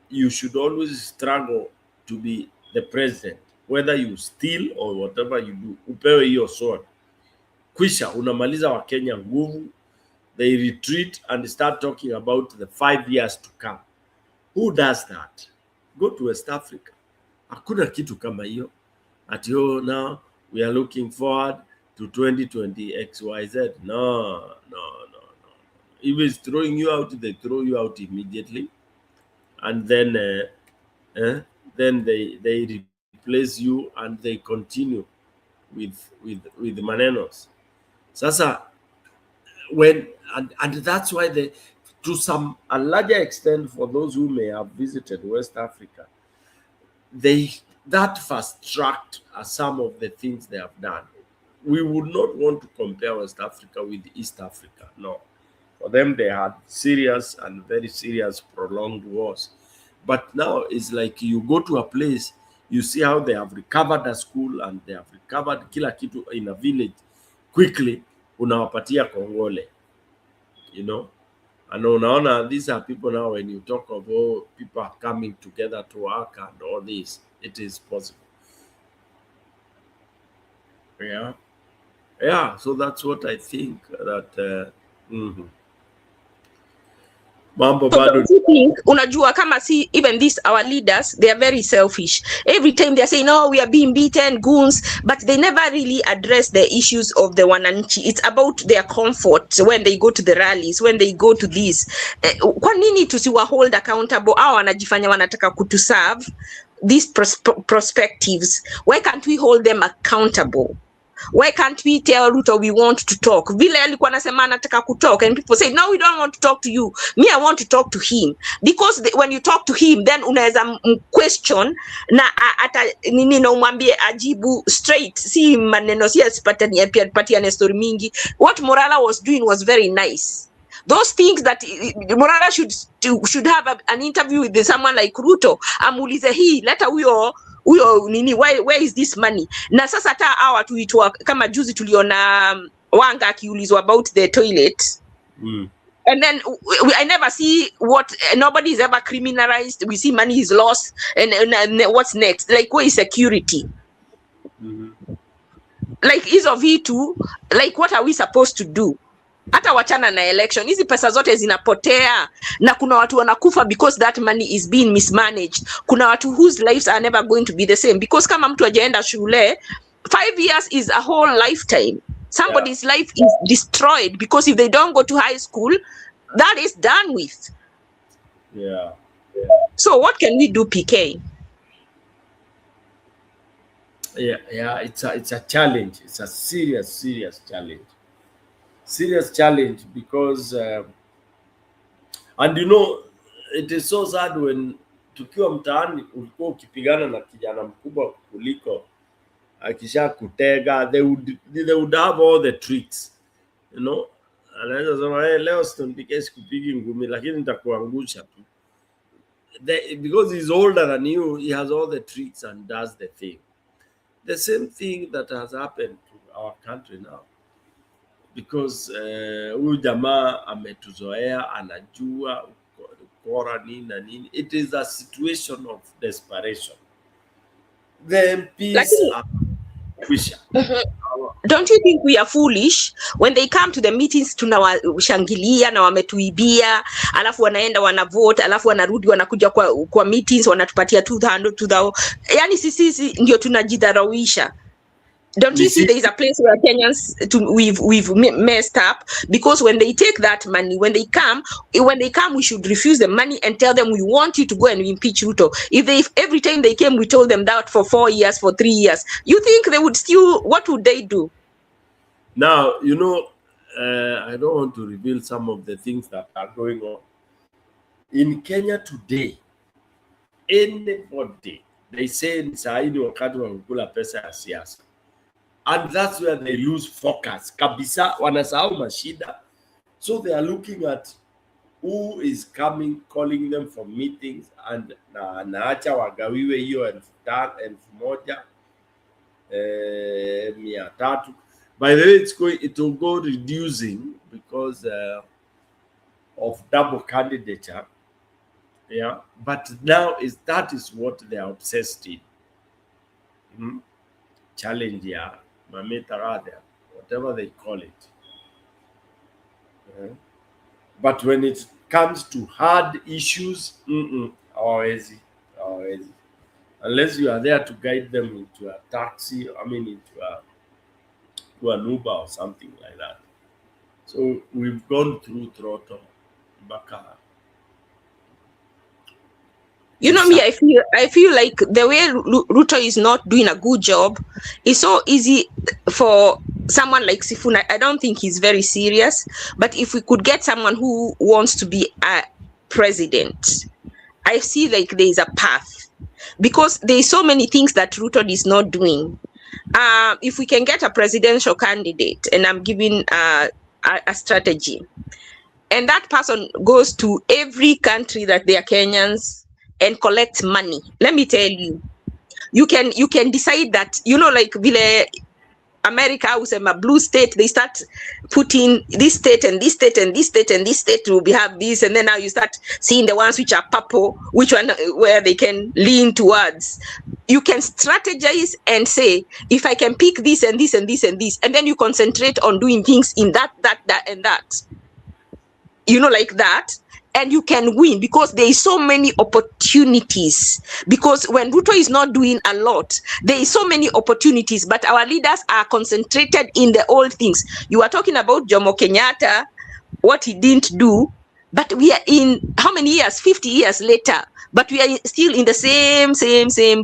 you should always struggle to be the president, whether you steal or whatever you do. Upewe hiyo sword. Kwisha, unamaliza wa Kenya nguvu, they retreat and start talking about the 5 years to come. Who does that? Go to West Africa. Hakuna kitu kama hiyo. Ati oh, now we are looking forward to 2020 XYZ. No. If it's throwing you out, they throw you out immediately, and then they replace you and they continue with manenos. Sasa when and that's why they, to a larger extent, for those who may have visited West Africa, that fast-tracked some of the things they have done. We would not want to compare West Africa with East Africa. No. For them, they had serious and very serious prolonged wars. But now it's like you go to a place, you see how they have recovered a school and they have recovered kila kitu in a village quickly, unawapatia Kongole, you know. And unaona, these are people now, when you talk of, oh, people are coming together to work and all this, it is possible. Yeah, so that's what I think that mambo So bado. don't you think, unajua kama si even these our leaders, they are very selfish. Every time they are saying, oh, we are being beaten, goons, but they never really address the issues of the wananchi. It's about their comfort when they go to the rallies, when they go to this. Kwa nini tusiwa hold accountable? Au wanajifanya wanataka kutuserve these perspectives. Why can't we hold them accountable? Why can't we tell Ruto we want to talk? Vile alikuwa anasema anataka kutalk, and people say, no, we don't want to talk to you. Me, I want to talk to him. Because when you talk to him, then unaweza question na ata nini na umwambie ajibu straight. Si maneno si asipatiane story mingi. What Morala was doing was very nice. Those things that Morala should have an interview with someone like Ruto. Amulize hii, leta huyo nini, where is this money? Na sasa hata hawa tuitwa kama juzi tuliona Wanga akiulizwa about the toilet. And then I never see what, nobody is ever criminalized. We see money is lost, and what's next? Like, where is security? Like, hizo vitu, like, what are we supposed to do? Hata wachana na election, hizi pesa zote zinapotea na kuna watu wanakufa because that money is being mismanaged. Kuna watu whose lives are never going to be the same because kama mtu ajaenda shule, 5 years is a whole lifetime. Somebody's life is destroyed because if they don't go to high school, that is done with. Yeah. So what can we do, PK? Yeah, it's a challenge. It's a serious challenge. Serious challenge because and you know, it is so sad when tukiwa mtaani ulikuwa ukipigana na kijana mkubwa kuliko akisha kutega, they would have all the tricks, you know. Anaweza sema hey, leo sitapige sikupigi ngumi lakini nitakuangusha tu. Because he's older than you, he has all the tricks and does the thing. The same thing that has happened to our country now. Because huyu jamaa ametuzoea, anajua ukora nini na nini. It is a situation of desperation. The MPs are kwisha. Don't you think we are foolish when they come to the meetings, tunawashangilia na wametuibia, alafu wanaenda wanavote, alafu wanarudi wanakuja kwa meetings wanatupatia 200. Yani sisi ndio tunajidharawisha. Don't you see there is a place where Kenyans we've messed up because when they take that money, when they come, we should refuse the money and tell them we want you to go and impeach Ruto. If every time they came, we told them that for 4 years, for 3 years, you think they would still, what would they do? Now, you know, I don't want to reveal some of the things that are going on. In Kenya today, anybody, they say ni saini wakati wa kukula pesa ya siasa. And that's where they lose focus. Kabisa, wanasahau mashida. So they are looking at who is coming, calling them for meetings, and naacha wagawiwe hiyo 1,000, 1,300. By the way, it will go reducing because of double candidature. Yeah, but now that is what they are obsessed in. Challenge, yeah. Whatever they call it. But when it comes to hard issues, hawawezi. unless you are there to guide them into a taxi, I mean into an Uber or something like that. So we've gone through throttle, Baka. You know me, I feel like the way Ruto is not doing a good job, it's so easy for someone like Sifuna. I don't think he's very serious, but if we could get someone who wants to be a president, I see like there is a path, because there's so many things that Ruto is not doing. If we can get a presidential candidate, and I'm giving a strategy, and that person goes to every country that they are Kenyans and collect money. Let me tell you, you can decide that, you know, like vile America was a blue state, they start putting this state and this state and this state and this state will have this, and then now you start seeing the ones which are purple, which one where they can lean towards. You can strategize and say, if I can pick this and this and this and this, and then you concentrate on doing things in that and that, you know, like that, and you can win, because there is so many opportunities. Because when Ruto is not doing a lot, there is so many opportunities, but our leaders are concentrated in the old things. You are talking about Jomo Kenyatta, what he didn't do, but we are in how many years? 50 years later, but we are still in the same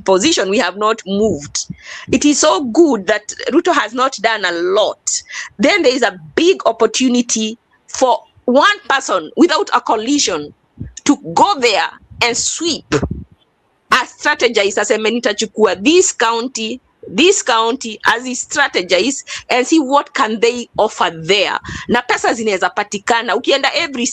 position. We have not moved. It is so good that Ruto has not done a lot. Then there is a big opportunity for one person without a coalition to go there and sweep, strategize as a menitachukua this county as he strategize and see what can they offer there. Na pesa zinaweza patikana ukienda every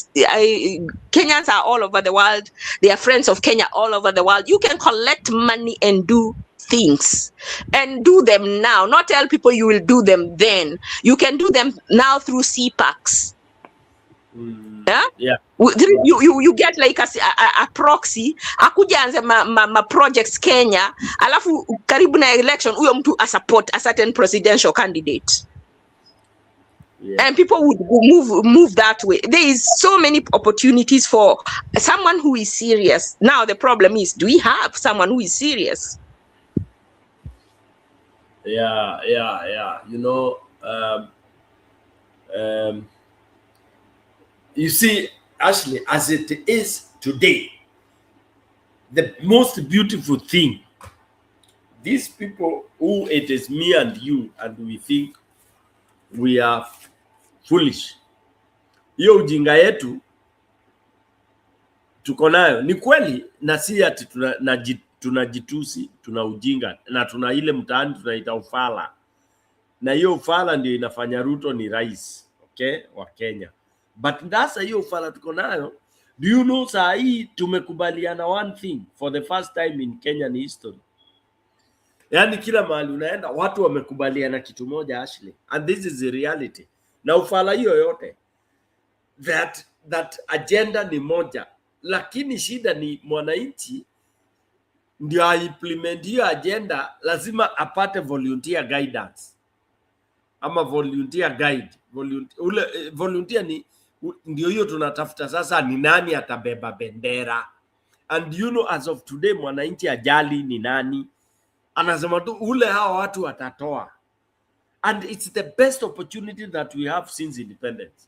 Kenyans are all over the world, they are friends of Kenya all over the world. You can collect money and do things, and do them now, not tell people you will do them then. You can do them now through CPACs. Yeah. You get like a proxy akuja anze ma projects Kenya, alafu karibu na election huyo mtu a support a certain presidential candidate. Yeah. And people would move that way. There is so many opportunities for someone who is serious. Now the problem is, do we have someone who is serious? Yeah. You know, you see, Ashley, as it is today, the most beautiful thing, these people who it is me and you, and we think we are foolish. Hiyo ujinga yetu tuko nayo ni kweli, na si ati tunajitusi, tuna ujinga, na tuna ile mtaani tunaita ufala, na hiyo ufala ndio inafanya Ruto ni rais, okay, wa Kenya. But ndasa hiyo ufala tuko nayo. Do you know saa hii tumekubaliana one thing for the first time in Kenyan history? Yani kila mahali unaenda watu wamekubaliana kitu moja, Ashley, and this is the reality. Na ufala hiyo yote, that agenda ni moja, lakini shida ni mwananchi ndio implement hiyo agenda, lazima apate volunteer guidance ama volunteer guide. Volunteer ni ndio hiyo tunatafuta sasa, ni nani atabeba bendera. And you know, as of today mwananchi ajali ni nani, anasema tu ule hawa watu watatoa. And it's the best opportunity that we have since independence.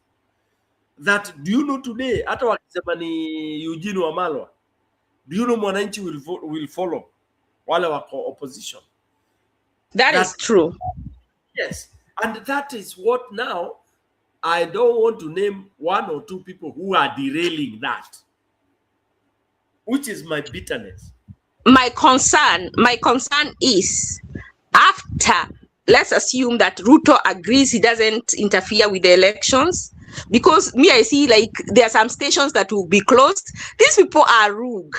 That, do you know today, hata wakisema ni Eugene Wamalwa, do you know mwananchi will follow wale wako opposition? That is true. Yes, and that is what now, I don't want to name one or two people who are derailing that, which is my bitterness. My concern is, after, let's assume that Ruto agrees he doesn't interfere with the elections, because me, I see like there are some stations that will be closed. These people are rude.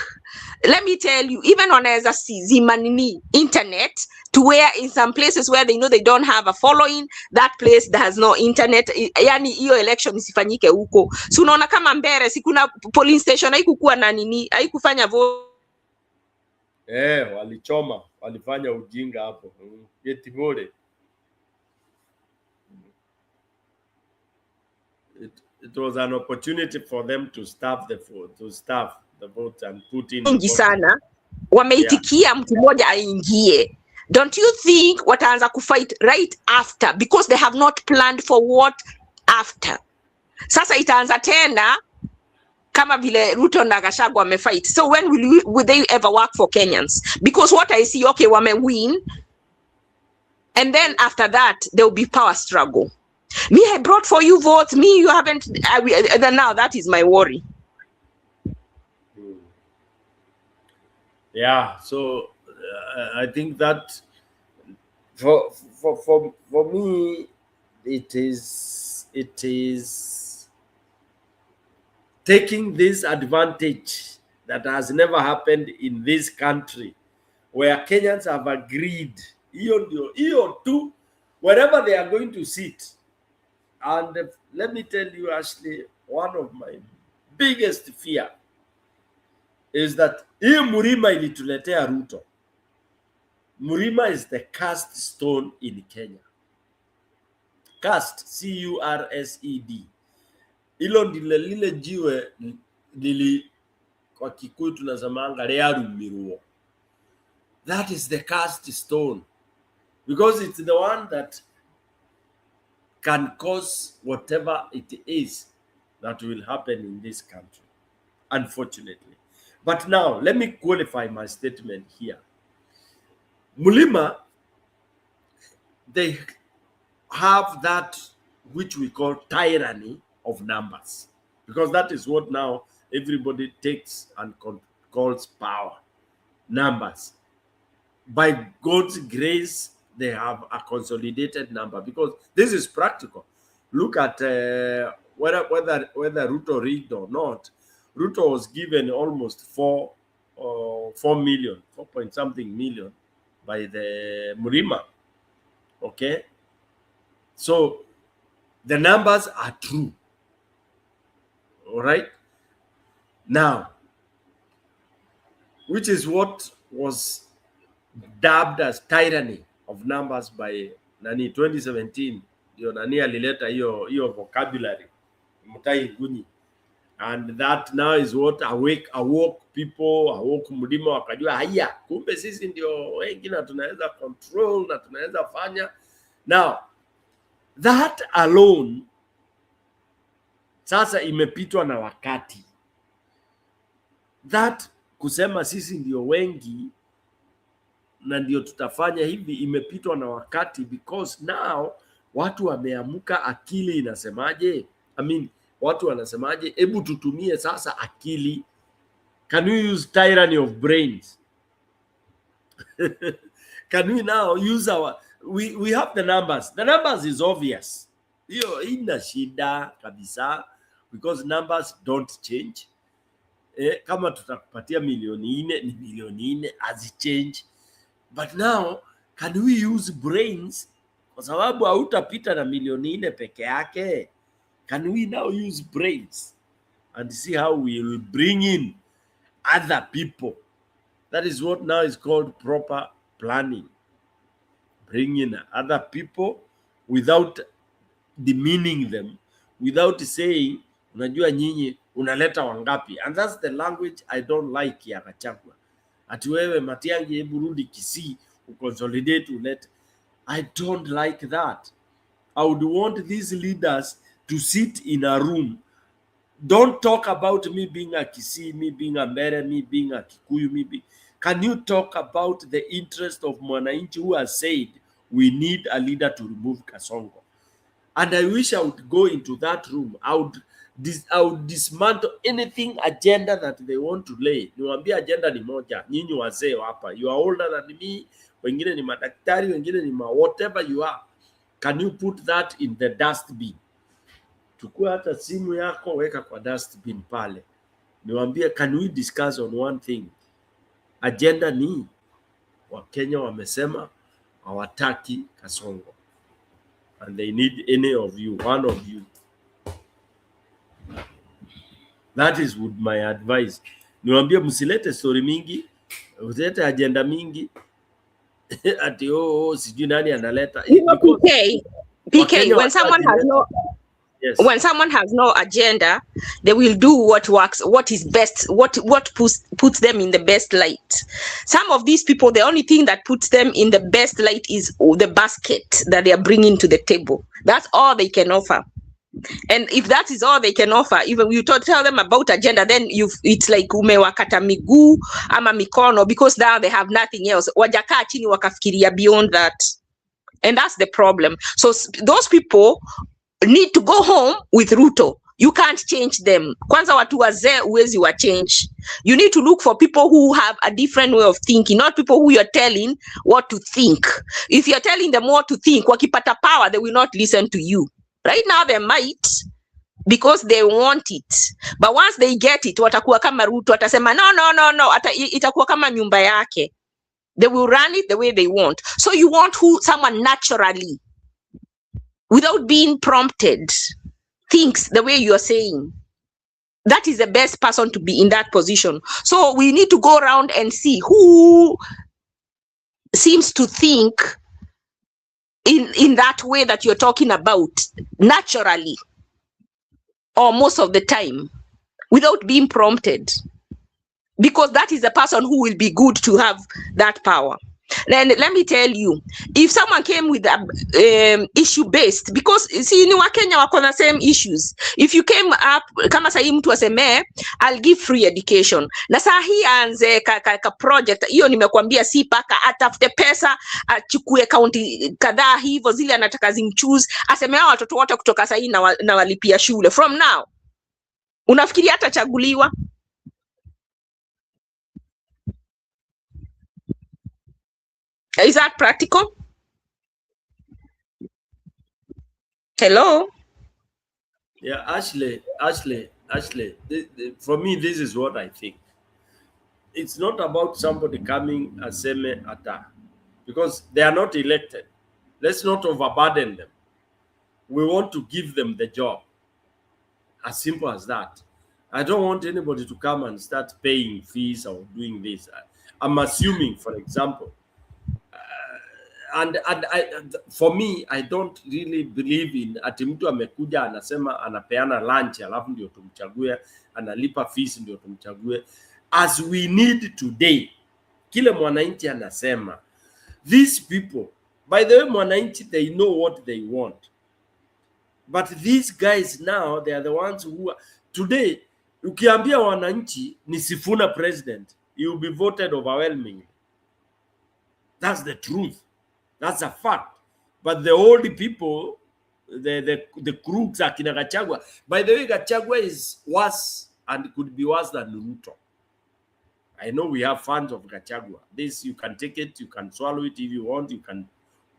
Let me tell you, even on as a Zimanini internet, to where in some places where they know they don't have a following, that place that has no internet, yani hiyo election isifanyike huko. So unaona kama Mbere si kuna polling station haikukuwa na nini, haikufanya vote. Walichoma, walifanya ujinga hapo. Yeti bore. It was an opportunity for them to staff the vote and put in sana. wameitikia mtu mmoja aingie. Don't you think wataanza kufight right after, because they have not planned for what after? Sasa itaanza tena kama vile Ruto na Gachagua wamefight. So when will they ever work for Kenyans? Because what I see, okay, wame win, and then after that there will be power struggle. Me, I brought for you votes. Me, you haven't. Then now that is my worry. Yeah. So I think that for me, it is taking this advantage that has never happened in this country, where Kenyans have agreed, EO too, wherever they are going to sit. And let me tell you, Ashley, one of my biggest fear is that hii Mlima ilituletea Ruto. Mlima is the cast stone in Kenya. Cast, C-U-R-S-E-D. Hilo ndile lile jiwe lili kwa Kikuyu tunasemanga rĩarumirwo. That is the cast stone, because it's the one that can cause whatever it is that will happen in this country, unfortunately. But now, let me qualify my statement here. Mlima, they have that which we call tyranny of numbers, because that is what now everybody takes and calls power. Numbers. By God's grace, they have a consolidated number, because this is practical. Look at whether Ruto rigged or not. Ruto was given almost 4 point something million by the Mlima. Okay, so the numbers are true. All right. Now, which is what was dubbed as tyranny of numbers by Nani 2017. Yo Nani alileta hiyo vocabulary Mutai Nguni, and that now is what awoke people, awoke Mlima, wakajua haya, kumbe sisi ndio wengi na tunaweza control na tunaweza fanya. Now that alone sasa imepitwa na wakati. That kusema sisi ndio wengi na ndio tutafanya hivi imepitwa na wakati, because now watu wameamuka, akili inasemaje? Watu wanasemaje? Hebu tutumie sasa akili. Can we use tyranny of brains? Can we now use we have the numbers. The numbers is obvious. Hiyo ina shida kabisa, because numbers don't change. Kama tutakupatia milioni 4 ni milioni 4, as change. But now, can we use brains? Kwa sababu hautapita na milioni 4 peke yake. Can we now use brains and see how we will bring in other people? That is what now is called proper planning. Bring in other people without demeaning them, without saying, unajua nyinyi unaleta wangapi. And that's the language I don't like ya Gachagua. Ati wewe Matiang'i hebu rudi Kisii uconsolidate ulete. I don't like that. I would want these leaders to sit in a room. Don't talk about me being a Kisii, me being a Mbere, me being a Kikuyu, Can you talk about the interest of Mwananchi who has said we need a leader to remove Kasongo? And I wish I would go into that room. I would dismantle anything agenda that they want to lay. Niwaambia agenda ni moja. Nyinyi wazee hapa. You are older than me. Wengine ni madaktari, wengine ni whatever you are. Can you put that in the dustbin? Chukua hata simu yako, weka kwa dustbin pale. Niwaambia, can we discuss on one thing? Agenda ni Wakenya wamesema hawataki Kasongo. And they need any of you, one of you. That is my advice. Niwaambia msilete story mingi, msilete agenda mingi. Ati sijui nani analeta. PK, when someone has no when someone has no agenda, they will do what works, what is best, what puts them in the best light. Some of these people, the only thing that puts them in the best light is the basket that they are bringing to the table. That's all they can offer. And if that is all they can offer, even you tell them about agenda, then it's like umewakata miguu ama mikono, because now they have nothing else. Wajakaa chini wakafikiria beyond that. And that's the problem. So those people need to go home with Ruto. You can't change them. Kwanza watu wazee uwezi wa change. You need to look for people who have a different way of thinking, not people who you're telling what to think. If you're telling them what to think, wakipata power, they will not listen to you. Right now they might, because they want it. But once they get it, watakuwa kama Ruto, watasema no. Itakuwa kama nyumba yake. They will run it the way they want. So you want someone naturally, without being prompted, thinks the way you are saying. That is the best person to be in that position. So we need to go around and see who seems to think in that way that you're talking about, naturally, or most of the time, without being prompted. Because that is the person who will be good to have that power. Then let me tell you, if someone came with issue-based, because see, ni Wakenya wako na same issues. If you came up, kama sahi mtu aseme, I'll give free education. Na saa hii anze ka project, hiyo nimekuambia si paka atafute pesa, achukue county kadhaa hivyo zile anataka zimchoose, aseme hao watoto wote kutoka sahi na walipia shule. From now, unafikiri atachaguliwa? Is that practical? Hello? Yeah, Ashley, for me, this is what I think. It's not about somebody coming and saying ata, because they are not elected. Let's not overburden them. We want to give them the job. As simple as that. I don't want anybody to come and start paying fees or doing this. I'm assuming, for example, and for me, I don't really believe in ati mtu amekuja anasema anapeana lunch alafu ndio tumchague, analipa fees ndio tumchague. As we need today, kile mwananchi anasema, these people, by the way, mwananchi, they know what they want. But these guys now, they are the ones who are, today, ukiambia wananchi ni Sifuna president, he will be voted overwhelmingly. That's the truth. That's a fact. But the old people, the crooks are kina Gachagua. By the way, Gachagua is worse and could be worse than Ruto. I know we have fans of Gachagua. This, you can take it, you can swallow it if you want, you can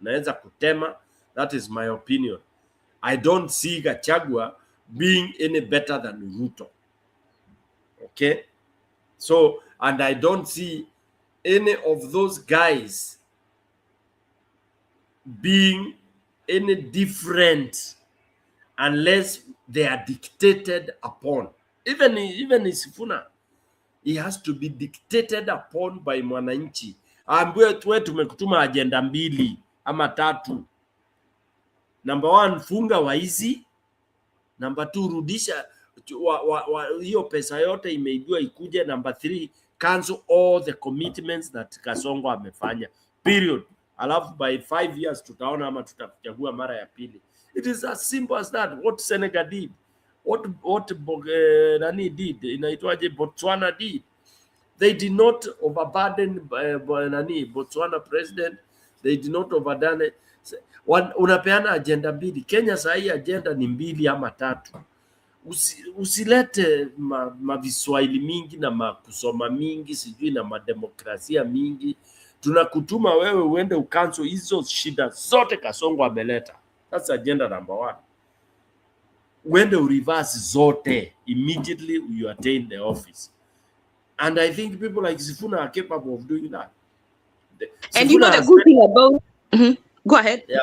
unaweza kutema. That is my opinion. I don't see Gachagua being any better than Ruto. Okay? So, and I don't see any of those guys being any different unless they are dictated upon. Even Sifuna, he has to be dictated upon by mwananchi. Ambiwe tuwe tumekutuma agenda 2 ama 3. Number 1, funga waizi. Number 2, rudisha hiyo pesa yote imeibiwa ikuje. Number 3, cancel all the commitments that Kasongo amefanya. Period. Alafu by 5 years tutaona ama tutachagua mara ya pili. It is as simple as that. What Senegal did, what nani did, inaitwaje, Botswana did. They did not overburden Botswana president. They did not overburden it. Unapeana agenda 2. Kenya sahi agenda ni 2 ama 3. Usilete maviswahili mingi na makusoma mingi sijui na mademokrasia mingi. Tunakutuma wewe uende ukanso hizo shida zote Kasongo ameleta. That's agenda number 1. Uende reverse zote immediately you attain the office. And I think people like Sifuna are capable of doing that. And you know the good thing about... Go ahead. Yeah.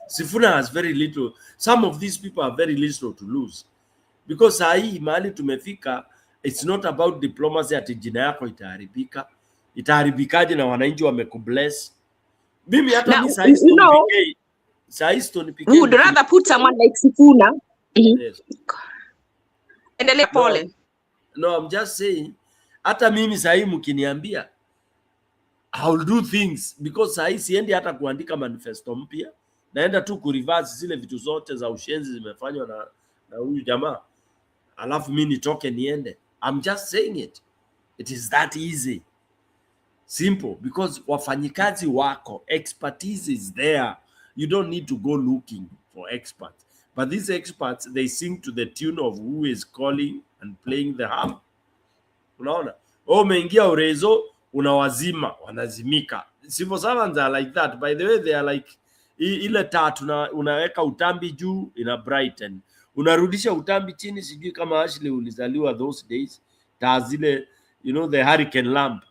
Sifuna has very little. Some of these people are very little to lose. Because sahi mahali tumefika, it's not about diplomacy ati jina yako itaharibika. Itaharibikaje na wananchi wamekubless? Mimi hata ni sahi Stone PK. We would rather put someone like Sifuna. Yes. Endelea pole. No, I'm just saying, hata mimi sahi mkiniambia, I'll do things because sahi siendi hata kuandika manifesto mpya, naenda tu kureverse zile vitu zote za ushenzi zimefanywa na huyu jamaa, alafu mimi nitoke niende. I'm just saying it. It is that easy. Simple, because wafanyikazi wako, expertise is there. You don't need to go looking for experts. But these experts, they sing to the tune of who is calling and playing the harp. Unaona? Umeingia urezo, unawazima, wanazimika. Civil servants are like that. By the way, they are like ile taa unaweka utambi juu, ina brighten. Unarudisha utambi chini, sijui kama Ashley ulizaliwa those days. Taa zile, you know, the hurricane lamp.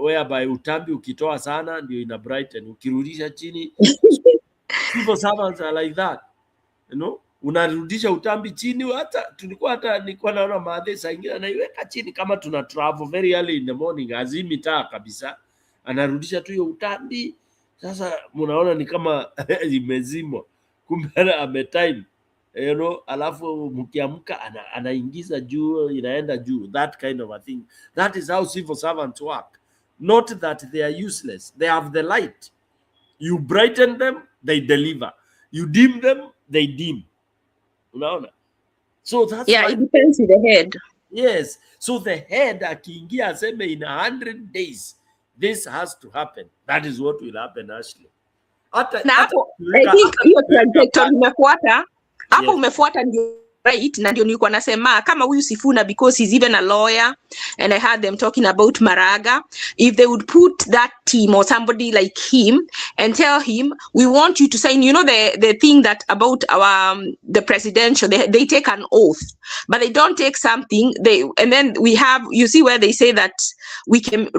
Whereby utambi ukitoa sana ndio ina brighten, ukirudisha chini. Civil servants are like that, you know, unarudisha utambi chini. Hata nilikuwa naona maadhi saa ingine anaiweka chini kama tuna travel very early in the morning, azimi taa kabisa, anarudisha tu hiyo utambi. Sasa mnaona ni kama imezimwa, kumbe ametime, you know, alafu mkiamka anaingiza juu, inaenda juu. That kind of a thing. That is how civil servants work. Not that they are useless. They have the light. You brighten them, they deliver. You dim them, they dim. Unaona? So that's why, it depends with the head. Yes. So the head akiingia aseme in 100 days this has to happen. That is what will happen, Ashley. I think hiyo trajectory umefuata. Hapo umefuata ndio right, na ndio nilikuwa nasema kama huyu Sifuna, because he's even a lawyer, and I heard them talking about Maraga. If they would put that team or somebody like him and tell him, we want you to sign, you know, the thing that about our the presidential, they take an oath, but they don't take something. And then we have, you see where they say that we can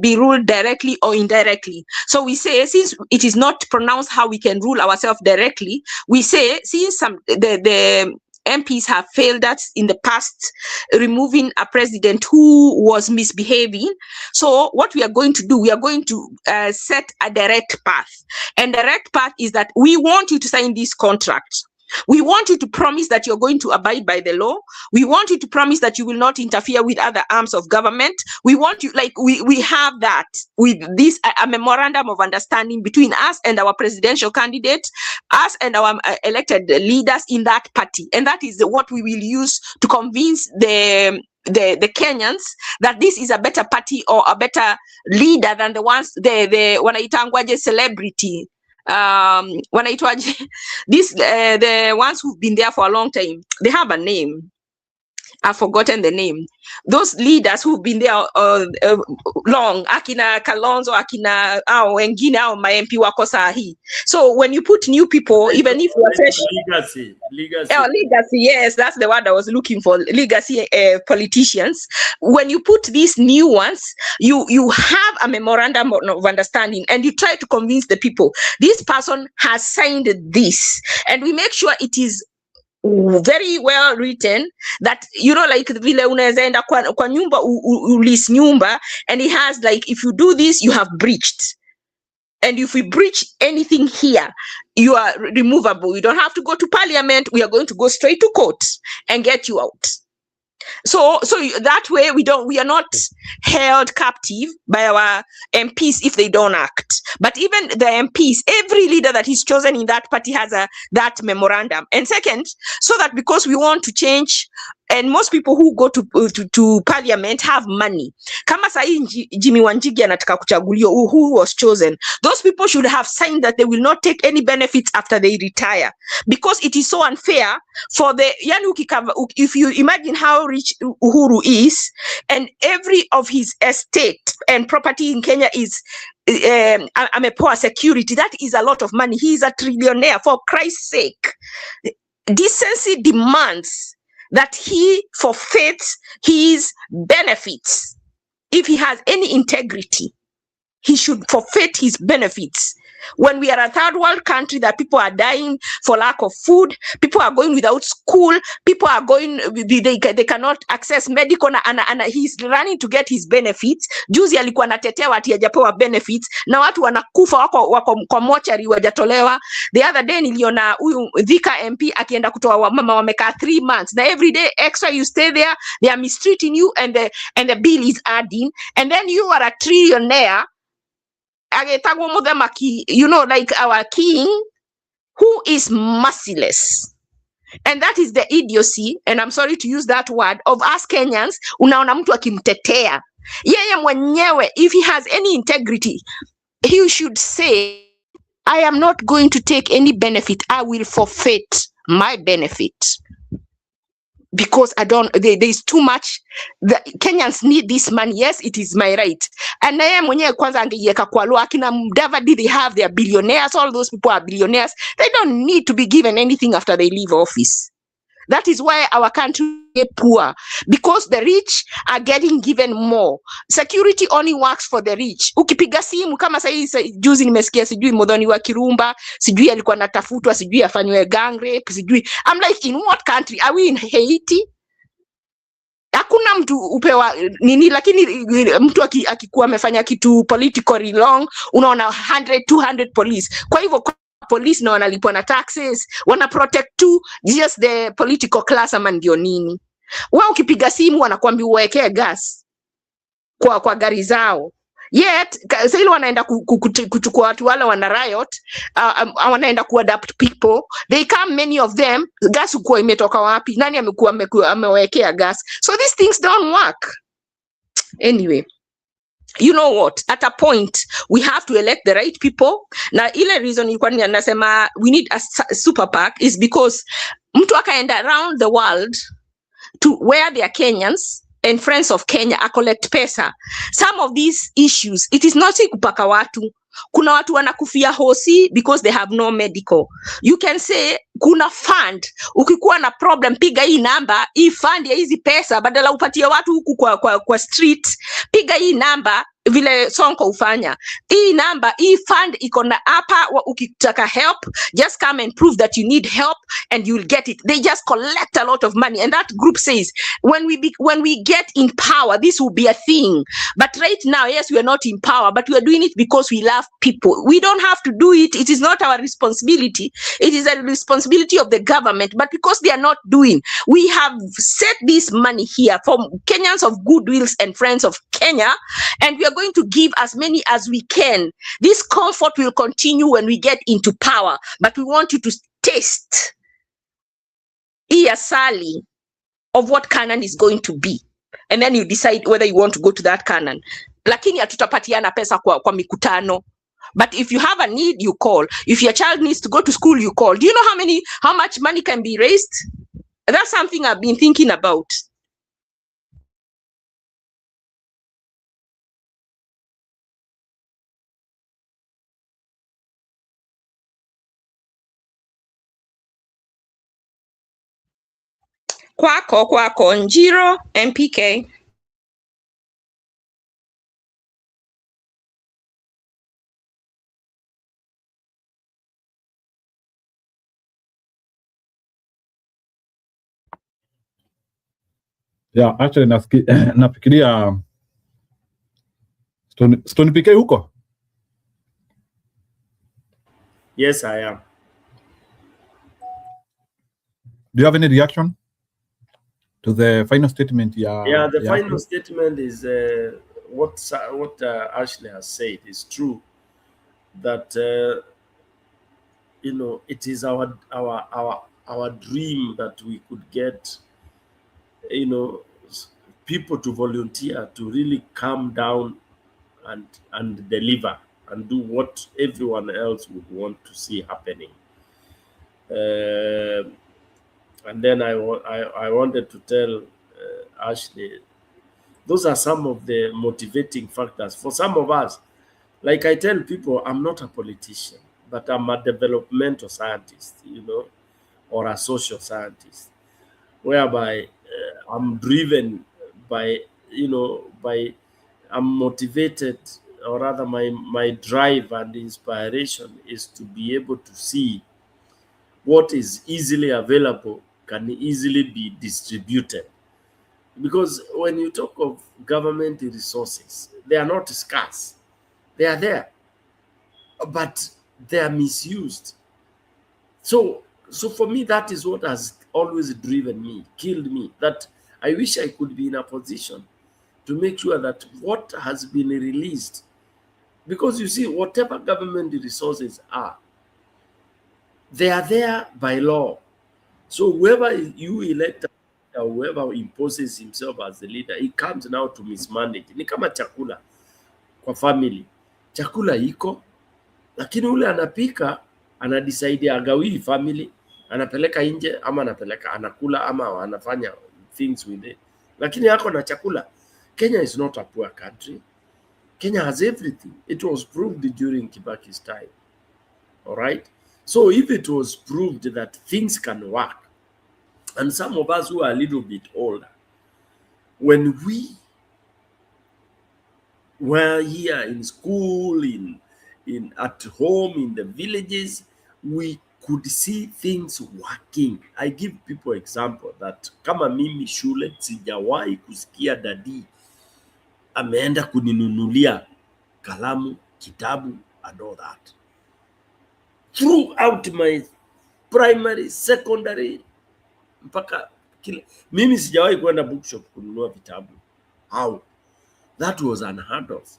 be ruled directly or indirectly. So we say, since it is not pronounced how we can rule ourselves directly, we say, since the MPs have failed us in the past, removing a president who was misbehaving. So what we are going to do, we are going to set a direct path. And direct path is that we want you to sign this contract. We want you to promise that you're going to abide by the law. We want you to promise that you will not interfere with other arms of government. We want you, like, we have that with this, a memorandum of understanding between us and our presidential candidate, us and our elected leaders in that party. And that is what we will use to convince the Kenyans that this is a better party or a better leader than the ones, the wanaitangwaje celebrity. This the ones who've been there for a long time, they have a name. I've forgotten the name. Those leaders who've been there long, akina Kalonzo, akina wengine au MP wako sahi. So when you put new people, even if you are fresh, legacy, yes, that's the word I was looking for. Legacy politicians. When you put these new ones, you have a memorandum of understanding, and you try to convince the people this person has signed this, and we make sure it is very well written, that, you know, like vile unaweza enda kwa nyumba ulis nyumba, and it has like, if you do this you have breached, and if we breach anything here you are removable. You don't have to go to parliament. We are going to go straight to court and get you out. So that way we are not held captive by our MPs if they don't act. But even the MPs, every leader that is chosen in that party has that memorandum. And second, so that because we want to change, and most people who go to parliament have money. Kama sahi Jimmy Wanjigi anataka kuchaguliwa, who was chosen, those people should have signed that they will not take any benefits after they retire, because it is so unfair for the if you imagine how rich Uhuru is, and every of his estate and property in Kenya is amepewa security. That is a lot of money. He is a trillionaire, for Christ's sake. Decency demands that he forfeits his benefits. If he has any integrity, he should forfeit his benefits. when we are a third world country that people are dying for lack of food, people are going without school, people are going, they cannot access medical, and he's running to get his benefits. Juzi alikuwa anatetea watu hajapewa benefits na watu wanakufa wako kwa mochari wajatolewa. The other day niliona huyu Dhika MP akienda kutoa mama wamekaa 3 months na every day extra you stay there, they are mistreating you, and the bill is adding, and then you are a trillionaire. You know, like our king, who is merciless. And that is the idiocy, and I'm sorry to use that word, of us Kenyans. Unaona mtu akimtetea yeye mwenyewe, if he has any integrity, he should say, I am not going to take any benefit. I will forfeit my benefit. Because there is too much. The Kenyans need this money. Yes, it is my right. And I am mwenyewe kwanza angeiweka kwa law. Akina Mudavadi, they have their billionaires. All those people are billionaires. They don't need to be given anything after they leave office. That is why our country is poor, because the rich are getting given more. Security only works for the rich. Ukipiga simu kama sasa juzi nimesikia sijui Muthoni wa Kirumba, sijui alikuwa anatafutwa, sijui afanywe gang rape, sijui. I'm like, in what country? Are we in Haiti? Hakuna mtu upewa nini, lakini mtu akikuwa amefanya kitu politically wrong, unaona 100 200 police. Kwa hivyo police na wanalipwa na taxes, wana protect to just the political class ama ndio nini. Wao ukipiga simu wanakuambia uwekee gas kwa gari zao. Yet sasa ile wanaenda kuchukua watu wale wana riot, wanaenda kuadapt people. They come, many of them, gas uko imetoka wapi? Nani amewekea gas? So these things don't work. Anyway, you know what, at a point we have to elect the right people. Na ile reason ilikuwa nasema we need a super PAC is because mtu akaenda around the world to where they are Kenyans and friends of Kenya a collect pesa. Some of these issues, it is not kupaka watu. Kuna watu wanakufia hosi because they have no medical. You can say kuna fund, ukikuwa na problem piga hii namba, hii fund ya hizi pesa, badala upatie watu huku kwa street, piga hii namba vile Sonko ufanya. Hii namba, hii fund iko na hapa, ukitaka help, just come and prove that you need help and you'll get it. They just collect a lot of money, and that group says when we get in power, this will be a thing. But right now, yes, we are not in power, but we are doing it because we love people. We don't have to do it. It is not our responsibility. It is a responsibility of the government. But because they are not doing, we have set this money here from Kenyans of goodwills and friends of Kenya, and we are going to give as many as we can. This comfort will continue when we get into power, but we want you to taste asali of what Canaan is going to be, and then you decide whether you want to go to that Canaan. Lakini hatutapatiana pesa kwa mikutano. But if you have a need, you call. If your child needs to go to school, you call. Do you know how much money can be raised? That's something I've been thinking about. Kwako Njiro MPK. Yeah, actually nafikiria Stone PK huko. Yes, I am. Do you have any reaction to the final statement? Yeah, the final statement is what Ashley has said is true. That you know, it is our dream that we could get, you know, people to volunteer to really come down and deliver and do what everyone else would want to see happening. And then I wanted to tell Ashley, those are some of the motivating factors for some of us. Like I tell people, I'm not a politician, but I'm a developmental scientist, you know, or a social scientist, whereby I'm driven by, you know, I'm motivated or rather my drive and inspiration is to be able to see what is easily available can easily be distributed. Because when you talk of government resources, they are not scarce. They are there, but they are misused. So for me, that is what has always driven me, killed me, that I wish I could be in a position to make sure that what has been released, because you see, whatever government resources are, they are there by law. So whoever you elect, or whoever imposes himself as the leader, he comes now to mismanage. Ni kama chakula kwa family. Chakula iko, lakini ule anapika, anadecide agawi family, anapeleka nje ama anapeleka anakula ama anafanya things with it. Lakini yako na chakula. Kenya is not a poor country. Kenya has everything. It was proved during Kibaki's time. All right? So if it was proved that things can work, and some of us who are a little bit older, when we were here in school, at home, in the villages, we could see things working. I give people example that kama mimi shule sijawahi kusikia dadi ameenda kuninunulia kalamu, kitabu and all that. Throughout my primary, secondary, mpaka kila, mimi sijawahi kwenda bookshop kununua vitabu. How? That was unheard of.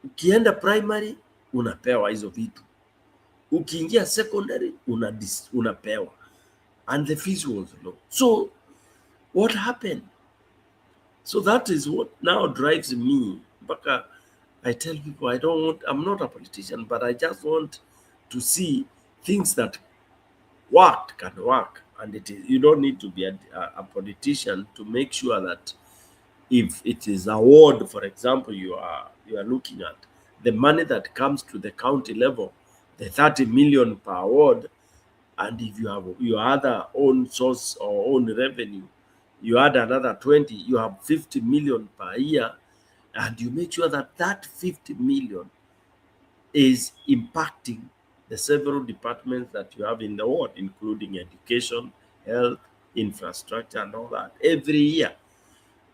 Ukienda primary unapewa hizo vitu, ukiingia secondary unapewa, and the fees was low. So what happened? So that is what now drives me. Mpaka I tell people I'm not a politician, but I just want to see things that work can work. And you don't need to be a politician to make sure that if it is a ward, for example, you are looking at the money that comes to the county level, the 30 million per ward, and if you have your other own source or own revenue, you add another 20, you have 50 million per year, and you make sure that that 50 million is impacting the several departments that you have in the ward, including education, health, infrastructure, and all that every year.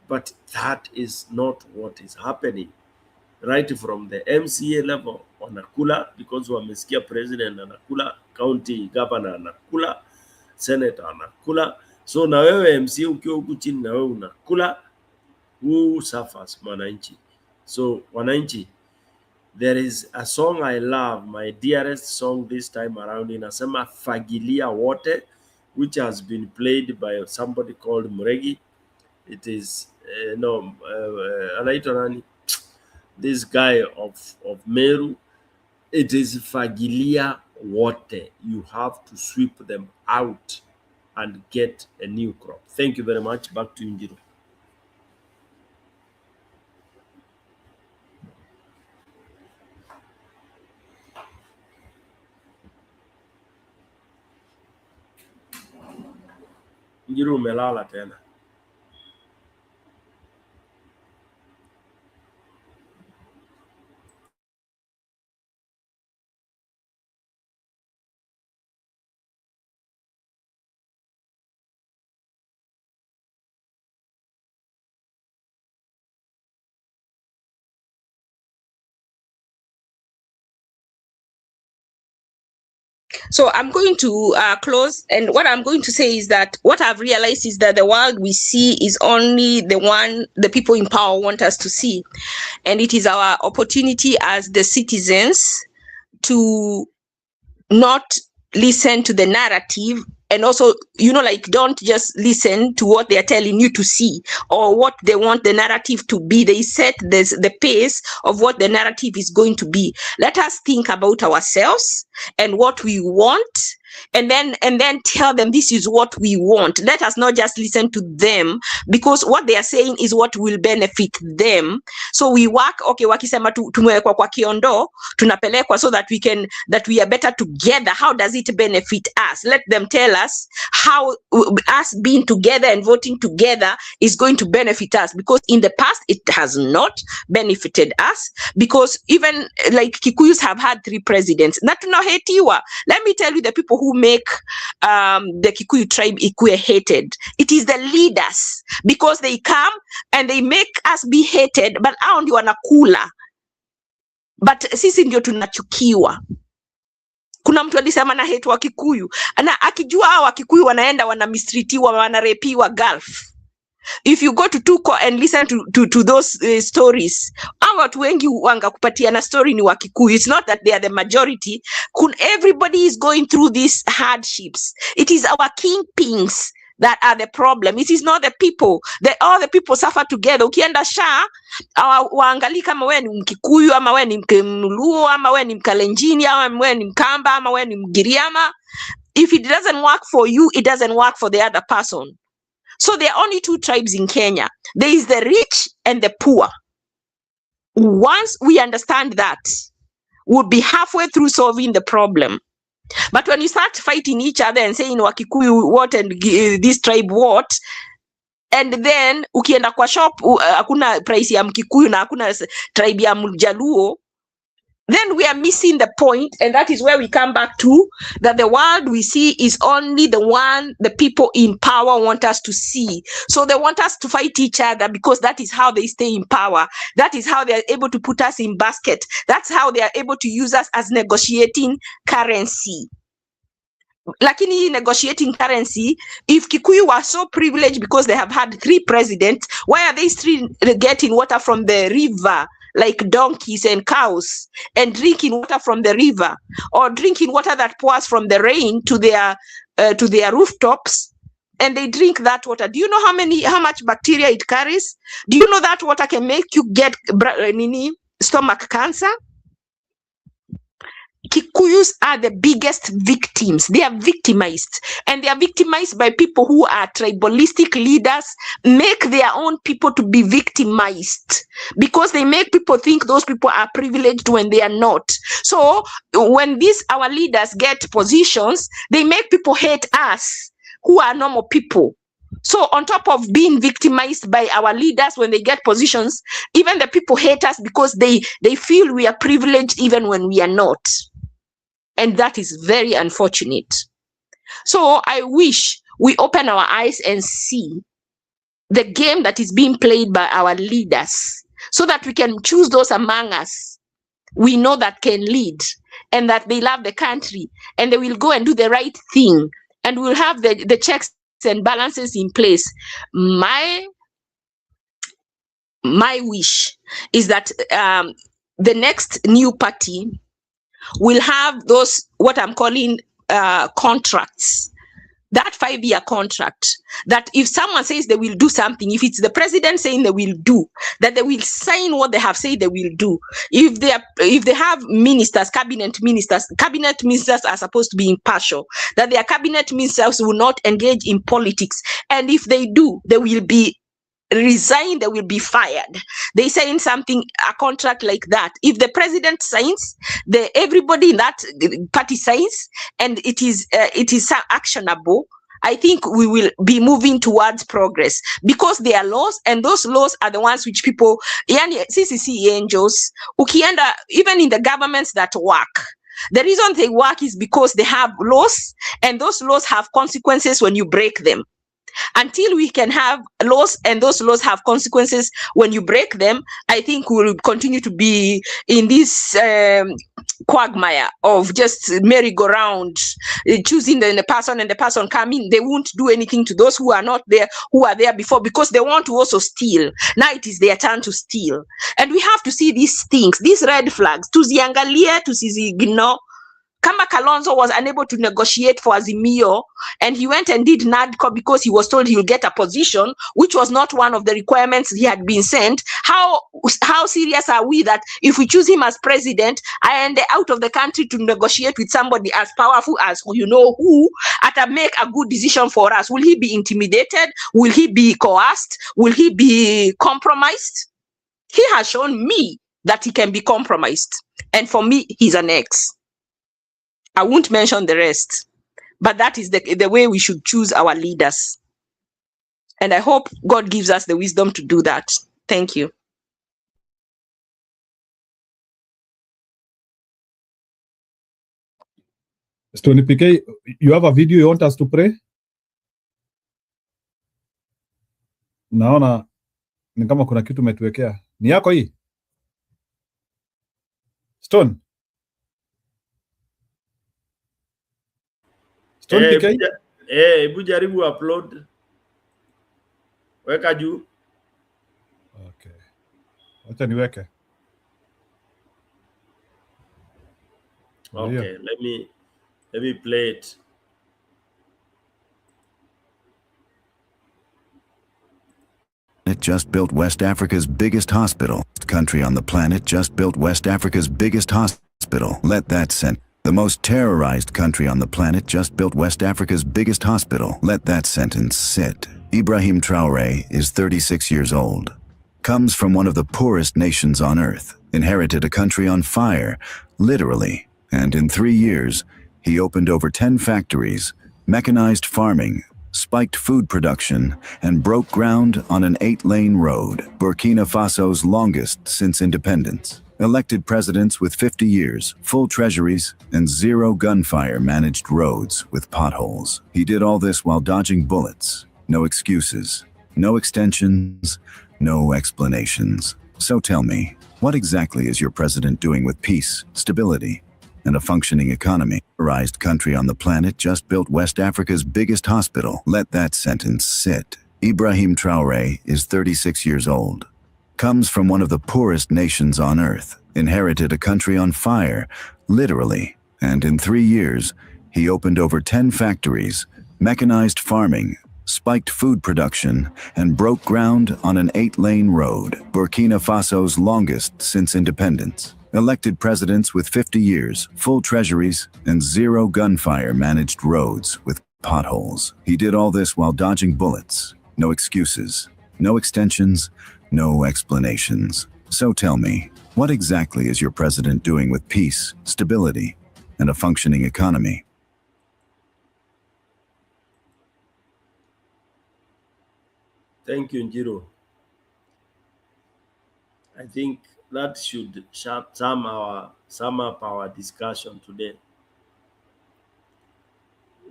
But that is not what is happening. Right from the MCA level, wanakula because wamesikia president anakula, county governor anakula, senator anakula. So na wewe MCA ukiwa huku chini na wewe unakula, who suffers? Mwananchi. So wananchi, there is a song I love, my dearest song this time around, inasema Fagilia Wote, which has been played by somebody called Muregi. It is anaitwa nani? This guy of Meru. It is Fagilia Wote. You have to sweep them out and get a new crop. Thank you very much. Back to you, Njiru. Njiru umelala tena. So I'm going to close, and what I'm going to say is that what I've realized is that the world we see is only the one the people in power want us to see, and it is our opportunity as the citizens to not listen to the narrative, and also, like, don't just listen to what they are telling you to see or what they want the narrative to be. They set the pace of what the narrative is going to be. Let us think about ourselves and what we want, and then tell them this is what we want. Let us not just listen to them, because what they are saying is what will benefit them. So we work, okay, wakisema tumewekwa kwa kiondo, tunapelekwa so that we are better together. How does it benefit us? Let them tell us how us being together and voting together is going to benefit us, because in the past it has not benefited us, because even like Kikuyus have had 3 presidents. Na tunahetiwa. Let me tell you, the people who make the Kikuyu tribe Ikue hated, it is the leaders, because they come and they make us be hated, but hao ndio wanakula, but sisi ndio tunachukiwa. Kuna mtu alisema na hate wa Kikuyu, na akijua hao wa Kikuyu wanaenda wanamistritiwa, wanarepiwa Gulf. If you go to Tuko and listen to those stories, watu wengi wanga kupatia na story ni wa Kikuyu. It's not that they are the majority. Everybody is going through these hardships. It is our kingpins that are the problem. It is not the people. All the people suffer together. Ukienda Sha, waangali kama wewe ni Mkikuyu, ama wewe ni Mluo, ama wewe ni Mkalenjini, ama wewe ni Mkamba, ama wewe ni Mgiriama. If it doesn't work for you, it doesn't work for the other person. So there are only 2 tribes in Kenya. There is the rich and the poor. Once we understand that, we'll be halfway through solving the problem. But when you start fighting each other and saying Wakikuyu what and this tribe what, and then ukienda kwa shop hakuna price ya Mkikuyu na hakuna tribe ya Mjaluo, then we are missing the point. And that is where we come back to, that the world we see is only the one the people in power want us to see. So they want us to fight each other, because that is how they stay in power. That is how they are able to put us in basket. That's how they are able to use us as negotiating currency. Lakini negotiating currency, if Kikuyu were so privileged because they have had 3 presidents, why are they still getting water from the river like donkeys and cows, and drinking water from the river, or drinking water that pours from the rain to their rooftops, and they drink that water? Do you know how much bacteria it carries? Do you know that water can make you get stomach cancer? Kikuyus are the biggest victims. They are victimized, and they are victimized by people who are tribalistic leaders, make their own people to be victimized, because they make people think those people are privileged when they are not. So when our leaders get positions, they make people hate us who are normal people. So on top of being victimized by our leaders when they get positions, even the people hate us because they feel we are privileged even when we are not. And that is very unfortunate. So I wish we open our eyes and see the game that is being played by our leaders, so that we can choose those among us we know that can lead, and that they love the country, and they will go and do the right thing, and we'll have the checks and balances in place. My wish is that the next new party will have those, what I'm calling contracts, that 5-year contract, that if someone says they will do something, if it's the president saying they will do, that they will sign what they have said they will do. If they have ministers, cabinet ministers are supposed to be impartial, that their cabinet ministers will not engage in politics. And if they do, they will be resign, they will be fired. They sign something, a contract like that. If the president signs, everybody in that party signs, and it is actionable, I think we will be moving towards progress, because there are laws, and those laws are the ones which people, yani CCC angels, ukienda, even in the governments that work, the reason they work is because they have laws, and those laws have consequences when you break them. Until we can have laws, and those laws have consequences when you break them, I think we will continue to be in this quagmire of just merry-go-round, choosing the person, and the person coming. They won't do anything to those who are not there, who are there before, because they want to also steal. Now it is their turn to steal. And we have to see these things, these red flags, tuziangalie, tusiziignore, Kama Kalonzo was unable to negotiate for Azimio and he went and did NADCO because he was told he will get a position, which was not one of the requirements he had been sent, how serious are we that if we choose him as president and out of the country to negotiate with somebody as powerful as you know who, to make a good decision for us? Will he be intimidated? Will he be coerced? Will he be compromised? He has shown me that he can be compromised. And for me, he's an ex. I won't mention the rest, but that is the way we should choose our leaders. And I hope God gives us the wisdom to do that. Thank you. Stony PK, you have a video you want us to play? Naona ni kama kuna kitu umetuwekea. Ni yako hii? Stone? Stone PK? Hebu jaribu upload. Weka juu. Okay. Wacha niweke. Okay, let me play it. It just built West Africa's biggest hospital. Country on the planet just built West Africa's biggest hospital. Let that sink. The most terrorized country on the planet just built West Africa's biggest hospital. Let that sentence sit. Ibrahim Traoré is 36 years old. Comes from one of the poorest nations on earth. Inherited a country on fire, literally. And in 3 years, he opened over 10 factories, mechanized farming, spiked food production, and broke ground on an 8-lane road, Burkina Faso's longest since independence. Elected presidents with 50 years, full treasuries, and zero gunfire managed roads with potholes. He did all this while dodging bullets. No excuses, no extensions, no explanations. So tell me, what exactly is your president doing with peace, stability, and a functioning economy? Terrorized country on the planet just built West Africa's biggest hospital. Let that sentence sit. Ibrahim Traoré is 36 years old. Comes from one of the poorest nations on earth. Inherited a country on fire, literally. And in 3 years, he opened over 10 factories, mechanized farming, spiked food production, and broke ground on an 8-lane road, Burkina Faso's longest since independence. Elected presidents with 50 years, full treasuries, and zero gunfire managed roads with potholes. He did all this while dodging bullets. No excuses, no extensions, no explanations. So tell me, what exactly is your president doing with peace, stability, and a functioning economy? Thank you, Njiro. I think that should sum up our discussion today.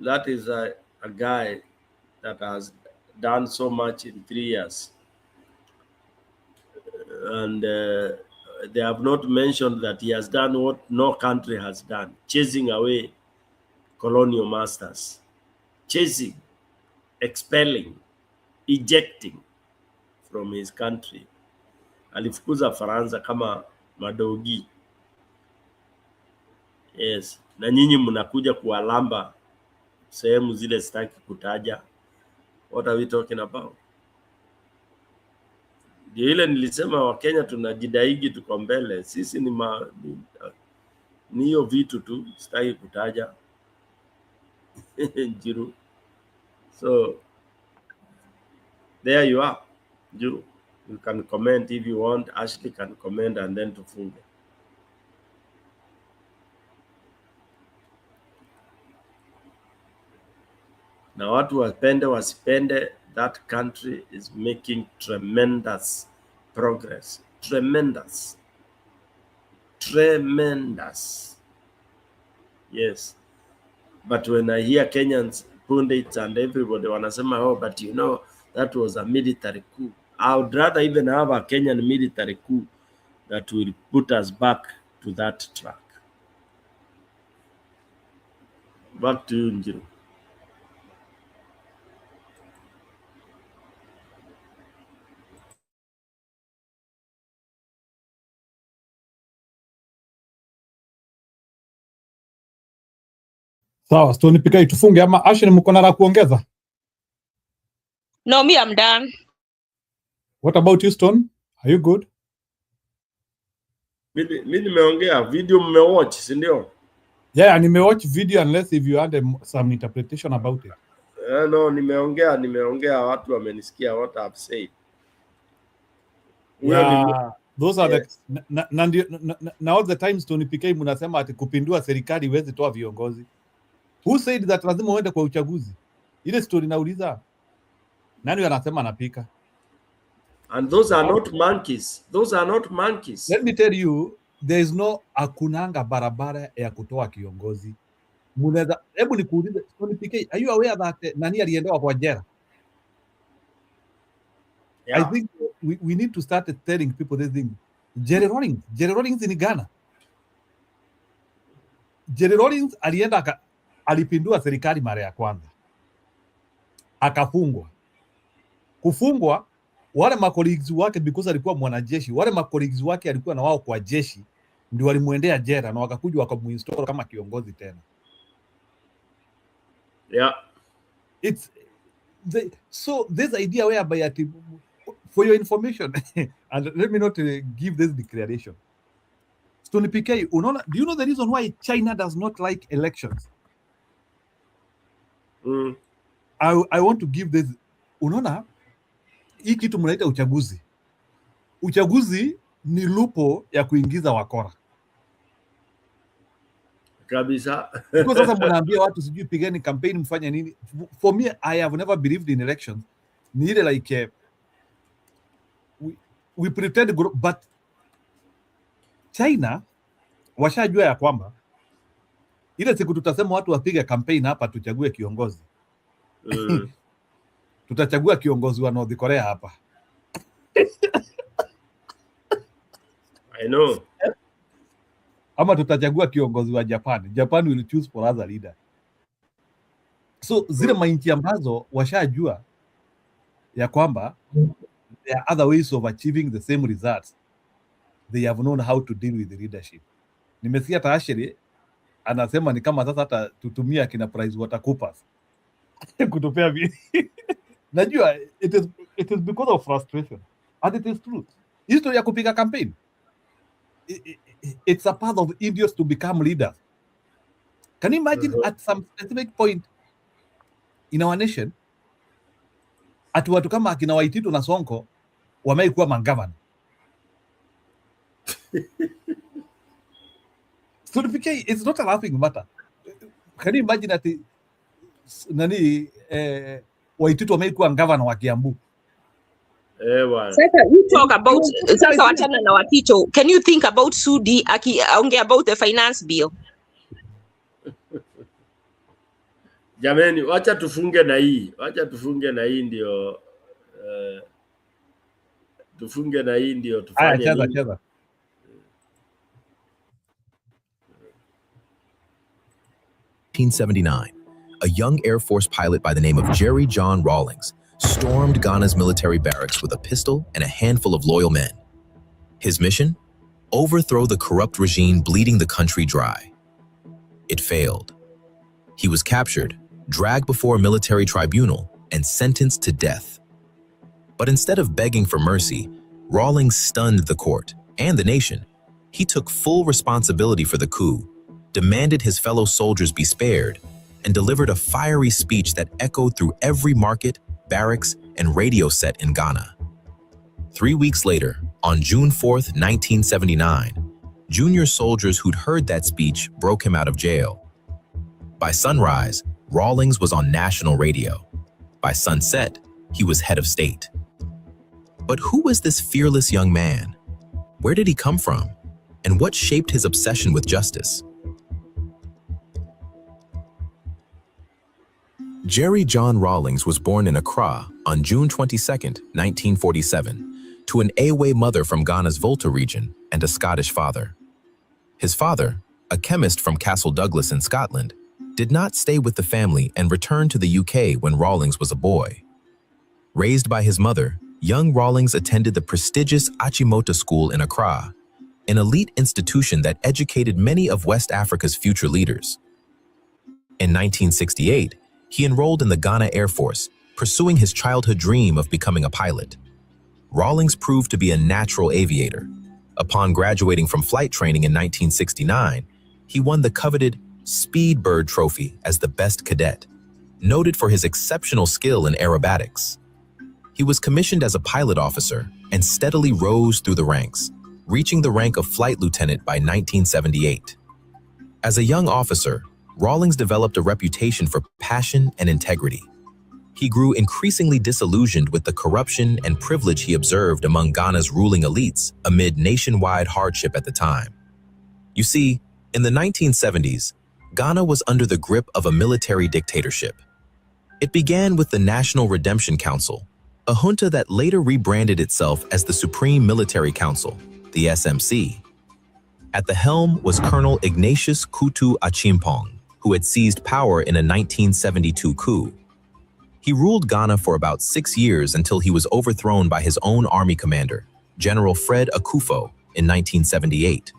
That is a guy that has done so much in 3 years. And they have not mentioned that he has done what no country has done, chasing away colonial masters, chasing, expelling, ejecting from his country. Alifukuza Faransa kama madogi. Yes, na nyinyi mnakuja kuwalamba sehemu zile sitaki kutaja. What are we talking about? Ndio ile nilisema Wakenya tunajidaigi tuko mbele. Sisi ni hiyo vitu tu sitaki kutaja. Jiru. So there you are. Jiru. You can comment if you want. Ashley can comment and then tufunge. Na watu wapende wasipende, that country is making tremendous progress. Tremendous. Tremendous. Yes. But when I hear Kenyans, pundits and everybody wanasema, oh, but you know, that was a military coup. I would rather even have a Kenyan military coup that will put us back to that track. Back to you, Njiru. Sawa, Stone Pikai tufunge ama Ashin mko na la kuongeza? No, me, I'm done. What about you, Stone? Are you good? Mimi nimeongea, video mmewatch, si ndio? Yeah, nimewatch video unless if you had some interpretation about it. No, nimeongea, watu wamenisikia what I've said. Yeah, those are yes. Na all the times Stone Pikai mnasema ati kupindua serikali iweze toa viongozi. Who said that lazima uende kwa uchaguzi? Ile story nauliza. Nani anasema anapika? And those are not monkeys. Those are not monkeys. Let me tell you, there is no akunanga barabara ya kutoa kiongozi. Munaweza, hebu nikuulize, Stone Pikai, are you aware that nani aliendewa kwa jela? Yeah. I think we need to start telling people this thing. Jerry Rawlings in Ghana. Jerry Rawlings alipindua serikali mara ya kwanza. Akafungwa. Kufungwa, wale makolleagues wake because alikuwa mwanajeshi, wale makolleagues wake alikuwa na wao kwa jeshi ndio walimuendea jela na wakakuja wakamuinstall kama kiongozi tena. Yeah. So this idea whereby for your information and let me not give this declaration. Stone Pikai, unaona, do you know the reason why China does not like elections? I want to give this. Unaona, hii kitu mnaita uchaguzi. Uchaguzi ni lupo ya kuingiza wakora. Kabisa. Kwa sasa mnaambia watu sijui pigeni campaign mfanye nini. For me, I have never believed in elections. Ni ile like we pretend but China washajua ya kwamba ile siku tutasema watu wapige campaign hapa tuchague kiongozi. Tutachagua kiongozi wa North Korea hapa. I know. Ama tutachagua kiongozi wa Japan. Japan will choose for other leader. So zile mainchi ambazo washajua ya kwamba there are other ways of achieving the same results. They have known how to deal with the leadership. Nimesikia Taashiri anasema ni kama sasa hata tutumia kina PricewaterhouseCoopers kutupea najua it is because of frustration and it is true. History ya kupiga campaign, it's a path of idiots to become leaders. Can you imagine at some specific point in our nation ati watu kama akina Waititu na Sonko wameikuwa magavana? So it's not a laughing matter. Can you imagine that nani Waititu wameikuwa gavana wa Kiambu? Sasa you talk about sasa wachana na Waticho. Can you think about Sudi akiongea about the finance bill? Jameni, wacha tufunge na hii. Ndio tufunge na hii ndio tufanye. Cheza. In 1979, a young Air Force pilot by the name of Jerry John Rawlings stormed Ghana's military barracks with a pistol and a handful of loyal men. His mission? Overthrow the corrupt regime bleeding the country dry. It failed. He was captured, dragged before a military tribunal, and sentenced to death. But instead of begging for mercy, Rawlings stunned the court and the nation. He took full responsibility for the coup, demanded his fellow soldiers be spared, and delivered a fiery speech that echoed through every market, barracks, and radio set in Ghana. 3 weeks later, on June 4th, 1979, junior soldiers who'd heard that speech broke him out of jail. By sunrise, Rawlings was on national radio. By sunset, he was head of state. But who was this fearless young man? Where did he come from? And what shaped his obsession with justice? Jerry John Rawlings was born in Accra on June 22, 1947, to an Ewe mother from Ghana's Volta region and a Scottish father. His father, a chemist from Castle Douglas in Scotland, did not stay with the family and returned to the UK when Rawlings was a boy. Raised by his mother, young Rawlings attended the prestigious Achimota School in Accra, an elite institution that educated many of West Africa's future leaders. In 1968, he enrolled in the Ghana Air Force, pursuing his childhood dream of becoming a pilot. Rawlings proved to be a natural aviator. Upon graduating from flight training in 1969, he won the coveted Speed Bird Trophy as the best cadet, noted for his exceptional skill in aerobatics. He was commissioned as a pilot officer and steadily rose through the ranks, reaching the rank of flight lieutenant by 1978. As a young officer, Rawlings developed a reputation for passion and integrity. He grew increasingly disillusioned with the corruption and privilege he observed among Ghana's ruling elites amid nationwide hardship at the time. You see, in the 1970s, Ghana was under the grip of a military dictatorship. It began with the National Redemption Council, a junta that later rebranded itself as the Supreme Military Council, the SMC. At the helm was Colonel Ignatius Kutu Achimpong, who had seized power in a 1972 coup. He ruled Ghana for about 6 years until he was overthrown by his own army commander, General Fred Akufo, in 1978.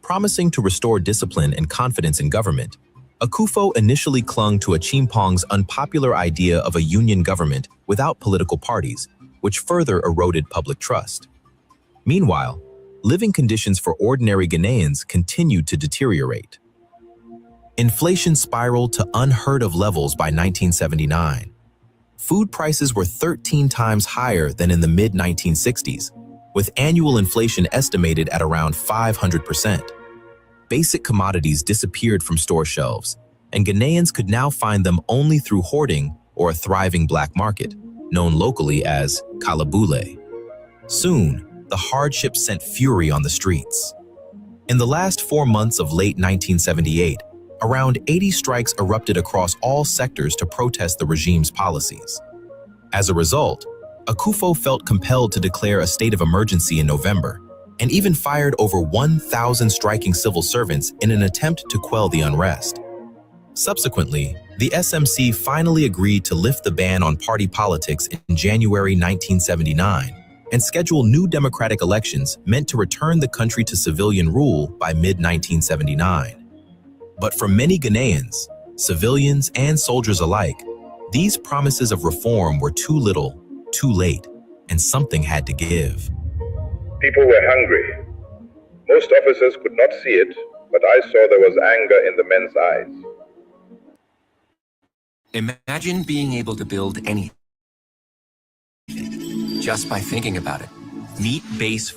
Promising to restore discipline and confidence in government, Akufo initially clung to Achimpong's unpopular idea of a union government without political parties, which further eroded public trust. Meanwhile, living conditions for ordinary Ghanaians continued to deteriorate. Inflation spiraled to unheard-of levels by 1979. Food prices were 13 times higher than in the mid-1960s, with annual inflation estimated at around 500%. Basic commodities disappeared from store shelves, and Ghanaians could now find them only through hoarding or a thriving black market, known locally as kalabule. Soon, the hardship sent fury on the streets. In the last 4 months of late 1978, around 80 strikes erupted across all sectors to protest the regime's policies. As a result, Akufo felt compelled to declare a state of emergency in November, and even fired over 1,000 striking civil servants in an attempt to quell the unrest. Subsequently, the SMC finally agreed to lift the ban on party politics in January 1979 and schedule new democratic elections meant to return the country to civilian rule by mid-1979. But for many Ghanaians, civilians and soldiers alike, these promises of reform were too little, too late, and something had to give. People were hungry. Most officers could not see it, but I saw there was anger in the men's eyes. Imagine being able to build anything just by thinking about it. Meet Base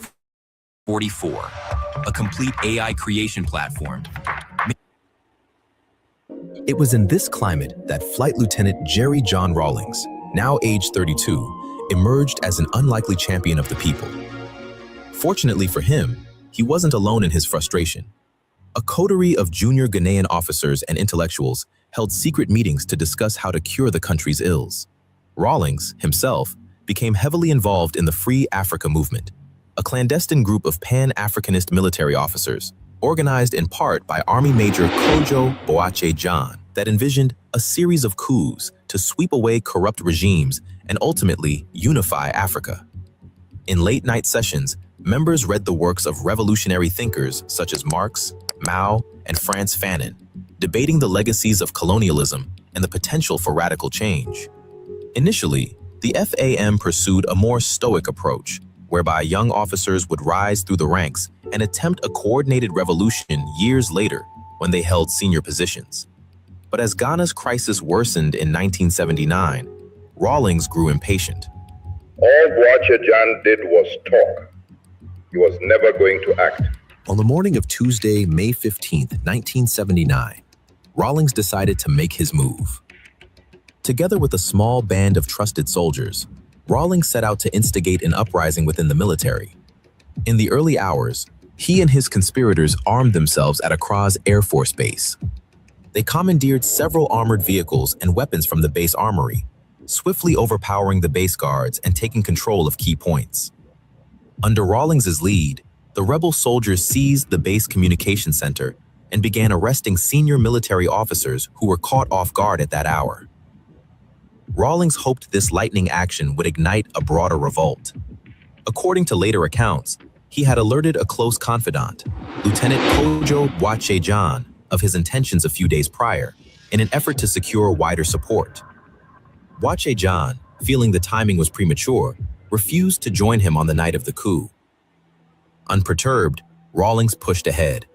44, a complete AI creation platform. It was in this climate that Flight Lieutenant Jerry John Rawlings, now age 32, emerged as an unlikely champion of the people. Fortunately for him, he wasn't alone in his frustration. A coterie of junior Ghanaian officers and intellectuals held secret meetings to discuss how to cure the country's ills. Rawlings, himself, became heavily involved in the Free Africa movement, a clandestine group of Pan-Africanist military officers, organized in part by Army Major Kojo Boakye John, that envisioned a series of coups to sweep away corrupt regimes and ultimately unify Africa. In late-night sessions, members read the works of revolutionary thinkers such as Marx, Mao, and Frantz Fanon, debating the legacies of colonialism and the potential for radical change. Initially, the FAM pursued a more stoic approach, whereby young officers would rise through the ranks and attempt a coordinated revolution years later when they held senior positions. But as Ghana's crisis worsened in 1979, Rawlings grew impatient. All Boakye John did was talk. He was never going to act. On the morning of Tuesday, May 15, 1979, Rawlings decided to make his move. Together with a small band of trusted soldiers, Rawlings set out to instigate an uprising within the military. In the early hours, he and his conspirators armed themselves at Accra's Air Force Base. They commandeered several armored vehicles and weapons from the base armory, swiftly overpowering the base guards and taking control of key points. Under Rawlings' lead, the rebel soldiers seized the base communication center and began arresting senior military officers who were caught off guard at that hour. Rawlings hoped this lightning action would ignite a broader revolt. According to later accounts, he had alerted a close confidant, Lieutenant Kojo Boakye John, of his intentions a few days prior, in an effort to secure wider support. Wache John, feeling the timing was premature, refused to join him on the night of the coup. Unperturbed, Rawlings pushed ahead.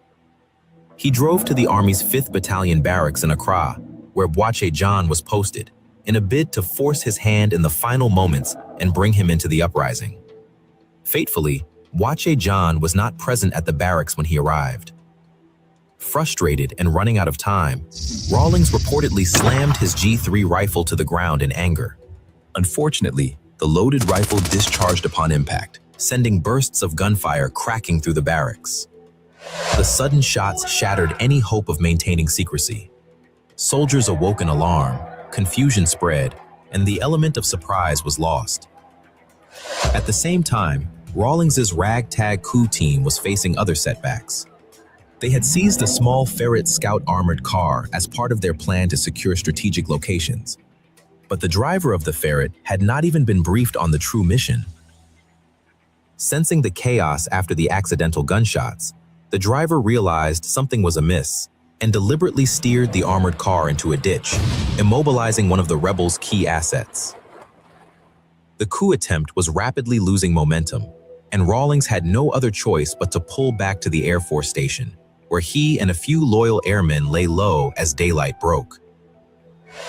He drove to the Army's 5th Battalion barracks in Accra, where Wache John was posted, in a bid to force his hand in the final moments and bring him into the uprising. Fatefully, Wache John was not present at the barracks when he arrived. Frustrated and running out of time, Rawlings reportedly slammed his G3 rifle to the ground in anger. Unfortunately, the loaded rifle discharged upon impact, sending bursts of gunfire cracking through the barracks. The sudden shots shattered any hope of maintaining secrecy. Soldiers awoke in alarm, confusion spread, and the element of surprise was lost. At the same time, Rawlings's ragtag coup team was facing other setbacks. They had seized a small Ferret Scout armored car as part of their plan to secure strategic locations. But the driver of the Ferret had not even been briefed on the true mission. Sensing the chaos after the accidental gunshots, the driver realized something was amiss and deliberately steered the armored car into a ditch, immobilizing one of the rebels' key assets. The coup attempt was rapidly losing momentum, and Rawlings had no other choice but to pull back to the Air Force Station, where he and a few loyal airmen lay low as daylight broke.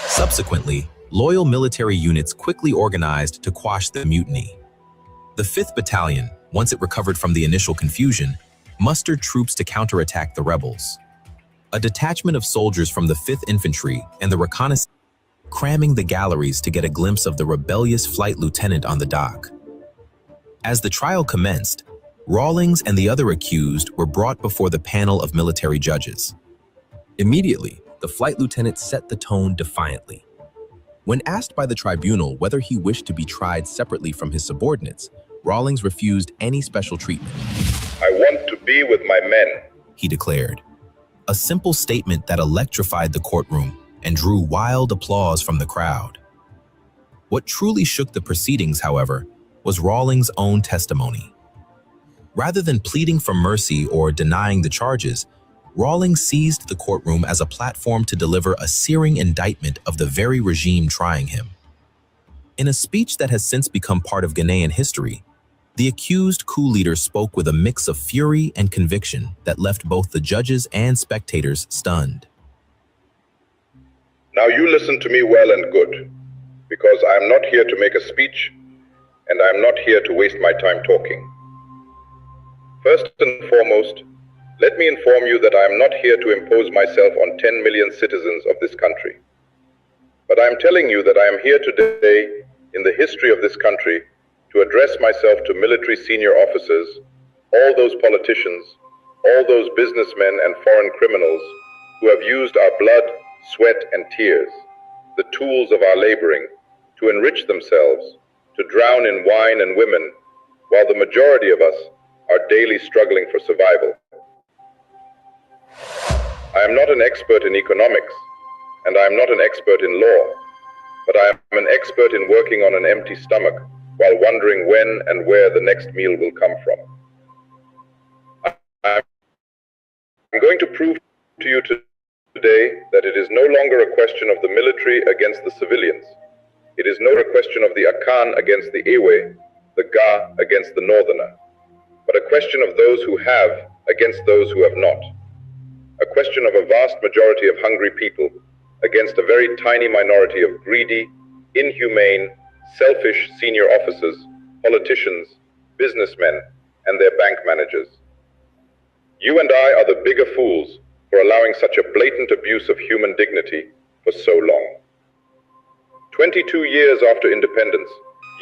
Subsequently, loyal military units quickly organized to quash the mutiny. The 5th Battalion, once it recovered from the initial confusion, mustered troops to counterattack the rebels. A detachment of soldiers from the 5th Infantry and the reconnaissance cramming the galleries to get a glimpse of the rebellious flight lieutenant on the dock. As the trial commenced, Rawlings and the other accused were brought before the panel of military judges. Immediately, the flight lieutenant set the tone defiantly. When asked by the tribunal whether he wished to be tried separately from his subordinates, Rawlings refused any special treatment. I want to be with my men, he declared. A simple statement that electrified the courtroom and drew wild applause from the crowd. What truly shook the proceedings, however, was Rawlings' own testimony. Rather than pleading for mercy or denying the charges, Rawlings seized the courtroom as a platform to deliver a searing indictment of the very regime trying him. In a speech that has since become part of Ghanaian history, the accused coup leader spoke with a mix of fury and conviction that left both the judges and spectators stunned. Now you listen to me well and good, because I am not here to make a speech, and I am not here to waste my time talking. First and foremost, let me inform you that I am not here to impose myself on 10 million citizens of this country. But I am telling you that I am here today in the history of this country to address myself to military senior officers, all those politicians, all those businessmen and foreign criminals who have used our blood, sweat, and tears, the tools of our laboring, to enrich themselves, to drown in wine and women, while the majority of us are daily struggling for survival. I am not an expert in economics, and I am not an expert in law, but I am an expert in working on an empty stomach while wondering when and where the next meal will come from. I'm going to prove to you today that it is no longer a question of the military against the civilians. It is no question of the Akan against the Ewe, the Ga against the Northerner, but a question of those who have against those who have not. A question of a vast majority of hungry people against a very tiny minority of greedy, inhumane, selfish senior officers, politicians, businessmen, and their bank managers. You and I are the bigger fools for allowing such a blatant abuse of human dignity for so long. 22 years after independence,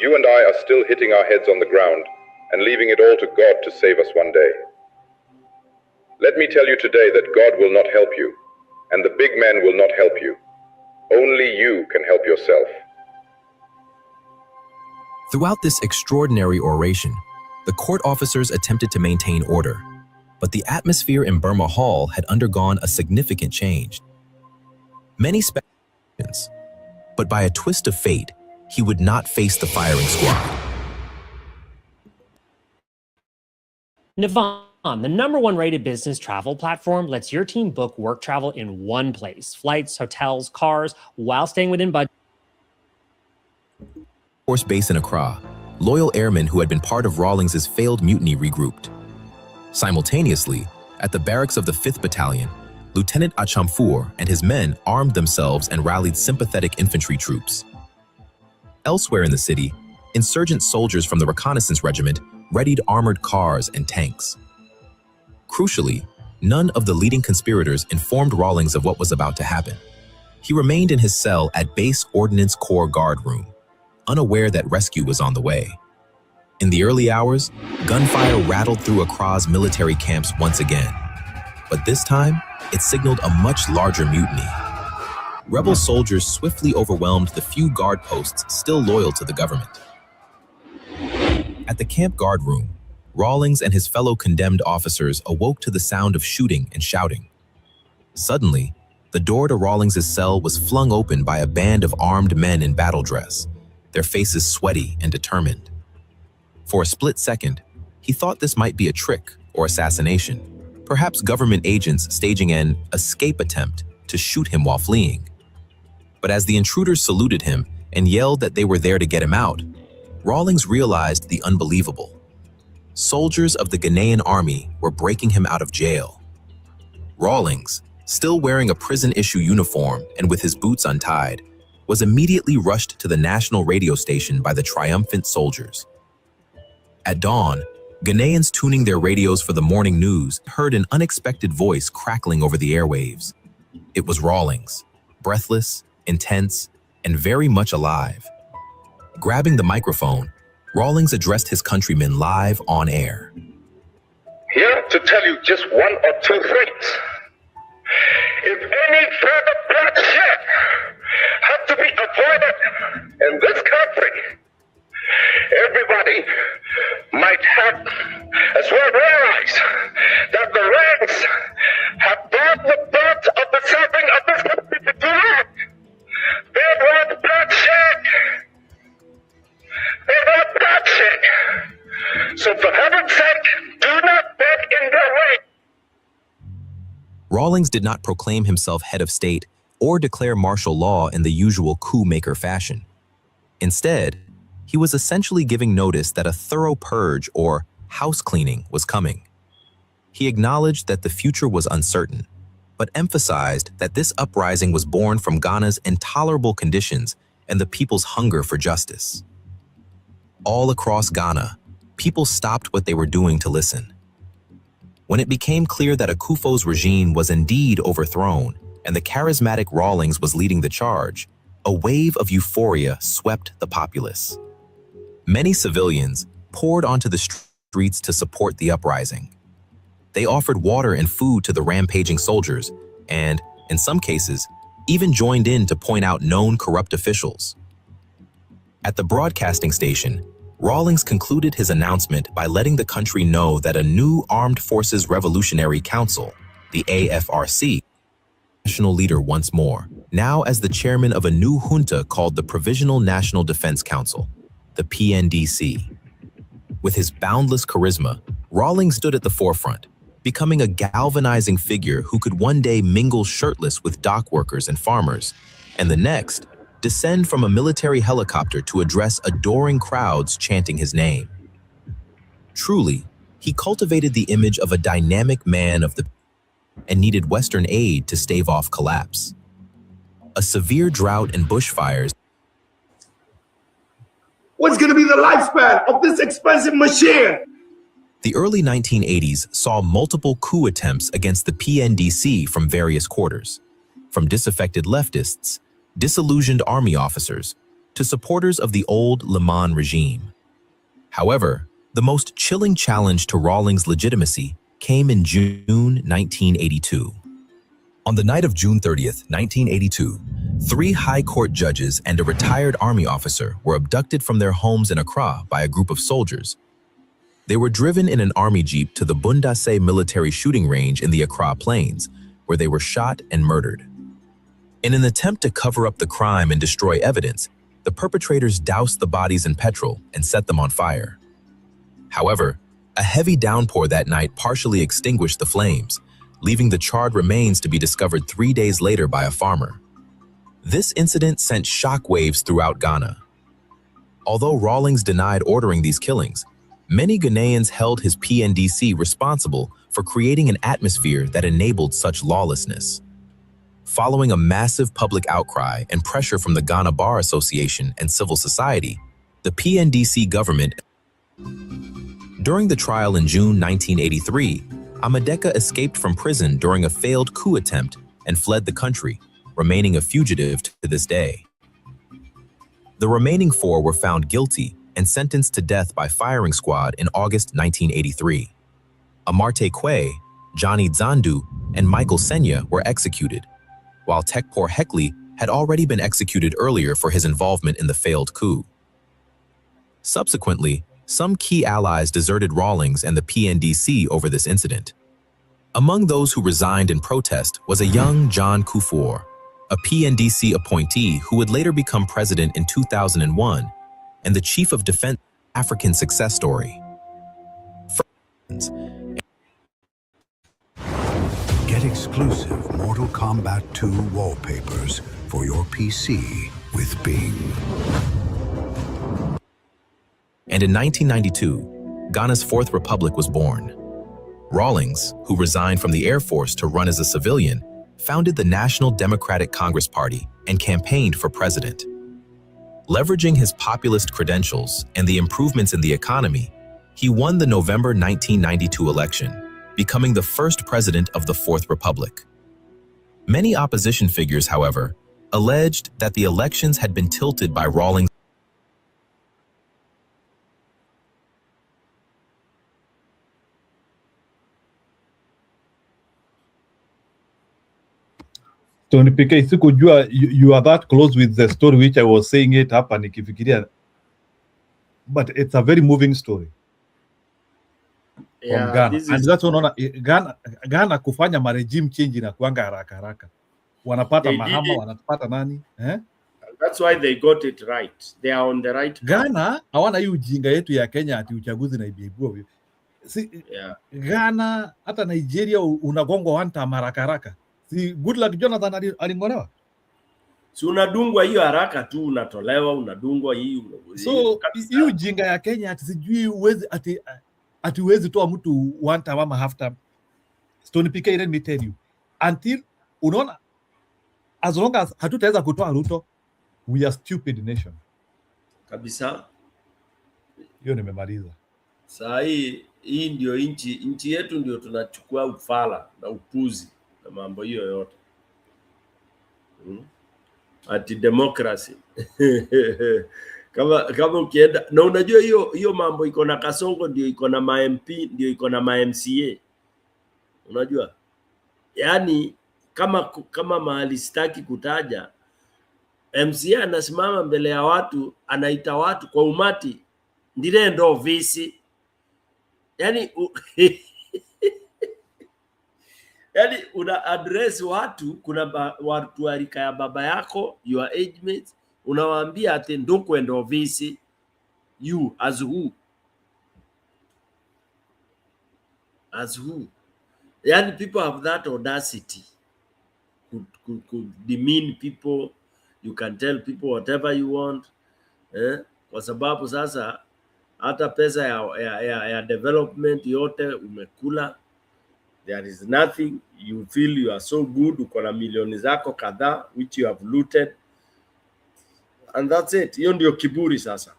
you and I are still hitting our heads on the ground and leaving it all to God to save us one day. Let me tell you today that God will not help you, and the big men will not help you. Only you can help yourself. Throughout this extraordinary oration, the court officers attempted to maintain order, but the atmosphere in Burma Hall had undergone a significant change. Many speculations, but by a twist of fate, he would not face the firing squad. Navan, the #1 rated business travel platform, lets your team book work travel in one place. Flights, hotels, cars, while staying within budget. Force base in Accra, loyal airmen who had been part of Rawlings's failed mutiny regrouped. Simultaneously, at the barracks of the 5th Battalion, Lieutenant Achamfour and his men armed themselves and rallied sympathetic infantry troops. Elsewhere in the city, insurgent soldiers from the Reconnaissance Regiment readied armored cars and tanks. Crucially, none of the leading conspirators informed Rawlings of what was about to happen. He remained in his cell at Base Ordnance Corps Guard Room, unaware that rescue was on the way. In the early hours, gunfire rattled through Accra's military camps once again. But this time, it signaled a much larger mutiny. Rebel soldiers swiftly overwhelmed the few guard posts still loyal to the government. At the camp guard room, Rawlings and his fellow condemned officers awoke to the sound of shooting and shouting. Suddenly, the door to Rawlings's cell was flung open by a band of armed men in battle dress, their faces sweaty and determined. For a split second, he thought this might be a trick or assassination, perhaps government agents staging an escape attempt to shoot him while fleeing. But as the intruders saluted him and yelled that they were there to get him out, Rawlings realized the unbelievable. Soldiers of the Ghanaian army were breaking him out of jail. Rawlings, still wearing a prison-issue uniform and with his boots untied, was immediately rushed to the national radio station by the triumphant soldiers. At dawn, Ghanaians tuning their radios for the morning news heard an unexpected voice crackling over the airwaves. It was Rawlings, breathless, intense, and very much alive. Grabbing the microphone, Rawlings addressed his countrymen live on air. Here to tell you just one or two things. If any further bloodshed had to be avoided in this country, everybody might have as well realize that the ranks have borne the brunt of the suffering of this country for too long. They want bloodshed. They want bloodshed. So for heaven's sake, do not beg in their way. Rawlings did not proclaim himself head of state or declare martial law in the usual coup-maker fashion. Instead, he was essentially giving notice that a thorough purge or house cleaning was coming. He acknowledged that the future was uncertain, but emphasized that this uprising was born from Ghana's intolerable conditions and the people's hunger for justice. All across Ghana, people stopped what they were doing to listen. When it became clear that Akuffo's regime was indeed overthrown and the charismatic Rawlings was leading the charge, a wave of euphoria swept the populace. Many civilians poured onto the streets to support the uprising. They offered water and food to the rampaging soldiers and, in some cases, even joined in to point out known corrupt officials. At the broadcasting station, Rawlings concluded his announcement by letting the country know that a new Armed Forces Revolutionary Council, the AFRC, national leader once more, now as the chairman of a new junta called the Provisional National Defense Council, the PNDC. With his boundless charisma, Rawlings stood at the forefront, becoming a galvanizing figure who could one day mingle shirtless with dock workers and farmers, and the next, descend from a military helicopter to address adoring crowds chanting his name. Truly, he cultivated the image of a dynamic man of the and needed Western aid to stave off collapse. A severe drought and bushfires. What's going to be the lifespan of this expensive machine? The early 1980s saw multiple coup attempts against the PNDC from various quarters, from disaffected leftists, disillusioned army officers, to supporters of the old Liman regime. However, the most chilling challenge to Rawlings' legitimacy came in June 1982. On the night of June 30th, 1982, 3 high court judges and a retired army officer were abducted from their homes in Accra by a group of soldiers. They were driven in an army jeep to the Bundase military shooting range in the Accra Plains, where they were shot and murdered. In an attempt to cover up the crime and destroy evidence, the perpetrators doused the bodies in petrol and set them on fire. However, A heavy downpour that night partially extinguished the flames, leaving the charred remains to be discovered 3 days later by a farmer. This incident sent shockwaves throughout Ghana. Although Rawlings denied ordering these killings, many Ghanaians held his PNDC responsible for creating an atmosphere that enabled such lawlessness. Following a massive public outcry and pressure from the Ghana Bar Association and civil society, the PNDC government. During the trial in June 1983, Amadeka escaped from prison during a failed coup attempt and fled the country, remaining a fugitive to this day. The remaining 4 were found guilty and sentenced to death by firing squad in August 1983. Amarte Kwe, Johnny Zandu, and Michael Senya were executed, while Tekpor Hekli had already been executed earlier for his involvement in the failed coup. Subsequently, some key allies deserted Rawlings and the PNDC over this incident. Among those who resigned in protest was a young John Kufuor, a PNDC appointee who would later become president in 2001 and the chief of defense African success story. Get exclusive Mortal Kombat 2 wallpapers for your PC with Bing. And in 1992, Ghana's Fourth Republic was born. Rawlings, who resigned from the Air Force to run as a civilian, founded the National Democratic Congress Party and campaigned for president. Leveraging his populist credentials and the improvements in the economy, he won the November 1992 election, becoming the first president of the Fourth Republic. Many opposition figures, however, alleged that the elections had been tilted by Rawlings. Tony PK, sikujua you are that close with the story which I was saying it hapa nikifikiria. But it's a very moving story. From Ghana. And that's unaona Ghana kufanya ma regime change inakuanga haraka. Wanapata mahama, wanapata nani? That's why they got it right. They are on the right. Ghana hawana hii ujinga yetu ya Kenya ati uchaguzi na ibiibua. Ghana hata Nigeria unagongwa wanta haraka. Si Goodluck Jonathan alingolewa. Si unadungwa hiyo haraka tu, unatolewa, unadungwa hii. So hiyo ujinga ya Kenya ati sijui uwezi ati uwezi toa mtu one time ama half time. Stone PK, let me tell you, until unaona, as long as hatutaweza kutoa Ruto, we are stupid nation. Kabisa. Hiyo nimemaliza. Saa hii ndio nchi yetu ndio tunachukua ufala na upuzi na mambo hiyo yote. Ati democracy. Kama ukienda na unajua hiyo mambo iko na Kasongo, ndio iko na ma-MP, ndio iko na ma-MCA. Unajua? Yaani kama mahali sitaki kutaja, MCA anasimama mbele ya watu, anaita watu kwa umati, ndile ndo visi. Yaani yaani una address watu, kuna watu wa rika ya baba yako, your age mates, unawaambia ati ndo kwenda ofisi. You as who? As who? Yani people have that audacity could demean people. You can tell people whatever you want. Kwa sababu sasa hata pesa ya development yote umekula. There is nothing. You feel you are so good, uko na milioni zako kadhaa which you have looted. And that's it. Hiyo ndio kiburi sasa.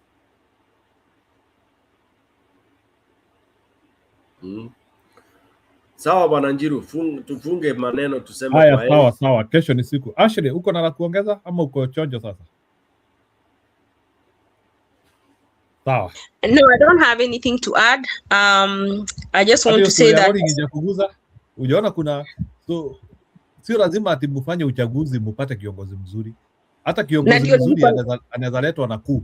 Sawa bwana Njiru, tufunge maneno tuseme haya. kwa heri. Sawa. Kesho ni siku. Ashley, uko na la kuongeza ama uko chonjo sasa? Sawa. No, I don't have anything to add. I just want to say that ujaona kuna sio lazima ati mfanye uchaguzi mpate kiongozi mzuri. Hata kiongozi mzuri anaweza letwa na coup.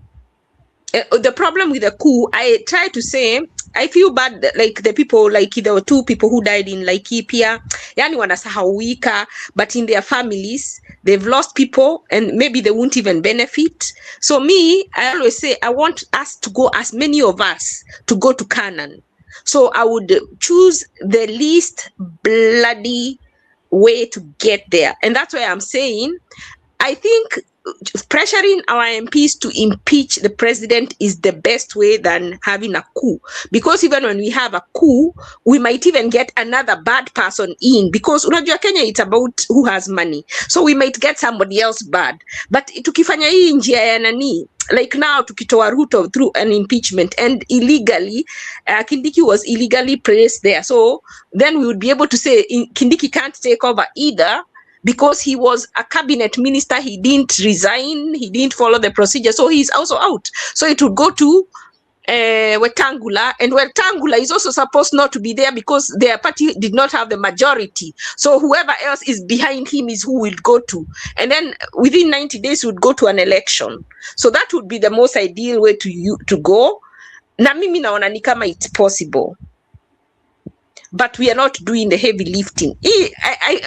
The problem with the coup, I try to say, I feel bad that, like the people, like there were 2 people who died in Laikipia, yani wanasahauika, but in their families, they've lost people and maybe they won't even benefit. So me, I always say, I want us to go, as many of us, to go to Canaan. So I would choose the least bloody way to get there. And that's why I'm saying, I think pressuring our MPs to impeach the president is the best way than having a coup. Because even when we have a coup, we might even get another bad person in. Because unajua Kenya, it's about who has money. So we might get somebody else bad. But tukifanya hii njia ya nani, like now tukitoa Ruto through an impeachment and illegally, Kindiki was illegally placed there. So then we would be able to say Kindiki can't take over either, because he was a cabinet minister. He didn't resign, he didn't follow the procedure, so he's also out. So it would go to Wetangula, and Wetangula is also supposed not to be there because their party did not have the majority. So whoever else is behind him is who will go to. And then within 90 days, would go to an election. So that would be the most ideal way to go. Na mimi naona ni kama it's possible. But we are not doing the heavy lifting.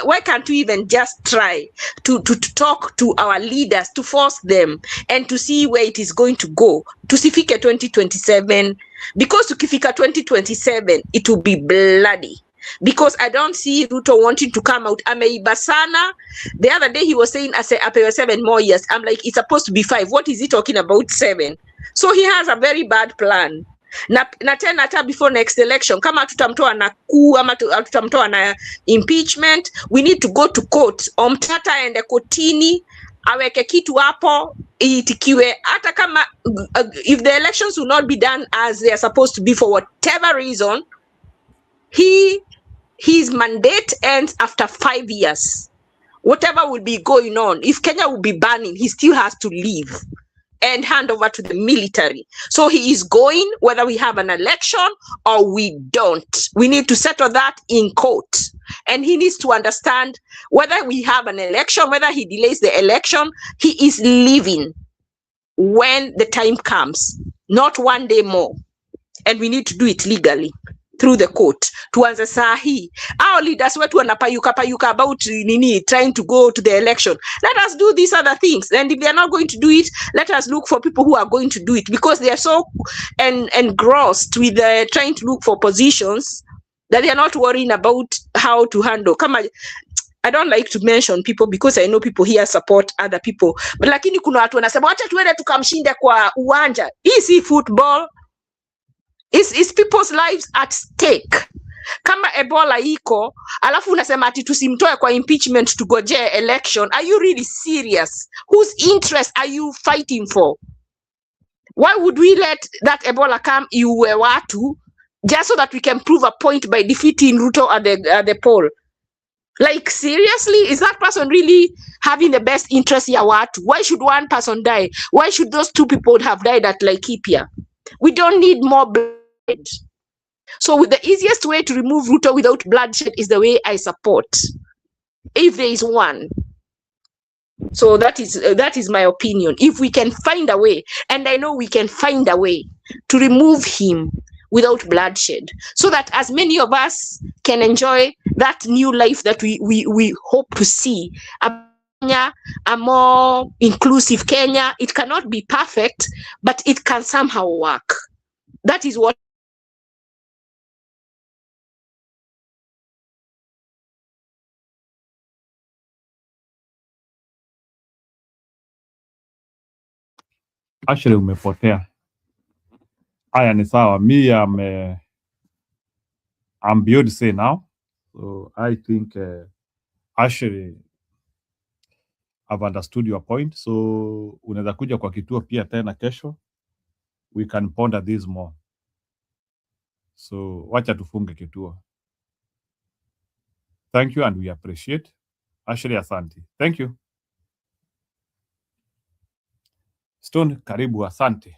Why can't we even just try to talk to our leaders, to force them, and to see where it is going to go? Tusifike 2027, because tukifika 2027, it will be bloody. Because I don't see Ruto wanting to come out. Ameiba sana. The other day he was saying, I say, apewe 7 more years. I'm like, it's supposed to be 5. What is he talking about 7? So he has a very bad plan. Na tena hata before next election, kama tutamtoa na coup ama tutamtoa na impeachment, we need to go to court. Omtata aende kotini, aweke kitu hapo itikiwe. Hata kama if the elections will not be done as they are supposed to be for whatever reason, his mandate ends after 5 years. Whatever will be going on, if Kenya will be burning, he still has to leave and hand over to the military. So he is going whether we have an election or we don't. We need to settle that in court. And he needs to understand whether we have an election, whether he delays the election, he is leaving when the time comes, not 1 day more. And we need to do it legally through the court. Tuanze saa hii. Our leaders wetu wanapayuka about nini, trying to go to the election. Let us do these other things. And if they are not going to do it, let us look for people who are going to do it, because they are so engrossed with trying to look for positions that they are not worrying about how to handle. I don't like to mention people because I know people here support other people. But lakini kuna watu wanasema wacha tuende tukamshinde kwa uwanja. Hii si football. Is people's lives at stake. Kama Ebola iko, alafu unasema ati tusimtoe kwa impeachment tugojee election. Are you really serious? Whose interest are you fighting for? Why would we let that Ebola come iue watu just so that we can prove a point by defeating Ruto at the poll? Like, seriously, is that person really having the best interest ya watu? Why should one person die? Why should those 2 people have died at Laikipia? We don't need more blood. So the easiest way to remove Ruto without bloodshed is the way I support, if there is one. So that is my opinion. If we can find a way, and I know we can find a way to remove him without bloodshed, so that as many of us can enjoy that new life that we hope to see, a more inclusive Kenya. It cannot be perfect, but it can somehow work. That is what Actually umepotea. Aya, ni sawa. Me, I'm beyond to say now. So I think actually I've understood your point. So unaweza kuja kwa kituo pia tena kesho. We can ponder this more. So wacha tufunge kituo. Thank you and we appreciate. Actually, asante. Thank you. Stone, karibu, asante.